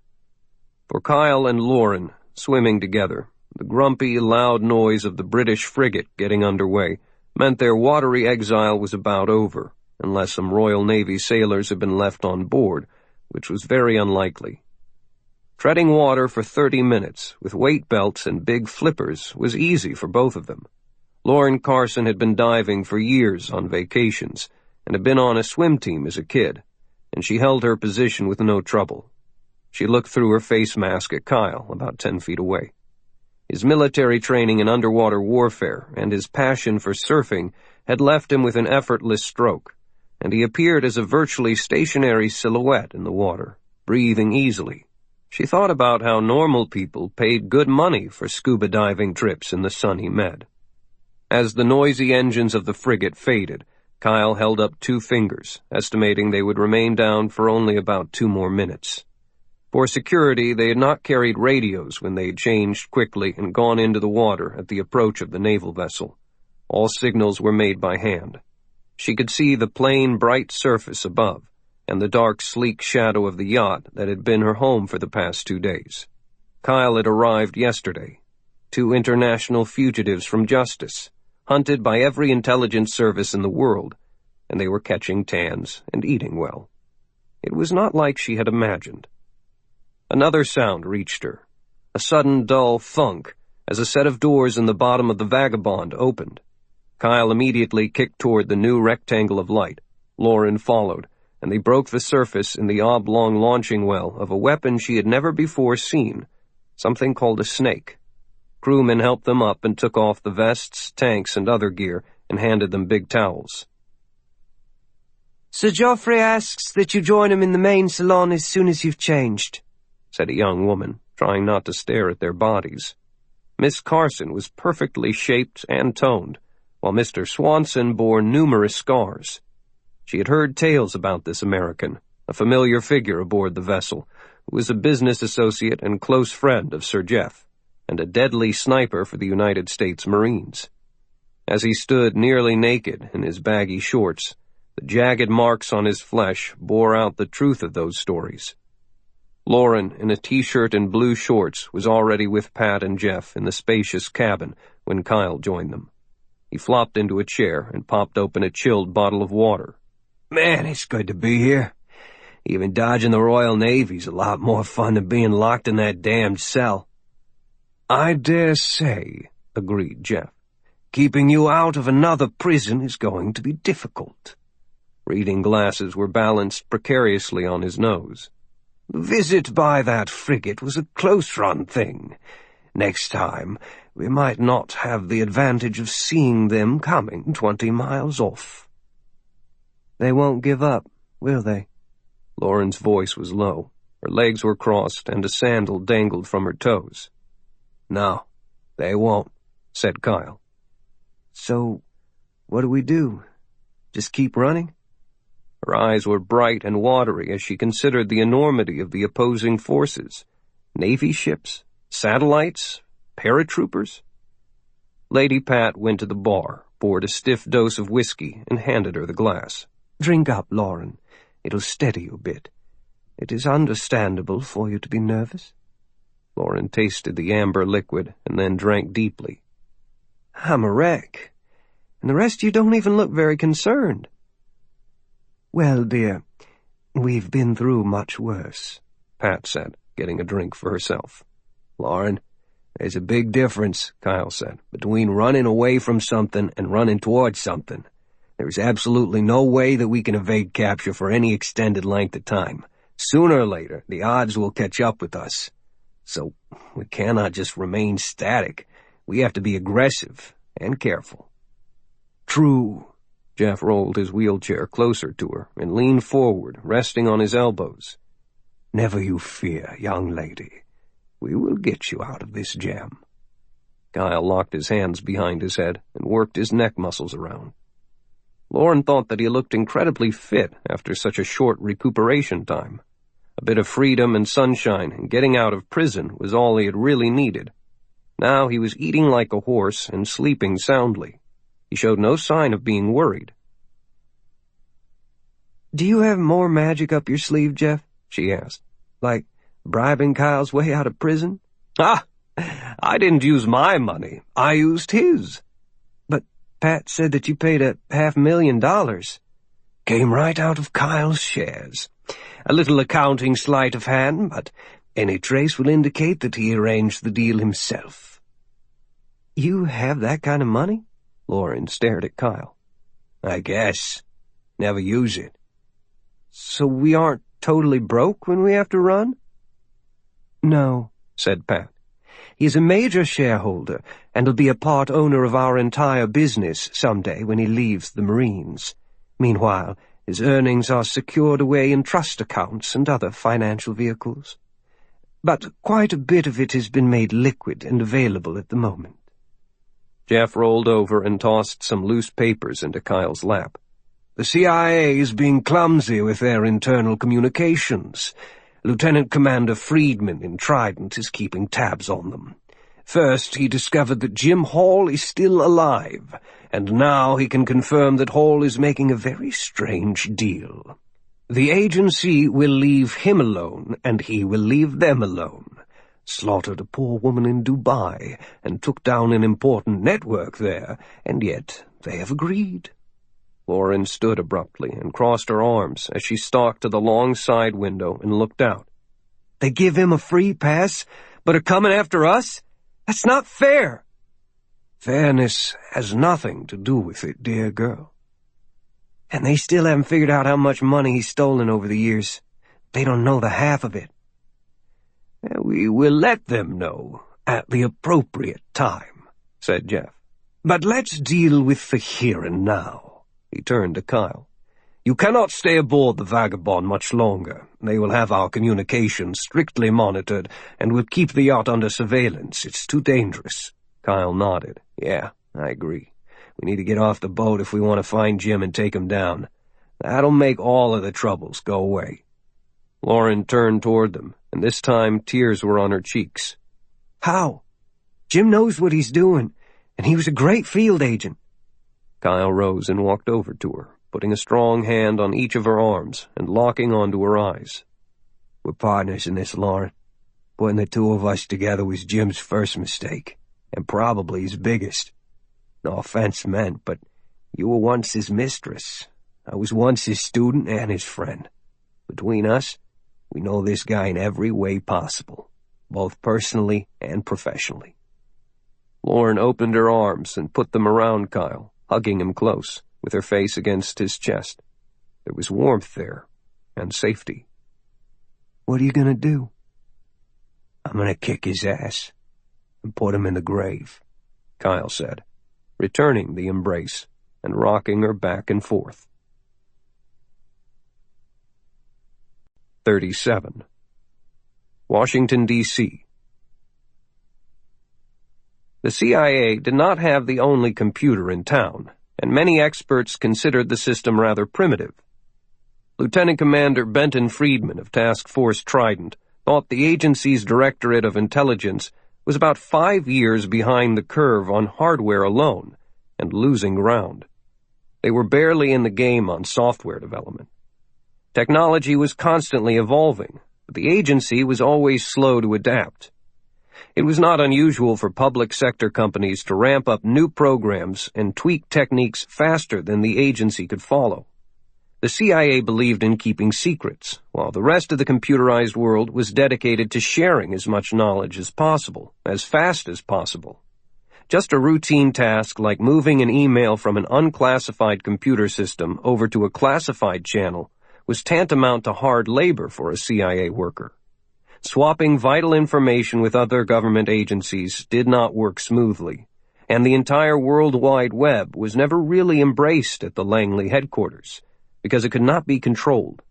For Kyle and Lauren, swimming together, the grumpy, loud noise of the British frigate getting underway meant their watery exile was about over, unless some Royal Navy sailors had been left on board, which was very unlikely. Treading water for 30 minutes, with weight belts and big flippers, was easy for both of them. Lauren Carson had been diving for years on vacations, and had been on a swim team as a kid, and she held her position with no trouble. She looked through her face mask at Kyle, about 10 feet away. His military training in underwater warfare and his passion for surfing had left him with an effortless stroke, and he appeared as a virtually stationary silhouette in the water, breathing easily. She thought about how normal people paid good money for scuba diving trips in the sunny Med. As the noisy engines of the frigate faded, Kyle held up 2 fingers, estimating they would remain down for only about 2 more minutes. For security, they had not carried radios when they had changed quickly and gone into the water at the approach of the naval vessel. All signals were made by hand. She could see the plain, bright surface above, and the dark, sleek shadow of the yacht that had been her home for the past 2 days. Kyle had arrived yesterday. 2 international fugitives from justice, hunted by every intelligence service in the world, and they were catching tans and eating well. It was not like she had imagined. Another sound reached her, a sudden dull thunk as a set of doors in the bottom of the Vagabond opened. Kyle immediately kicked toward the new rectangle of light. Lauren followed, and they broke the surface in the oblong launching well of a weapon she had never before seen, something called a snake. Crewmen helped them up and took off the vests, tanks, and other gear and handed them big towels. "Sir Geoffrey asks that you join him in the main salon as soon as you've changed," said a young woman, trying not to stare at their bodies. Miss Carson was perfectly shaped and toned, while Mr. Swanson bore numerous scars. She had heard tales about this American, a familiar figure aboard the vessel, who was a business associate and close friend of Sir Jeff, and a deadly sniper for the United States Marines. As he stood nearly naked in his baggy shorts, the jagged marks on his flesh bore out the truth of those stories. Lauren, in a t-shirt and blue shorts, was already with Pat and Jeff in the spacious cabin when Kyle joined them. He flopped into a chair and popped open a chilled bottle of water. "Man, it's good to be here. Even dodging the Royal Navy's a lot more fun than being locked in that damned cell." "I dare say," agreed Jeff. "Keeping you out of another prison is going to be difficult." Reading glasses were balanced precariously on his nose. "The visit by that frigate was a close-run thing. Next time, we might not have the advantage of seeing them coming 20 miles off." "They won't give up, will they?" Lauren's voice was low. Her legs were crossed and a sandal dangled from her toes. "No, they won't," said Kyle. "So, what do we do? Just keep running?" Her eyes were bright and watery as she considered the enormity of the opposing forces. Navy ships, satellites, paratroopers. Lady Pat went to the bar, poured a stiff dose of whiskey, and handed her the glass. "Drink up, Lauren. It'll steady you a bit. It is understandable for you to be nervous." Lauren tasted the amber liquid and then drank deeply. "I'm a wreck, and the rest of you don't even look very concerned." "Well, dear, we've been through much worse," Pat said, getting a drink for herself. "Lauren, there's a big difference," Kyle said, "between running away from something and running towards something. There's absolutely no way that we can evade capture for any extended length of time. Sooner or later, the odds will catch up with us. So we cannot just remain static. We have to be aggressive and careful." "True." Jeff rolled his wheelchair closer to her and leaned forward, resting on his elbows. "Never you fear, young lady. We will get you out of this jam." Kyle locked his hands behind his head and worked his neck muscles around. Lauren thought that he looked incredibly fit after such a short recuperation time. A bit of freedom and sunshine and getting out of prison was all he had really needed. Now he was eating like a horse and sleeping soundly. He showed no sign of being worried. "Do you have more magic up your sleeve, Jeff?" she asked. "Like bribing Kyle's way out of prison?" "Ah, I didn't use my money. I used his." "But Pat said that you paid $500,000. "Came right out of Kyle's shares. A little accounting sleight of hand, but any trace will indicate that he arranged the deal himself." "You have that kind of money?" Lauren stared at Kyle. "I guess. Never use it." "So we aren't totally broke when we have to run?" "No," said Pat. "He's a major shareholder, and will be a part owner of our entire business someday when he leaves the Marines. Meanwhile, his earnings are secured away in trust accounts and other financial vehicles. But quite a bit of it has been made liquid and available at the moment." Jeff rolled over and tossed some loose papers into Kyle's lap. "The CIA is being clumsy with their internal communications. Lieutenant Commander Friedman in Trident is keeping tabs on them. First, he discovered that Jim Hall is still alive, and now he can confirm that Hall is making a very strange deal. The agency will leave him alone, and he will leave them alone. Slaughtered a poor woman in Dubai, and took down an important network there, and yet they have agreed." Lauren stood abruptly and crossed her arms as she stalked to the long side window and looked out. "They give him a free pass, but are coming after us? That's not fair." "Fairness has nothing to do with it, dear girl." "And they still haven't figured out how much money he's stolen over the years. They don't know the half of it." "We will let them know at the appropriate time," said Jeff. "But let's deal with the here and now." He turned to Kyle. "You cannot stay aboard the Vagabond much longer. They will have our communications strictly monitored and will keep the yacht under surveillance. It's too dangerous." Kyle nodded. "Yeah, I agree. We need to get off the boat if we want to find Jim and take him down. That'll make all of the troubles go away." Lauren turned toward them, and this time tears were on her cheeks. "How? Jim knows what he's doing, and he was a great field agent." Kyle rose and walked over to her, putting a strong hand on each of her arms and locking onto her eyes. "We're partners in this, Lauren. Putting the two of us together was Jim's first mistake, and probably his biggest. No offense meant, but you were once his mistress. I was once his student and his friend. Between us, we know this guy in every way possible, both personally and professionally." Lauren opened her arms and put them around Kyle, hugging him close, with her face against his chest. There was warmth there, and safety. "What are you going to do?" "I'm going to kick his ass and put him in the grave," Kyle said, returning the embrace and rocking her back and forth. 37. Washington, D.C. The CIA did not have the only computer in town, and many experts considered the system rather primitive. Lieutenant Commander Benton Friedman of Task Force Trident thought the agency's Directorate of Intelligence was about 5 years behind the curve on hardware alone and losing ground. They were barely in the game on software development. Technology was constantly evolving, but the agency was always slow to adapt. It was not unusual for public sector companies to ramp up new programs and tweak techniques faster than the agency could follow. The CIA believed in keeping secrets, while the rest of the computerized world was dedicated to sharing as much knowledge as possible, as fast as possible. Just a routine task like moving an email from an unclassified computer system over to a classified channel was tantamount to hard labor for a CIA worker. Swapping vital information with other government agencies did not work smoothly, and the entire World Wide Web was never really embraced at the Langley headquarters, because it could not be controlled.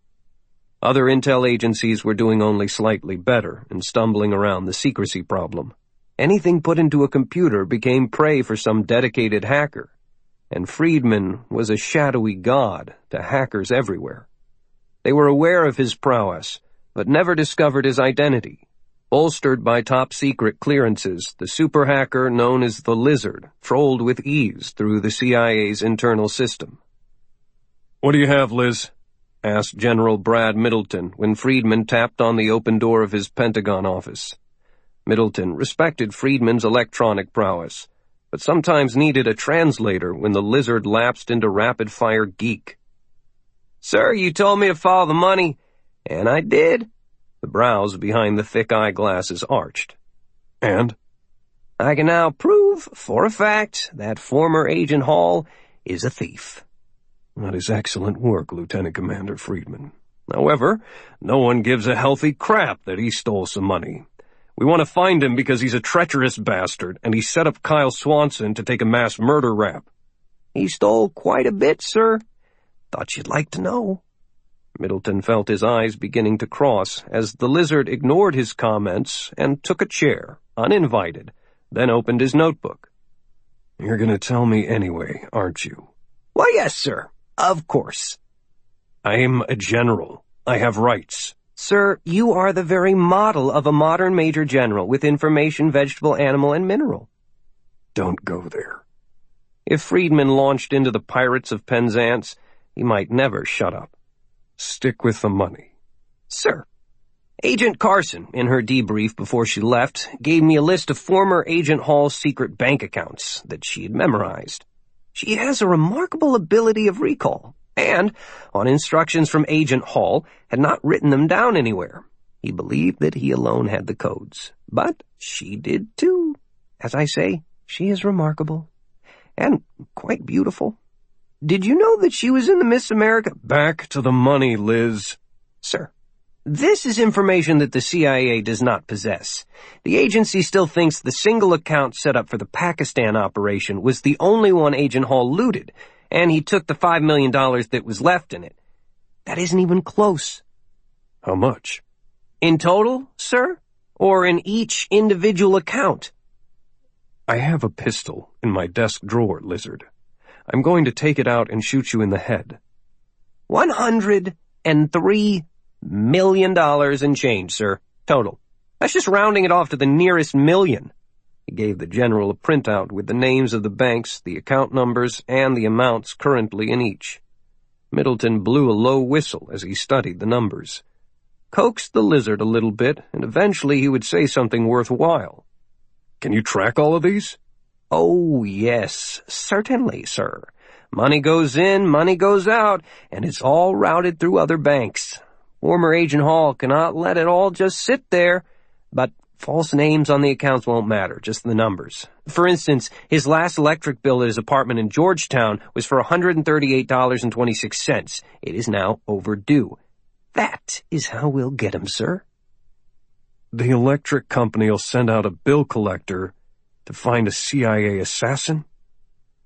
Other intel agencies were doing only slightly better and stumbling around the secrecy problem. Anything put into a computer became prey for some dedicated hacker, and Friedman was a shadowy god to hackers everywhere. They were aware of his prowess, but never discovered his identity. Bolstered by top-secret clearances, the super hacker known as the Lizard trolled with ease through the CIA's internal system. "What do you have, Liz?" asked General Brad Middleton when Friedman tapped on the open door of his Pentagon office. Middleton respected Friedman's electronic prowess, but sometimes needed a translator when the Lizard lapsed into rapid-fire geek. "Sir, you told me to follow the money, and I did." The brows behind the thick eyeglasses arched. "And?" "I can now prove, for a fact, that former Agent Hall is a thief." "That is excellent work, Lieutenant Commander Friedman. However, no one gives a healthy crap that he stole some money. We want to find him because he's a treacherous bastard, and he set up Kyle Swanson to take a mass murder rap." "He stole quite a bit, sir. Thought you'd like to know." Middleton felt his eyes beginning to cross as the Lizard ignored his comments and took a chair, uninvited, then opened his notebook. "You're going to tell me anyway, aren't you?" "Why, yes, sir. Of course." "I'm a general. I have rights." "Sir, you are the very model of a modern major general with information, vegetable, animal, and mineral." "Don't go there." If Friedman launched into the Pirates of Penzance, he might never shut up. "Stick with the money." "Sir." Agent Carson, in her debrief before she left, gave me a list of former Agent Hall's secret bank accounts that she had memorized. She has a remarkable ability of recall, and, on instructions from Agent Hall, had not written them down anywhere. He believed that he alone had the codes, but she did too. As I say, she is remarkable, and quite beautiful. Did you know that she was in the Miss America— "Back to the money, Liz." "Sir, this is information that the CIA does not possess. The agency still thinks the single account set up for the Pakistan operation was the only one Agent Hall looted, and he took the $5 million that was left in it. That isn't even close." "How much?" "In total, sir? Or in each individual account?" "I have a pistol in my desk drawer, Lizard. I'm going to take it out and shoot you in the head." $103 million and change, sir. Total. That's just rounding it off to the nearest million." He gave the general a printout with the names of the banks, the account numbers, and the amounts currently in each. Middleton blew a low whistle as he studied the numbers. Coaxed the Lizard a little bit, and eventually he would say something worthwhile. "Can you track all of these?" "Oh, yes, certainly, sir. Money goes in, money goes out, and it's all routed through other banks. Former Agent Hall cannot let it all just sit there, but false names on the accounts won't matter, just the numbers. For instance, his last electric bill at his apartment in Georgetown was for $138.26. It is now overdue. That is how we'll get him, sir." "The electric company will send out a bill collector to find a CIA assassin?"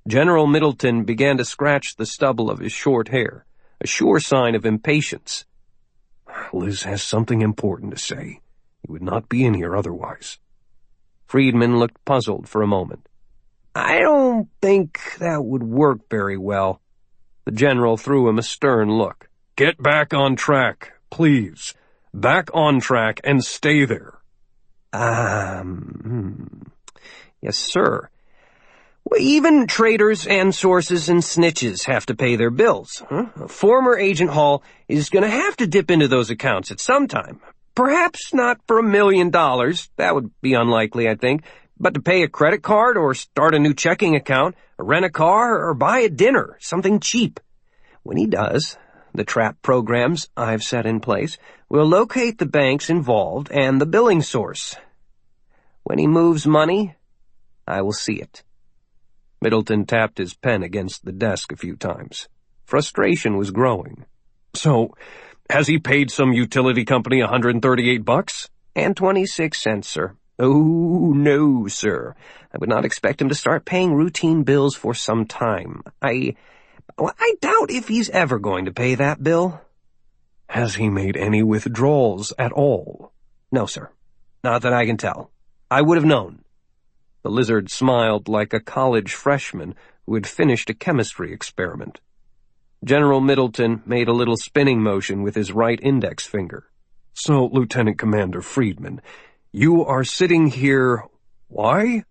General Middleton began to scratch the stubble of his short hair, a sure sign of impatience. "Liz has something important to say. He would not be in here otherwise." Friedman looked puzzled for a moment. "I don't think that would work very well." The general threw him a stern look. "Get back on track, please. Back on track and stay there." Yes, sir. Well, even traitors and sources and snitches have to pay their bills. Former Agent Hall is going to have to dip into those accounts at some time. Perhaps not for $1 million. That would be unlikely, I think. But to pay a credit card or start a new checking account, or rent a car, or buy a dinner, something cheap. When he does, the trap programs I've set in place will locate the banks involved and the billing source. When he moves money, I will see it. Middleton tapped his pen against the desk a few times. Frustration was growing. So, has he paid some utility company $138? And 26 cents, sir. Oh, no, sir. I would not expect him to start paying routine bills for some time. I doubt if he's ever going to pay that bill. Has he made any withdrawals at all? No, sir. Not that I can tell. I would have known. The lizard smiled like a college freshman who had finished a chemistry experiment. General Middleton made a little spinning motion with his right index finger. So, Lieutenant Commander Friedman, you are sitting here... Why?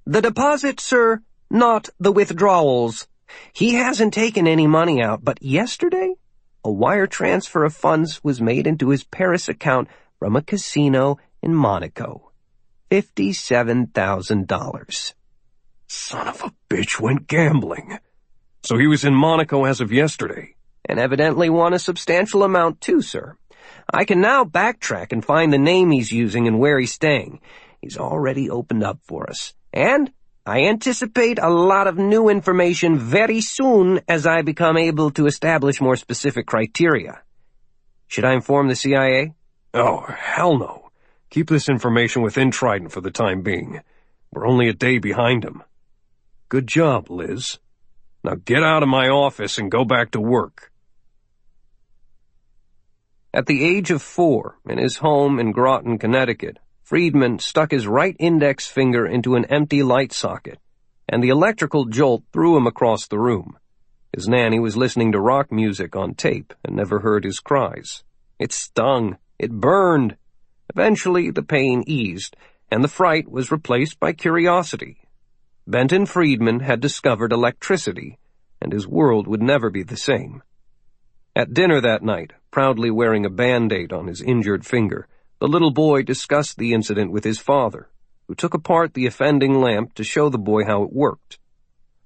The deposit, sir, not the withdrawals. He hasn't taken any money out, but yesterday, a wire transfer of funds was made into his Paris account from a casino in Monaco. $57,000. Son of a bitch went gambling. So he was in Monaco as of yesterday. And evidently won a substantial amount too, sir. I can now backtrack and find the name he's using and where he's staying. He's already opened up for us. And I anticipate a lot of new information very soon as I become able to establish more specific criteria. Should I inform the CIA? Oh, hell no. Keep this information within Trident for the time being. We're only a day behind him. Good job, Liz. Now get out of my office and go back to work. At the age of 4, in his home in Groton, Connecticut, Friedman stuck his right index finger into an empty light socket, and the electrical jolt threw him across the room. His nanny was listening to rock music on tape and never heard his cries. It stung. It burned. Eventually, the pain eased, and the fright was replaced by curiosity. Benton Friedman had discovered electricity, and his world would never be the same. At dinner that night, proudly wearing a Band-Aid on his injured finger, the little boy discussed the incident with his father, who took apart the offending lamp to show the boy how it worked.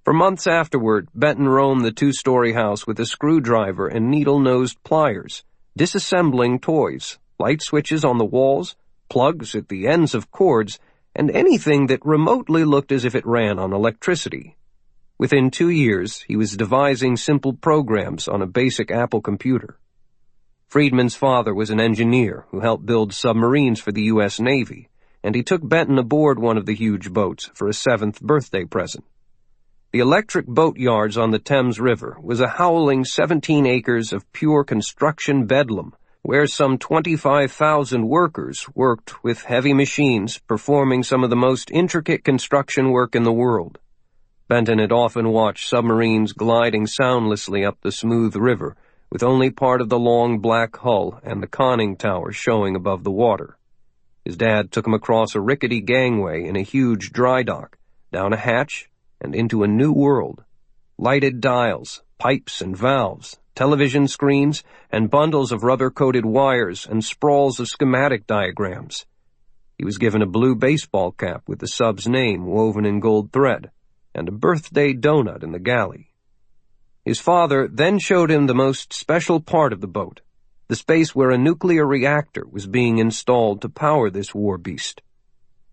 For months afterward, Benton roamed the 2-story house with a screwdriver and needle-nosed pliers, disassembling toys, light switches on the walls, plugs at the ends of cords, and anything that remotely looked as if it ran on electricity. Within 2 years, he was devising simple programs on a basic Apple computer. Friedman's father was an engineer who helped build submarines for the U.S. Navy, and he took Benton aboard one of the huge boats for a 7th birthday present. The electric boat yards on the Thames River was a howling 17 acres of pure construction bedlam, where some 25,000 workers worked with heavy machines performing some of the most intricate construction work in the world. Benton had often watched submarines gliding soundlessly up the smooth river, with only part of the long black hull and the conning tower showing above the water. His dad took him across a rickety gangway in a huge dry dock, down a hatch, and into a new world. Lighted dials, pipes and valves, television screens, and bundles of rubber-coated wires and sprawls of schematic diagrams. He was given a blue baseball cap with the sub's name woven in gold thread, and a birthday donut in the galley. His father then showed him the most special part of the boat, the space where a nuclear reactor was being installed to power this war beast.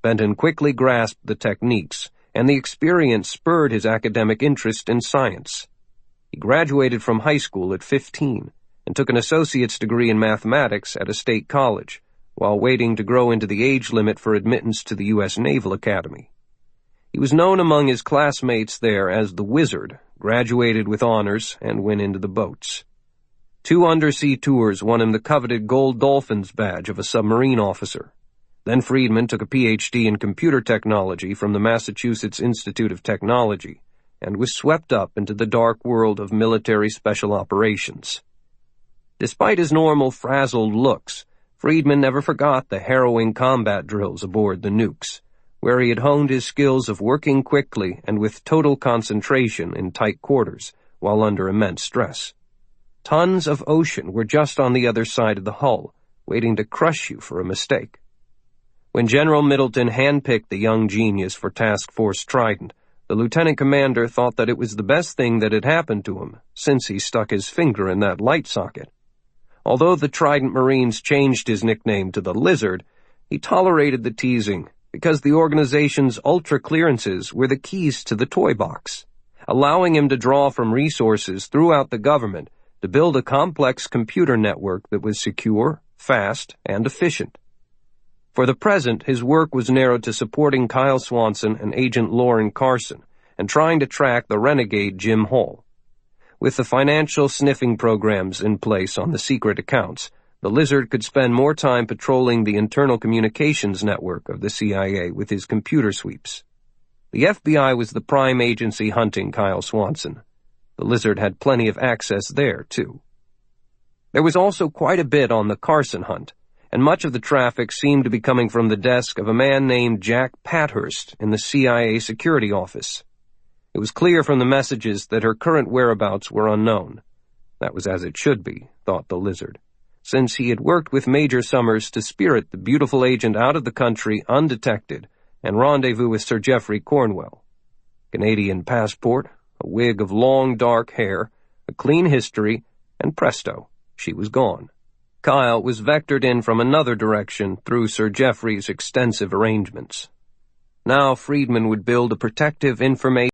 Benton quickly grasped the techniques, and the experience spurred his academic interest in science. He graduated from high school at 15 and took an associate's degree in mathematics at a state college, while waiting to grow into the age limit for admittance to the U.S. Naval Academy. He was known among his classmates there as the Wizard, graduated with honors, and went into the boats. 2 undersea tours won him the coveted Gold Dolphins badge of a submarine officer. Then Friedman took a Ph.D. in computer technology from the Massachusetts Institute of Technology and was swept up into the dark world of military special operations. Despite his normal frazzled looks, Friedman never forgot the harrowing combat drills aboard the nukes, where he had honed his skills of working quickly and with total concentration in tight quarters, while under immense stress. Tons of ocean were just on the other side of the hull, waiting to crush you for a mistake. When General Middleton handpicked the young genius for Task Force Trident, the lieutenant commander thought that it was the best thing that had happened to him since he stuck his finger in that light socket. Although the Trident Marines changed his nickname to the Lizard, he tolerated the teasing because the organization's ultra clearances were the keys to the toy box, allowing him to draw from resources throughout the government to build a complex computer network that was secure, fast, and efficient. For the present, his work was narrowed to supporting Kyle Swanson and Agent Lauren Carson and trying to track the renegade Jim Hall. With the financial sniffing programs in place on the secret accounts, the Lizard could spend more time patrolling the internal communications network of the CIA with his computer sweeps. The FBI was the prime agency hunting Kyle Swanson. The Lizard had plenty of access there, too. There was also quite a bit on the Carson hunt, and much of the traffic seemed to be coming from the desk of a man named Jack Pathurst in the CIA security office. It was clear from the messages that her current whereabouts were unknown. That was as it should be, thought the Lizard, since he had worked with Major Summers to spirit the beautiful agent out of the country undetected and rendezvous with Sir Geoffrey Cornwell. Canadian passport, a wig of long dark hair, a clean history, and presto, she was gone. Kyle was vectored in from another direction through Sir Geoffrey's extensive arrangements. Now Friedman would build a protective information